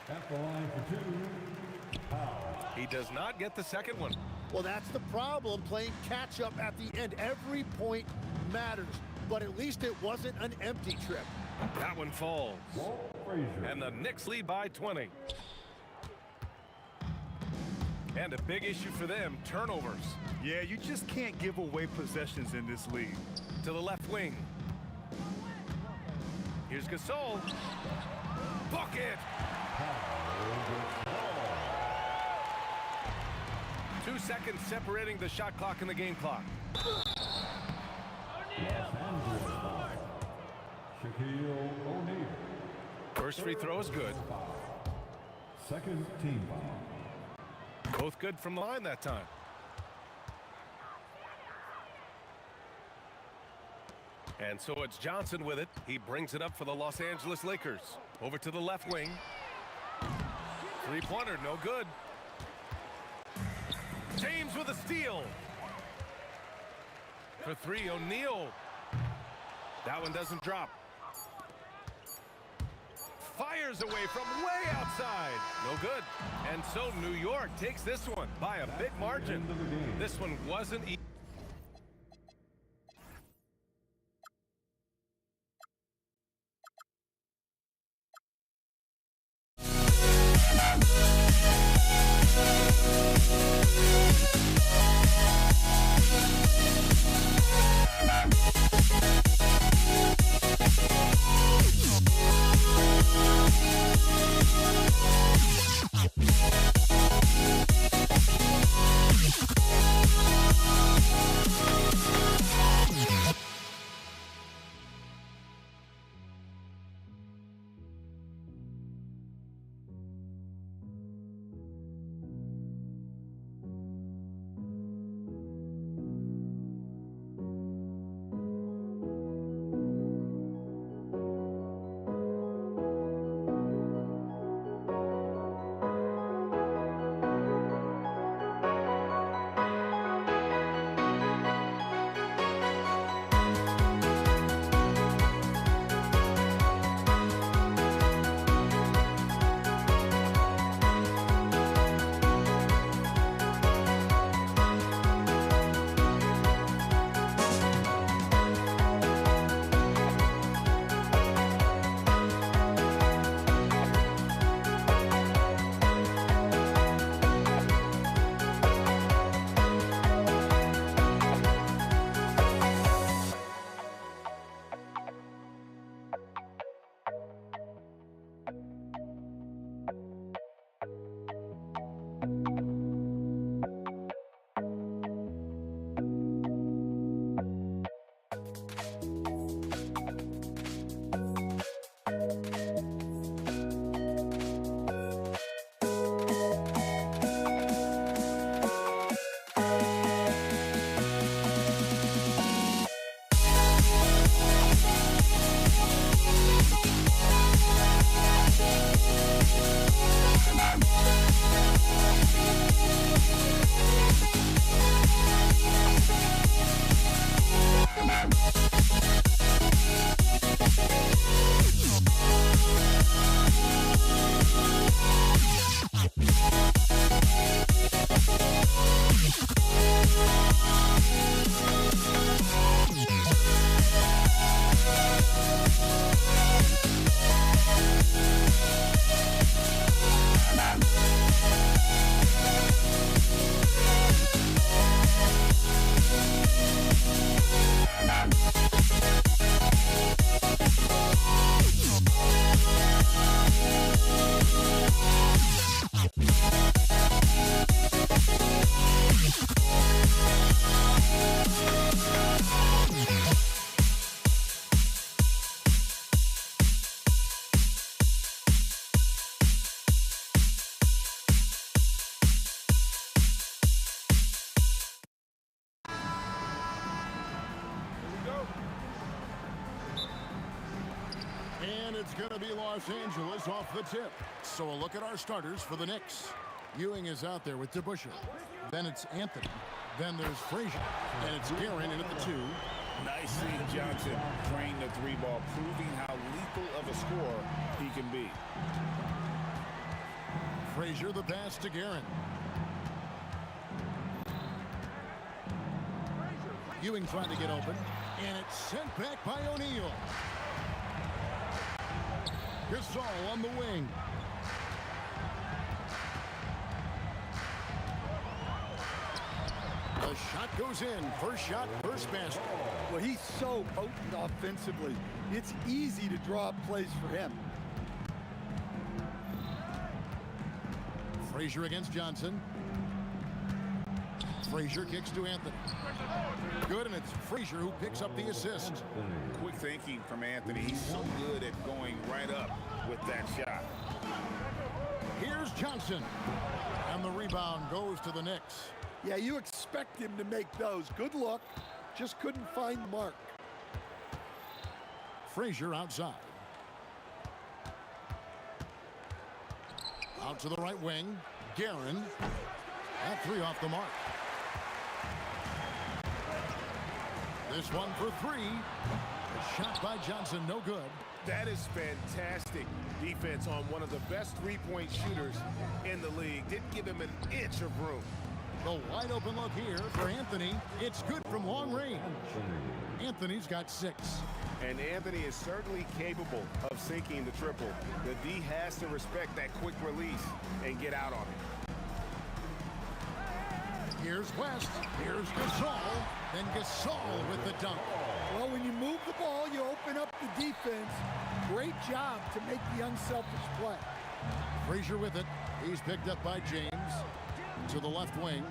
At the line for 2, He does not get the second one. Well, that's the problem, playing catch-up at the end. Every point matters, but at least it wasn't an empty trip. That one falls. And the Knicks lead by 20. And a big issue for them, turnovers. Yeah, you just can't give away possessions in this league. To the left wing. Here's Gasol. Bucket! 2 seconds separating the shot clock and the game clock. Shaquille O'Neal. First free throw is good. Second team foul. Both good from the line that time. And so it's Johnson with it. He brings it up for the Los Angeles Lakers. Over to the left wing. Three-pointer, no good. James with a steal. For three, O'Neal. That one doesn't drop. Fires away from way outside. No good. And so New York takes this one by a big margin. This one wasn't easy. It's going to be Los Angeles off the tip. So a look at our starters for the Knicks. Ewing is out there with DeBusschere. Then it's Anthony. Then there's Frazier. And it's Guerin in at the 2. Nice seeing Johnson drain the three ball, proving how lethal of a scorer he can be. Frazier, the pass to Guerin. Ewing trying to get open, and it's sent back by O'Neal. Gasol on the wing. The shot goes in. First shot, first basket. Well, he's so potent offensively. It's easy to draw up plays for him. Frazier against Johnson. Frazier kicks to Anthony. Good, and it's Frazier who picks up the assist. Quick thinking from Anthony. He's so good at going right up with that shot. Here's Johnson. And the rebound goes to the Knicks. Yeah, you expect him to make those. Good luck. Just couldn't find Mark. Frazier outside. Out to the right wing. Guerin. That three off the mark. This one for three. A shot by Johnson, no good. That is fantastic defense on one of the best three-point shooters in the league. Didn't give him an inch of room. The wide open look here for Anthony. It's good from long range. Anthony's got 6. And Anthony is certainly capable of sinking the triple. The D has to respect that quick release and get out on it. Here's West. Here's Gasol. Then Gasol with the dunk. Well, when you move the ball, you open up the defense. Great job to make the unselfish play. Frazier with it. He's picked up by James. To the left wing.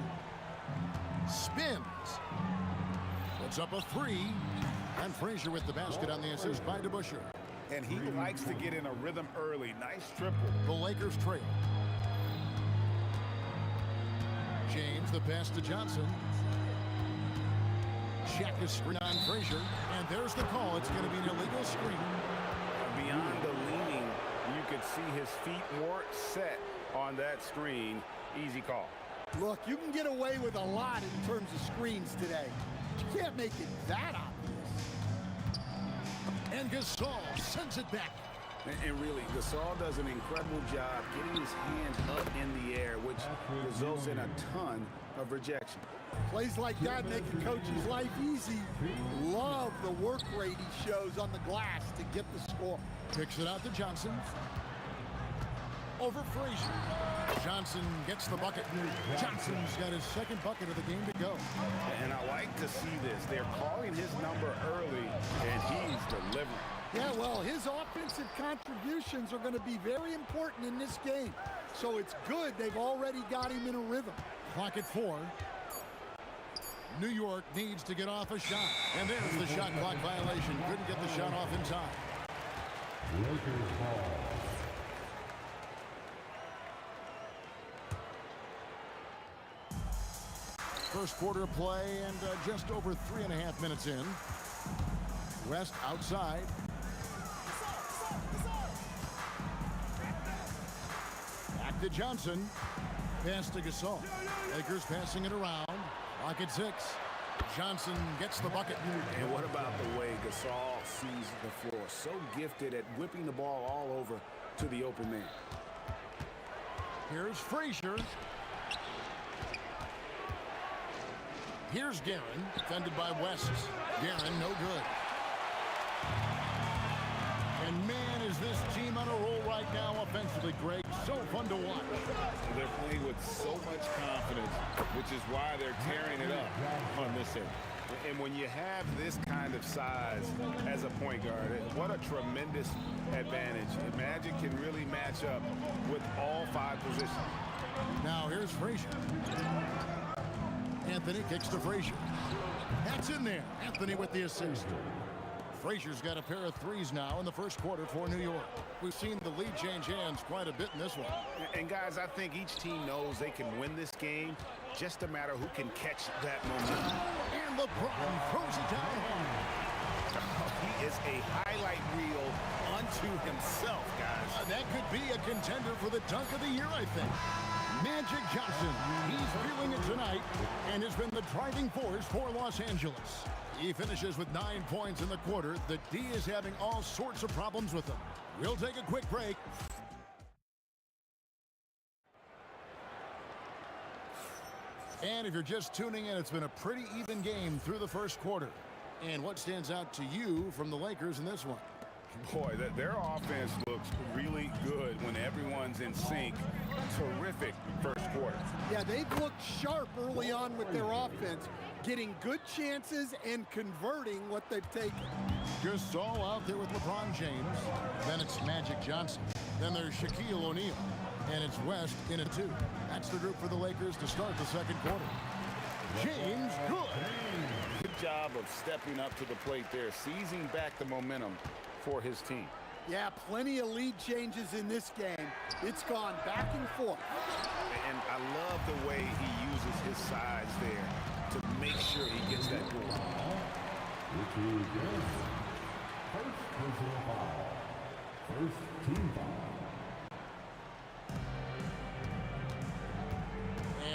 Spins. Puts up a 3. And Frazier with the basket on the assist by DeBusschere. And he likes to get in a rhythm early. Nice triple. The Lakers trail. James, the pass to Johnson. Check is screen on Frazier. And there's the call. It's going to be an illegal screen. Beyond the leaning, you could see his feet weren't set on that screen. Easy call. Look, you can get away with a lot in terms of screens today. You can't make it that obvious. And Gasol sends it back. And really, Gasol does an incredible job getting his hands up in the air, which results in a ton of rejection. Plays like that make a coach's life easy. Love the work rate he shows on the glass to get the score. Kicks it out to Johnson. Over Frazier. Johnson gets the bucket. Johnson's got his second bucket of the game to go. And I like to see this. They're calling his number early, and he's delivering. Yeah, well, his offensive contributions are going to be very important in this game. So it's good they've already got him in a rhythm. Clock at 4. New York needs to get off a shot. And there's the shot clock violation. Couldn't get the shot off in time. Lakers ball. First quarter of play and just over 3.5 minutes in. West outside. Back to Johnson. Pass to Gasol. Lakers passing it around. Clock at 6. Johnson gets the bucket. And what about the way Gasol sees the floor? So gifted at whipping the ball all over to the open man. Here's Frazier. Here's Guerin, defended by West. Guerin, no good. And man, is this team on a roll right now offensively, Greg. So fun to watch. They're playing with so much confidence, which is why they're tearing it up on this end. And when you have this kind of size as a point guard, what a tremendous advantage. Magic can really match up with all 5 positions. Now here's Frazier. Anthony kicks to Frazier. That's in there. Anthony with the assist. Frazier's got a pair of 3s now in the first quarter for New York. We've seen the lead change hands quite a bit in this one. And guys, I think each team knows they can win this game. Just a matter who can catch that momentum. And LeBron throws it down hard. He is a highlight reel unto himself, guys. That could be a contender for the dunk of the year, I think. Magic Johnson, he's feeling it tonight and has been the driving force for Los Angeles. He finishes with 9 points in the quarter. The D is having all sorts of problems with him. We'll take a quick break. And if you're just tuning in, it's been a pretty even game through the first quarter. And what stands out to you from the Lakers in this one? Boy, their offense looks really good when everyone's in sync. Terrific first quarter. Yeah, they've looked sharp early on with their offense, getting good chances and converting what they've taken. Gasol out there with LeBron James. Then it's Magic Johnson. Then there's Shaquille O'Neal. And it's West in a 2. That's the group for the Lakers to start the second quarter. James, good. Good job of stepping up to the plate there, seizing back the momentum for his team. Yeah, plenty of lead changes in this game. It's gone back and forth. And I love the way he uses his size there to make sure he gets that goal. First personal foul. First team foul.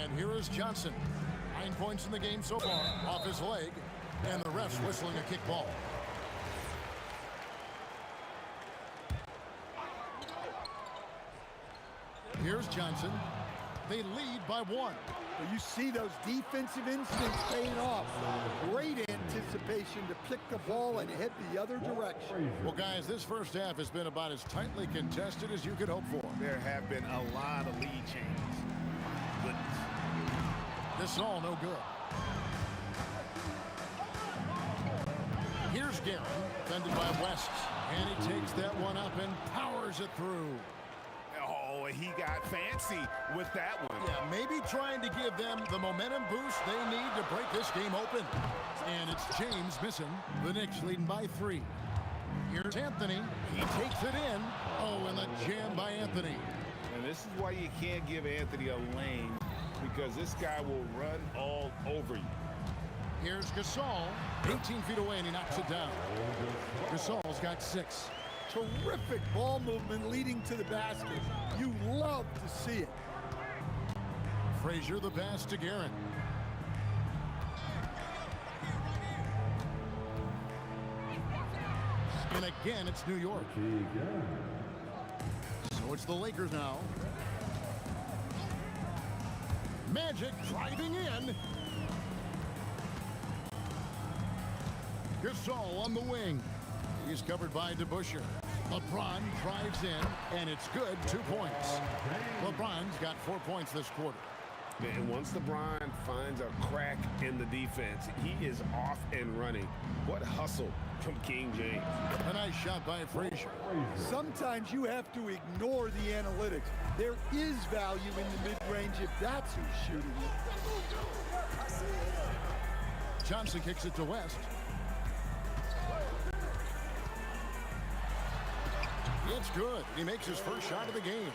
And here is Johnson. 9 points in the game so far, off his leg, and the ref's whistling a kick ball. Here's Johnson. They lead by 1. You see those defensive instincts paying off. Great anticipation to pick the ball and head the other direction. Well, guys, this first half has been about as tightly contested as you could hope for. There have been a lot of lead changes. Goodness. This is all no good. Here's Guerin, defended by West. And he takes that one up and powers it through. Oh, he got fancy with that one. Yeah, maybe trying to give them the momentum boost they need to break this game open. And it's James missing. The Knicks leading by 3. Here's Anthony. He takes it in. Oh, and the jam by Anthony. And this is why you can't give Anthony a lane, because this guy will run all over you. Here's Gasol. 18 feet away, and he knocks it down. Gasol's got 6. Terrific ball movement leading to the basket. You love to see it. Frazier the pass to Guerin. And again, it's New York. So it's the Lakers now. Magic driving in. Gasol on the wing. He's covered by DeBusschere. LeBron drives in, and it's good. 2 points. LeBron's got 4 points this quarter. And once LeBron finds a crack in the defense, he is off and running. What hustle from King James. A nice shot by Frazier. Sometimes you have to ignore the analytics. There is value in the mid-range if that's who's shooting it. Johnson kicks it to West. It's good. He makes his first shot of the game.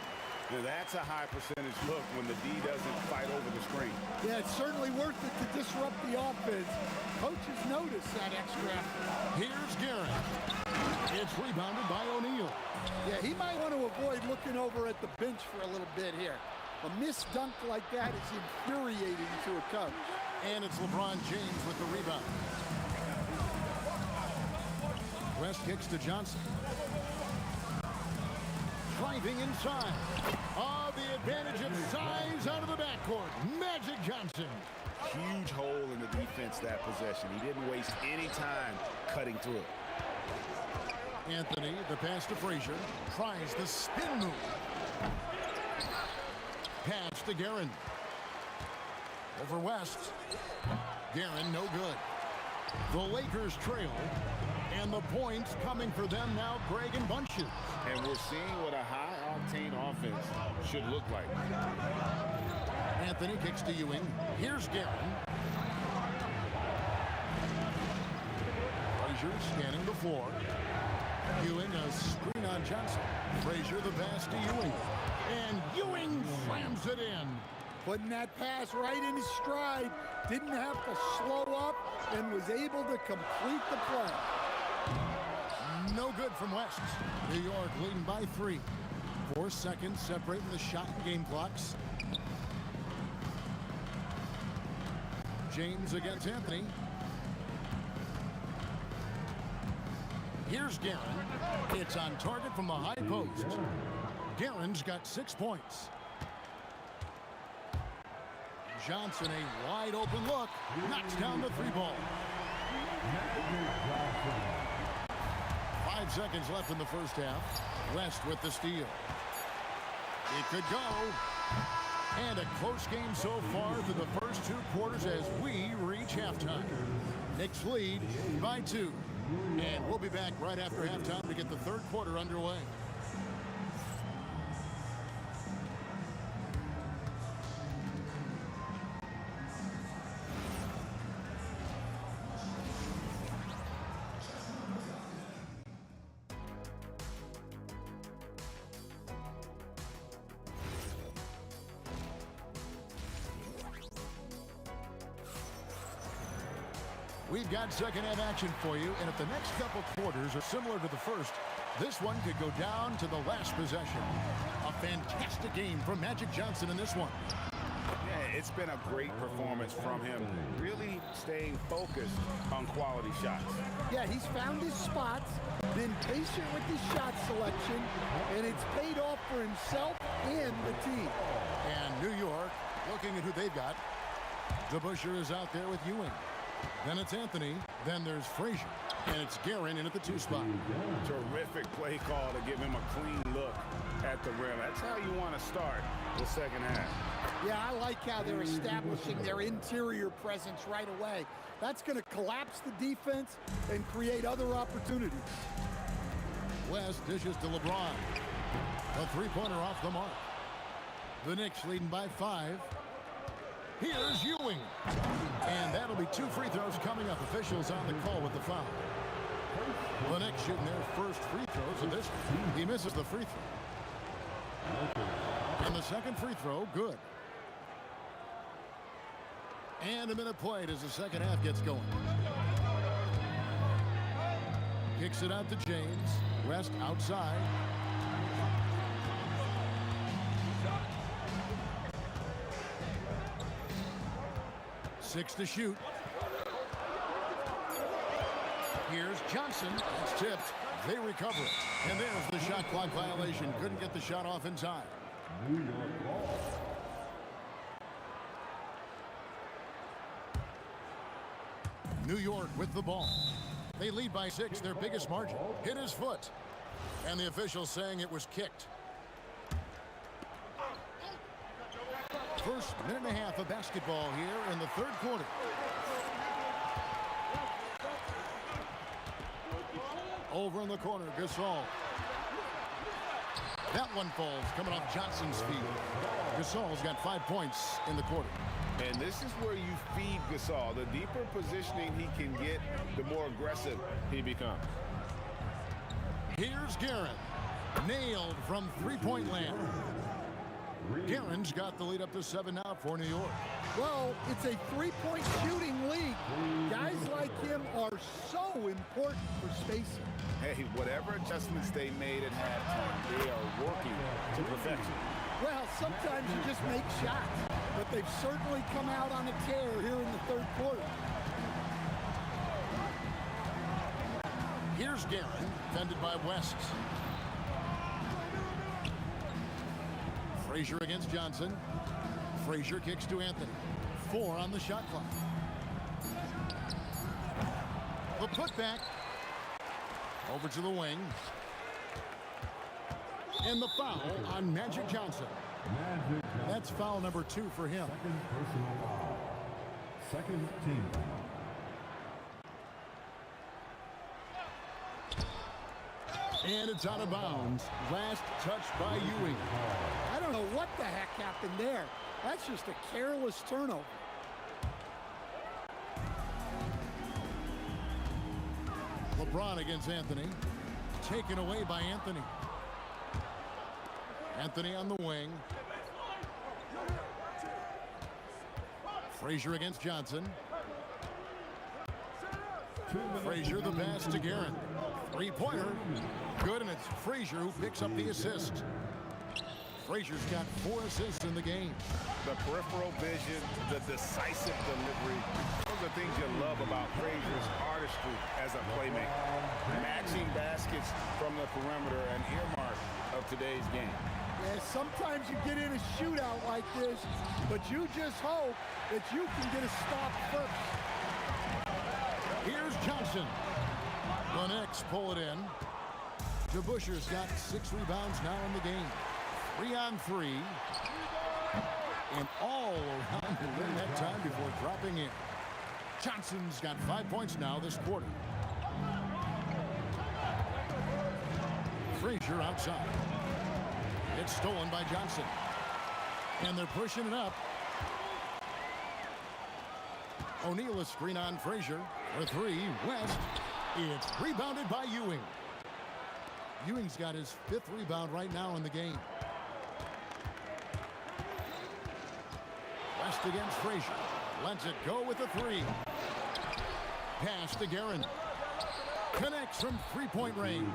Now that's a high percentage look when the D doesn't fight over the screen. Yeah, it's certainly worth it to disrupt the offense. Coaches notice that extra effort. Here's Guerin. It's rebounded by O'Neal. Yeah, he might want to avoid looking over at the bench for a little bit here. A missed dunk like that is infuriating to a coach. And it's LeBron James with the rebound. West kicks to Johnson. Driving inside. Oh, the advantage of size out of the backcourt. Magic Johnson. Huge hole in the defense that possession. He didn't waste any time cutting through it. Anthony, the pass to Frazier. Tries the spin move. Pass to Guerin. Over West. Guerin, no good. The Lakers trail. And the points coming for them now, Greg, in bunches. And we're seeing what a high-octane offense should look like. Anthony kicks to Ewing. Here's Guerin. Frazier scanning the floor. Ewing a screen on Johnson. Frazier the pass to Ewing. And Ewing slams it in. Putting that pass right in his stride. Didn't have to slow up and was able to complete the play. No good from West. New York leading by 3. 4 seconds separating the shot and game clocks. James against Anthony. Here's Guerin. It's on target from the high post. Guerin's got 6 points. Johnson, a wide open look, knocks down the 3-ball. 5 seconds left in the first half. West with the steal. It could go. And a close game so far through the first 2 quarters as we reach halftime. Knicks lead by 2. And we'll be back right after halftime to get the third quarter underway. We've got second half action for you, and if the next couple quarters are similar to the first, this one could go down to the last possession. A fantastic game from Magic Johnson in this one. Yeah, it's been a great performance from him, really staying focused on quality shots. Yeah, he's found his spots, been patient with his shot selection, and it's paid off for himself and the team. And New York, looking at who they've got. DeBusschere is out there with Ewing. Then it's Anthony. Then there's Frazier. And it's Guerin in at the 2 spot. Terrific play call to give him a clean look at the rim. That's how you want to start the second half. Yeah, I like how they're establishing their interior presence right away. That's going to collapse the defense and create other opportunities. West dishes to LeBron. A 3-pointer off the mark. The Knicks leading by 5. Here's Ewing. And that'll be 2 free throws coming up. Officials on the call with the foul. The Knicks shooting their first free throws of this. He misses the free throw. And the second free throw, good. And a minute played as the second half gets going. Kicks it out to James. West outside. Six to shoot. Here's Johnson. It's tipped. They recover it. And there's the shot clock violation. Couldn't get the shot off in time. New York ball. New York with the ball. They lead by 6, their biggest margin. Hit his foot. And the official saying it was kicked. First minute and a half of basketball here in the third quarter. Over in the corner, Gasol. That one falls coming off Johnson's feet. Gasol's got 5 points in the quarter. And this is where you feed Gasol. The deeper positioning he can get, the more aggressive he becomes. Here's Guerin. Nailed from three-point land. Guerin's got the lead up to 7 now for New York. Well, it's a three-point shooting league. Guys like him are so important for spacing. Hey, whatever adjustments they made at halftime, they are working to perfection. Well, sometimes you just make shots, but they've certainly come out on a tear here in the third quarter. Here's Guerin, defended by West. Frazier against Johnson. Frazier kicks to Anthony. 4 on the shot clock. The putback. Over to the wing. And the foul on Magic Johnson. That's foul number 2 for him. Second personal foul. Second team foul. And it's out of bounds. Last touch by Ewing. I don't know what the heck happened there. That's just a careless turnover. LeBron against Anthony. Taken away by Anthony. Anthony on the wing. Frazier against Johnson. Frazier the pass to Guerin. Three-pointer. Good, and it's Frazier who picks up the assist. Frazier's got 4 assists in the game. The peripheral vision, the decisive delivery. Those are things you love about Frazier's artistry as a playmaker. Matching baskets from the perimeter, an earmark of today's game. Yeah, sometimes you get in a shootout like this, but you just hope that you can get a stop first. Here's Johnson. The Knicks pull it in. DeBusschere's got 6 rebounds now in the game. 3 on 3. And all around the rim that time before dropping in. Johnson's got 5 points now this quarter. Frazier outside. It's stolen by Johnson. And they're pushing it up. O'Neal a screen on Frazier for 3. West. It's rebounded by Ewing. Ewing's got his 5th rebound right now in the game. West against Frazier. Lets it go with a 3. Pass to Guerin. Connects from 3-point range.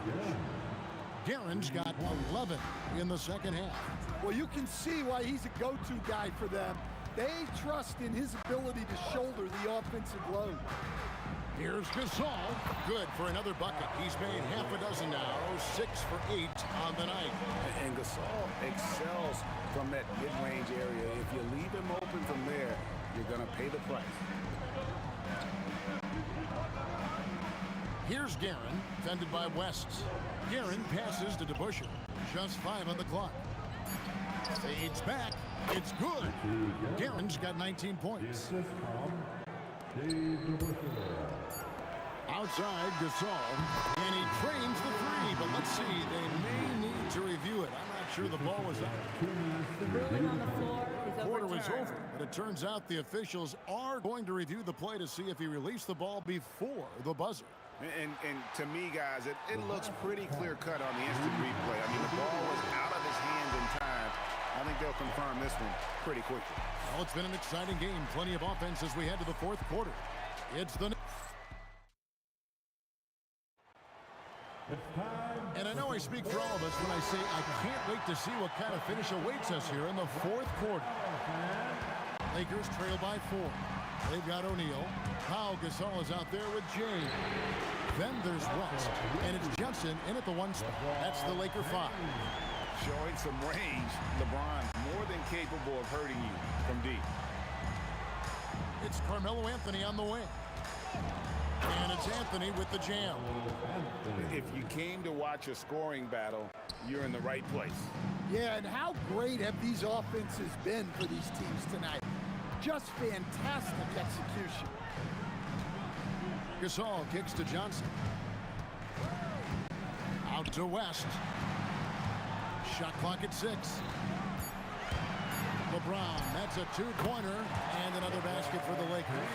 Guerin's got 11 in the second half. Well, you can see why he's a go-to guy for them. They trust in his ability to shoulder the offensive load. Here's Gasol. Good for another bucket. He's made half a dozen now. 6 for 8 on the night. And Gasol excels from that mid-range area. If you leave him open from there, you're going to pay the price. Here's Guerin, defended by West. Guerin passes to DeBusschere. Just 5 on the clock. Fades back. It's good. Guerin's got 19 points. Outside, Gasol. And he trains the 3, but let's see. They may need to review it. I'm not sure the ball was out. The ruling on the floor is Quarter was overturned. over, but it turns out the officials are going to review the play to see if he released the ball before the buzzer. And to me, guys, it looks pretty clear-cut on the instant replay. I mean, the ball was out of his hands in time. I think they'll confirm this one pretty quickly. Well, it's been an exciting game. Plenty of offense as we head to the 4th quarter. It's the... And I know I speak for all of us when I say I can't wait to see what kind of finish awaits us here in the 4th quarter. Lakers trail by 4. They've got O'Neal. Pau Gasol is out there with James. Then there's West. And it's Johnson in at the 1 spot. That's the Laker 5. Showing some range, LeBron more than capable of hurting you from deep. It's Carmelo Anthony on the wing. And it's Anthony with the jam. If you came to watch a scoring battle, you're in the right place. Yeah, and how great have these offenses been for these teams tonight? Just fantastic execution. Gasol kicks to Johnson. Out to West. Shot clock at 6. LeBron, that's a 2-pointer and another basket for the Lakers.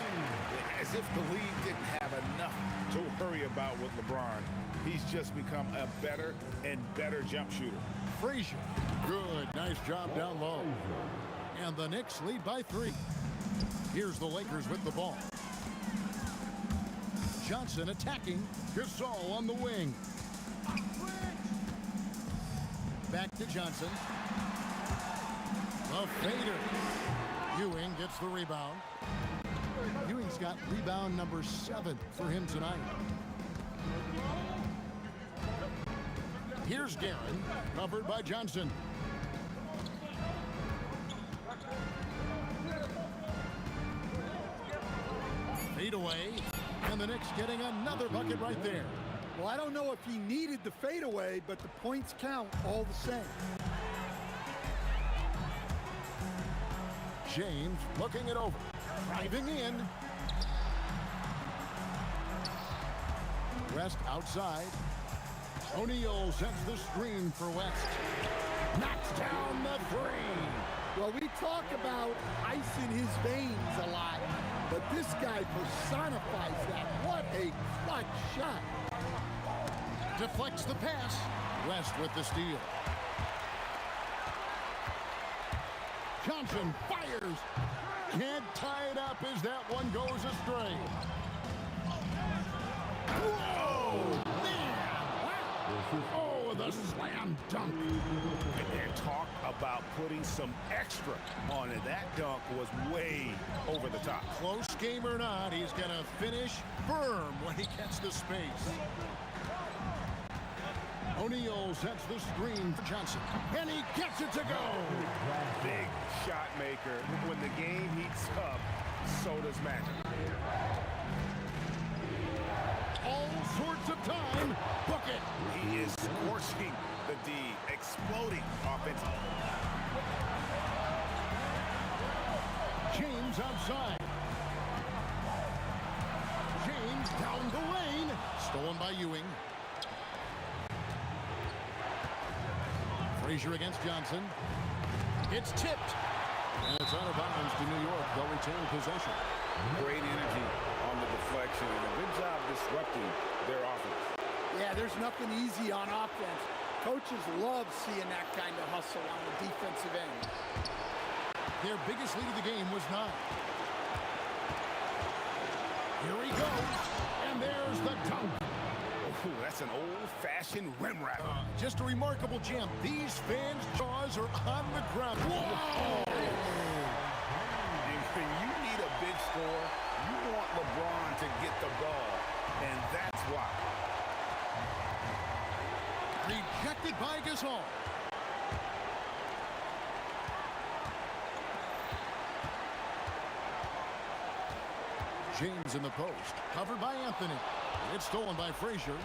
As if the league didn't have enough to worry about with LeBron. He's just become a better and better jump shooter. Frazier, good, nice job down low. And the Knicks lead by 3. Here's the Lakers with the ball. Johnson attacking. Gasol on the wing. Back to Johnson. The fader. Ewing gets the rebound. Ewing's got rebound number 7 for him tonight. Here's Guerin, covered by Johnson. Fade away, and the Knicks getting another bucket right there. Well, I don't know if he needed the fadeaway, but the points count all the same. James looking it over, driving in. West outside. O'Neal sets the screen for West. Knocks down the 3. Well, we talk about ice in his veins a lot, but this guy personifies that. What a clutch shot. Deflects the pass. West with the steal. Johnson fires. Can't tie it up as that one goes astray. Whoa! Man! Oh, the slam dunk. And talk about putting some extra on it. That dunk was way over the top. Close game or not, he's going to finish firm when he gets the space. O'Neal sets the screen for Johnson, and he gets it to go. Big shot maker. When the game heats up, so does magic. All sorts of time. Book it. He is scorching the D, exploding offensively. James outside. James down the lane. Stolen by Ewing. Frazier against Johnson. It's tipped. And it's out of bounds to New York. They'll retain possession. Great energy on the deflection and a good job disrupting their offense. Yeah, there's nothing easy on offense. Coaches love seeing that kind of hustle on the defensive end. Their biggest lead of the game was 9. Here he goes. And there's the dunk. Ooh, that's an old-fashioned rim wrap. Just a remarkable jam. These fans' jaws are on the ground. Whoa! And when you need a big score, you want LeBron to get the ball, and that's why. Rejected by Gasol. James in the post. Covered by Anthony. It's stolen by Frazier.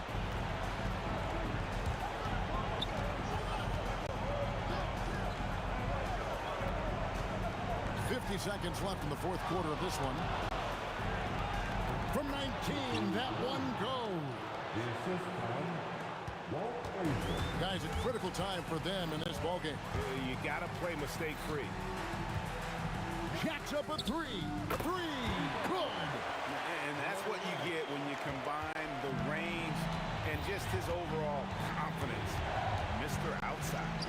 Seconds left in the fourth quarter of this one. From 19, that one goes. Guys, it's critical time for them in this ballgame. You got to play mistake-free. Jacks up a 3. 3. Good. And that's what you get when you combine the range and just his overall confidence. Mr. Outside.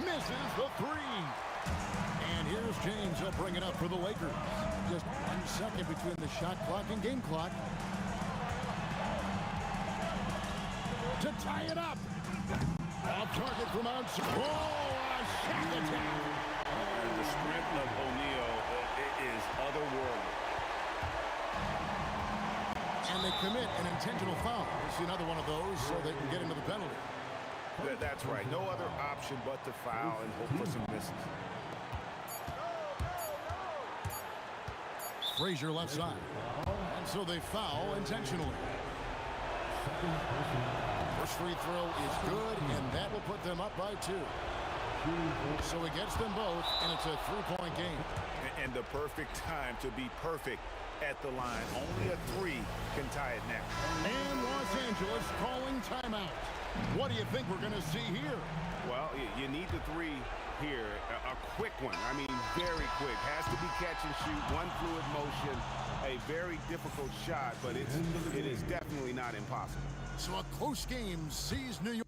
Misses the 3. And here's James. He'll bring it up for the Lakers. Just 1 second between the shot clock and game clock. To tie it up. Off target from outside. Oh, a shot attack. And the strength of O'Neal is otherworldly. And they commit an intentional foul. We'll see another one of those so they can get into the penalty. That's right. No other option but to foul and hope for some misses. Frazier left side. And so they foul intentionally. First free throw is good, and that will put them up by 2. So he gets them both, and it's a 3-point game. And the perfect time to be perfect at the line. Only a 3 can tie it now. And Los Angeles calling timeout. What do you think we're going to see here? Well, you need the 3 here. A quick one. I mean, very quick. Has to be catch and shoot. One fluid motion. A very difficult shot, but it is definitely not impossible. So a close game sees New York.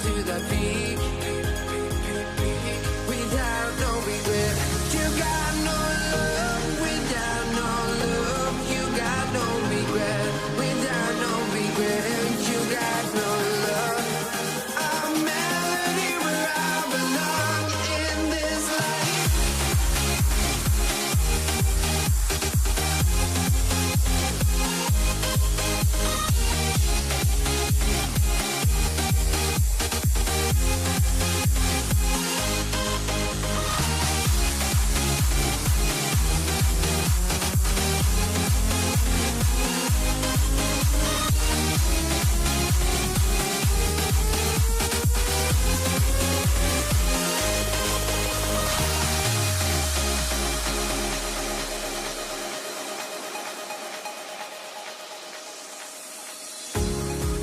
to the peak. Without no regret, you got no love. Without no love, you got no regret. Without no regret, you got no love. A melody where I belong in this life.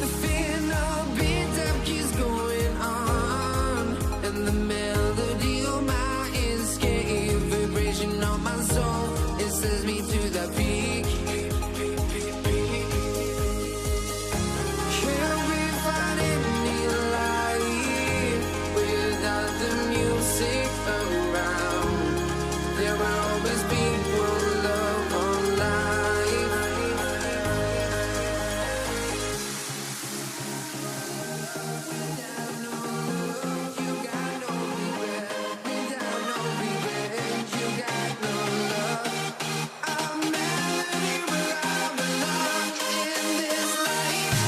The final beat up keeps going on, and the melody of my escape, vibration on my soul, it sends me to the peak. Can we find any light without the music around? There will always be one love, one life. Without no love, you got no regret. Without no regret, you got no love. A melody where I belong in this life.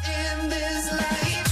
In this life.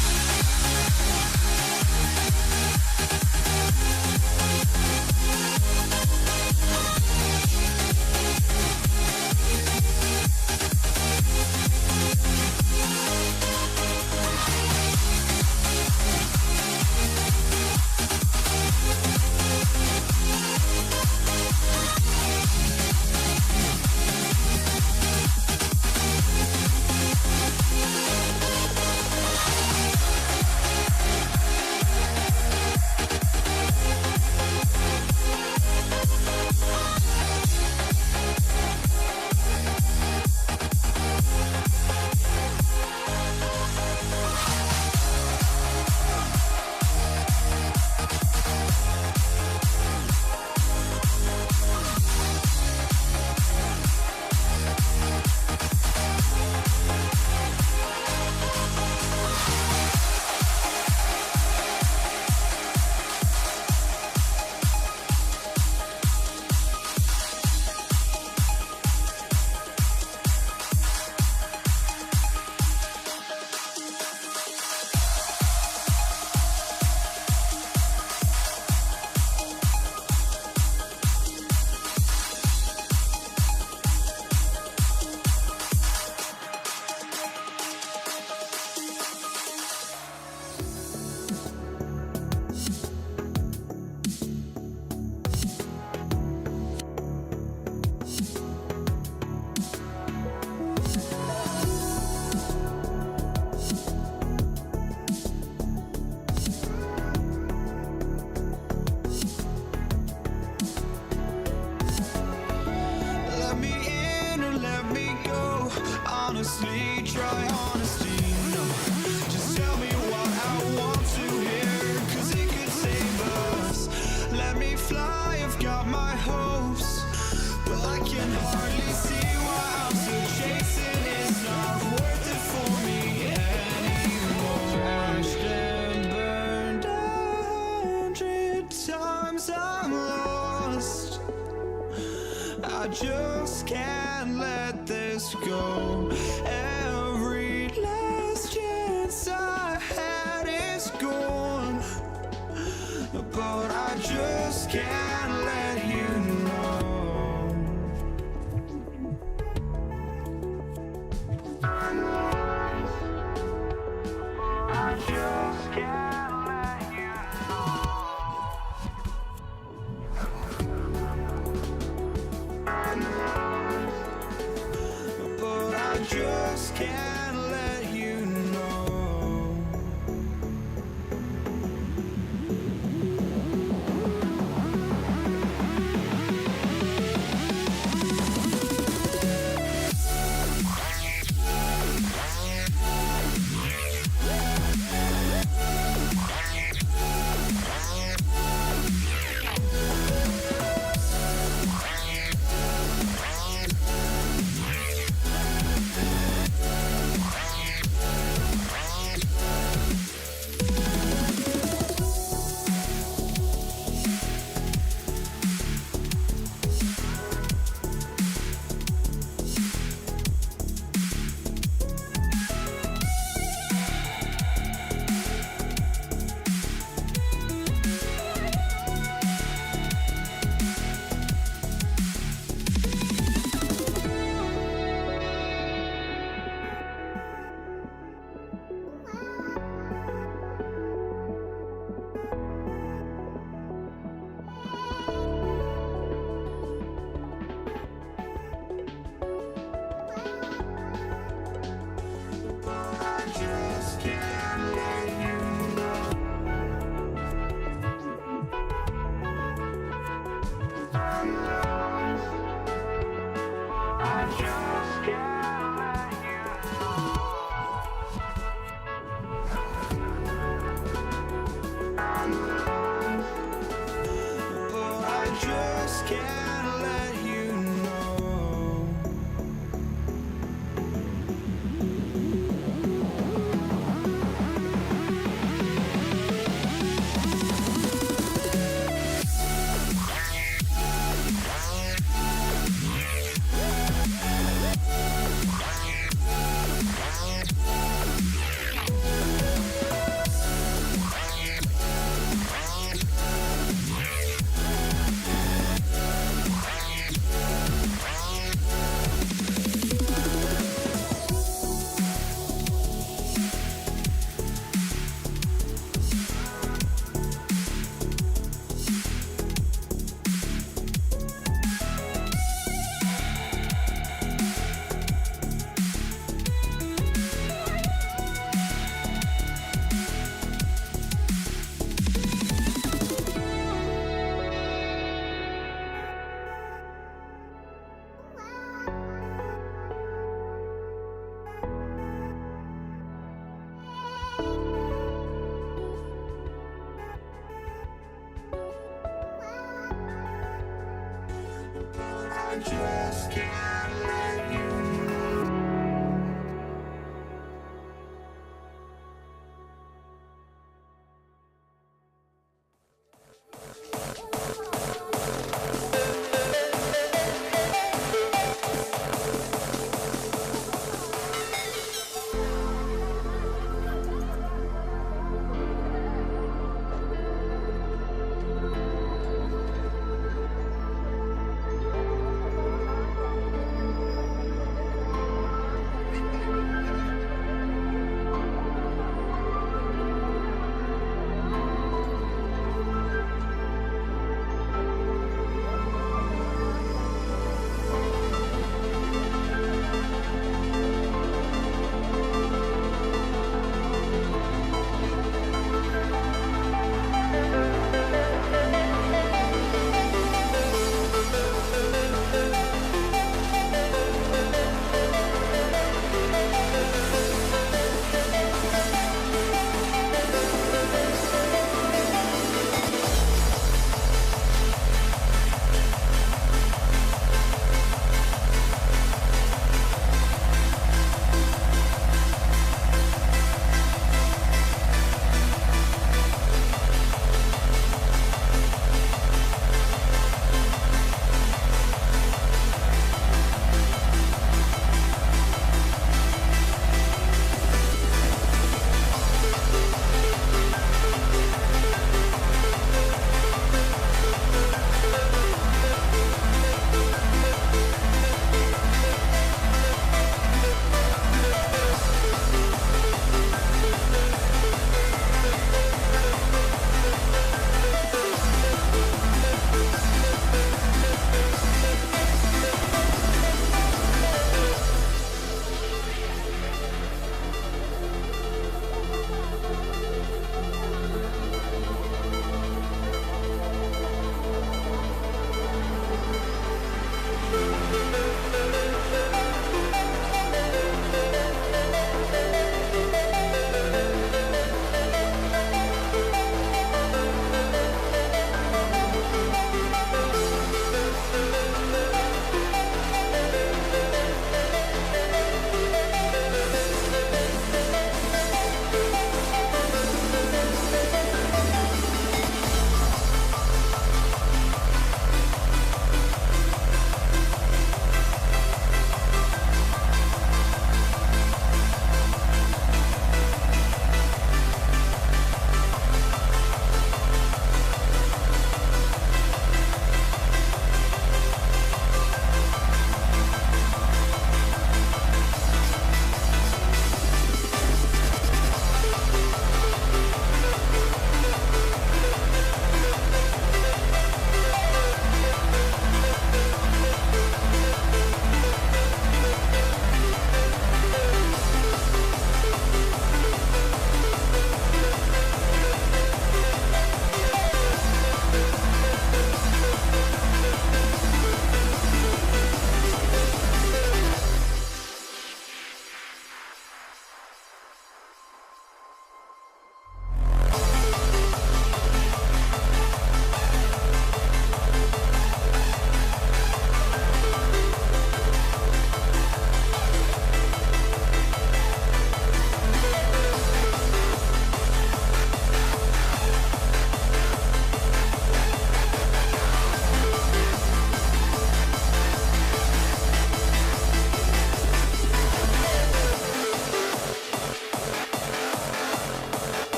Let me in or let me go. Honestly, try honesty. No, just tell me what I want to hear, 'cause it could save us. Let me fly, I've got my hopes, but I can hardly see why I'm still chasing. It's not worth it for me anymore. Crashed and burned 100 times, I'm lost. I just can't let this go. Every last chance I had is gone, but I just can't let you know. I just can't let you but I just can't let you know. just can't let you.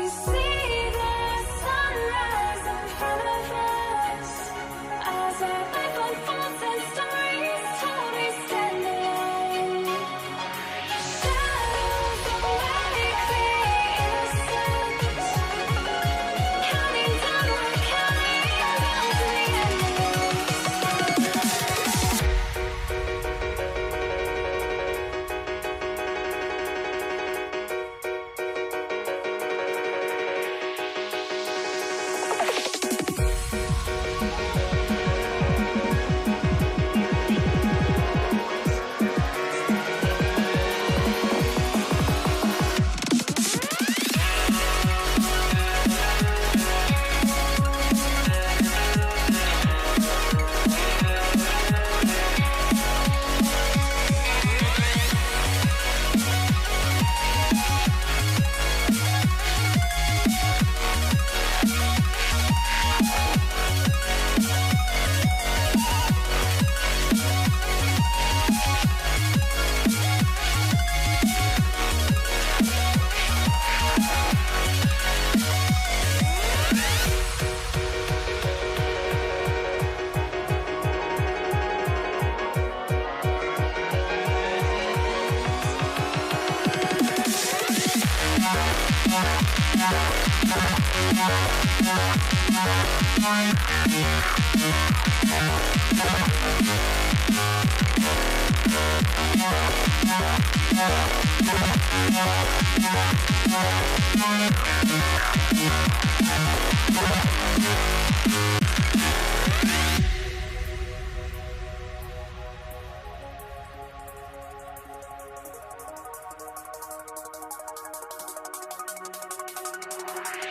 We see the sunrise in front of us as our life unfolds and stories told. We stand alone. Shadows awake the innocence, counting down, we're counting down to the end of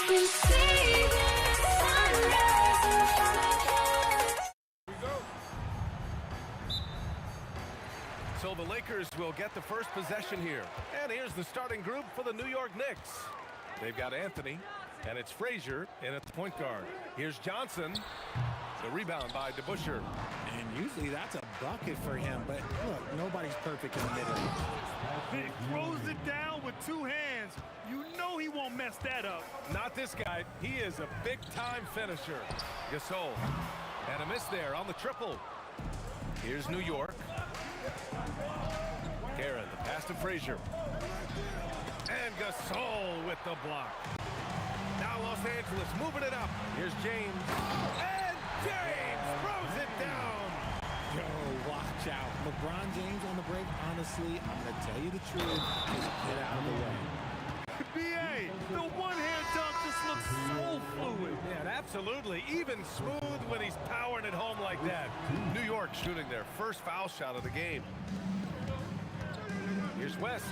we see the sunrise in front of us. So the Lakers will get the first possession here. And here's the starting group for the New York Knicks. They've got Anthony, and it's Frazier in at the point guard. Here's Johnson. The rebound by DeBusschere. And usually that's a bucket for him, but look, nobody's perfect in the middle. Vic throws it down with two hands. You know he won't mess that up. Not this guy. He is a big-time finisher. Gasol. And a miss there on the triple. Here's New York. Karen, the pass to Frazier. And Gasol with the block. Now Los Angeles moving it up. Here's James. And James throws it down. Yo, watch out. LeBron James on the break, honestly, I'm going to tell you the truth. Just get out of the way. B.A., the one-hand dunk just looks so fluid. Yeah, absolutely. Even smooth when he's powering it home like that. New York shooting their first foul shot of the game. Here's West.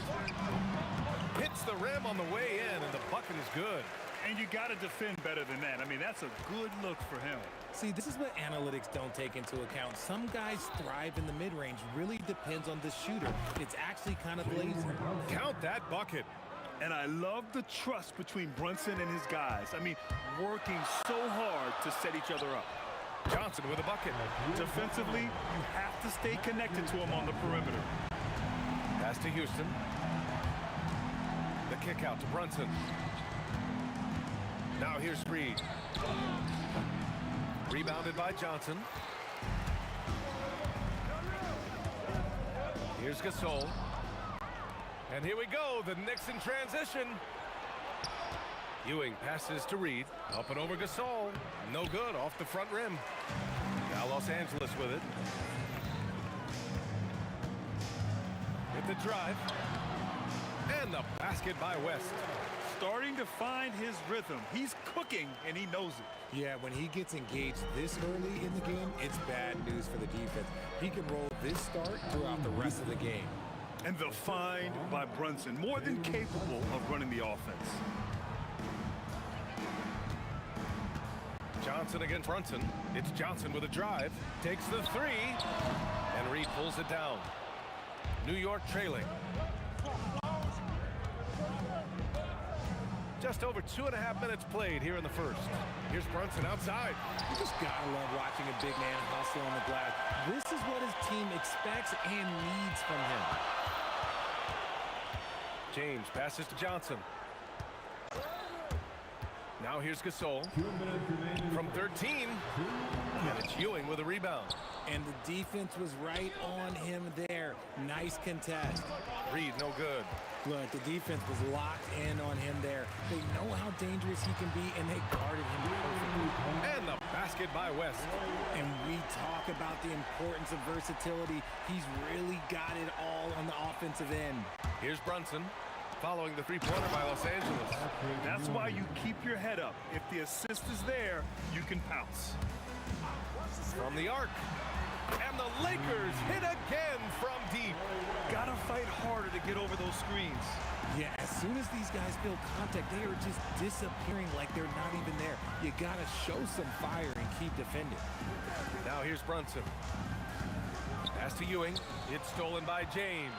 Hits the rim on the way in, and the bucket is good. And you got to defend better than that. I mean, that's a good look for him. See, this is what analytics don't take into account. Some guys thrive in the mid-range. Really depends on the shooter. It's actually kind of lazy. Count that bucket. And I love the trust between Brunson and his guys. I mean, working so hard to set each other up. Johnson with a bucket. Defensively, you have to stay connected to him on the perimeter. Pass to Houston. The kick out to Brunson. Now here's Reed. Rebounded by Johnson. Here's Gasol. And here we go, the Knicks in transition. Ewing passes to Reed. Up and over Gasol. No good, off the front rim. Now Los Angeles with it. With the drive. And the basket by West. Starting to find his rhythm. He's cooking, and he knows it. Yeah, when he gets engaged this early in the game, it's bad news for the defense. He can roll this start throughout the rest of the game. And the find by Brunson, more than capable of running the offense. Johnson against Brunson. It's Johnson with a drive. Takes the three. And Reed pulls it down. New York trailing. Just over 2.5 minutes played here in the first. Here's Brunson outside. You just gotta love watching a big man hustle on the glass. This is what his team expects and needs from him. James passes to Johnson. Now here's Gasol from 13. And it's Ewing with a rebound. And the defense was right on him there. Nice contest. Reed, no good. Look, the defense was locked in on him there. They know how dangerous he can be, and they guarded him perfectly. And the basket by West. And we talk about the importance of versatility. He's really got it all on the offensive end. Here's Brunson following the three-pointer by Los Angeles. That's why you keep your head up. If the assist is there, you can pounce. From the arc. And the Lakers hit again from deep. Gotta fight harder to get over those screens. Yeah, as soon as these guys feel contact, they are just disappearing like they're not even there. You gotta show some fire and keep defending. Now here's Brunson. Pass to Ewing. It's stolen by James.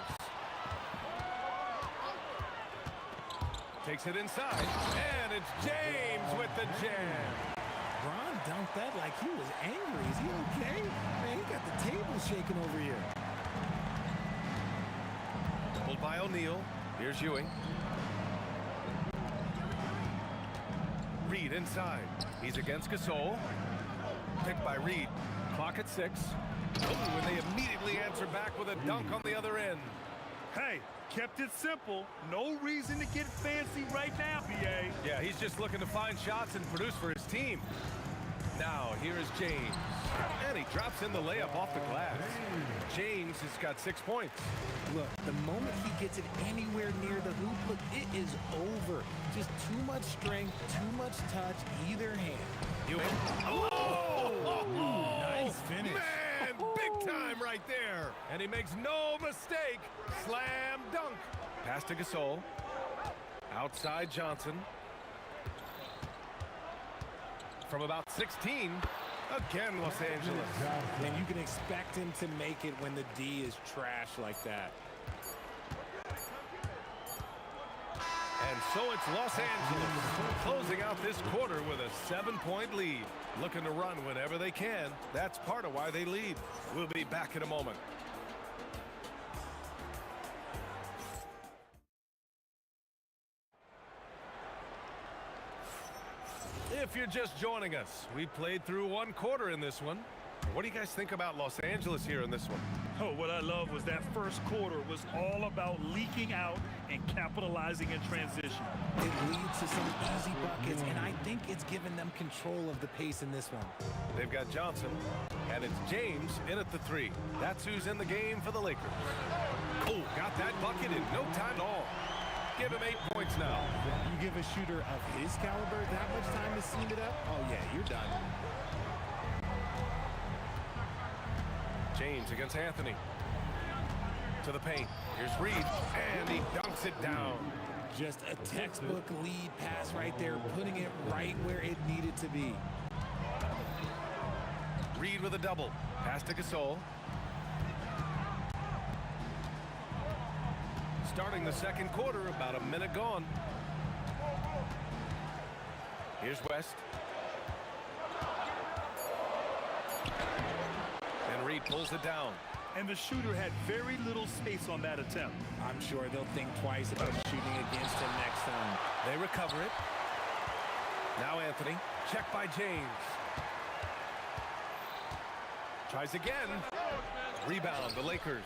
Takes it inside. And it's James with the jam. Bron dunked that like he was angry. Is he okay? Man, he got the table shaking over here. Pulled by O'Neal. Here's Ewing. Reed inside. He's against Gasol. Picked by Reed. Clock at 6. Oh, and they immediately answer back with a dunk on the other end. Hey, kept it simple. No reason to get fancy right now, BA. Yeah, he's just looking to find shots and produce for his team. Now, here is James. And he drops in the layup off the glass. James has got 6 points. Look, the moment he gets it anywhere near the hoop, look, it is over. Just too much strength, too much touch, either hand. Ewing. Oh! Nice finish. Man, big time right there. And he makes no mistake. Slam dunk. Pass to Gasol. Outside Johnson. From about 16. Again, Los Angeles. And you can expect him to make it when the D is trash like that. And so it's Los Angeles closing out this quarter with a 7-point lead. Looking to run whenever they can. That's part of why they lead. We'll be back in a moment. If you're just joining us, we played through one quarter in this one. What do you guys think about Los Angeles here in this one? Oh, what I love was that first quarter was all about leaking out and capitalizing in transition. It leads to some easy buckets, and I think it's given them control of the pace in this one. They've got Johnson, and it's James in at the 3. That's who's in the game for the Lakers. Oh, got that bucket in no time at all. Give him 8 points now. You give a shooter of his caliber that much time to seam it up? Oh, yeah, you're done. James against Anthony. To the paint. Here's Reed, and he dunks it down. Just a textbook lead pass right there, putting it right where it needed to be. Reed with a double. Pass to Gasol. Starting the second quarter, about a minute gone. Here's West. And Reed pulls it down. And the shooter had very little space on that attempt. I'm sure they'll think twice about shooting against him next time. They recover it. Now Anthony. Check by James. Tries again. Rebound, the Lakers.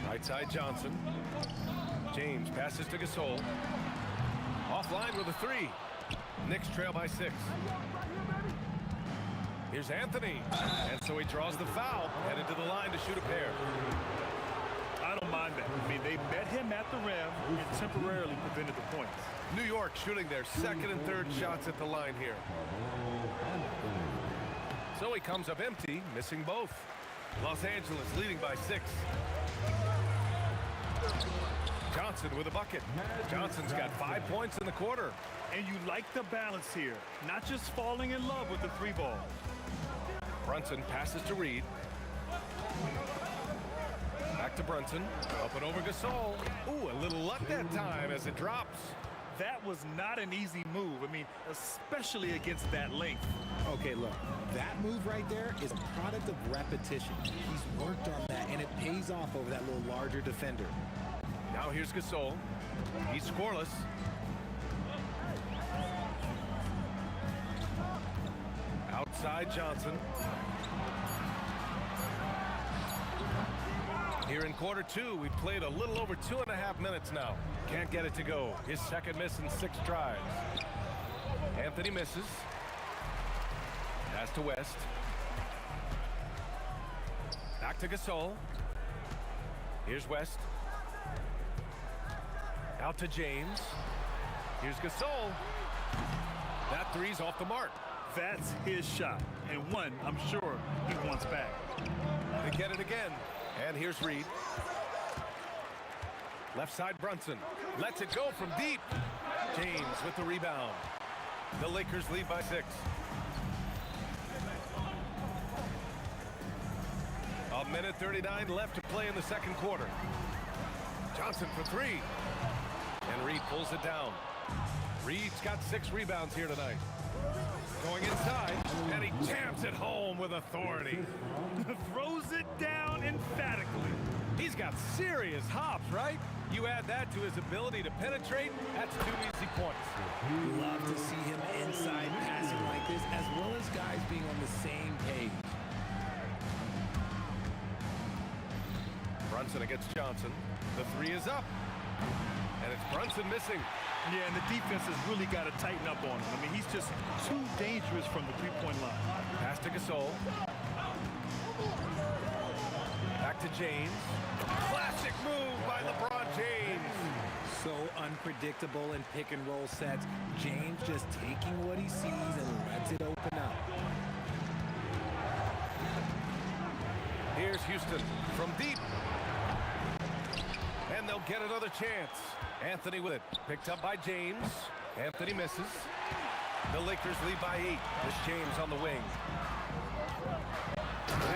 Right side Johnson. James passes to Gasol. Offline with a 3. Knicks trail by 6. Here's Anthony. And so he draws the foul. Headed to the line to shoot a pair. I don't mind that. I mean, they met him at the rim and temporarily prevented the points. New York shooting their second and third shots at the line here. So he comes up empty, missing both. Los Angeles leading by 6. Johnson with a bucket. Johnson's got 5 points in the quarter. And you like the balance here, not just falling in love with the 3-ball. Brunson passes to Reed. Back to Brunson. Up and over Gasol. Ooh, a little luck that time as it drops. That was not an easy move. I mean, especially against that length. Okay, look, that move right there is a product of repetition. He's worked on that, and it pays off over that little larger defender. Now here's Gasol. He's scoreless. Outside Johnson. Here in quarter two, we've played a little over 2.5 minutes now. Can't get it to go. His second miss in 6 tries. Anthony misses. Pass to West. Back to Gasol. Here's West. Out to James. Here's Gasol. That three's off the mark. That's his shot, and one I'm sure he wants back. They get it again. And here's Reed. Left side Brunson. Lets it go from deep. James with the rebound. The Lakers lead by 6. A minute 39 left to play in the second quarter. Johnson for 3. And Reed pulls it down. Reed's got 6 rebounds here tonight. Going inside, and he jams it home with authority. Throws it down emphatically. He's got serious hops, right? You add that to his ability to penetrate, that's 2 easy points. Love to see him inside passing like this, as well as guys being on the same page. Brunson against Johnson. The 3 is up. And it's Brunson missing. Yeah, and the defense has really got to tighten up on him. I mean, he's just too dangerous from the three-point line. Pass to Gasol. Back to James. Classic move by LeBron James. So unpredictable in pick-and-roll sets. James just taking what he sees and lets it open up. Here's Houston from deep. And they'll get another chance. Anthony with it. Picked up by James. Anthony misses. The Lakers lead by 8. This James on the wing.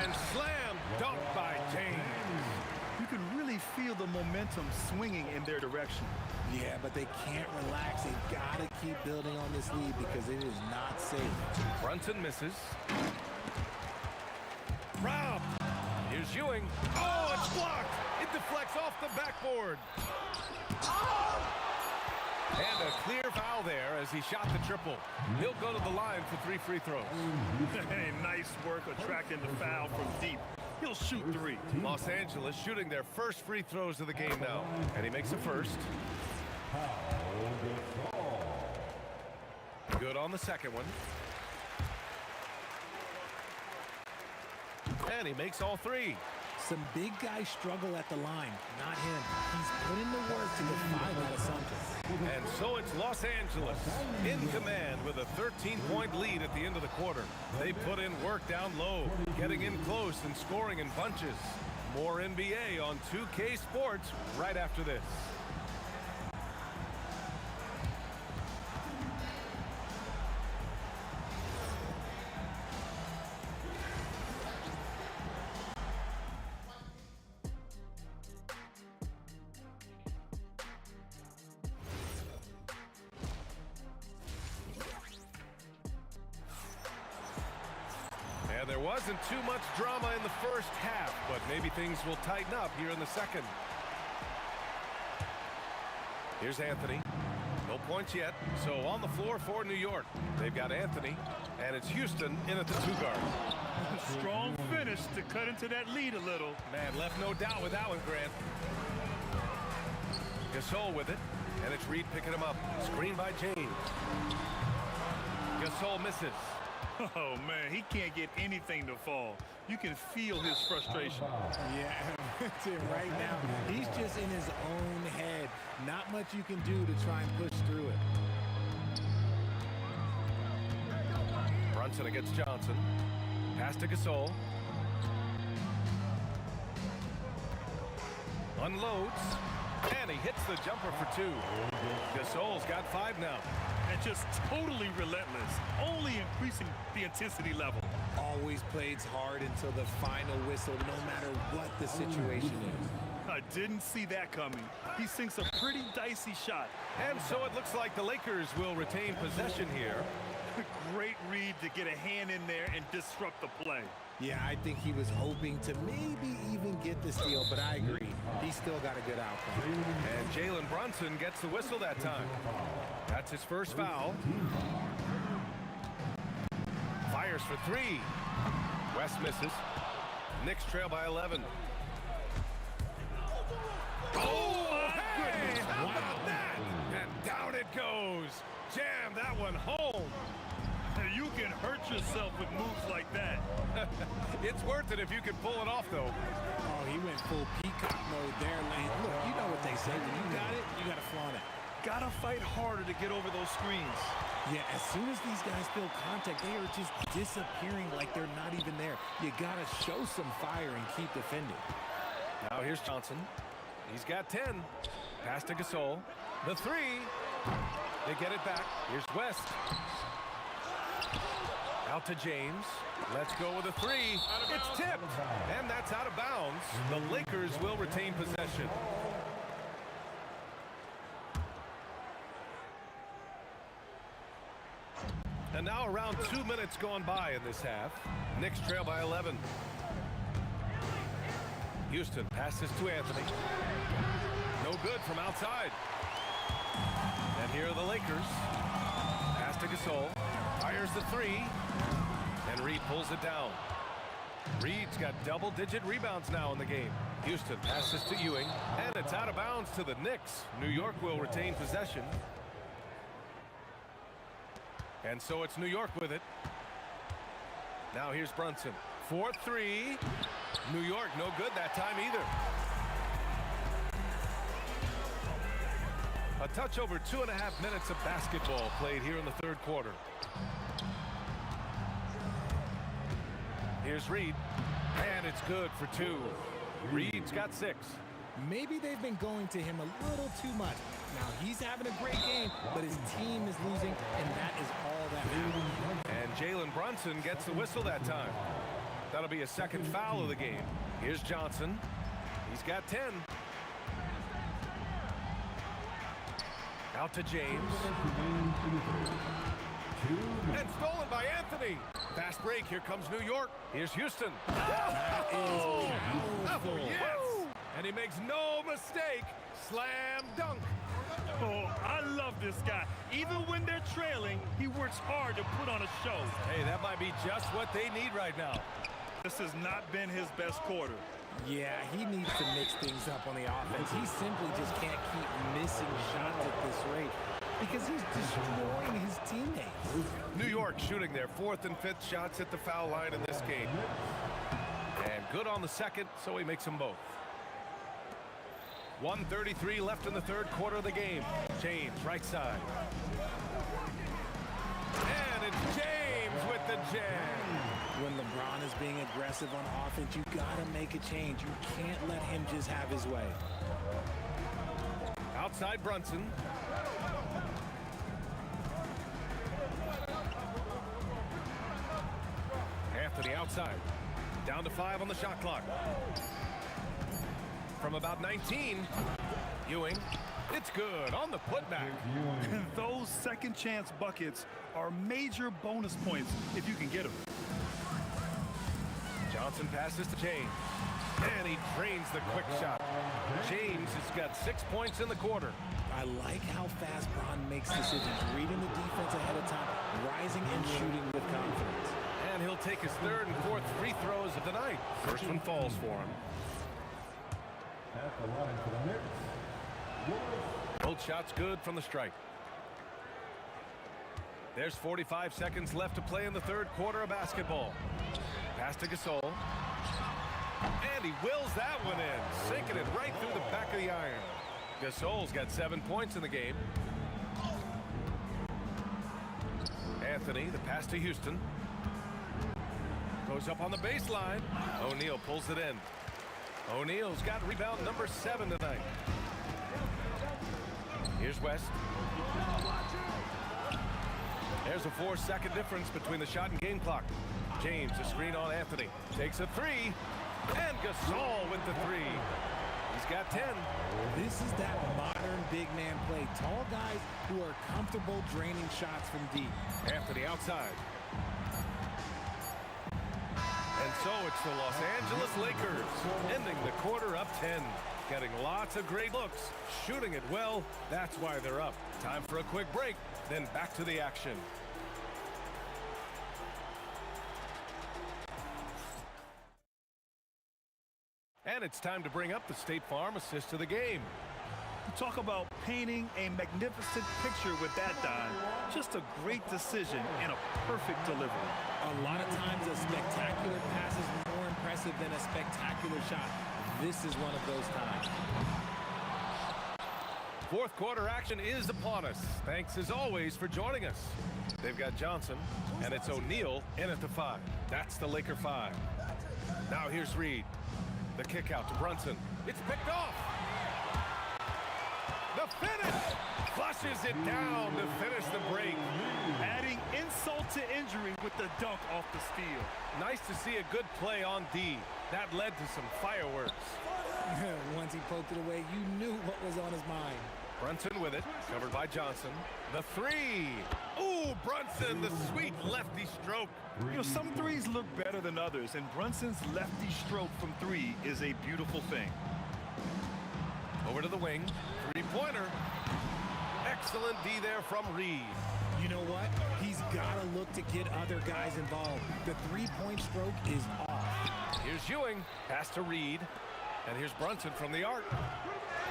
And slam dunk by James. You can really feel the momentum swinging in their direction. Yeah, but they can't relax. They've got to keep building on this lead because it is not safe. Brunson misses. Rob. Here's Ewing. Oh, it's blocked. It deflects off the backboard. And a clear foul there as he shot the triple. He'll go to the line for 3 free throws. Hey, nice work attracting the foul from deep. He'll shoot 3. Los Angeles shooting their first free throws of the game now. And he makes the first. Good on the second one. And he makes all 3. Some big guys struggle at the line, not him. He's put in the work to defy that assumption. And so it's Los Angeles in command with a 13-point lead at the end of the quarter. They put in work down low, getting in close and scoring in bunches. More NBA on 2K Sports right after this. And there wasn't too much drama in the first half, but maybe things will tighten up here in the second. Here's Anthony. No points yet. So on the floor for New York. They've got Anthony, and it's Houston in at the 2 guard. Strong finish to cut into that lead a little. Man, left no doubt with that one, Grant. Gasol with it, and it's Reed picking him up. Screen by James. Gasol misses. Oh, man, he can't get anything to fall. You can feel his frustration. Yeah, right now, he's just in his own head. Not much you can do to try and push through it. Brunson against Johnson. Pass to Gasol. Unloads. And he hits the jumper for 2. Gasol's got 5 now. And just totally relentless, only increasing the intensity level. Always plays hard until the final whistle, no matter what the situation is. I didn't see that coming. He sinks a pretty dicey shot. And so it looks like the Lakers will retain possession here. Great read to get a hand in there and disrupt the play. Yeah, I think he was hoping to maybe even get the steal, but I agree. He's still got a good outcome. And Jalen Brunson gets the whistle that time. That's his first foul. Fires for three. West misses. Knicks trail by 11. Oh, hey! How about that? And down it goes. Jam that one home. You can hurt yourself with moves like that. It's worth it if you can pull it off, though. Oh, he went full peacock mode there, Lane. Look, you know what they say. When you got it, you got to flaunt it. Gotta fight harder to get over those screens. Yeah, as soon as these guys feel contact, they are just disappearing like they're not even there. You got to show some fire and keep defending. Now here's Johnson. He's got 10. Pass to Gasol. The three. They get it back. Here's West. Out to James. Let's go with a three. It's tipped. And that's out of bounds. The Lakers will retain possession. And now around 2 minutes gone by in this half. Knicks trail by 11. Houston passes to Anthony. No good from outside. And here are the Lakers. Pass to Gasol. Fires the three. And Reed pulls it down. Reed's got double-digit rebounds now in the game. Houston passes to Ewing. And it's out of bounds to the Knicks. New York will retain possession. And so it's New York with it. Now here's Brunson. 4-3. New York no good that time either. A touch over 2.5 minutes of basketball played here in the third quarter. Here's Reed. And it's good for two. Reed's got 6. Maybe they've been going to him a little too much. Now he's having a great game, but his team is losing, and that is all that matters. And Jalen Brunson gets the whistle that time. That'll be a second foul of the game. Here's Johnson. He's got 10. Out to James. And stolen by Anthony. Fast break. Here comes New York. Here's Houston. That is Oh, yes. And he makes no mistake. Slam dunk. Oh, I love this guy. Even when they're trailing, he works hard to put on a show. Hey, that might be just what they need right now. This has not been his best quarter. Yeah, he needs to mix things up on the offense. He simply just can't keep missing shots at this rate because he's destroying his teammates. New York shooting their 4th and 5th shots at the foul line in this game. And good on the second, so he makes them both. 1:33 left in the third quarter of the game. James, right side. And it's James with the jam. When LeBron is being aggressive on offense, you got to make a change. You can't let him just have his way. Outside Brunson. Anthony outside. Down to 5 on the shot clock. From about 19, Ewing, it's good on the putback. Those second chance buckets are major bonus points if you can get them. Johnson passes to James, and he drains the quick shot. James has got 6 points in the quarter. I like how fast Bron makes decisions, reading the defense ahead of time, rising and shooting with confidence. And he'll take his 3rd and 4th free throws of the night. First one falls for him. At the line for the Knicks. Both shots good from the stripe. There's 45 seconds left to play in the third quarter of basketball. Pass to Gasol. And he wills that one in, sinking it right through the back of the iron. Gasol's got 7 points in the game. Anthony, the pass to Houston. Goes up on the baseline. O'Neal pulls it in. O'Neal's got rebound number 7 tonight. Here's West. There's a 4-second difference between the shot and game clock. James, a screen on Anthony. Takes a 3. And Gasol with the 3. He's got 10. This is that modern big man play. Tall guys who are comfortable draining shots from deep. Anthony outside. And So it's the Los Angeles Lakers ending the quarter up 10. Getting lots of great looks, shooting it well. That's why they're up. Time for a quick break, then back to the action. And it's time to bring up the State Farm assist of the game. Talk about painting a magnificent picture with that, Don. Just a great decision and a perfect delivery. A lot of times a spectacular pass is more impressive than a spectacular shot. This is one of those times. Fourth quarter action is upon us. Thanks as always for joining us. They've got Johnson, and it's O'Neal in at the 5. That's the Laker 5. Now here's Reed. The kick out to Brunson. It's picked off. The finish! Flushes it down to finish the break. Adding insult to injury with the dunk off the steal. Nice to see a good play on D. That led to some fireworks. Once he poked it away, you knew what was on his mind. Brunson with it, covered by Johnson. The 3. Ooh, Brunson, the sweet lefty stroke. You know, some threes look better than others, and Brunson's lefty stroke from 3 is a beautiful thing. Over to the wing, 3-pointer. Excellent D there from Reed. You know what? He's got to look to get other guys involved. The 3-point stroke is off. Here's Ewing, pass to Reed. And here's Brunson from the arc.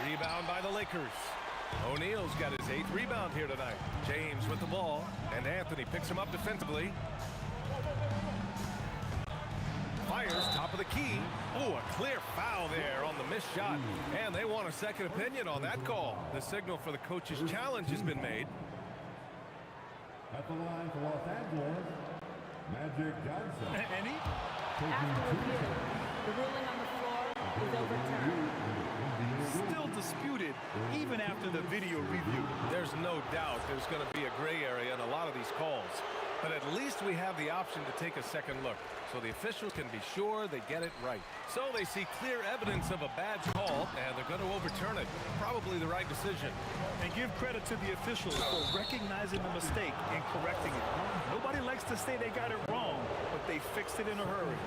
Rebound by the Lakers. O'Neal's got his 8th rebound here tonight. James with the ball, and Anthony picks him up defensively. Fires top of the key. Oh, a clear foul there on the missed shot. And they want a second opinion on that call. The signal for the coach's challenge has been made. At the line for Los Angeles, Magic Johnson. Any? After review, the ruling on the floor is overturned. Still disputed, even after the video review. There's no doubt there's going to be a gray area in a lot of these calls. But at least we have the option to take a second look, so the officials can be sure they get it right. So they see clear evidence of a bad call, and they're going to overturn it. Probably the right decision. And give credit to the officials for recognizing the mistake and correcting it. Nobody likes to say they got it wrong, but they fixed it in a hurry.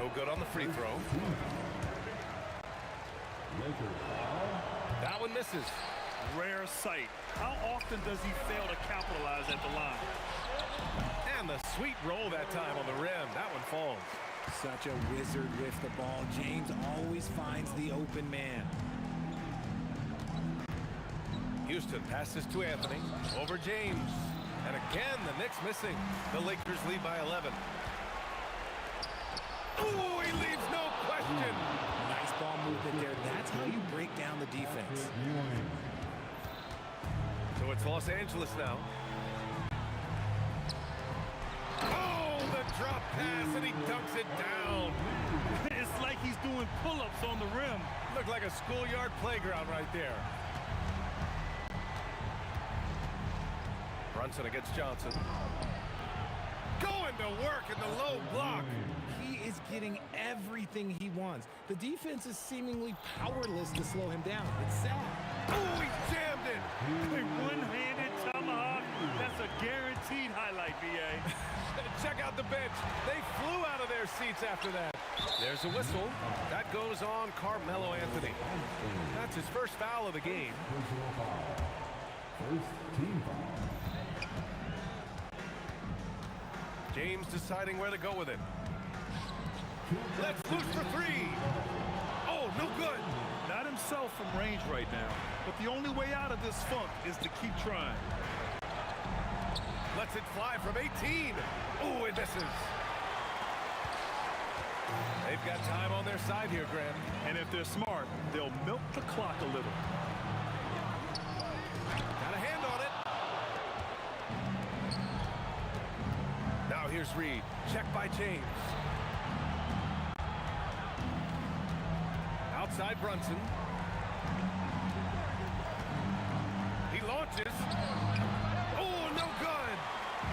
No good on the free throw. That one misses. Rare sight. How often does he fail to capitalize at the line? And the sweet roll that time on the rim. That one falls. Such a wizard with the ball. James always finds the open man. Houston passes to Anthony. Over James. And again, the Knicks missing. The Lakers lead by 11. Ooh, he leaves no question. Nice ball movement there. That's how you break down the defense. So it's Los Angeles now. Oh, the drop pass, and he dunks it down. It's like he's doing pull-ups on the rim. Looked like a schoolyard playground right there. Brunson against Johnson. Going to work in the low block. He is getting everything he wants. The defense is seemingly powerless to slow him down. It's sad. Oh, he jammed it. A one-handed tomahawk. That's a guaranteed highlight, VA. Check out the bench. They flew out of their seats after that. There's a whistle. That goes on Carmelo Anthony. That's his first foul of the game. First team foul. James deciding where to go with it. Let's loose for 3. Oh, no good. Not himself from range right now, but the only way out of this funk is to keep trying. Lets it fly from 18. Oh, it misses. They've got time on their side here, Graham. And if they're smart, they'll milk the clock a little. Got a hand on it. Now here's Reed. Check by James. Outside Brunson. He launches. Oh, no good.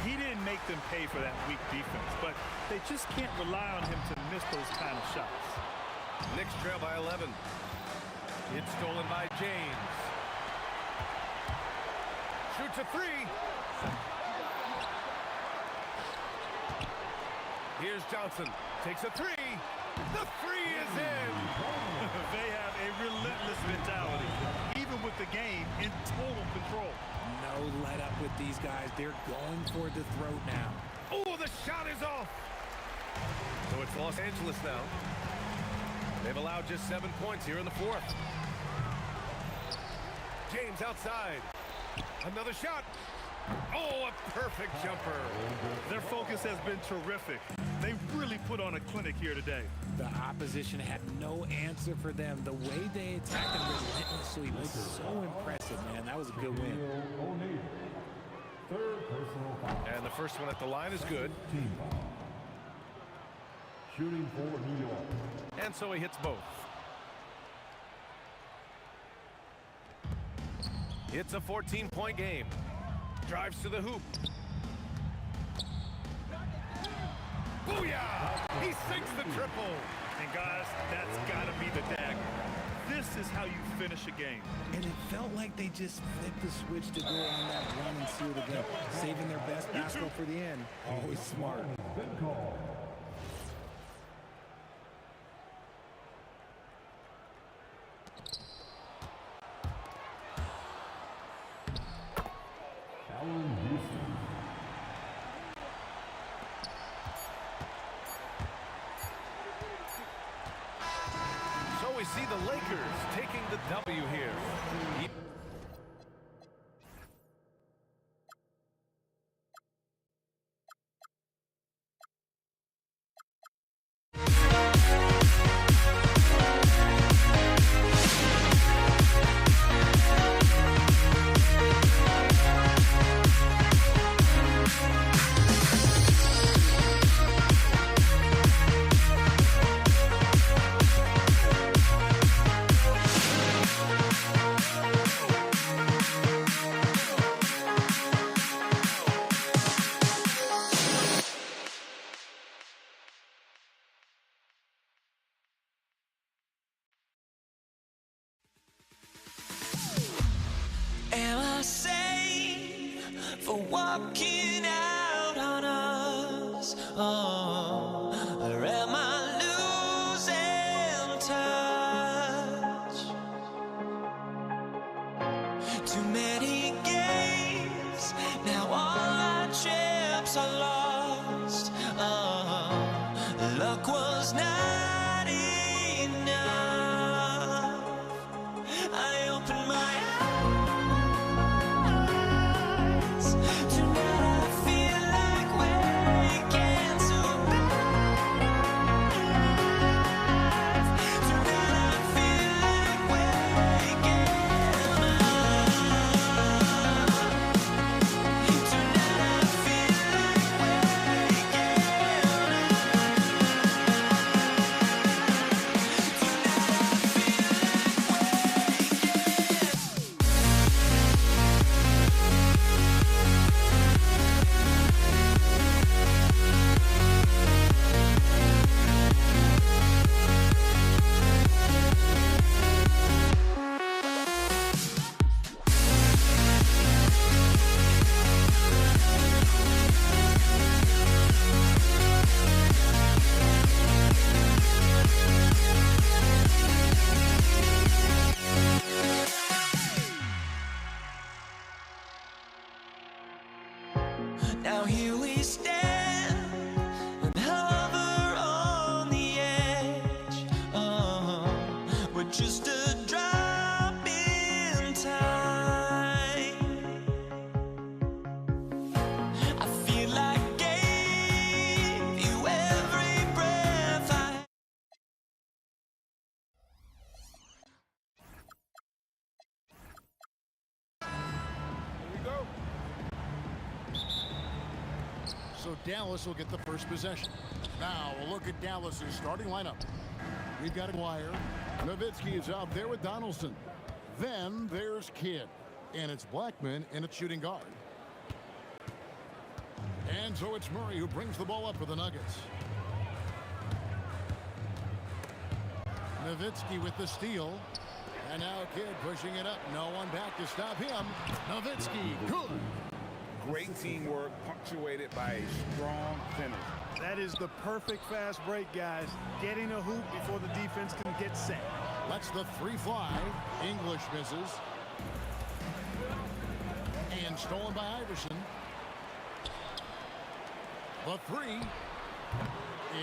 He didn't make them pay for that weak defense, but they just can't rely on him to miss those kind of shots. Knicks trail by 11. It's stolen by James. Shoots a 3. Here's Johnson. Takes a three. The three is in. They have a relentless mentality, even with the game in total control. No let up with these guys. They're going for the throat now. Oh, the shot is off. So it's Los Angeles now. They've allowed just 7 points here in the fourth. James outside. Another shot. Oh, a perfect jumper. Their focus has been terrific. They really put on a clinic here today. The opposition had no answer for them. The way they attacked them relentlessly was so impressive, man. That was a good win. And the first one at the line is good. Shooting for New York. And so he hits both. It's a 14-point game. Drives to the hoop. Booyah! He sinks the triple. And guys, that's got to be the dagger. This is how you finish a game. And it felt like they just flipped the switch to go on that run and seal the game. Saving their best basketball for the end. Always smart. Good call. So we see the Lakers taking the W here. Am I sane for walking out on us? Oh, or am I losing touch? Too many games, now all our chips are lost. Oh, luck was not enough. I opened my now here we stand and hover on the edge. Oh, we're just a drop in time. I feel like I gave you every breath I. Here we go. So Dallas will get the first possession. Now we'll look at Dallas's starting lineup. We've got Wire. Nowitzki is out there with Donaldson. Then there's Kidd. And it's Blackman in at shooting guard. And so it's Murray who brings the ball up for the Nuggets. Nowitzki with the steal. And now Kidd pushing it up. No one back to stop him. Nowitzki, good. Great teamwork punctuated by a strong finish. That is the perfect fast break, guys. Getting a hoop before the defense can get set. Lets the three fly. English misses. And stolen by Iverson. The three.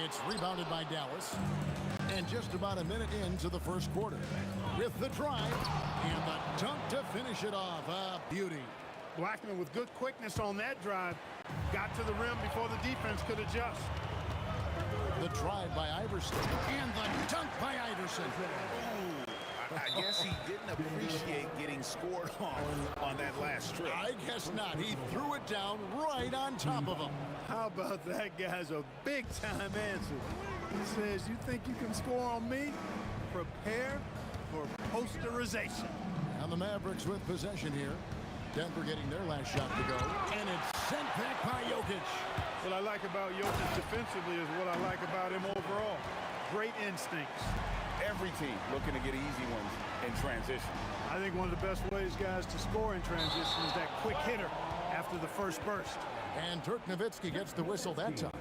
It's rebounded by Dallas. And just about a minute into the first quarter. With the drive and the dunk to finish it off. A beauty. Blackman with good quickness on that drive. Got to the rim before the defense could adjust. The drive by Iverson. And the dunk by Iverson. I guess he didn't appreciate getting scored on that last trip. I guess not. He threw it down right on top of him. How about that, guys? A big-time answer. He says, you think you can score on me? Prepare for posterization. And the Mavericks with possession here. Denver getting their last shot to go. And it's sent back by Jokic. What I like about Jokic defensively is what I like about him overall. Great instincts. Every team looking to get easy ones in transition. I think one of the best ways, guys, to score in transition is that quick hitter after the first burst. And Dirk Nowitzki gets the whistle that time.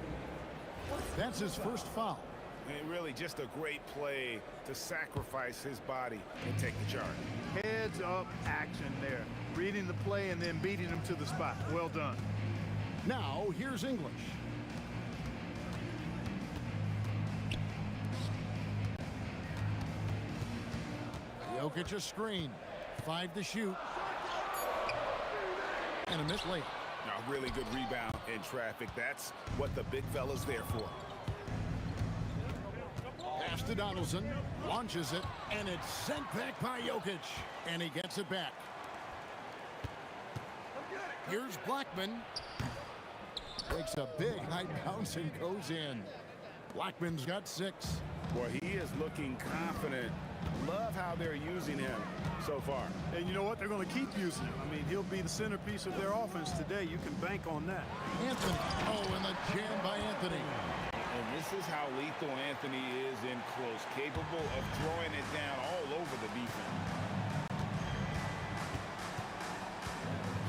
That's his first foul. And really just a great play to sacrifice his body and take the charge. Heads up action there. Reading the play and then beating him to the spot. Well done. Now, here's English. Jokic a screen. 5 to shoot. And a missed layup. A really good rebound in traffic. That's what the big fella's there for. Pass to Donaldson. Launches it. And it's sent back by Jokic. And he gets it back. Here's Blackman. Takes a big high bounce and goes in. Blackman's got 6. Boy, he is looking confident. Love how they're using him so far. And you know what? They're going to keep using him. I mean, he'll be the centerpiece of their offense today. You can bank on that. Anthony. Oh, and the jam by Anthony. And this is how lethal Anthony is in close. Capable of throwing it down all over the defense.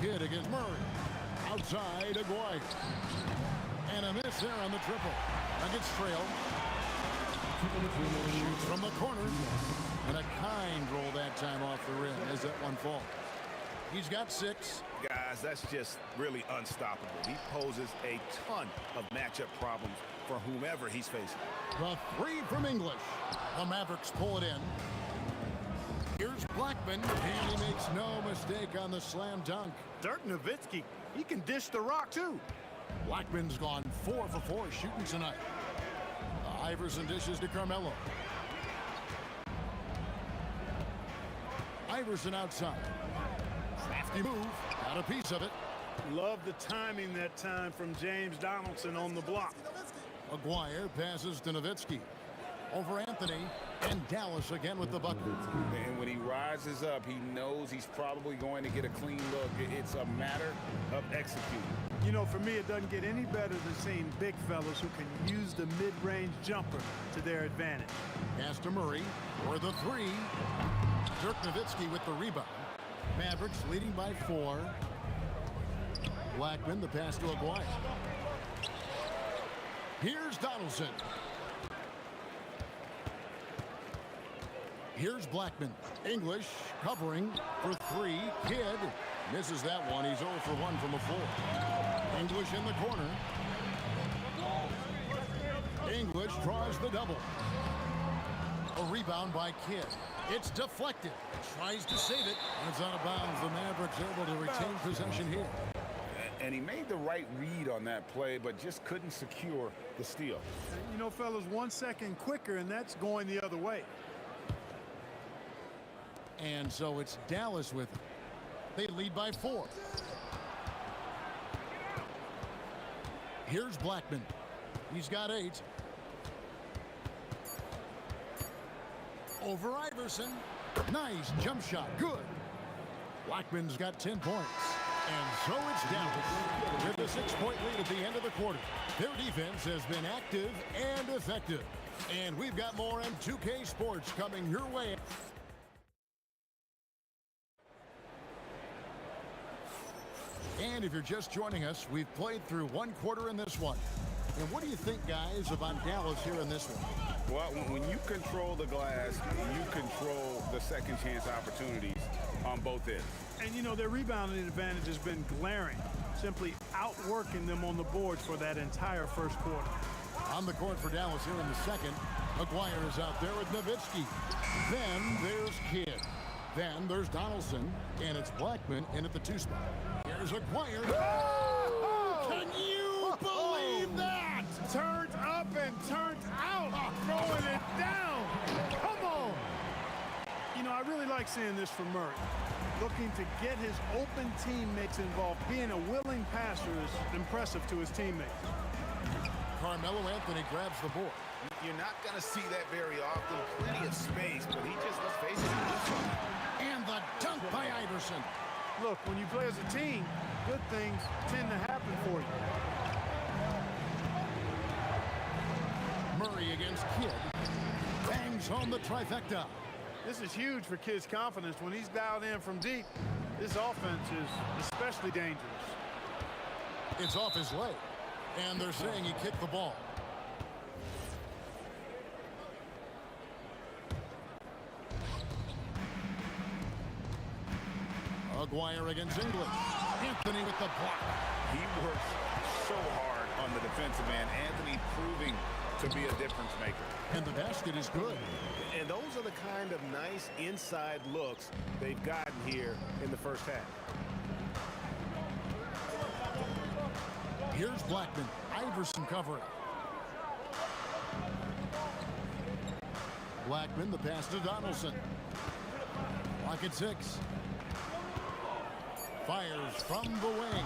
Kidd against Murray. Outside, Aguirre. And a miss there on the triple. Nuggets trail. Shoots from the corner. And a kind roll that time off the rim as that one falls. He's got 6. Guys, that's just really unstoppable. He poses a ton of matchup problems for whomever he's facing. The 3 from English. The Mavericks pull it in. Here's Blackman, and he makes no mistake on the slam dunk. Dirk Nowitzki, he can dish the rock too. Blackman's gone 4 for 4 shooting tonight. Iverson dishes to Carmelo. Iverson outside. Crafty move. Got a piece of it. Love the timing that time from James Donaldson on the block. Aguirre passes to Nowitzki. Over Anthony. And Dallas again with the bucket. And when he rises up, he knows he's probably going to get a clean look. It's a matter of executing. You know, for me, it doesn't get any better than seeing big fellas who can use the mid-range jumper to their advantage. Pass to Murray for the 3. Dirk Nowitzki with the rebound. Mavericks leading by 4. Blackman, the pass to Aguirre. Here's Donaldson. Here's Blackman. English covering for 3. Kidd misses that one. He's 0 for 1 from the floor. English in the corner. English draws the double. A rebound by Kidd. It's deflected. Tries to save it. And it's out of bounds. The Mavericks able to retain possession here. And he made the right read on that play, but just couldn't secure the steal. You know, fellas, 1 second quicker, and that's going the other way. And so it's Dallas with it. They lead by 4. Here's Blackman. He's got 8. Over Iverson. Nice jump shot. Good. Blackman's got 10 points. And so it's Dallas with a 6-point lead at the end of the quarter. Their defense has been active and effective. And we've got more M2K Sports coming your way. And if you're just joining us, we've played through one quarter in this one. And what do you think, guys, about Dallas here in this one? Well, when you control the glass, you control the second chance opportunities on both ends. And, you know, their rebounding advantage has been glaring, simply outworking them on the boards for that entire first quarter. On the court for Dallas here in the second, McGuire is out there with Nowitzki. Then there's Kidd. Then there's Donaldson, and it's Blackman in at the 2 spot. Here's McGuire. Oh! Can you believe that? Turned up and turned out, throwing it down. Come on. You know, I really like seeing this from Murray. Looking to get his open teammates involved. Being a willing passer is impressive to his teammates. Carmelo Anthony grabs the board. You're not going to see that very often. Plenty of space, but he just, let's face it, and the dunk by Iverson. Look, when you play as a team, good things tend to happen for you. Murray against Kidd. Bangs home the trifecta. This is huge for Kidd's confidence. When he's dialed in from deep, this offense is especially dangerous. It's off his leg, and they're saying he kicked the ball. McGuire against English. Anthony with the block. He works so hard on the defensive end. Anthony proving to be a difference maker. And the basket is good. And those are the kind of nice inside looks they've gotten here in the first half. Here's Blackman. Iverson covering. Blackman, the pass to Donaldson. Clock at 6. Fires from the wing.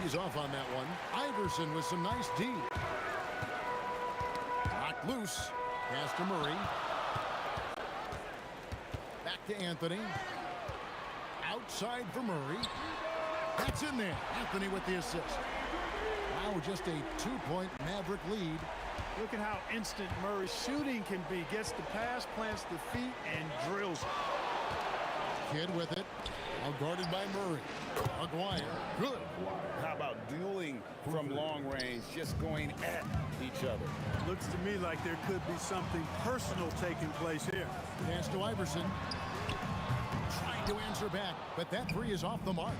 He's off on that one. Iverson with some nice D. Knocked loose. Pass to Murray. Back to Anthony. Outside for Murray. That's in there. Anthony with the assist. Wow, just a 2-point Maverick lead. Look at how instant Murray's shooting can be. Gets the pass, plants the feet, and drills it. Kidd with it. All guarded by Murray. McGuire. Good. How about dueling from long range, just going at each other? Looks to me like there could be something personal taking place here. Pass to Iverson. Trying to answer back, but that 3 is off the mark.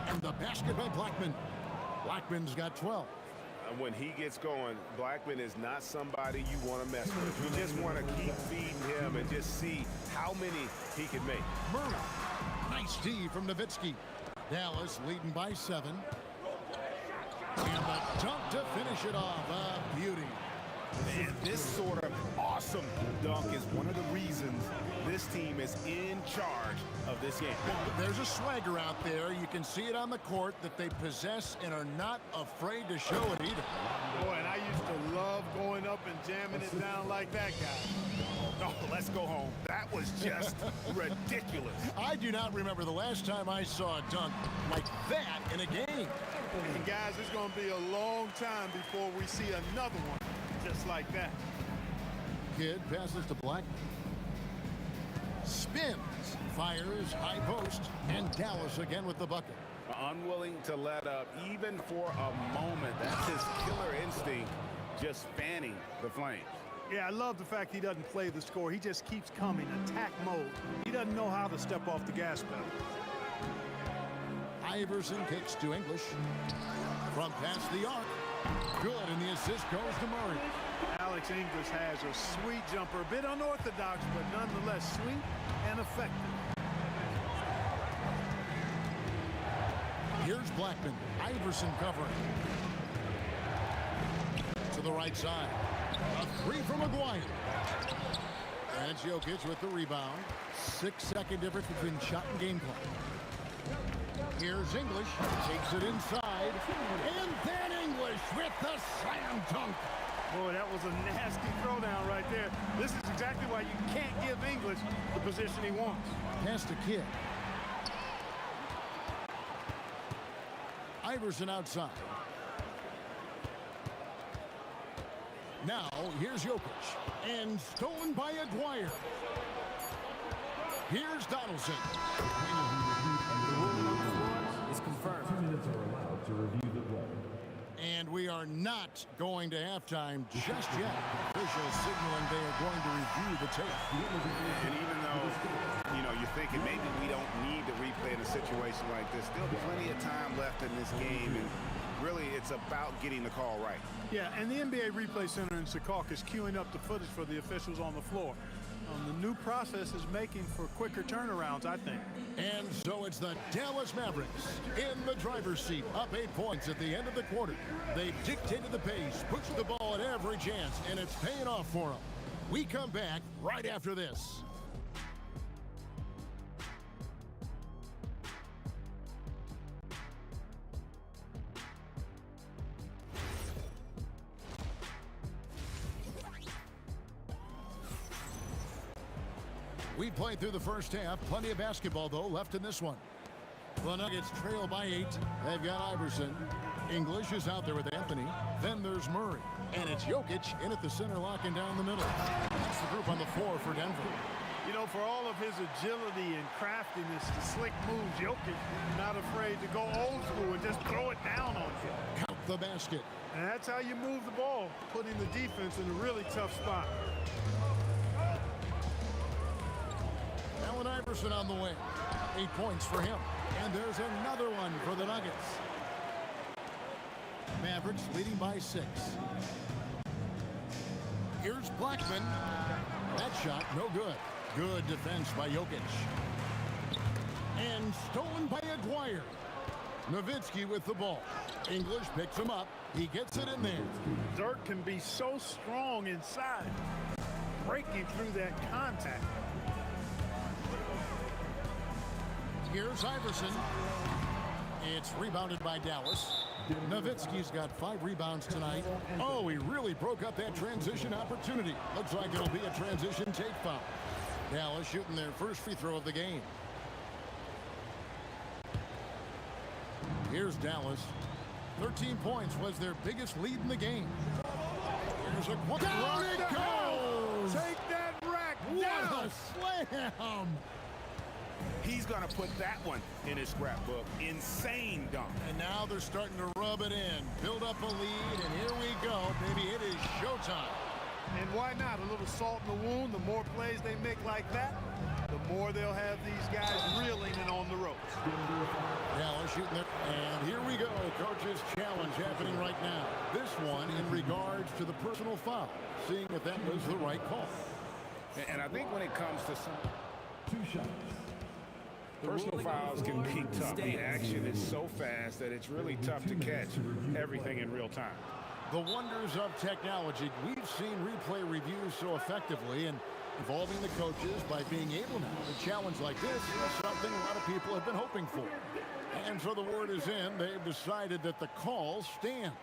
And the basket by Blackman. Blackman's got 12. When he gets going, Blackman is not somebody you want to mess with. You just want to keep feeding him and just see how many he can make. Murray. Nice D from Nowitzki. Dallas leading by 7. And the dunk to finish it off. A beauty. And this sort of awesome dunk is one of the reasons this team is in charge of this game. There's a swagger out there. You can see it on the court that they possess and are not afraid to show it either. Boy, and I used to love going up and jamming it down like that guy. Oh, let's go home. That was just ridiculous. I do not remember the last time I saw a dunk like that in a game. And guys, it's going to be a long time before we see another one just like that. Kidd passes to Blackman. Spins, fires, high post, and Dallas again with the bucket. Unwilling to let up even for a moment. That's his killer instinct, just fanning the flames. Yeah, I love the fact he doesn't play the score. He just keeps coming, attack mode. He doesn't know how to step off the gas pedal. Iverson kicks to English. From past the arc. Good, and the assist goes to Murray. Alex English has a sweet jumper, a bit unorthodox, but nonetheless sweet and effective. Here's Blackman. Iverson covering. To the right side. A 3 from McGuire. And Jokic with the rebound. 6-second difference between shot and game clock. Here's English. Takes it inside. And then English with the slam dunk. Boy, that was a nasty throwdown right there. This is exactly why you can't give English the position he wants. Pass to Kidd. Iverson outside. Now, here's Jokic. And stolen by Aguirre. Here's Donaldson. to review the play. And we are not going to halftime just yet. Officials signaling they are going to review the tape. And even though, you know, you're thinking maybe we don't need to replay in a situation like this, still plenty of time left in this game, and really it's about getting the call right. Yeah, and the NBA Replay Center in Secaucus is queuing up the footage for the officials on the floor. The new process is making for quicker turnarounds, I think. And so it's the Dallas Mavericks in the driver's seat, up 8 points at the end of the quarter. They dictated the pace, pushed the ball at every chance, and it's paying off for them. We come back right after this. We played through the first half. Plenty of basketball, though, left in this one. The Nuggets trail by 8. They've got Iverson. English is out there with Anthony. Then there's Murray. And it's Jokic in at the center, locking down the middle. That's the group on the floor for Denver. You know, for all of his agility and craftiness, the slick moves, Jokic not afraid to go old school and just throw it down on you. Count the basket. And that's how you move the ball, putting the defense in a really tough spot. Allen Iverson on the way. 8 points for him. And there's another one for the Nuggets. Mavericks leading by 6. Here's Blackman. That shot, no good. Good defense by Jokic. And stolen by Aguirre. Nowitzki with the ball. English picks him up. He gets it in there. Dirk can be so strong inside, breaking through that contact. Here's Iverson. It's rebounded by Dallas. Nowitzki's got 5 rebounds tonight. Oh, he really broke up that transition opportunity. Looks like it'll be a transition take foul. Dallas shooting their first free throw of the game. Here's Dallas. 13 points was their biggest lead in the game. Here's a down it goes! Take that rack down! What a slam! He's going to put that one in his scrapbook. Insane dunk. And now they're starting to rub it in. Build up a lead, and here we go. Baby, it is showtime. And why not? A little salt in the wound. The more plays they make like that, the more they'll have these guys reeling and on the ropes. Dallas shooting there. And here we go. Coach's challenge happening right now. This one in regards to the personal foul. Seeing if that was the right call. And I think when it comes to some 2 shots. personal fouls can be tough. The action is so fast that it's really tough to catch everything in real time. The wonders of technology. We've seen replay reviews so effectively, and involving the coaches by being able now to challenge like this is something a lot of people have been hoping for. And so the word is in. They've decided that the call stands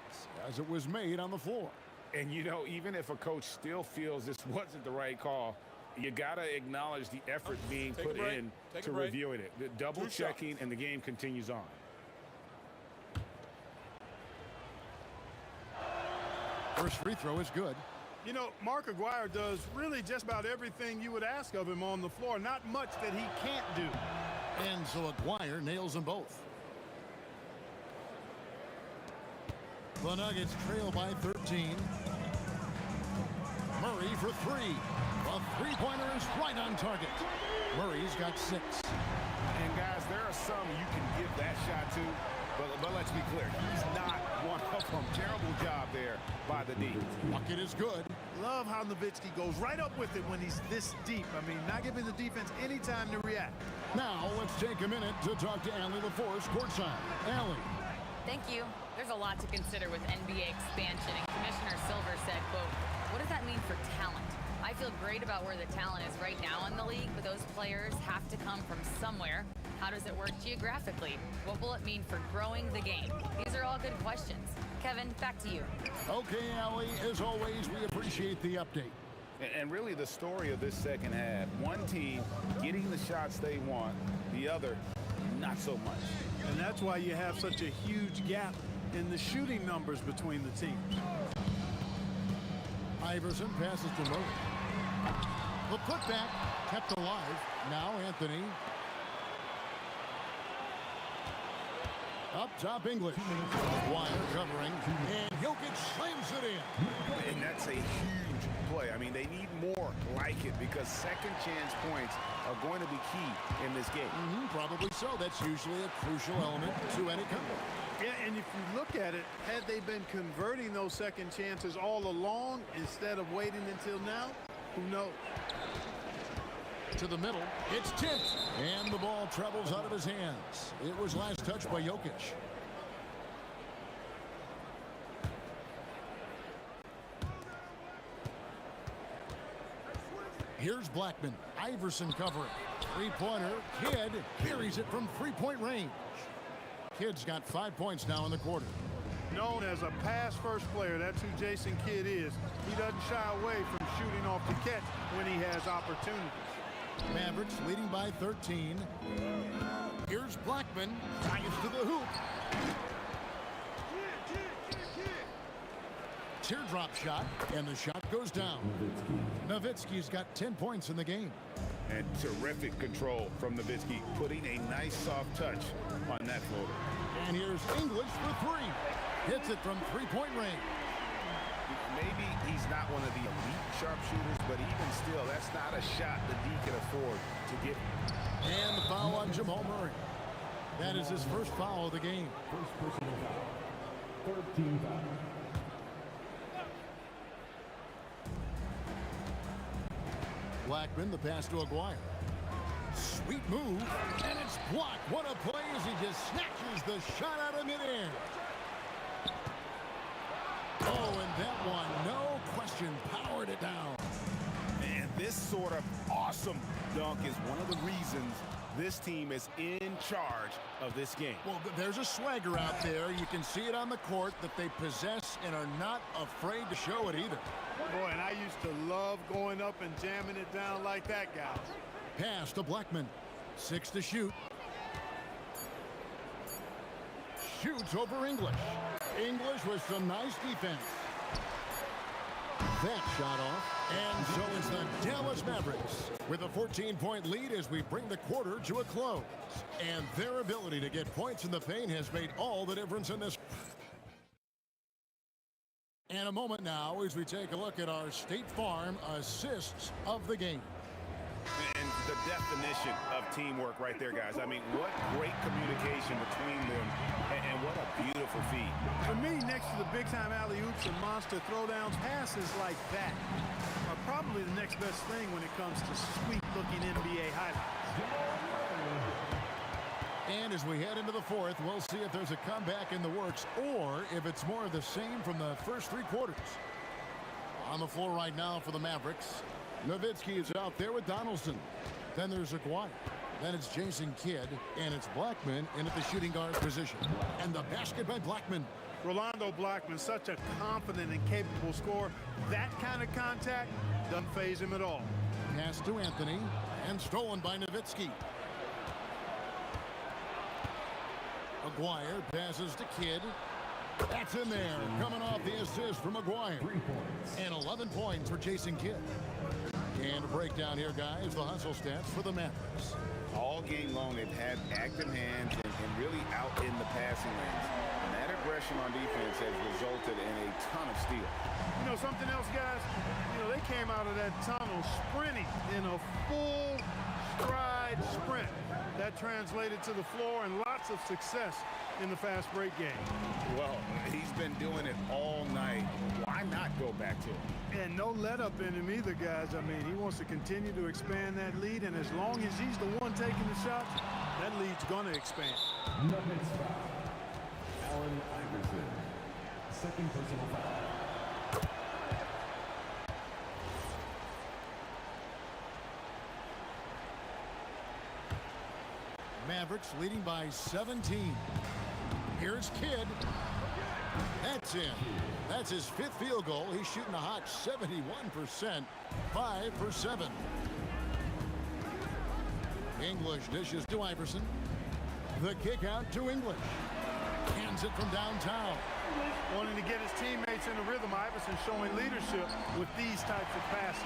as it was made on the floor. And, you know, even if a coach still feels this wasn't the right call, you got to acknowledge the effort being put in to reviewing it. The double checking, and the game continues on. First free throw is good. You know, Mark Aguirre does really just about everything you would ask of him on the floor. Not much that he can't do. And so Aguirre nails them both. The Nuggets trail by 13. Murray for 3. A three-pointer is right on target. Murray's got 6. And, guys, there are some you can give that shot to, but let's be clear. He's not one of them. Terrible job there by the D. Bucket is good. Love how Nowitzki goes right up with it when he's this deep. I mean, not giving the defense any time to react. Now, let's take a minute to talk to Allie LaForce courtside. Allie. Thank you. There's a lot to consider with NBA expansion, and Commissioner Silver said, quote, what does that mean for talent? I feel great about where the talent is right now in the league, but those players have to come from somewhere. How does it work geographically? What will it mean for growing the game? These are all good questions. Kevin, back to you. Okay, Allie, as always, we appreciate the update. And really the story of this second half, one team getting the shots they want, the other not so much. And that's why you have such a huge gap in the shooting numbers between the teams. Iverson passes to Murray. The putback kept alive. Now Anthony. Up top, English. Wire covering, and Jokic slams it in. And that's a huge play. I mean, they need more like it because second chance points are going to be key in this game. Probably so. That's usually a crucial element to any comeback. Yeah, and if you look at it, had they been converting those second chances all along instead of waiting until now, who knows? To the middle, it's tipped, and the ball travels out of his hands. It was last touched by Jokic. Here's Blackman. Iverson covering. Three-pointer. Kidd carries it from three-point range. Kidd's got 5 points now in the quarter. Known as a pass-first player, that's who Jason Kidd is. He doesn't shy away from shooting off the catch when he has opportunities. Mavericks leading by 13. Here's Blackman. Drives to the hoop. Teardrop shot, and the shot goes down. Nowitzki's got 10 points in the game. And terrific control from Nowitzki, putting a nice soft touch on that floater. And here's English for three. Hits it from three-point range. Maybe he's not one of the elite sharpshooters, but even still, that's not a shot that he can afford to get. And the foul on Jamal Murray. That is his first foul of the game. First personal foul. 13 foul. Blackman, the pass to Aguirre. Sweet move, and it's blocked. What a play as he just snatches the shot out of midair. Oh, and that one, no question, powered it down. And this sort of awesome dunk is one of the reasons this team is in charge of this game. Well, there's a swagger out there. You can see it on the court that they possess and are not afraid to show it either. Boy, and I used to love going up and jamming it down like that, guys. Pass to Blackman. 6 to shoot. Shoots over English. English with some nice defense. That shot off. And so it's the Dallas Mavericks with a 14-point lead as we bring the quarter to a close. And their ability to get points in the paint has made all the difference in this. And a moment now as we take a look at our State Farm assists of the game. And the definition of teamwork right there, guys. I mean, what great communication between them, and what a beautiful feed. For me, next to the big-time alley-oops and monster throwdowns, passes like that are probably the next best thing when it comes to sweet-looking NBA highlights. And as we head into the fourth, we'll see if there's a comeback in the works or if it's more of the same from the first three quarters. On the floor right now for the Mavericks, Nowitzki is out there with Donaldson. Then there's Aguirre. Then it's Jason Kidd, and it's Blackman in at the shooting guard position. And the basket by Blackman. Rolando Blackman, such a confident and capable scorer. That kind of contact doesn't faze him at all. Pass to Anthony, and stolen by Nowitzki. Aguirre passes to Kidd. That's in there, coming off the assist from Aguirre. 3 points. And 11 points for Jason Kidd. And a breakdown here, guys, the hustle stats for the Mavericks. All game long, they've had active hands and really out in the passing lanes. And that aggression on defense has resulted in a ton of steals. You know, something else, guys? You know, they came out of that tunnel sprinting in a full stride sprint. That translated to the floor and lots of success in the fast break game. Well, he's been doing it all night. Why not go back to it? And no let up in him either, guys. I mean, he wants to continue to expand that lead, and as long as he's the one taking the shots, that lead's going to expand. Nuggets foul. Allen Iverson. Second personal foul. Mavericks leading by 17. Here's Kidd. That's in. That's his fifth field goal. He's shooting a hot 71%. 5 for 7. English dishes to Iverson. The kick out to English. Hands it from downtown. Wanting to get his teammates in the rhythm, Iverson showing leadership with these types of passes.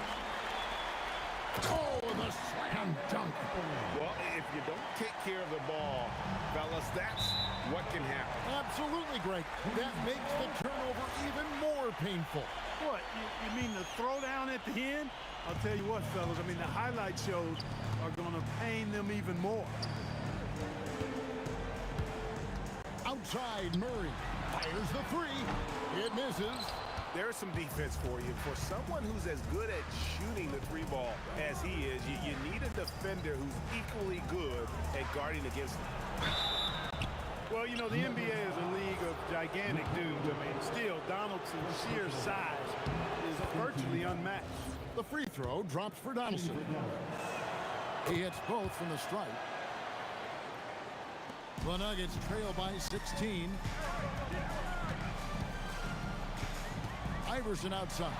Oh, the slam dunk. Well, if you don't take care of the ball, fellas, that's what can happen. break. That makes the turnover even more painful. What, you mean the throwdown at the end? I'll tell you what, fellas, I mean, the highlight shows are going to pain them even more. Outside, Murray fires the three. It misses. There's some defense for you. For someone who's as good at shooting the three ball as he is, you need a defender who's equally good at guarding against him. Well, you know, the NBA is a league of gigantic dudes. I mean, still, Donaldson's sheer size is virtually unmatched. The free throw drops for Donaldson. He hits both from the stripe. The Nuggets trail by 16. Iverson outside.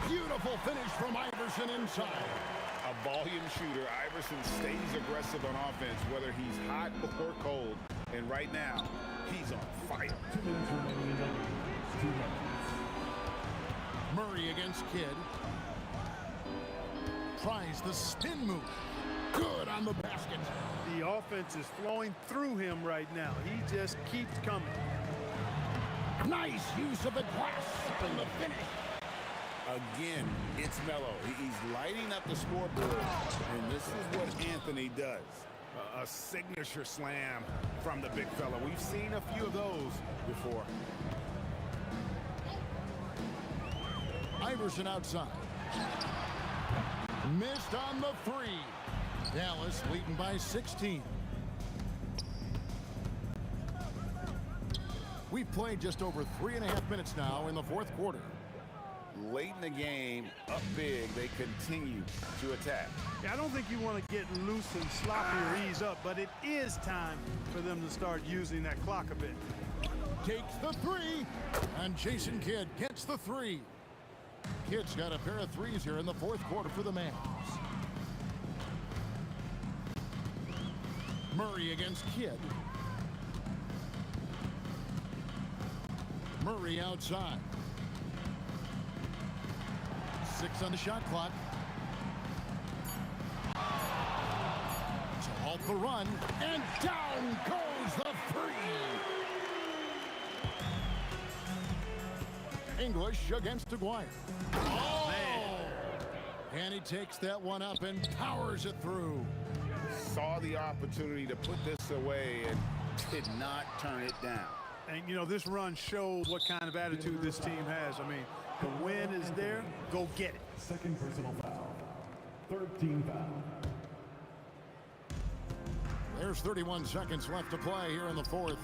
Beautiful finish from Iverson inside. A volume shooter, Iverson stays aggressive on offense, whether he's hot or cold. And right now, he's on fire. Murray against Kidd. Tries the spin move. Good on the basket. The offense is flowing through him right now. He just keeps coming. Nice use of the glass in the finish. Again, it's Melo. He's lighting up the scoreboard, and this is what Anthony does. A signature slam from the big fella. We've seen a few of those before. Iverson outside. Missed on the three. Dallas leading by 16. We've played just over 3.5 minutes now in the fourth quarter. Late in the game, up big, they continue to attack. Yeah, I don't think you want to get loose and sloppy or ease up, but it is time for them to start using that clock a bit. Takes the three, and Jason Kidd gets the three. Kidd's got a pair of threes here in the fourth quarter for the Mavs. Murray against Kidd. Murray outside. 6 on the shot clock. To halt the run, and down goes the three. English against Aguirre. Oh! Man. And he takes that one up and powers it through. Saw the opportunity to put this away and did not turn it down. And, you know, this run shows what kind of attitude this team has. I mean, the win is there. Go get it. Second personal foul. 13 foul. There's 31 seconds left to play here in the fourth.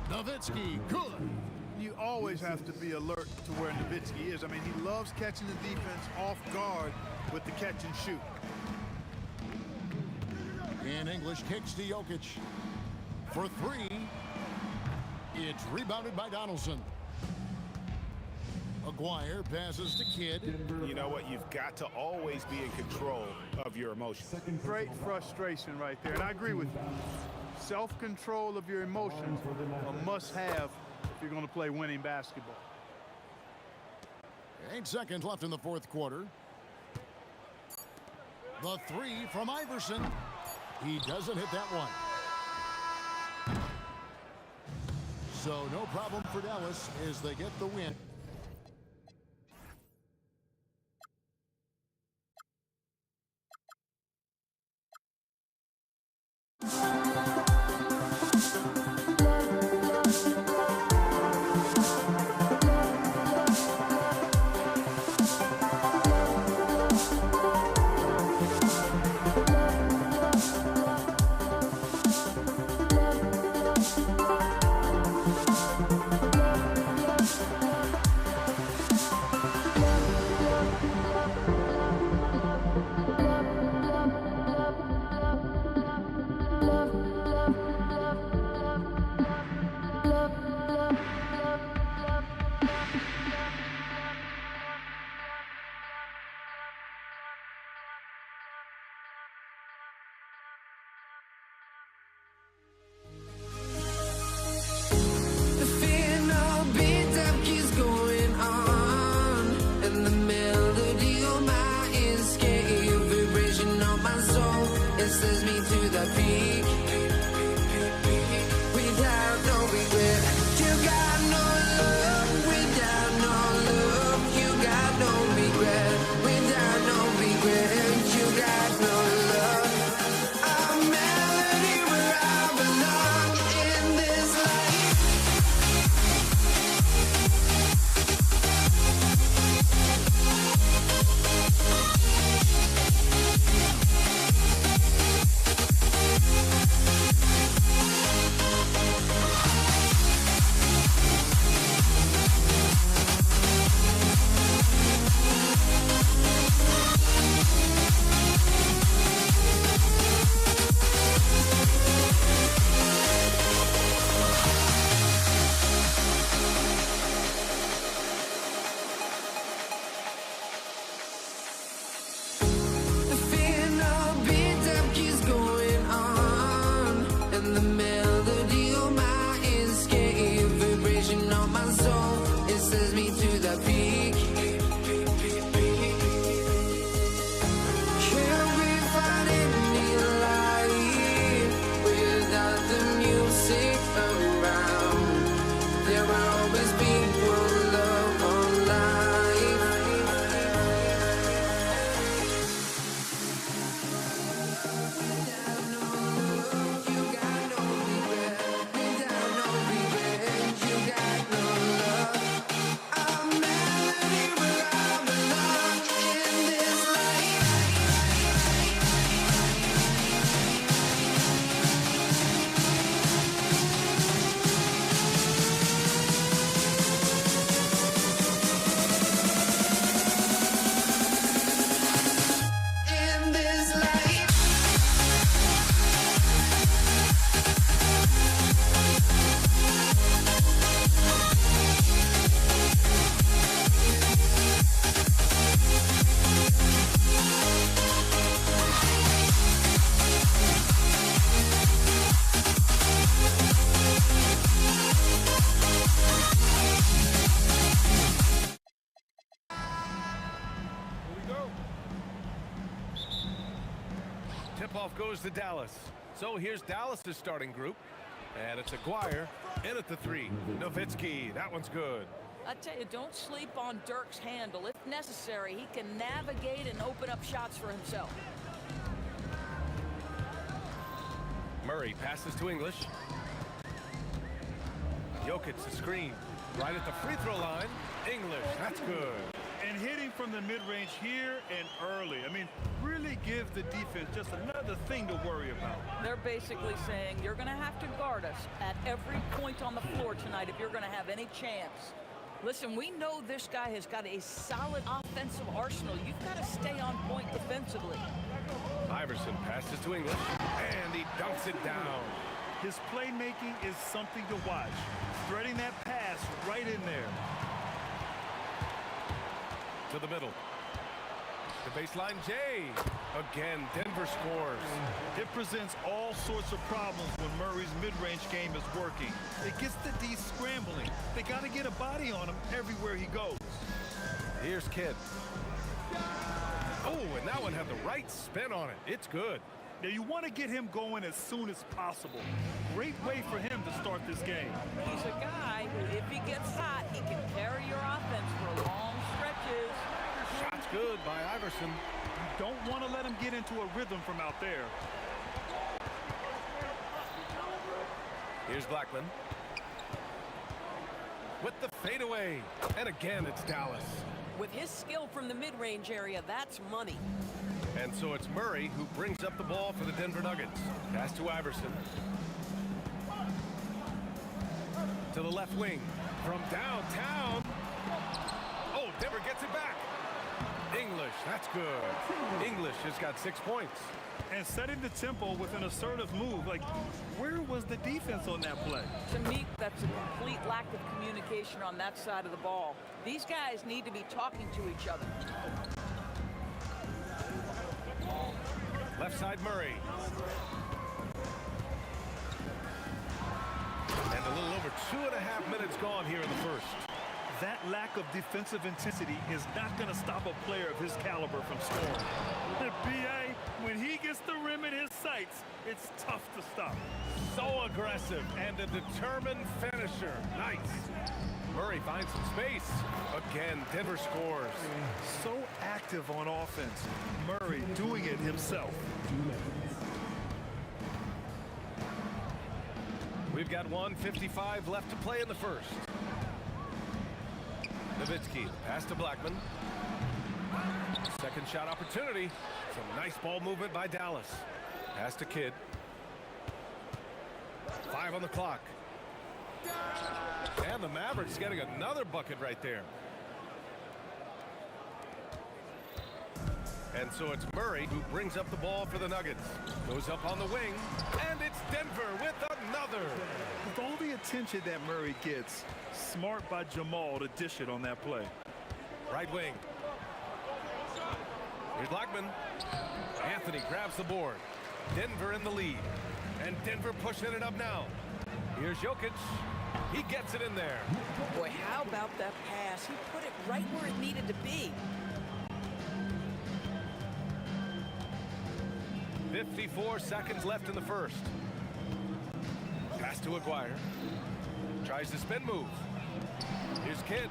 Nowitzki, good. You always have to be alert to where Nowitzki is. I mean, he loves catching the defense off guard with the catch and shoot. And English kicks to Jokic for three. It's rebounded by Donaldson. Aguirre passes to Kidd. You know what? You've got to always be in control of your emotions. Great frustration right there. And I agree with you. Self-control of your emotions a must-have if you're going to play winning basketball. 8 seconds left in the fourth quarter. The three from Iverson. He doesn't hit that one. So no problem for Dallas as they get the win. It sends me to the peak without no Tip-off goes to Dallas. So here's Dallas's starting group. And it's Aguirre in at the 3. Nowitzki, that one's good. I tell you, don't sleep on Dirk's handle. If necessary, he can navigate and open up shots for himself. Murray passes to English. Jokic the screen. Right at the free throw line. English, that's good. And hitting from the mid-range here and early. I mean, really give the defense just another thing to worry about. They're basically saying you're going to have to guard us at every point on the floor tonight if you're going to have any chance. Listen, we know this guy has got a solid offensive arsenal. You've got to stay on point defensively. Iverson passes to English, and he dunks it down. His playmaking is something to watch. Threading that pass right in there. To the middle. The baseline, Jay. Again, Denver scores. It presents all sorts of problems when Murray's mid-range game is working. It gets the D scrambling. They got to get a body on him everywhere he goes. Here's Kidd. Oh, and that one had the right spin on it. It's good. Now, you want to get him going as soon as possible. Great way for him to start this game. He's a guy who, if he gets hot, he can carry your offense for long stretches. Shot's good by Iverson. You don't want to let him get into a rhythm from out there. Here's Blackman. With the fadeaway. And again, it's Dallas. With his skill from the mid-range area, that's money. And so it's Murray who brings up the ball for the Denver Nuggets. Pass to Iverson. To the left wing. From downtown. Oh, Denver gets it back. English, that's good. English has got 6 points. And setting the tempo with an assertive move. Like, where was the defense on that play? To me, that's a complete lack of communication on that side of the ball. These guys need to be talking to each other. Left side, Murray. And a little over 2.5 minutes gone here in the first. That lack of defensive intensity is not going to stop a player of his caliber from scoring. And B.A., when he gets the rim in his sights, it's tough to stop. So aggressive and a determined finisher. Nice. Murray finds some space. Again, Denver scores. So active on offense. Murray doing it himself. We've got 1:55 left to play in the first. Nowitzki, pass to Blackman. Second shot opportunity. Some nice ball movement by Dallas. Pass to Kidd. 5 on the clock. And the Mavericks getting another bucket right there. And so it's Murray who brings up the ball for the Nuggets. Goes up on the wing, and it's Denver with another. With all the attention that Murray gets, smart by Jamal to dish it on that play. Right wing. Here's Blackman. Anthony grabs the board. Denver in the lead. And Denver pushing it up now. Here's Jokic. He gets it in there. Boy, how about that pass? He put it right where it needed to be. 54 seconds left in the first. Pass to Aguirre. Tries the spin move. Here's Kidd.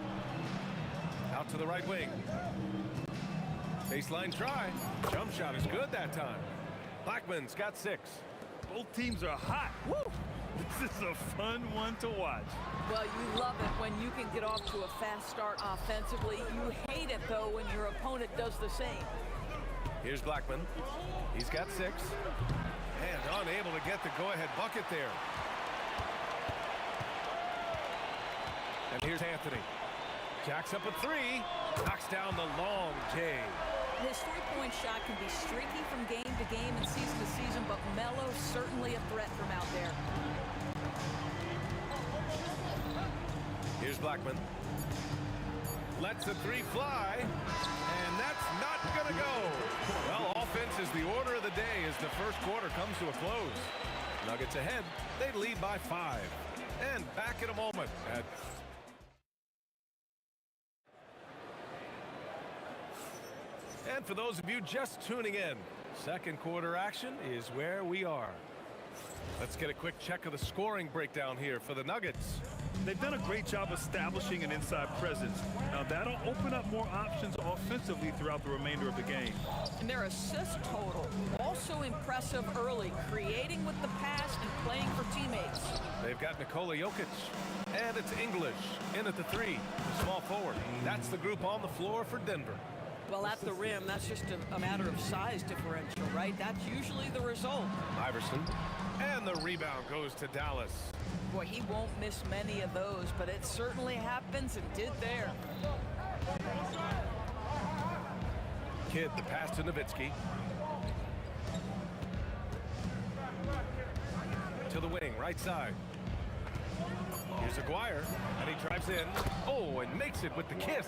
Out to the right wing. Baseline try. Jump shot is good that time. Blackman's got 6. Both teams are hot. Woo! This is a fun one to watch. Well, you love it when you can get off to a fast start offensively. You hate it, though, when your opponent does the same. Here's Blackman. He's got 6. And unable to get the go-ahead bucket there. And here's Anthony. Jacks up a 3. Knocks down the long J. His three-point shot can be streaky from game to game and season to season, but Melo's certainly a threat from out there. Here's Blackman. Lets the 3 fly, and that's not going to go. Well, offense is the order of the day as the first quarter comes to a close. Nuggets ahead. They lead by 5. And back in a moment at And for those of you just tuning in, second quarter action is where we are. Let's get a quick check of the scoring breakdown here for the Nuggets. They've done a great job establishing an inside presence. Now that'll open up more options offensively throughout the remainder of the game. And their assist total, also impressive early, creating with the pass and playing for teammates. They've got Nikola Jokic, and it's English in at the 3, the small forward. That's the group on the floor for Denver. Well, at the rim, that's just a matter of size differential, right? That's usually the result. Iverson, and the rebound goes to Dallas. Boy, he won't miss many of those, but it certainly happens and did there. Kidd, the pass to Nowitzki. To the wing, right side. Here's Aguirre, and he drives in. Oh, and makes it with the kiss.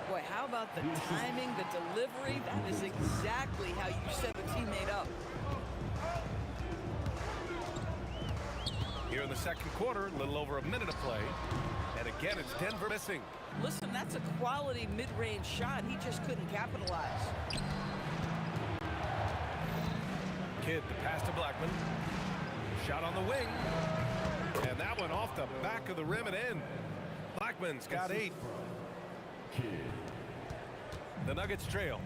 Boy, how about the timing, the delivery? That is exactly how you set the teammate up. Here in the second quarter, a little over a minute of play. And again, it's Denver missing. Listen, that's a quality mid-range shot. He just couldn't capitalize. Kidd, the pass to Blackman. Shot on the wing. And that one off the back of the rim and in. Blackman's got 8. The Nuggets trail.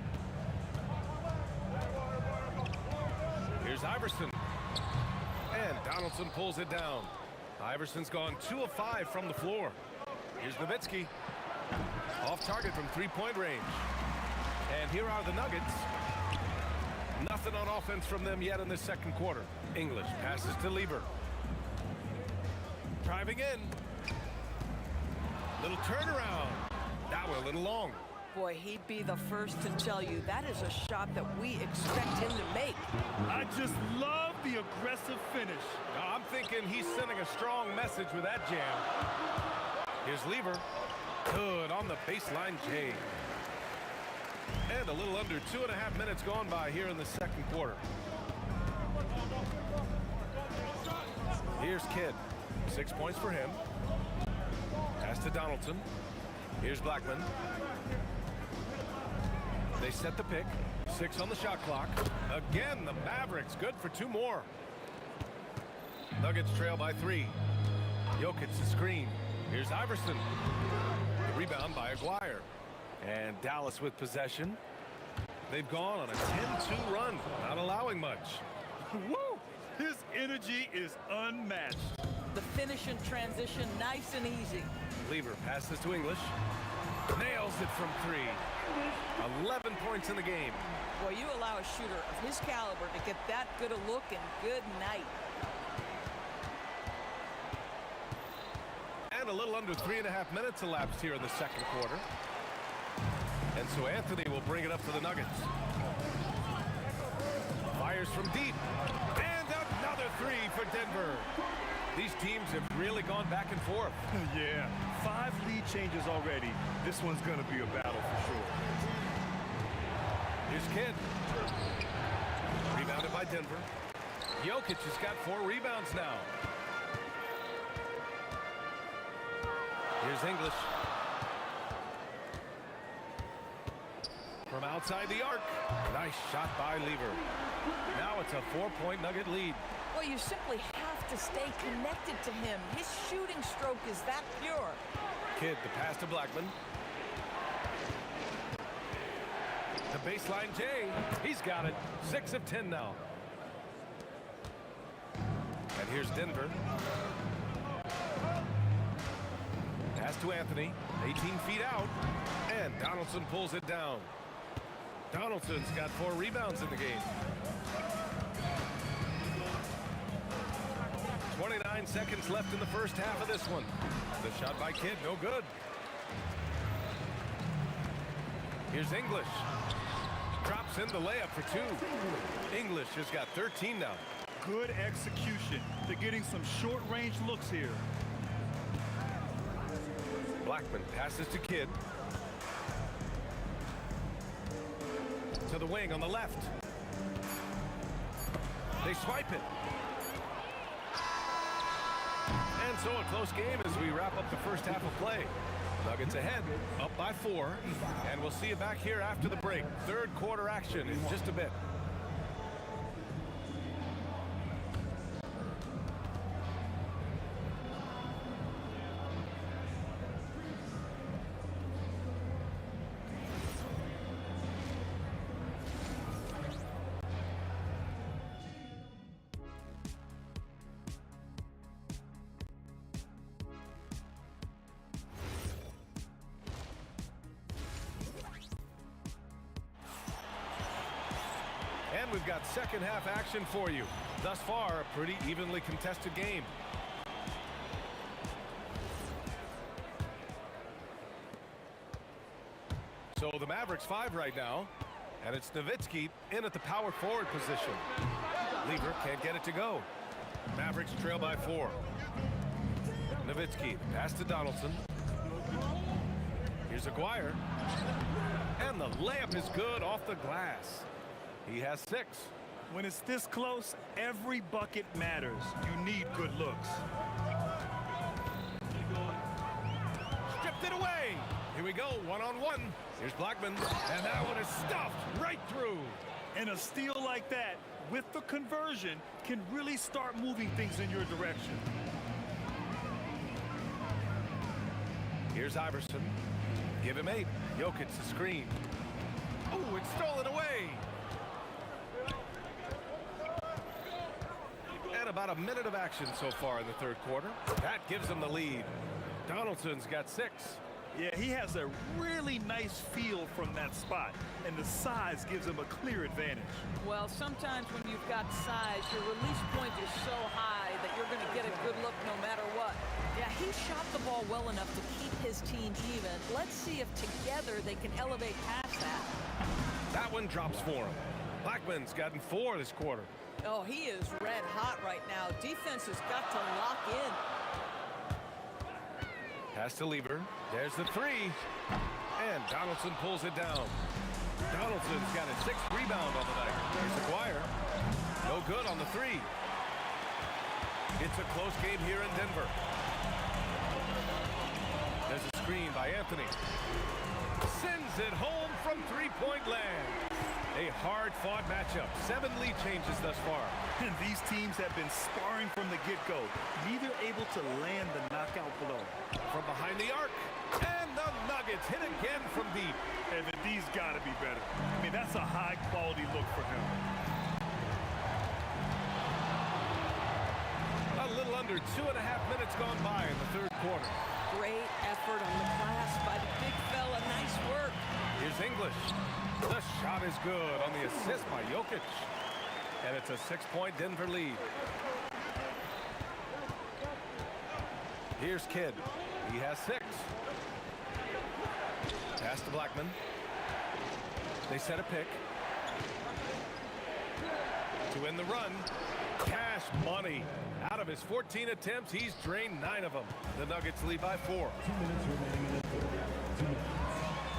Here's Iverson. And Donaldson pulls it down. Iverson's gone 2 of 5 from the floor. Here's Nowitzki. Off target from 3-point range. And here are the Nuggets. Nothing on offense from them yet in the second quarter. English passes to Lever. Driving in. Little turnaround. That one a little long. Boy, he'd be the first to tell you that is a shot that we expect him to make. I just love the aggressive finish. I'm thinking he's sending a strong message with that jam. Here's Lever. Good on the baseline J. And a little under 2.5 minutes gone by here in the second quarter. Here's Kidd. 6 points for him. Pass to Donaldson. Here's Blackman. They set the pick. 6 on the shot clock. Again, the Mavericks good for 2 more. Nuggets trail by 3. Jokic the screen. Here's Iverson. The rebound by Aguirre. And Dallas with possession. They've gone on a 10-2 run, not allowing much. Woo! His energy is unmatched. The finish in transition, nice and easy. Lever passes to English. Nails it from 3. 11 points in the game. Boy, you allow a shooter of his caliber to get that good a look, and good night. And a little under 3.5 minutes elapsed here in the second quarter. And so Anthony will bring it up for the Nuggets. Fires from deep. And another 3 for Denver. These teams have really gone back and forth. Yeah, 5 lead changes already. This one's going to be a battle for sure. Here's Kidd. Rebounded by Denver. Jokic has got 4 rebounds now. Here's English. From outside the arc. Nice shot by Lever. Now it's a 4-point Nugget lead. Well, you simply have to stay connected to him. His shooting stroke is that pure. Kidd, the pass to Blackman. The baseline J. He's got it. 6 of 10 now. And here's Denver. Pass to Anthony. 18 feet out. And Donaldson pulls it down. Donaldson's got 4 rebounds in the game. 29 seconds left in the first half of this one. The shot by Kidd, no good. Here's English. Drops in the layup for 2. English has got 13 now. Good execution. They're getting some short-range looks here. Blackman passes to Kidd. To the wing on the left. They swipe it. And so a close game as we wrap up the first half of play. Nuggets ahead, up by 4. And we'll see you back here after the break. Third quarter action in just a bit. And we've got second half action for you. Thus far, a pretty evenly contested game. So the Mavericks 5 right now, and it's Nowitzki in at the power forward position. Lever can't get it to go. Mavericks trail by 4. Nowitzki pass to Donaldson. Here's Aguirre. And the layup is good off the glass. He has 6. When it's this close, every bucket matters. You need good looks. Stripped it away. Here we go, one-on-one. Here's Blackman, and that one is stuffed right through. And a steal like that, with the conversion, can really start moving things in your direction. Here's Iverson. Give him 8. Jokic the screen. Oh, it's stolen away. And about a minute of action so far in the third quarter. That gives them the lead. Donaldson's got 6. Yeah, he has a really nice feel from that spot, and the size gives him a clear advantage. Well, sometimes when you've got size, your release point is so high that you're going to get a good look no matter what. Yeah, he shot the ball well enough to keep his team even. Let's see if together they can elevate past that. That one drops for him. Blackman's gotten 4 this quarter. Oh, he is red hot right now. Defense has got to lock in. Pass to Lever. There's the 3. And Donaldson pulls it down. Donaldson's got a 6th rebound on the night. Here's Aguirre. No good on the 3. It's a close game here in Denver. There's a screen by Anthony. Sends it home from three-point land. A hard-fought matchup. 7 lead changes thus far. And these teams have been sparring from the get-go. Neither able to land the knockout blow. From behind the arc. And the Nuggets hit again from deep. Evan, D's got to be better. I mean, that's a high-quality look for him. A little under 2.5 minutes gone by in the third quarter. Great effort on the glass by the big fella. Nice work. Here's English. The shot is good on the assist by Jokic. And it's a 6-point Denver lead. Here's Kidd. He has 6. Pass to Blackman. They set a pick. To win the run. Cash money. Out of his 14 attempts, he's drained 9 of them. The Nuggets lead by 4. 2 minutes remaining in the third. 2 minutes.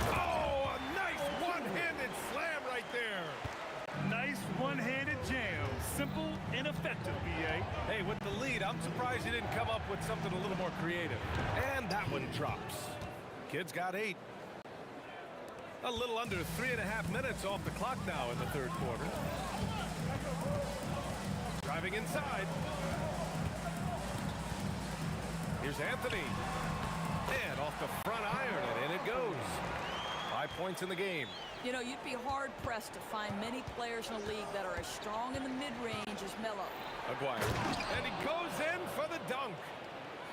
Oh, a nice one-handed slam right there. Nice one-handed jam. Simple and effective, B.A. Hey, with the lead, I'm surprised he didn't come up with something a little more creative. And that one drops. Kidd's got 8. A little under 3.5 minutes off the clock now in the third quarter. Driving inside. Here's Anthony. And off the front iron, and in it goes. 5 points in the game. You know, you'd be hard-pressed to find many players in the league that are as strong in the mid-range as Melo. Aguirre. And he goes in for the dunk.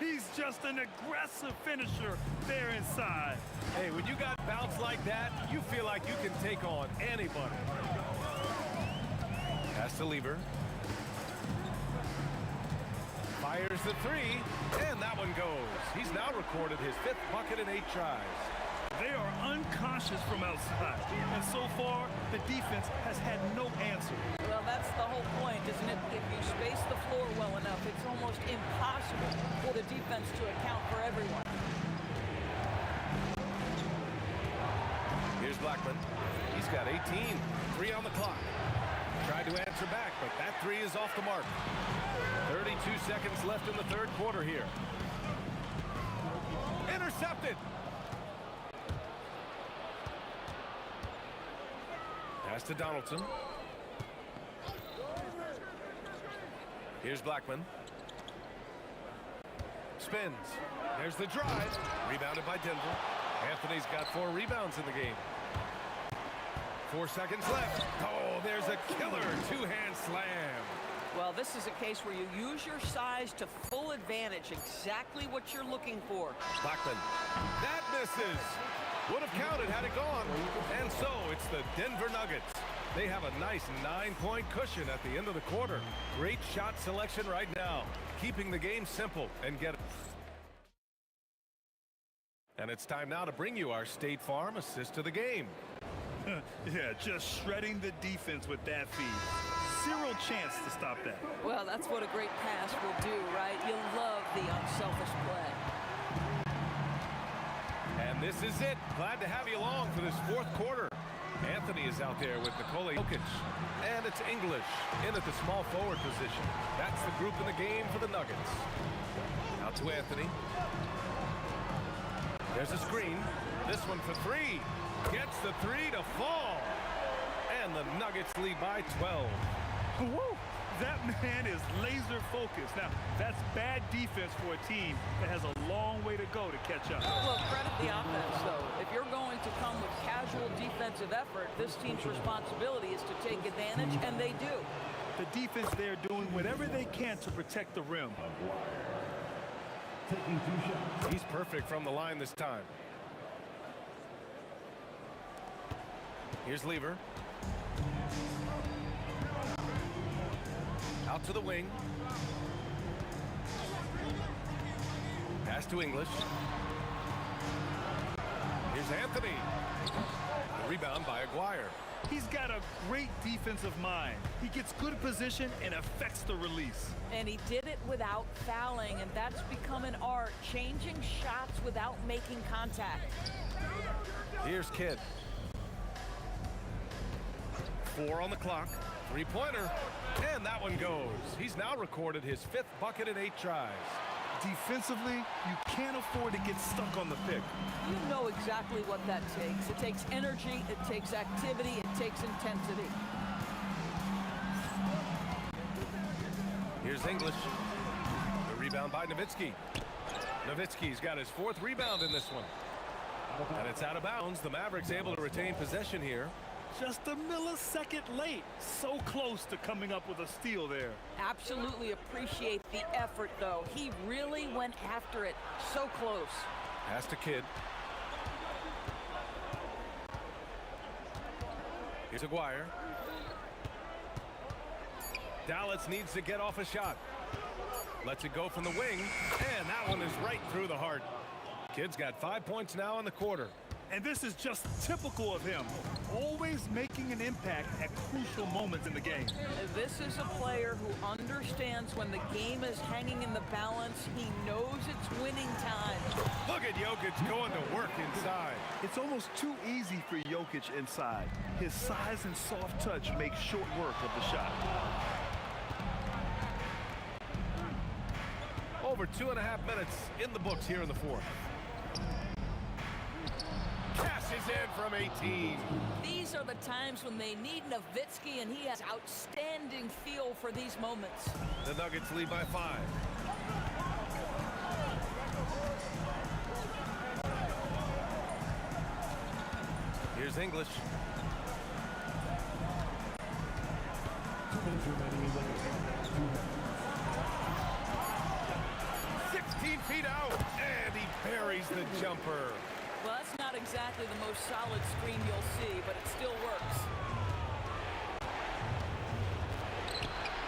He's just an aggressive finisher there inside. Hey, when you got bounce like that, you feel like you can take on anybody. Pass to Lever. Fires the 3, and that one goes. He's now recorded his 5th bucket in 8 tries. They are unconscious from outside, and so far, the defense has had no answer. Well, that's the whole point, isn't it? If you space the floor well enough, it's almost impossible for the defense to account for everyone. Here's Blackman. He's got 18. 3 on the clock. Tried to answer back, but that 3 is off the mark. 32 seconds left in the third quarter here. Intercepted. Pass to Donaldson. Here's Blackman. Spins. There's the drive. Rebounded by Denver. Anthony's got 4 rebounds in the game. 4 seconds left. Oh, there's a killer two-hand slam. Well, this is a case where you use your size to full advantage. Exactly what you're looking for. Blackman. That misses. Would have counted had it gone. And so it's the Denver Nuggets. They have a nice 9-point cushion at the end of the quarter. Great shot selection right now. Keeping the game simple and get it. And it's time now to bring you our State Farm assist to the game. Yeah, just shredding the defense with that feed. Zero chance to stop that. Well, that's what a great pass will do, right? You love the unselfish play. And this is it. Glad to have you along for this 4th quarter. Anthony is out there with Nikola Jokic. And it's English in at the small forward position. That's the group in the game for the Nuggets. Out to Anthony. There's a screen. This one for 3. Gets the 3 to fall. And the Nuggets lead by 12. Woo! That man is laser focused. Now, that's bad defense for a team that has a long way to go to catch up. Look, credit the offense, though. If you're going to come with casual defensive effort, this team's responsibility is to take advantage, and they do. The defense there doing whatever they can to protect the rim. He's perfect from the line this time. Here's Lever. Out to the wing. Pass to English. Here's Anthony. The rebound by Aguirre. He's got a great defensive mind. He gets good position and affects the release. And he did it without fouling, and that's become an art, changing shots without making contact. Here's Kidd. 4 on the clock. 3-pointer. And that one goes. He's now recorded his 5th bucket in 8 tries. Defensively, you can't afford to get stuck on the pick. You know exactly what that takes. It takes energy, it takes activity, it takes intensity. Here's English. The rebound by Nowitzki. Nowitzki's got his 4th rebound in this one. And it's out of bounds. The Mavericks able to retain possession here. Just a millisecond late. So close to coming up with a steal there. Absolutely appreciate the effort, though. He really went after it. So close. Pass to Kidd. Here's Aguirre. Dallas needs to get off a shot. Lets it go from the wing. And that one is right through the heart. Kidd's got 5 points now in the quarter. And this is just typical of him. Always making an impact at crucial moments in the game. This is a player who understands when the game is hanging in the balance. He knows it's winning time. Look at Jokic going to work inside. It's almost too easy for Jokic inside. His size and soft touch make short work of the shot. Over 2.5 minutes in the books here in the 4th. Cashes in from 18. These are the times when they need Nowitzki, and he has outstanding feel for these moments. The Nuggets lead by 5. Here's English. Feet out, and he buries the jumper. Well, that's not exactly the most solid screen you'll see, but it still works.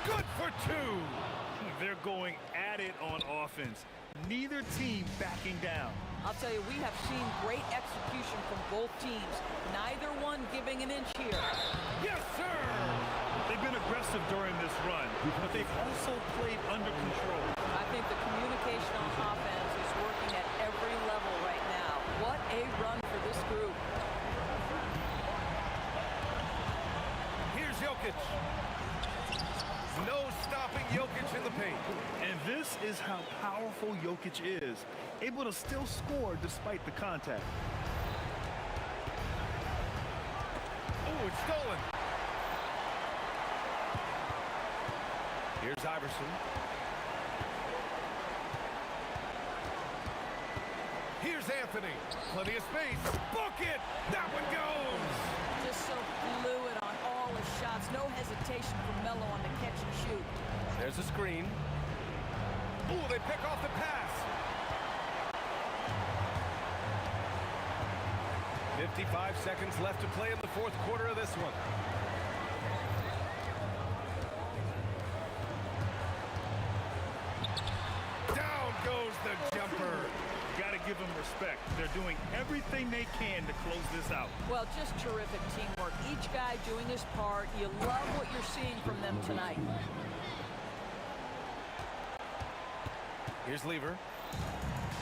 Good for 2. They're going at it on offense. Neither team backing down. I'll tell you, we have seen great execution from both teams. Neither one giving an inch here. Yes, sir! They've been aggressive during this run, but they've also played under control. I think the communication on offense is working at every level right now. What a run for this group. Here's Jokic. No stopping Jokic in the paint. And this is how powerful Jokic is, able to still score despite the contact. Oh, it's stolen. Here's Iverson. Here's Anthony. Plenty of space. Book it. That one goes. Just so fluid on all his shots. No hesitation from Melo on the catch and shoot. There's a screen. Ooh, they pick off the pass. 55 seconds left to play in the fourth quarter of this one. Down goes the jumper. Got to give them respect. They're doing everything they can to close this out. Well, just terrific teamwork. Each guy doing his part. You love what you're seeing from them tonight. Here's Lever.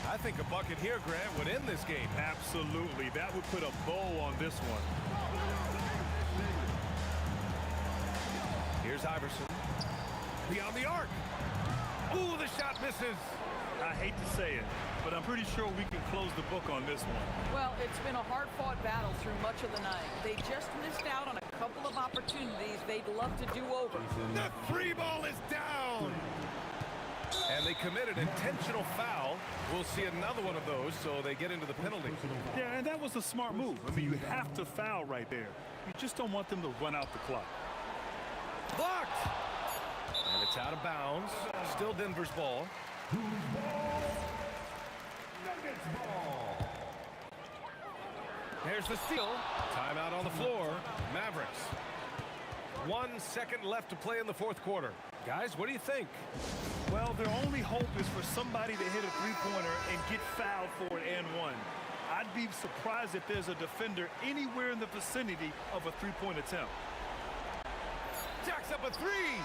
I think a bucket here, Grant, would end this game. Absolutely. That would put a bow on this one. Here's Iverson. Beyond the arc. Ooh, the shot misses. I hate to say it, but I'm pretty sure we can close the book on this one. Well, it's been a hard-fought battle through much of the night. They just missed out on a couple of opportunities they'd love to do over. The three ball is down. And they committed an intentional foul. We'll see another one of those, so they get into the penalty. Yeah, and that was a smart move. I mean, you have to foul right there. You just don't want them to run out the clock. Blocked! And it's out of bounds. Still Denver's ball. Here's the steal. Timeout on the floor. Mavericks. 1 second left to play in the fourth quarter. Guys, what do you think? Well, their only hope is for somebody to hit a three-pointer and get fouled for it and one. I'd be surprised if there's a defender anywhere in the vicinity of a three-point attempt. Jacks up a three.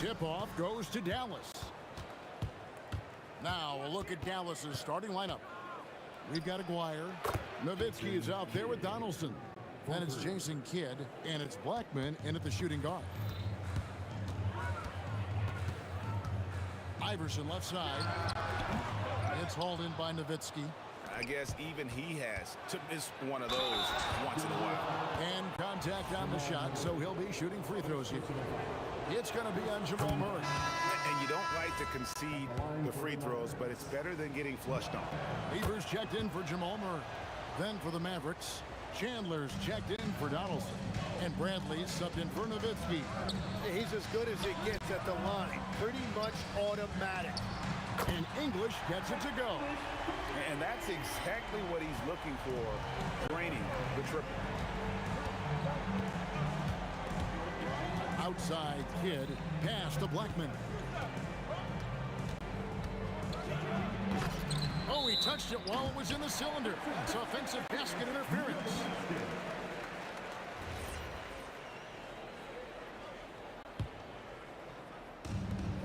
Tip-off goes to Dallas. Now a look at Dallas's starting lineup. We've got Aguirre. Nowitzki is out there with Donaldson. Then it's Jason Kidd, and it's Blackman in at the shooting guard. Iverson left side. It's hauled in by Nowitzki. I guess even he has to miss one of those once in a while. And contact on the shot, so he'll be shooting free throws here. It's going to be on Jamal Murray. And you don't like to concede the free throws, but it's better than getting flushed on. Beavers checked in for Jamal Murray. Then for the Mavericks, Chandler's checked in for Donaldson. And Bradley's subbed in for Nowitzki. He's as good as it gets at the line. Pretty much automatic. And English gets it to go. And that's exactly what he's looking for, draining the triple. Outside Kidd, pass to Blackman. Oh, he touched it while it was in the cylinder. It's offensive basket interference.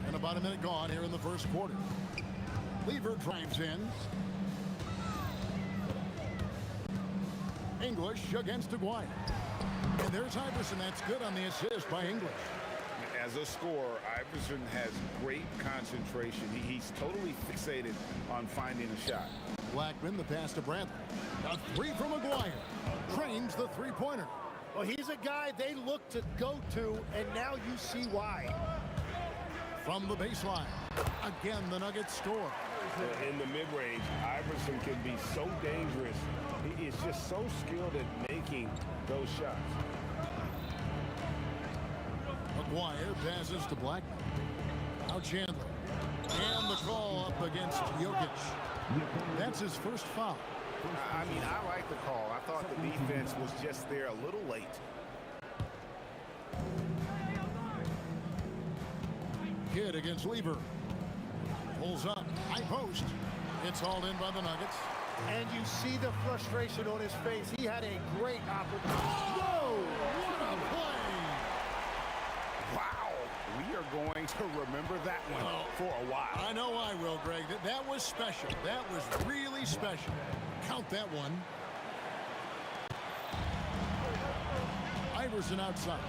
And about a minute gone here in the first quarter. Lever drives in. English against Aguirre. And there's Iverson. That's good on the assist by English. As a scorer, Iverson has great concentration. He's totally fixated on finding a shot. Blackman, the pass to Bradley. A three from Aguirre. Trains the three-pointer. Well, he's a guy they look to go to, and now you see why. From the baseline. Again, the Nuggets score. In the mid-range, Iverson can be so dangerous. He is just so skilled at making those shots. Aguirre passes to Blackman. Now Chandler. And the call up against Jokic. That's his first foul. I mean, I like the call. I thought the defense was just there a little late. Kidd against Lever. Pulls up. High post. It's hauled in by the Nuggets. And you see the frustration on his face. He had a great opportunity. Whoa! What a play! Wow! We are going to remember that one for a while. I know I will, Greg. That was special. That was really special. Count that one. Iverson outside.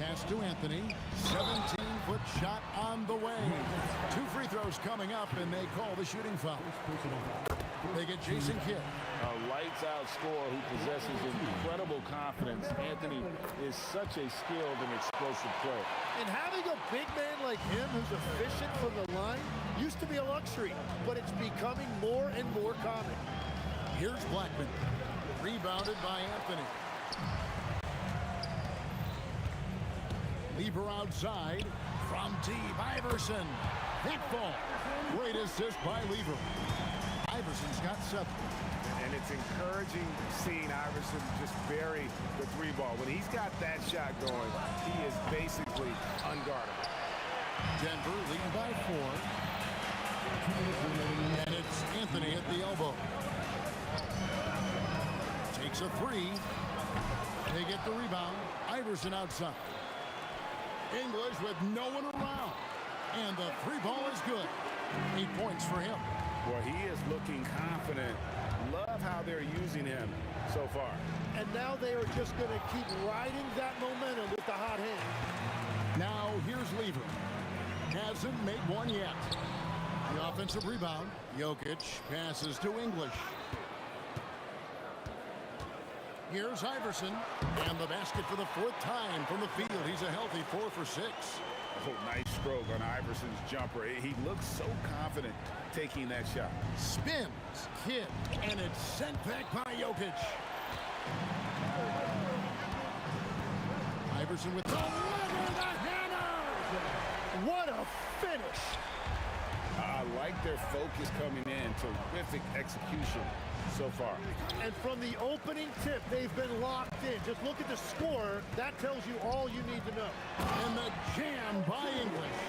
Pass to Anthony. 17-foot shot on the way. 2 free throws coming up, and they call the shooting foul. They get Jason Kidd. A lights-out scorer who possesses incredible confidence. Anthony is such a skilled and explosive player. And having a big man like him who's efficient from the line used to be a luxury, but it's becoming more and more common. Here's Blackman. Rebounded by Anthony. Lever outside from deep. Iverson. That ball. Great assist by Lever. Iverson's got 7. And it's encouraging seeing Iverson just bury the 3 ball. When he's got that shot going, he is basically unguardable. Denver leading by 4. And it's Anthony at the elbow. Takes a 3. They get the rebound. Iverson outside. English with no one around. And the 3 ball is good. 8 points for him. Well, he is looking confident. Love how they're using him so far. And now they are just going to keep riding that momentum with the hot hand. Now here's Lever. Hasn't made one yet. The offensive rebound. Jokic passes to English. Here's Iverson. And the basket for the 4th time from the field. He's a healthy 4 for 6. Oh, nice stroke on Iverson's jumper. He looks so confident taking that shot. Spins. Kidd. And it's sent back by Jokic. Iverson with the hammer. What a finish. I like their focus coming in. Terrific execution so far. And from the opening tip, they've been locked in. Just look at the score. That tells you all you need to know. And the jam by English.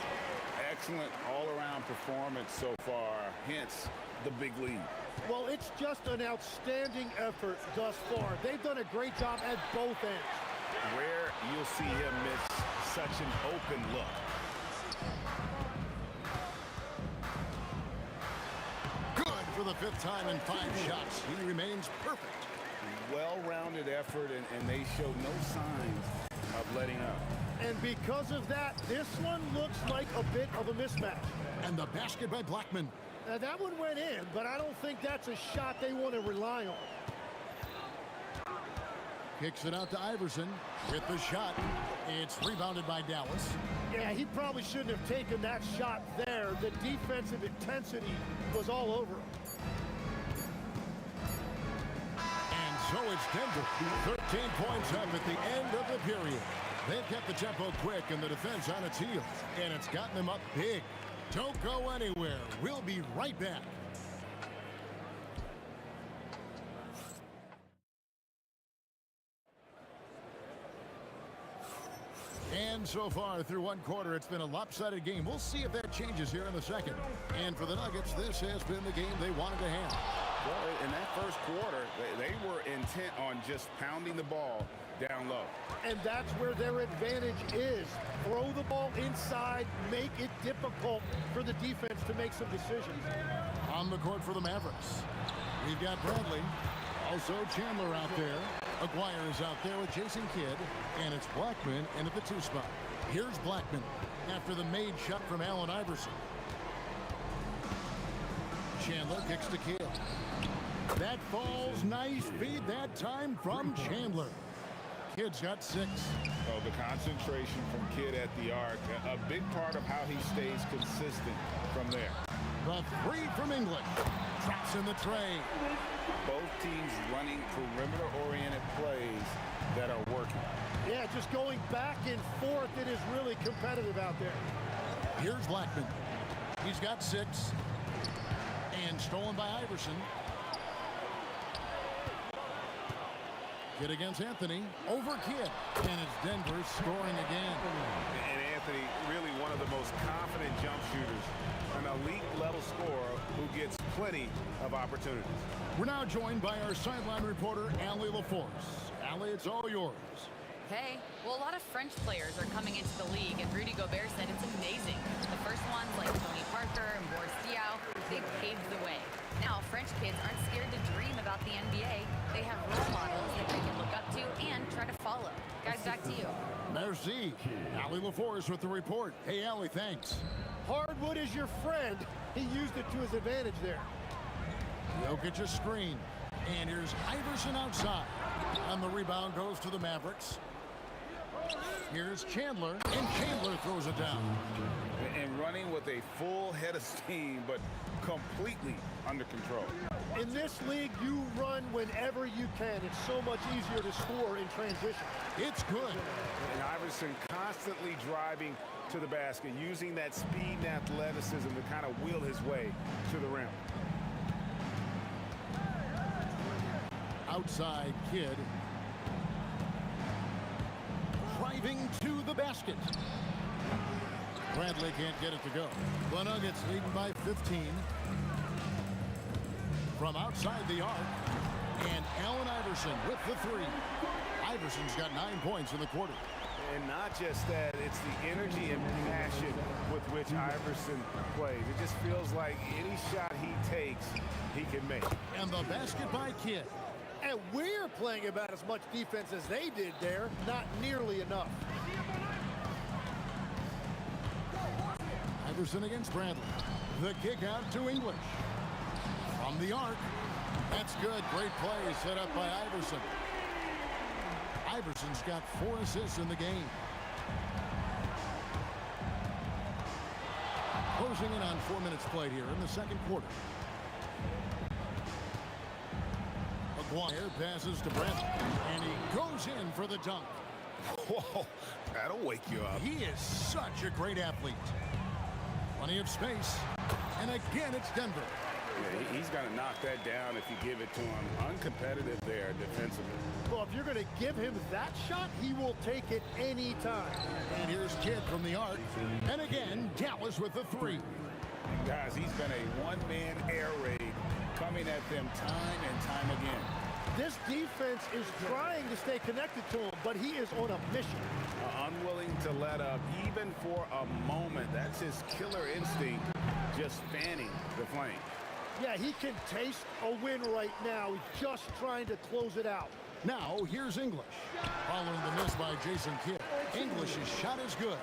Excellent all-around performance so far, hence the big lead. Well, it's just an outstanding effort thus far. They've done a great job at both ends. Rare you'll see him miss such an open look. Good for the 5th time in 5 shots. He remains perfect. Well-rounded effort, and they show no signs of letting up. And because of that, this one looks like a bit of a mismatch. And the basket by Blackman. Now, that one went in, but I don't think that's a shot they want to rely on. Kicks it out to Iverson with the shot. It's rebounded by Dallas. Yeah, he probably shouldn't have taken that shot there. The defensive intensity was all over him. And so it's Denver. 13 points up at the end of the period. They've kept the tempo quick and the defense on its heels. And it's gotten them up big. Don't go anywhere. We'll be right back. And so far through one quarter, it's been a lopsided game. We'll see if that changes here in the second. And for the Nuggets, this has been the game they wanted to have. Well, in that first quarter, they were intent on just pounding the ball down low. And that's where their advantage is. Throw the ball inside, make it difficult for the defense to make some decisions. On the court for the Mavericks, we've got Bradley, also Chandler out there. Aguirre is out there with Jason Kidd, and it's Blackman in at the 2 spot. Here's Blackman after the made shot from Allen Iverson. Chandler kicks to Kidd. That falls nice feed that time from Chandler. Kidd's got 6. Oh, the concentration from Kidd at the arc, a big part of how he stays consistent from there. The 3 from English. Traps in the tray. Both teams running perimeter-oriented plays that are working. Yeah, just going back and forth, it is really competitive out there. Here's Blackman. He's got 6. And stolen by Iverson. Kidd against Anthony. Over Kidd. And it's Denver scoring again. And Anthony, really one of the most confident jump shooters. An elite-level scorer who gets plenty of opportunities. We're now joined by our sideline reporter, Allie LaForce. Allie, it's all yours. Hey, well, a lot of French players are coming into the league, and Rudy Gobert said it's amazing. The first ones, like Tony Parker and Boris Diaw, they paved the way. Now, French kids aren't scared to dream about the NBA. They have role models that they can look up to and try to follow. Guys, back to you. Merci. Allie LaForce with the report. Hey, Allie, thanks. Hardwood is your friend. He used it to his advantage there. Jokic's screen. And here's Iverson outside. And the rebound goes to the Mavericks. Here's Chandler. And Chandler throws it down. And running with a full head of steam, but completely under control. In this league, you run whenever you can. It's so much easier to score in transition. It's good. And Iverson constantly driving to the basket, using that speed and athleticism to kind of wheel his way to the rim. Outside Kidd. Driving to the basket. Bradley can't get it to go. The Nuggets leading by 15. From outside the arc. And Allen Iverson with the 3. Iverson's got 9 points in the quarter. And not just that, it's the energy and passion with which Iverson plays. It just feels like any shot he takes, he can make. And the basket by Kidd. And we're playing about as much defense as they did there. Not nearly enough. Iverson against Bradley. The kick out to English. From the arc. That's good. Great play set up by Iverson. Iverson's got 4 assists in the game. Closing in on 4 minutes played here in the second quarter. Aguirre passes to Bradley, and he goes in for the dunk. Whoa, that'll wake you up. He is such a great athlete. Plenty of space, and again it's Denver. Yeah, he's going to knock that down if you give it to him. Uncompetitive there defensively. Well, if you're going to give him that shot, he will take it any time. And here's Kidd from the arc. And again, Dallas with the 3. And guys, he's been a one-man air raid coming at them time and time again. This defense is trying to stay connected to him, but he is on a mission. Unwilling to let up even for a moment. That's his killer instinct, just fanning the flame. Yeah, he can taste a win right now. He's just trying to close it out. Now, here's English. Following the miss by Jason Kidd. English's shot is good.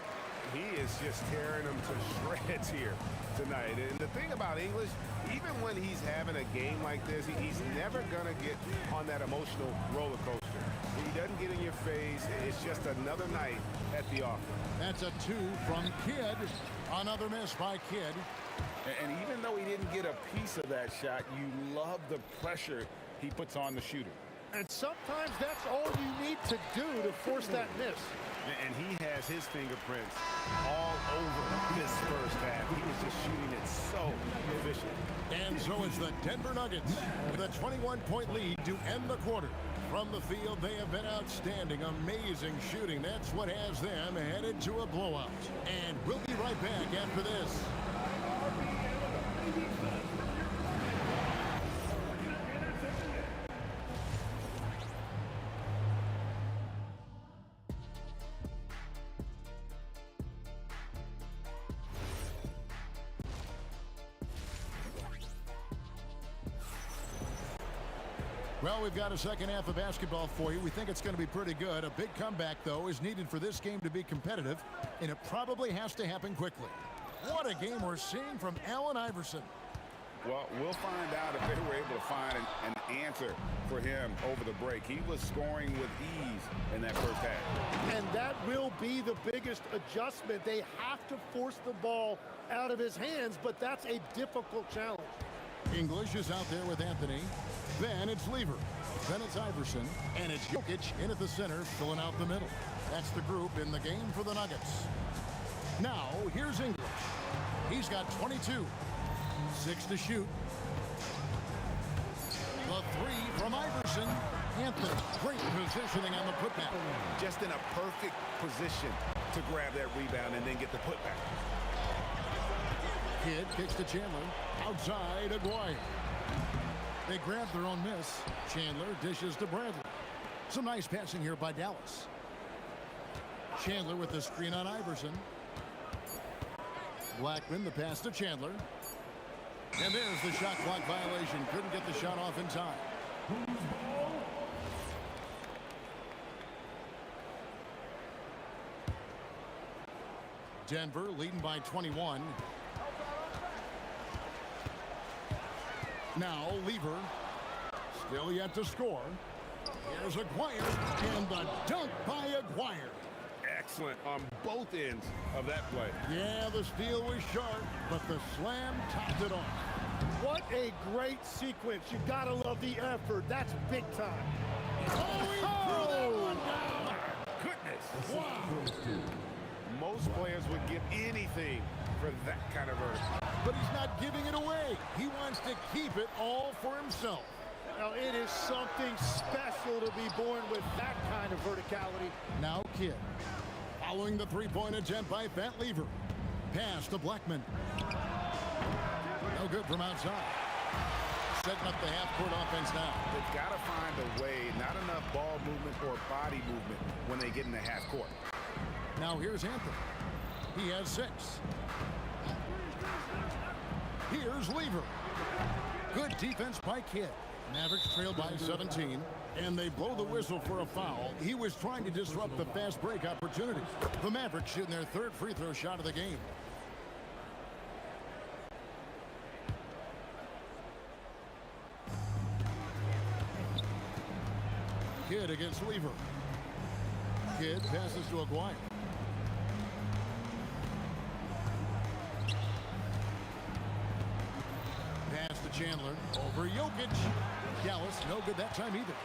He is just tearing them to shreds here tonight. And the thing about English, even when he's having a game like this, he's never going to get on that emotional roller coaster. He doesn't get in your face. It's just another night at the office. That's a 2 from Kidd. Another miss by Kidd. And even though he didn't get a piece of that shot, you love the pressure he puts on the shooter. And sometimes that's all you need to do to force that miss. And he has his fingerprints all over this first half. He was just shooting it so efficient. And so it's the Denver Nuggets with a 21-point lead to end the quarter. From the field, they have been outstanding, amazing shooting. That's what has them headed to a blowout. And we'll be right back after this. Well, we've got a second half of basketball for you. We think it's going to be pretty good. A big comeback, though, is needed for this game to be competitive, and it probably has to happen quickly. What a game we're seeing from Allen Iverson. Well, we'll find out if they were able to find an answer for him over the break. He was scoring with ease in that first half. And that will be the biggest adjustment. They have to force the ball out of his hands, but that's a difficult challenge. English is out there with Anthony. Then it's Lever. Then it's Iverson. And it's Jokic in at the center, filling out the middle. That's the group in the game for the Nuggets. Now, here's English. He's got 22. 6 to shoot. The 3 from Iverson. Anthony, great positioning on the putback. Just in a perfect position to grab that rebound and then get the putback. Kidd kicks to Chandler. Outside, Aguirre. They grab their own miss. Chandler dishes to Bradley. Some nice passing here by Dallas. Chandler with the screen on Iverson. Blackman, the pass to Chandler. And there's the shot clock violation. Couldn't get the shot off in time. Denver leading by 21. Now Lever, still yet to score. Here's Aguirre, and the dunk by Aguirre. Excellent on both ends of that play. Yeah, the steal was sharp, but the slam topped it off. What a great sequence. You gotta love the effort. That's big time. Oh, he threw that one down. Goodness. Wow. Most players would give anything for that kind of vertical. But he's not giving it away. He wants to keep it all for himself. Now, it is something special to be born with that kind of verticality. Now Kidd. Following the three-point attempt by Fat Lever. Pass to Blackman. No good from outside. Setting up the half-court offense now. They've got to find a way, not enough ball movement or body movement when they get in the half-court. Now here's Anthony. He has 6. Here's Lever. Good defense by Kidd. Mavericks trailed by 17, and they blow the whistle for a foul. He was trying to disrupt the fast break opportunity. The Mavericks shooting their 3rd free throw shot of the game. Kidd against Lever. Kidd passes to Aguirre. Pass to Chandler over Jokic. Dallas no good that time either.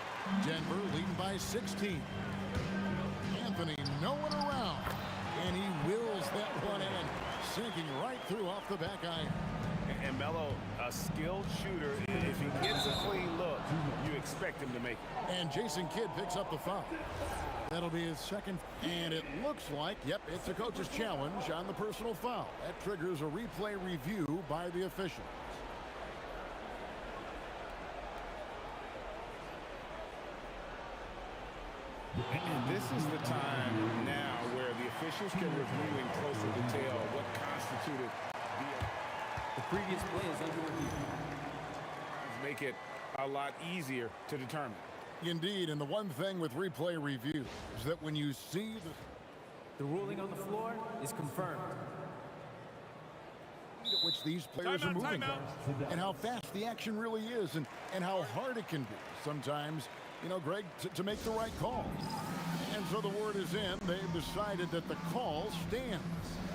Denver leading by 16. Anthony no one around, and he wills that one in, sinking right through off the back iron. And Melo, a skilled shooter. If he gets a clean look, you expect him to make it. And Jason Kidd picks up the foul. That'll be his 2nd, and it looks like, yep, it's a coach's challenge on the personal foul. That triggers a replay review by the officials. is the time now where the officials can review in closer detail what constituted the previous play is under review. Make it a lot easier to determine. Indeed, and the one thing with replay review is that when you see the ruling on the floor is confirmed. At which these players are moving and how fast the action really is and how hard it can be sometimes, you know, Greg, to make the right call. And so the word is in. They've decided that the call stands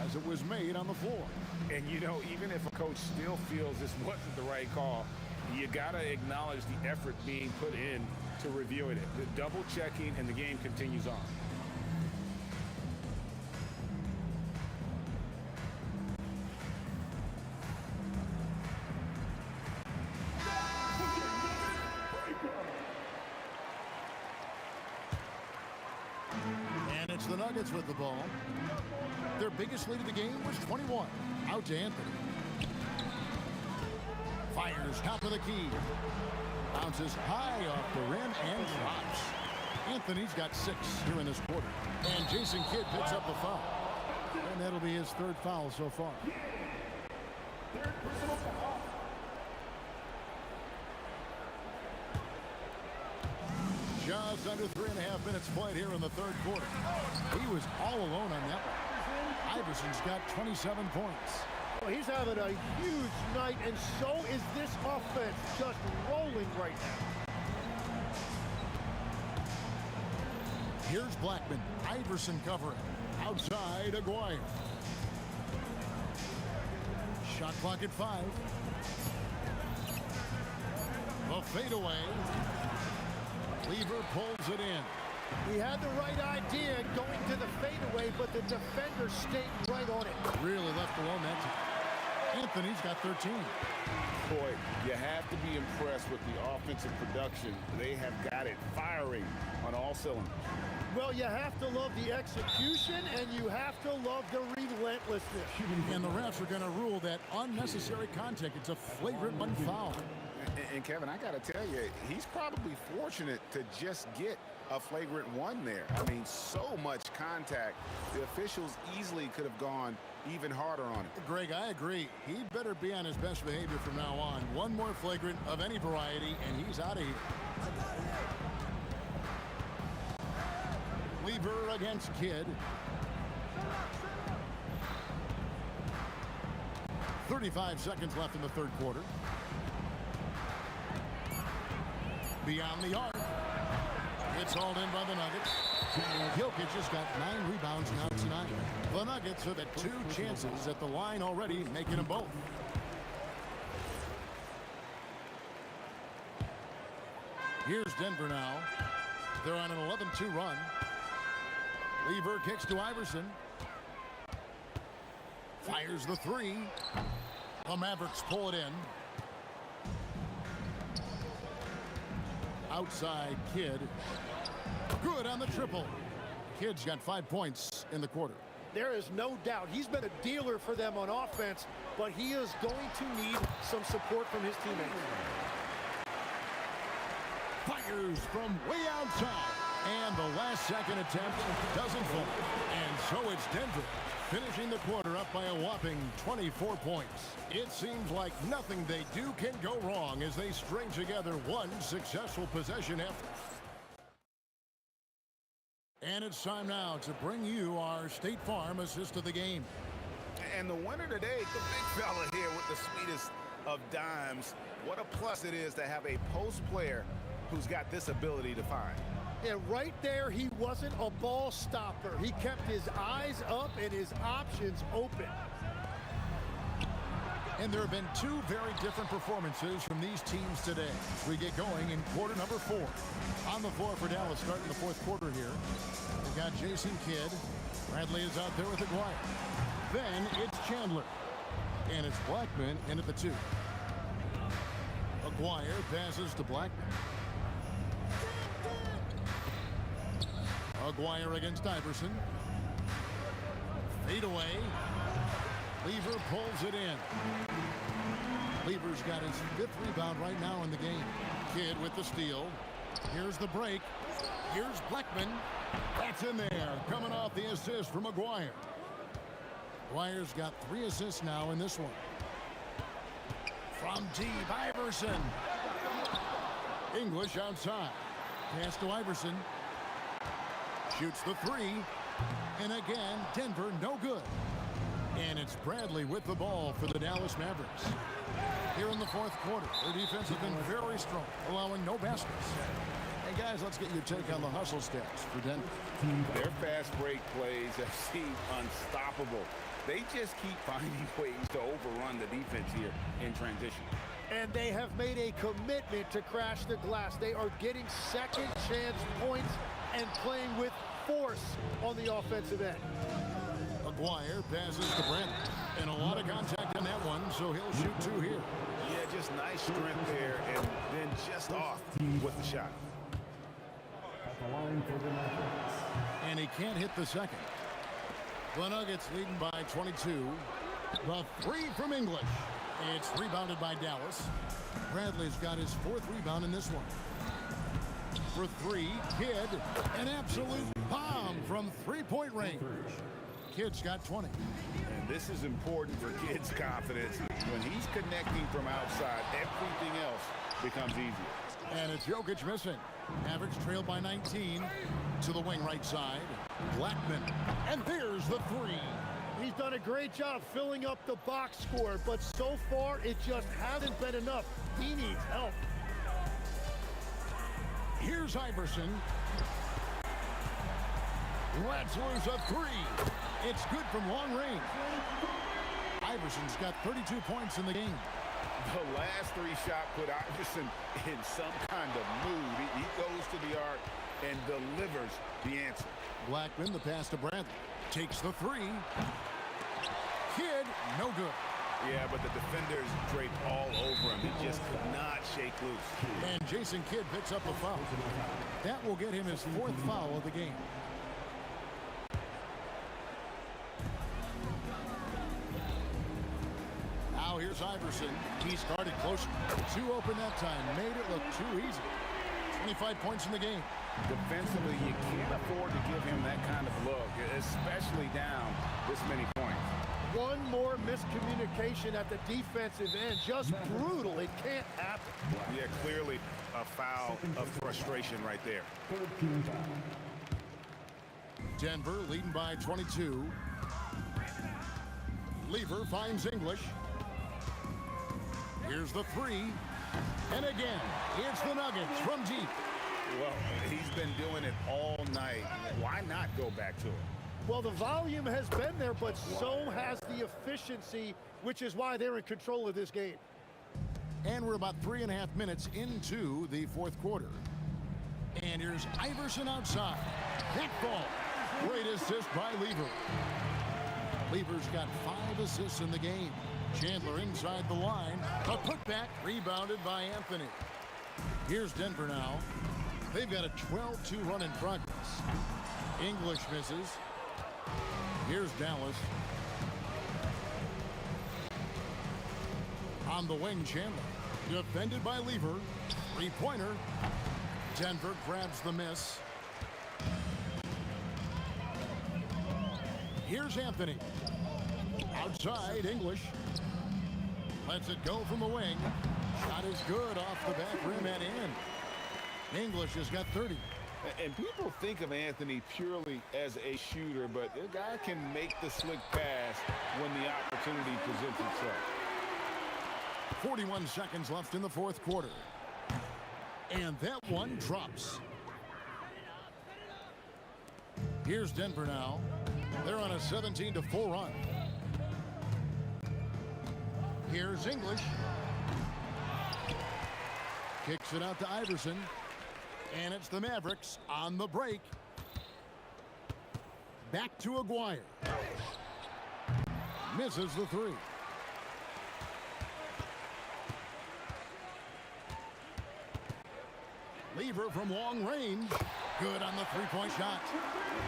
as it was made on the floor. And, you know, even if a coach still feels this wasn't the right call, you got to acknowledge the effort being put in to reviewing it. The double checking, and the game continues on. And it's the Nuggets with the ball. Their biggest lead of the game was 21. Out to Anthony. Fires top of the key. Bounces high off the rim and drops. Anthony's got 6 here in this quarter. And Jason Kidd picks up the foul. And that'll be his 3rd foul so far. Just under 3.5 minutes played here in the 3rd quarter. He was all alone on that one. Iverson's got 27 points. Well, he's having a huge night, and so is this offense, just rolling right now. Here's Blackman. Iverson covering. Outside, Aguirre. Shot clock at 5. The fadeaway. Lever pulls it in. He had the right idea going to the fadeaway, but the defender stayed right on it. Really left alone that time. Anthony's got 13. Boy, you have to be impressed with the offensive production. They have got it firing on all cylinders. Well, you have to love the execution, and you have to love the relentlessness. And the refs are going to rule that unnecessary contact. It's a flagrant one foul. And Kevin, I got to tell you, he's probably fortunate to just get a flagrant 1 there. I mean, so much contact. The officials easily could have gone even harder on it. Greg, I agree. He better be on his best behavior from now on. One more flagrant of any variety, and he's out of here. Lever against Kidd. 35 seconds left in the 3rd quarter. Beyond the arc. It's hauled in by the Nuggets. Jokic has got 9 rebounds now tonight. The Nuggets have had 2 chances at the line already, making them both. Here's Denver now. They're on an 11-2 run. Lever kicks to Iverson. Fires the 3. The Mavericks pull it in. Outside Kidd. Good on the triple. Kidd's got 5 points in the quarter. There is no doubt he's been a dealer for them on offense, but he is going to need some support from his teammates. Fires from way outside. And the last second attempt doesn't fall. And so it's Denver finishing the quarter up by a whopping 24 points. It seems like nothing they do can go wrong as they string together one successful possession after. And it's time now to bring you our State Farm assist of the game. And the winner today, the big fella here with the sweetest of dimes. What a plus it is to have a post player who's got this ability to find. And right there, he wasn't a ball stopper. He kept his eyes up and his options open. And there have been 2 very different performances from these teams today. We get going in quarter number 4. On the floor for Dallas starting the 4th quarter here. We've got Jason Kidd. Bradley is out there with Aguirre. Then it's Chandler. And it's Blackman in at the 2. Aguirre passes to Blackman. Aguirre against Iverson. Fade away. Lever pulls it in. Lever's got his 5th rebound right now in the game. Kidd with the steal. Here's the break. Here's Blackman. That's in there, coming off the assist from McGuire. McGuire's got 3 assists now in this one. From deep, Iverson. English outside. Pass to Iverson. Shoots the 3. And again, Denver no good. And it's Bradley with the ball for the Dallas Mavericks. Here in the fourth quarter, their defense has been very strong, allowing no baskets. Hey, guys, let's get your take on the hustle stats for Denver. Their fast break plays have seemed unstoppable. They just keep finding ways to overrun the defense here in transition. And they have made a commitment to crash the glass. They are getting second chance points and playing with force on the offensive end. McGuire passes to Brent. And a lot of contact on that one, so he'll shoot 2 here. Yeah, just nice strength there, and then just off with the shot. And he can't hit the second. The Nuggets leading by 22. The 3 from English. It's rebounded by Dallas. Bradley's got his 4th rebound in this one. For 3, Kidd. An absolute bomb from 3-point range. Kidd's got 20. And this is important for Kidd's confidence. When he's connecting from outside, everything else becomes easier. And it's Jokic missing. Mavericks trailed by 19 to the wing right side. Blackman. And there's the 3. He's done a great job filling up the box score, but so far it just hasn't been enough. He needs help. Here's Iverson. Let's lose a 3. It's good from long range. Iverson's got 32 points in the game. The last 3 shot put Iverson in some kind of mood. He goes to the arc and delivers the answer. Blackman, the pass to Bradley. Takes the 3. Kidd, no good. Yeah, but the defenders draped all over him. He just could not shake loose. And Jason Kidd picks up a foul. That will get him his 4th foul of the game. Now here's Iverson. He started closer. 2 open that time. Made it look too easy. 25 points in the game. Defensively, you can't afford to give him that kind of look, especially down this many points. One more miscommunication at the defensive end. Just brutal. It can't happen. Yeah, clearly a foul of frustration right there. Denver leading by 22. Lever finds English. Here's the 3. And again, it's the Nuggets from deep. Well, he's been doing it all night. Why not go back to it? Well, the volume has been there, but so has the efficiency, which is why they're in control of this game. And we're about 3.5 minutes into the fourth quarter. And here's Iverson outside. That ball. Great assist by Lever. Lever's got 5 assists in the game. Chandler inside the line. A putback rebounded by Anthony. Here's Denver now. They've got a 12-2 run in progress. English misses. Here's Dallas. On the wing, Chandler. Defended by Lever. 3-pointer. Denver grabs the miss. Here's Anthony. Outside, English. Lets it go from the wing. Shot is good off the back rim and in. English has got 30. And people think of Anthony purely as a shooter, but the guy can make the slick pass when the opportunity presents itself. 41 seconds left in the fourth quarter. And that one drops. Here's Denver now. They're on a 17-4 run. Here's English. Kicks it out to Iverson. And it's the Mavericks on the break. Back to Aguirre. Misses the 3. Lever from long range. Good on the 3-point shot.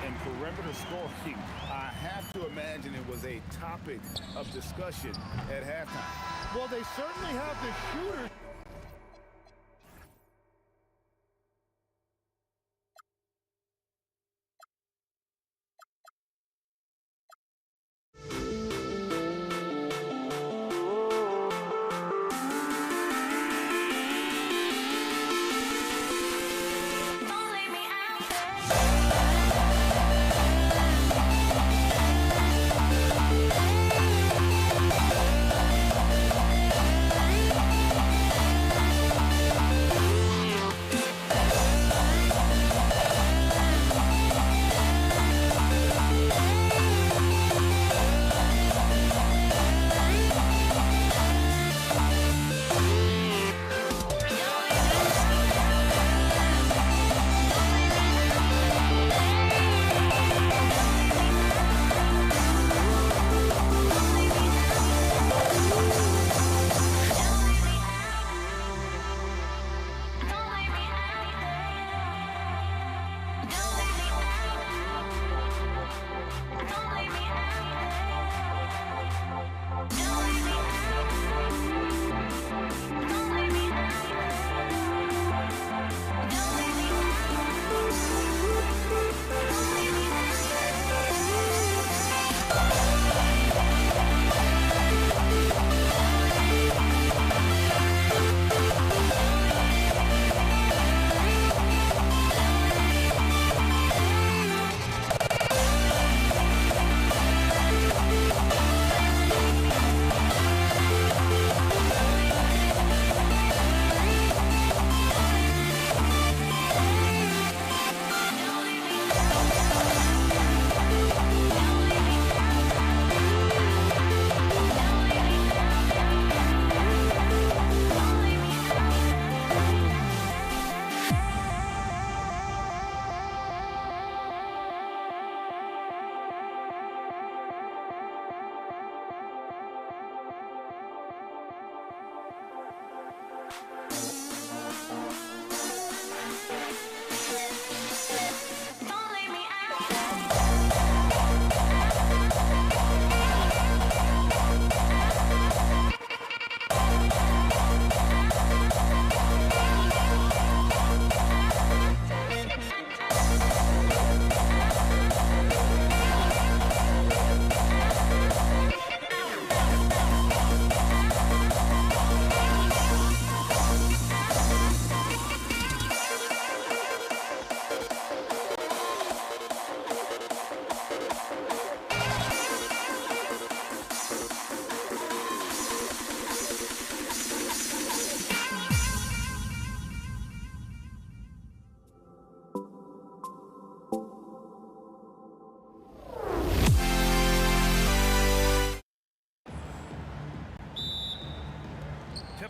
And perimeter scoring, I have to imagine it was a topic of discussion at halftime. Well, they certainly have the shooter.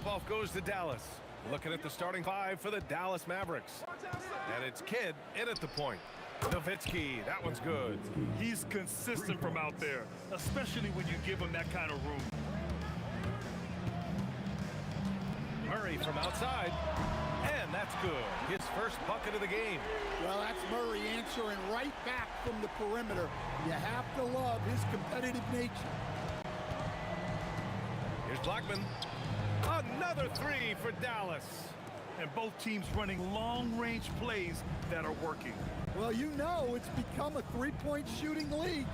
tip-off goes to Dallas. Looking at the starting five for the Dallas Mavericks. And it's Kidd in at the point. Nowitzki, that one's good. He's consistent from out there, especially when you give him that kind of room. Murray from outside, and that's good. His first bucket of the game. Well, that's Murray answering right back from the perimeter. You have to love his competitive nature. Here's Blackman. Another three for Dallas. And both teams running long-range plays that are working. Well, you know it's become a three-point shooting league.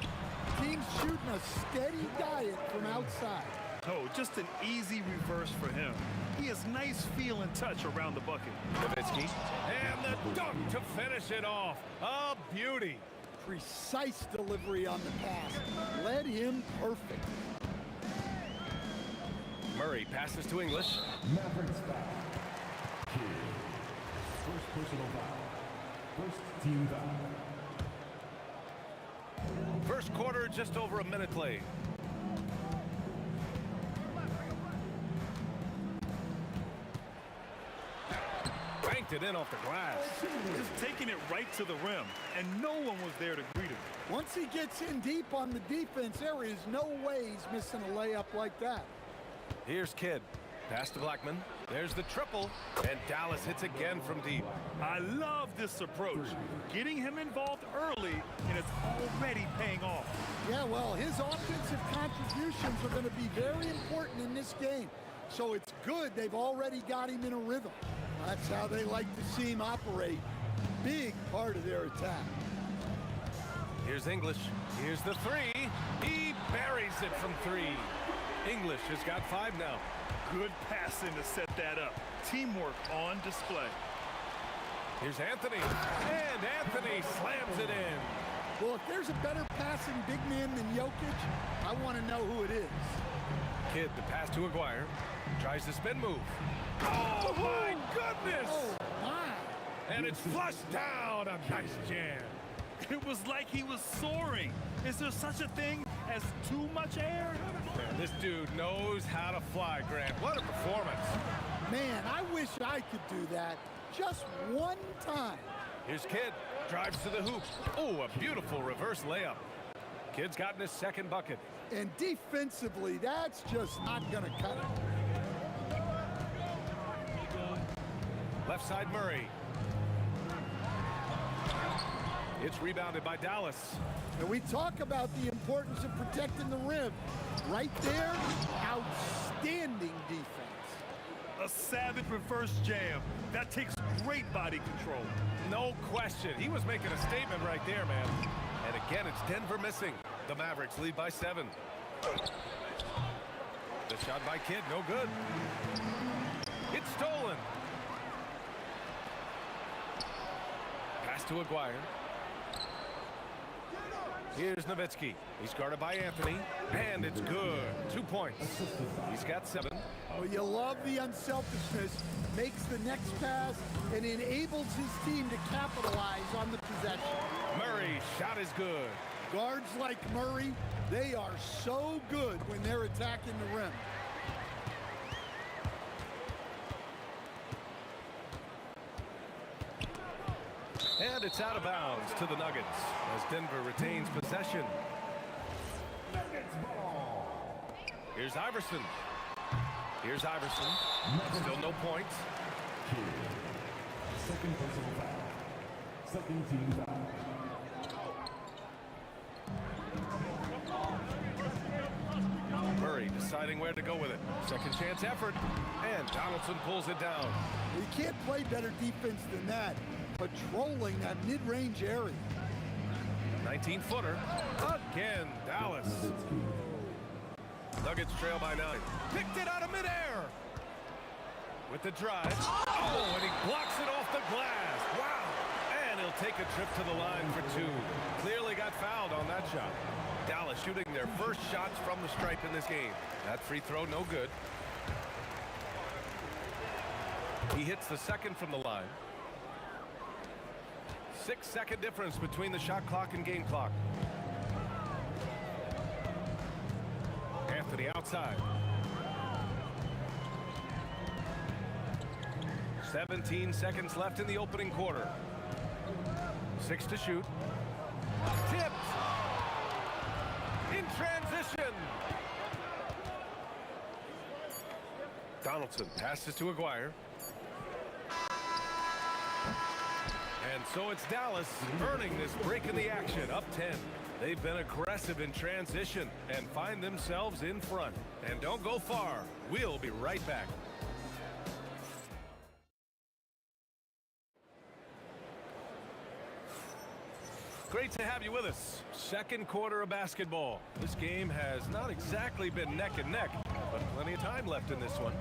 Teams shooting a steady diet from outside. Oh, just an easy reverse for him. He has nice feel and touch around the bucket. Nowitzki. And the dunk to finish it off. A beauty. Precise delivery on the pass. Led him perfect. Murray passes to English. Mavericks foul. Kidd. First personal foul. First team foul. First quarter, just over a minute played. Banked it in off the glass. Just taking it right to the rim, and no one was there to greet him. Once he gets in deep on the defense, there is no way he's missing a layup like that. Here's Kidd. Pass to Blackman. There's the triple, and Dallas hits again from deep. I love this approach. Getting him involved early, and it's already paying off. Yeah, well, his offensive contributions are going to be very important in this game. So it's good they've already got him in a rhythm. That's how they like to see him operate. Big part of their attack. Here's English. Here's the three. He buries it from three. English has got 5 now. Good passing to set that up. Teamwork on display. Here's Anthony. And Anthony slams it in. Well, if there's a better passing big man than Jokic, I want to know who it is. Kidd, the pass to Aguirre. Tries the spin move. Oh, my goodness! Oh, my. And it's flushed down. A nice jam. It was like he was soaring. Is there such a thing as too much air? Man, this dude knows how to fly, Grant. What a performance. Man, I wish I could do that just one time. Here's Kidd. Drives to the hoop. Oh, a beautiful reverse layup. Kidd's gotten his second bucket. And defensively, that's just not going to cut it. Left side Murray. It's rebounded by Dallas. And we talk about the importance of protecting the rim. Right there, outstanding defense. A savage reverse jam. That takes great body control. No question. He was making a statement right there, man. And again, it's Denver missing. The Mavericks lead by 7. The shot by Kidd, no good. It's stolen. Pass to Aguirre. Here's Nowitzki. He's guarded by Anthony, and it's good. 2 points. He's got 7. Well, you love the unselfishness. Makes the next pass and enables his team to capitalize on the possession. Murray, shot is good. Guards like Murray, they are so good when they're attacking the rim. And it's out of bounds to the Nuggets as Denver retains possession. Here's Iverson. Here's Iverson. Still no points. Second personal foul. Second team foul. Murray deciding where to go with it. Second chance effort. And Donaldson pulls it down. You can't play better defense than that. Patrolling that mid-range area. 19-footer. Again, Dallas. Nuggets trail by 9. Picked it out of midair. With the drive. Oh, and he blocks it off the glass. Wow. And he'll take a trip to the line for 2. Clearly got fouled on that shot. Dallas shooting their first shots from the stripe in this game. That free throw, no good. He hits the second from the line. 6-second difference between the shot clock and game clock. Anthony outside. 17 seconds left in the opening quarter. 6 to shoot. Tipped. In transition. Donaldson passes to Aguirre. And so it's Dallas earning this break in the action, up 10. They've been aggressive in transition and find themselves in front. And don't go far. We'll be right back. Great to have you with us. Second quarter of basketball. This game has not exactly been neck and neck, but plenty of time left in this one.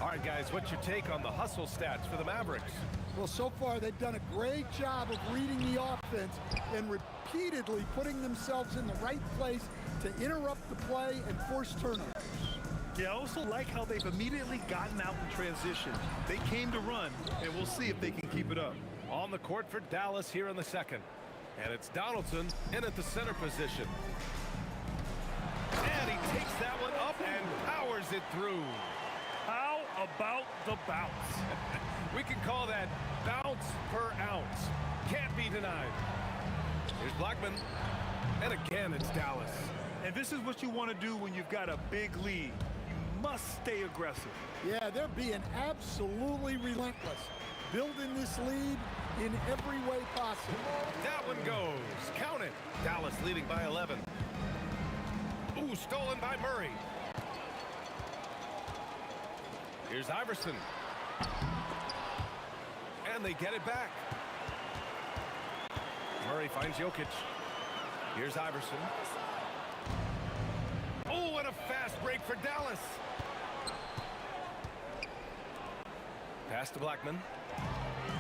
All right, guys, what's your take on the hustle stats for the Mavericks? Well, so far they've done a great job of reading the offense and repeatedly putting themselves in the right place to interrupt the play and force turnovers. Yeah, I also like how they've immediately gotten out in transition. They came to run, and we'll see if they can keep it up. On the court for Dallas here in the second. And it's Donaldson in at the center position. And he takes that one up and powers it through. How about the bounce? We can call that bounce per ounce. Can't be denied. Here's Blackman. And again, it's Dallas. And this is what you want to do when you've got a big lead. You must stay aggressive. Yeah, they're being absolutely relentless, building this lead in every way possible. That one goes. Count it. Dallas leading by 11. Ooh, stolen by Murray. Here's Iverson. And they get it back. Murray finds Jokic. Here's Iverson. Oh, and a fast break for Dallas. Pass to Blackman.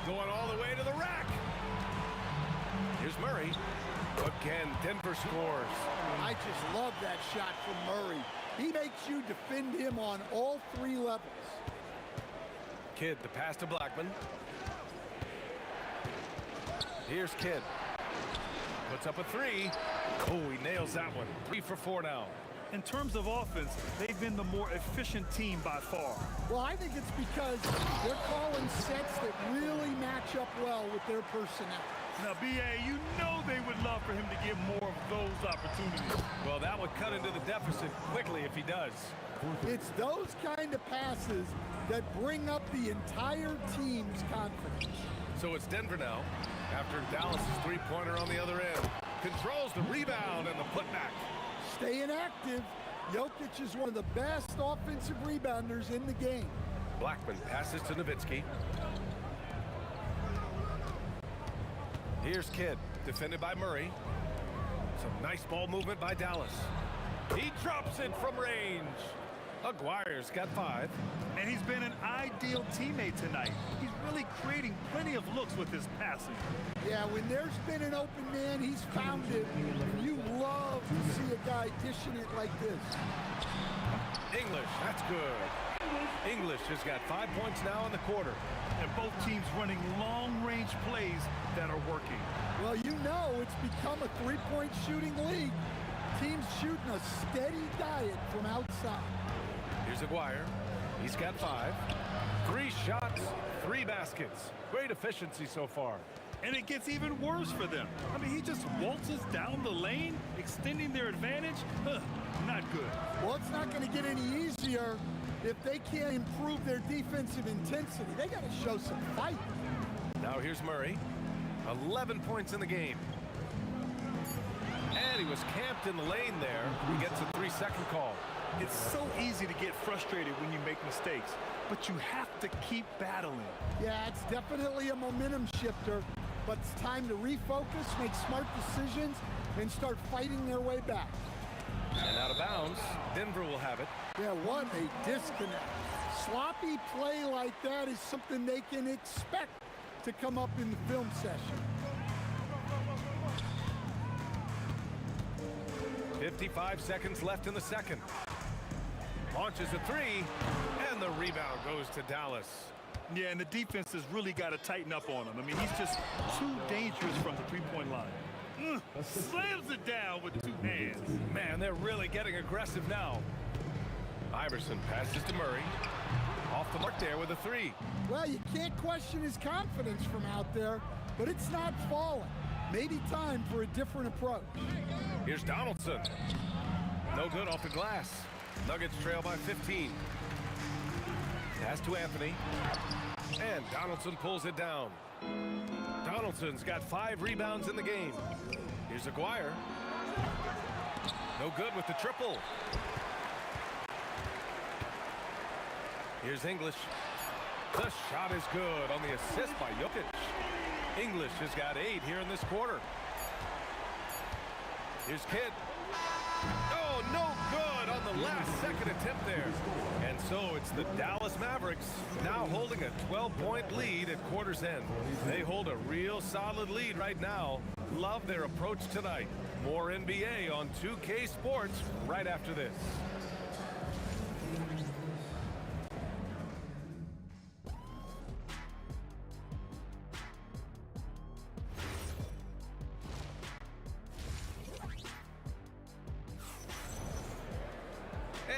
Going all the way to the rack. Here's Murray. Again, Denver scores. I just love that shot from Murray. He makes you defend him on all three levels. Kidd, the pass to Blackman. Here's Kidd. Puts up a three. Oh, he nails that one. 3 for 4 now. In terms of offense, they've been the more efficient team by far. Well, I think it's because they're calling sets that really match up well with their personnel. Now, B.A., you know they would love for him to get more of those opportunities. Well, that would cut into the deficit quickly if he does. It's those kind of passes that bring up the entire team's confidence. So it's Denver now, after Dallas' three-pointer on the other end. Controls the rebound and the putback. Staying active. Jokic is one of the best offensive rebounders in the game. Blackman passes to Nowitzki. Here's Kidd, defended by Murray. Some nice ball movement by Dallas. He drops it from range. Aguirre's got 5. And he's been an ideal teammate tonight. He's really creating plenty of looks with his passing. Yeah, when there's been an open man, he's found it. And you love to see a guy dishing it like this. English, that's good. English has got 5 points now in the quarter. And both teams running long-range plays that are working. Well, you know it's become a three-point shooting league. Teams shooting a steady diet from outside. Here's Aguirre. He's got 5. 3 shots, 3 baskets. Great efficiency so far. And it gets even worse for them. I mean, he just waltzes down the lane, extending their advantage. Not good. Well, it's not going to get any easier if they can't improve their defensive intensity. They got to show some fight. Now here's Murray. 11 points in the game. And he was camped in the lane there. He gets a 3-second call. It's so easy to get frustrated when you make mistakes, but you have to keep battling. Yeah, it's definitely a momentum shifter, but it's time to refocus, make smart decisions, and start fighting their way back. And out of bounds, Denver will have it. Yeah, what a disconnect. Sloppy play like that is something they can expect to come up in the film session. 55 seconds left in the second. Launches a 3, and the rebound goes to Dallas. Yeah, and the defense has really got to tighten up on him. I mean, he's just too dangerous from the three-point line. Slams it down with 2 hands. Man, they're really getting aggressive now. Iverson passes to Murray. Off the mark there with a three. Well, you can't question his confidence from out there, but it's not falling. Maybe time for a different approach. Here's Donaldson. No good off the glass. Nuggets trail by 15. Pass to Anthony. And Donaldson pulls it down. Donaldson's got 5 rebounds in the game. Here's Aguirre. No good with the triple. Here's English. The shot is good on the assist by Jokic. English has got 8 here in this quarter. Here's Kidd. Oh, no good on the last second attempt there. And so it's the Dallas Mavericks now holding a 12-point lead at quarter's end. They hold a real solid lead right now. Love their approach tonight. More NBA on 2K Sports right after this.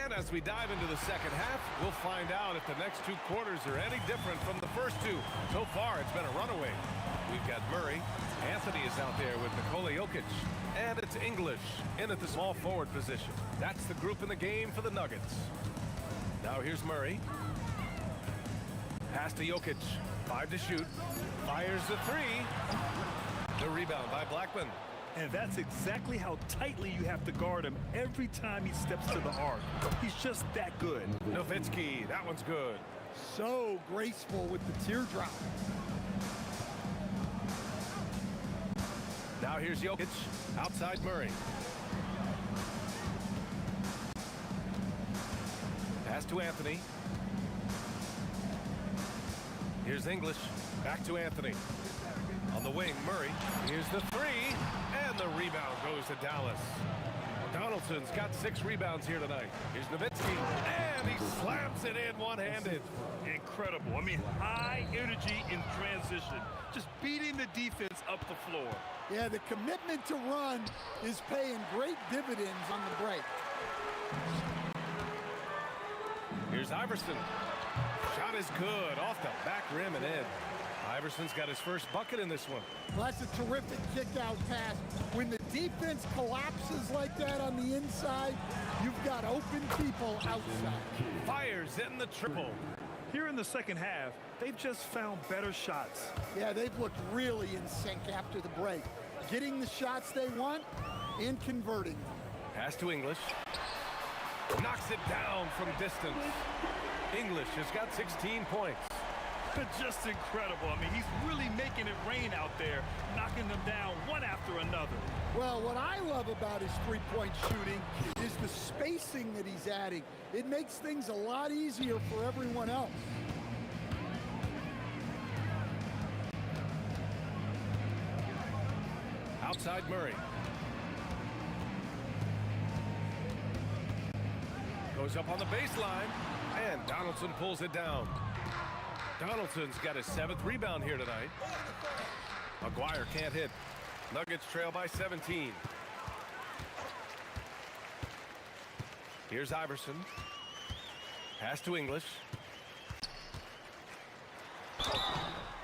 And as we dive into the second half, we'll find out if the next 2 quarters are any different from the first 2. So far, it's been a runaway. We've got Murray. Anthony is out there with Nikola Jokic. And it's English in at the small forward position. That's the group in the game for the Nuggets. Now here's Murray. Pass to Jokic. 5 to shoot. Fires the 3. The rebound by Blackman. And that's exactly how tightly you have to guard him every time he steps to the arc. He's just that good. Nowitzki, that one's good. So graceful with the teardrop. Now here's Jokic, outside Murray. Pass to Anthony. Here's English, back to Anthony. On the wing, Murray. Here's the 3, and the rebound goes to Dallas. Donaldson's got 6 rebounds here tonight. Here's Nowitzki, and he slams it in one-handed. Incredible. I mean, high energy in transition. Just beating the defense up the floor. Yeah, the commitment to run is paying great dividends on the break. Here's Iverson. Shot is good off the back rim and in. Iverson's got his first bucket in this one. Well, that's a terrific kick-out pass. When the defense collapses like that on the inside, you've got open people outside. Fires in the triple. Here in the second half, they've just found better shots. Yeah, they've looked really in sync after the break. Getting the shots they want and converting them. Pass to English. Knocks it down from distance. English has got 16 points. Just incredible. I mean, he's really making it rain out there, knocking them down one after another. Well, what I love about his three-point shooting is the spacing that he's adding. It makes things a lot easier for everyone else. Outside Murray. Goes up on the baseline, and Donaldson pulls it down. Donaldson's got his 7th rebound here tonight. Aguirre can't hit. Nuggets trail by 17. Here's Iverson. Pass to English.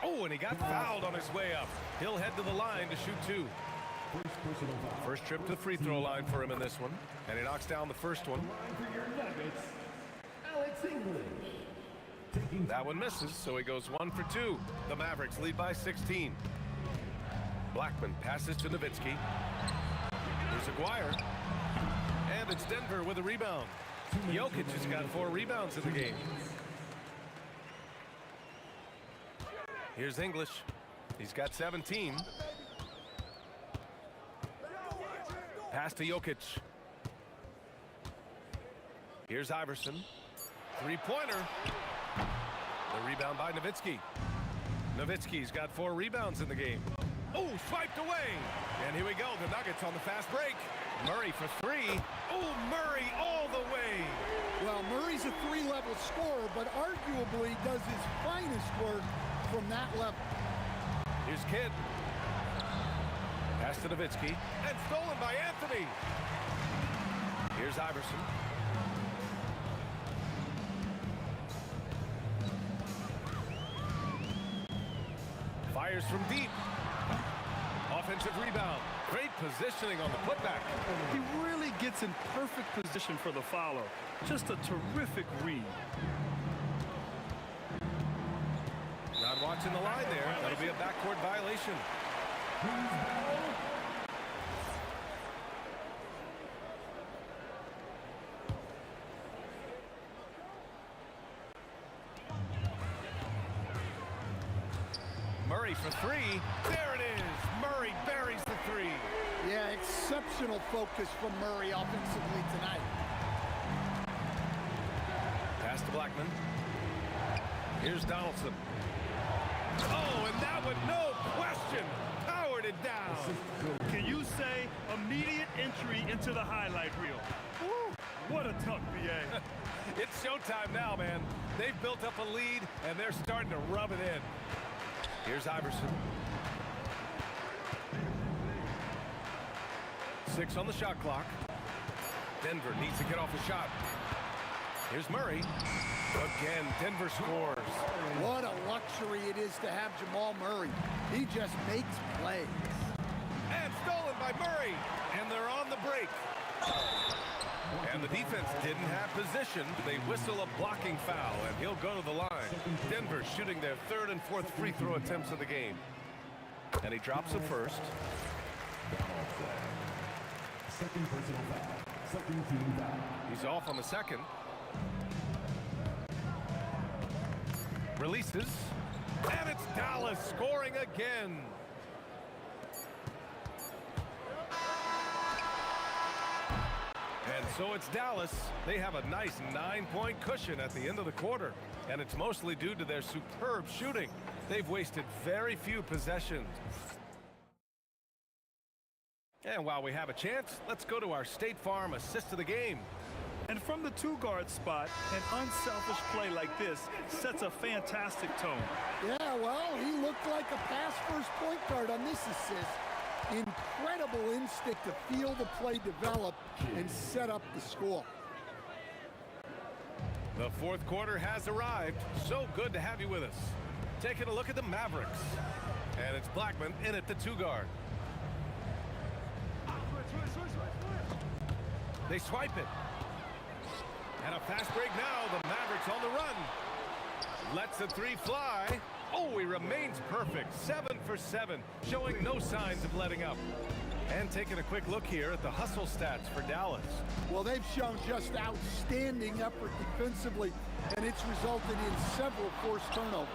Oh, and he got fouled on his way up. He'll head to the line to shoot 2. First trip to the free throw line for him in this one. And he knocks down the first one. That one misses, so he goes 1 for 2. The Mavericks lead by 16. Blackman passes to Nowitzki. Here's Aguirre. And it's Denver with a rebound. Jokic has got 4 rebounds in the game. Here's English. He's got 17. Pass to Jokic. Here's Iverson. Three-pointer. The rebound by Nowitzki. Nowitzki's got 4 rebounds in the game. Oh, swiped away. And here we go. The Nuggets on the fast break. Murray for 3. Oh, Murray all the way. Well, Murray's a 3-level scorer, but arguably does his finest work from that level. Here's Kidd. Pass to Nowitzki. And stolen by Anthony. Here's Iverson. Fires from deep. Offensive rebound. Great positioning on the putback. He really gets in perfect position for the follow. Just a terrific read. Not watching the line there. That'll be a backcourt violation. Murray for three. There it is. Murray buries the three. Yeah, exceptional focus from Murray offensively tonight. Pass to Blackman. Here's Donaldson. Oh, and that one, no question, powered it down. Can you say immediate entry into the highlight reel? Woo, what a tuck, BA. It's showtime now, man. They've built up a lead, and they're starting to rub it in. Here's Iverson. 6 on the shot clock. Denver needs to get off a shot. Here's Murray. Again, Denver scores. What a luxury it is to have Jamal Murray. He just makes plays. And stolen by Murray. And they're on the break. And the defense didn't have position. They whistle a blocking foul, and he'll go to the line. Denver shooting their 3rd and 4th free throw attempts of the game. And he drops the first. Second personal foul. Second team foul. He's off on the second. Releases. And it's Dallas scoring again. And so it's Dallas. They have a nice 9-point cushion at the end of the quarter. And it's mostly due to their superb shooting. They've wasted very few possessions. And while we have a chance, let's go to our State Farm assist of the game. And from the 2-guard spot, an unselfish play like this sets a fantastic tone. Yeah, well, he looked like a pass-first point guard on this assist. Incredible instinct to feel the play develop and set up the score. The 4th quarter has arrived. So good to have you with us. Taking a look at the Mavericks. And it's Blackman in at the 2-guard. They swipe it. And a fast break now. The Mavericks on the run. Lets the 3 fly. Oh, he remains perfect. 7 for 7. Showing no signs of letting up. And taking a quick look here at the hustle stats for Dallas. Well, they've shown just outstanding effort defensively, and it's resulted in several forced turnovers.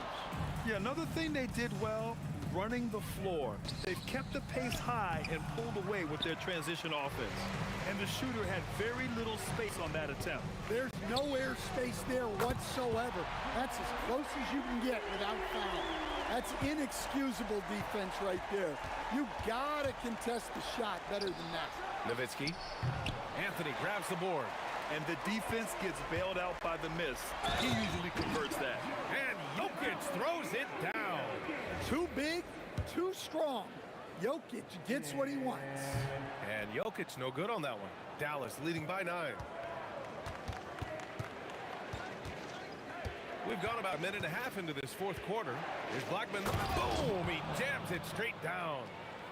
Yeah, another thing they did well, running the floor. They've kept the pace high and pulled away with their transition offense. And the shooter had very little space on that attempt. There's no airspace there whatsoever. That's as close as you can get without foul. That's inexcusable defense right there. You gotta contest the shot better than that. Nowitzki. Anthony grabs the board. And the defense gets bailed out by the miss. He usually converts that. And Jokic throws it down. Too big, too strong. Jokic gets what he wants. And Jokic no good on that one. Dallas leading by 9. We've gone about a minute and a half into this 4th quarter. Here's Blackman. Boom! He jams it straight down.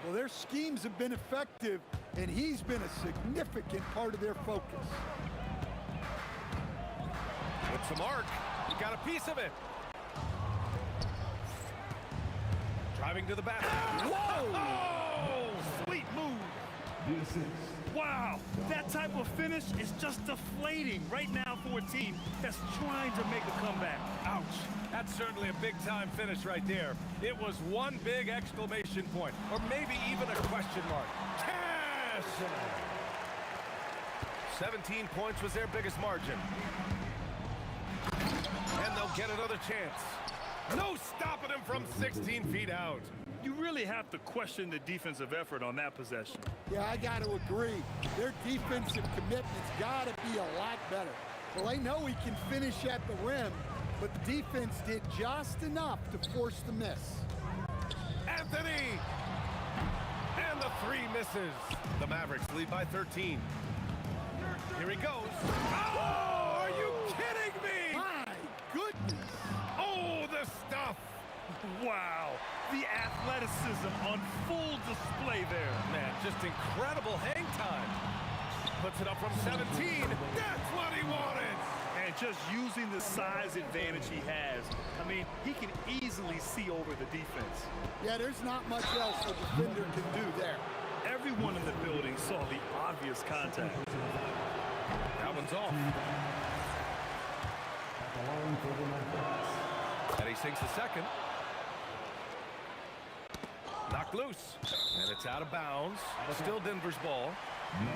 Well, their schemes have been effective, and he's been a significant part of their focus. Puts the mark. He got a piece of it. Driving to the basket. Whoa! Oh, sweet move. Wow, that type of finish is just deflating right now for a team that's trying to make a comeback. Ouch. That's certainly a big-time finish right there. It was one big exclamation point, or maybe even a question mark. Cash! 17 points was their biggest margin. And they'll get another chance. No stopping him from 16 feet out. You really have to question the defensive effort on that possession. Yeah, I got to agree. Their defensive commitment's got to be a lot better. Well, they know he can finish at the rim, but the defense did just enough to force the miss. Anthony! And the 3 misses. The Mavericks lead by 13. Here he goes. Oh, are you kidding me? My goodness. Oh, the stuff. Wow, the athlete athleticism on full display there. Man, just incredible hang time. Puts it up from 17. That's what he wanted. And just using the size advantage he has, I mean, he can easily see over the defense. Yeah, there's not much else the defender can do there. Everyone in the building saw the obvious contact. That one's off. And he sinks the second. Knocked loose. And it's out of bounds. Still Denver's ball.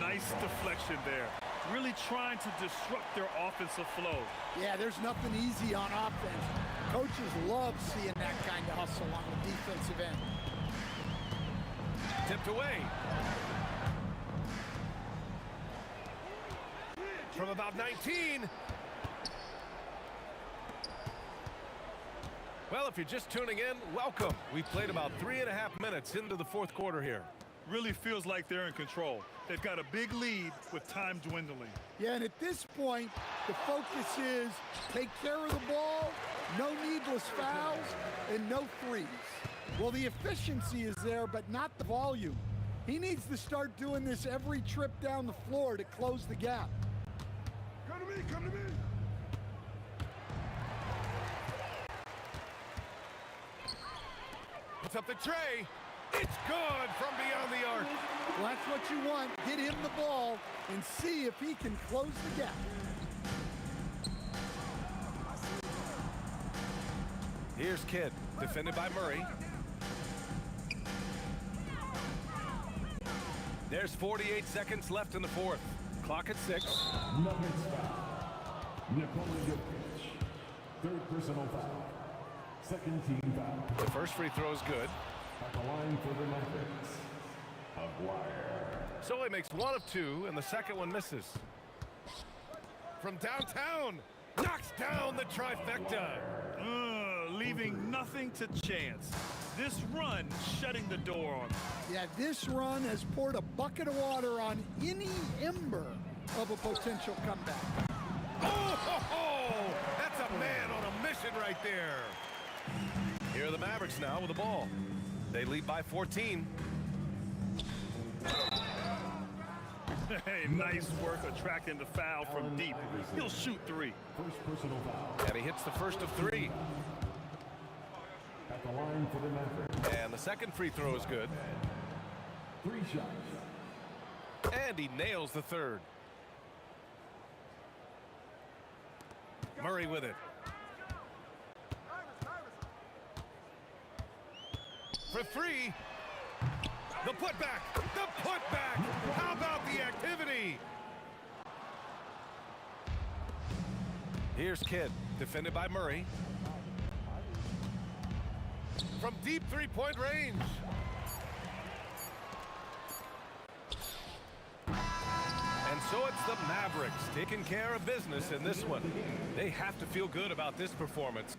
Nice deflection there. Really trying to disrupt their offensive flow. Yeah, there's nothing easy on offense. Coaches love seeing that kind of hustle on the defensive end. Tipped away. From about 19. Well, if you're just tuning in, welcome. We've played about 3.5 minutes into the fourth quarter here. Really feels like they're in control. They've got a big lead with time dwindling. Yeah, and at this point, the focus is take care of the ball, no needless fouls, and no threes. Well, the efficiency is there, but not the volume. He needs to start doing this every trip down the floor to close the gap. Come to me, come to me. Puts up the tray. It's good from beyond the arc. Well, that's what you want. Get him the ball and see if he can close the gap. Here's Kidd, defended by Murray. There's 48 seconds left in the fourth. Clock at 6. Nuggets foul. Nikola Jokic. Third personal foul. Second team foul. The first free throw is good. At the line for the Mavericks, Aguirre. So he makes 1 of 2, and the second one misses. From downtown, knocks down the trifecta. Leaving nothing to chance. This run shutting the door on them. Yeah, this run has poured a bucket of water on any ember of a potential comeback. Oh, that's a man on a mission right there. Here are the Mavericks now with the ball. They lead by 14. Hey, nice work attracting the foul from deep. He'll shoot 3. First personal foul. And he hits the first of 3. At the line for the Mavericks. And the second free throw is good. 3 shots. And he nails the third. Murray with it. For 3. The putback. The putback. How about the activity? Here's Kidd, defended by Murray. From deep three-point range. And so it's the Mavericks taking care of business in this one. They have to feel good about this performance.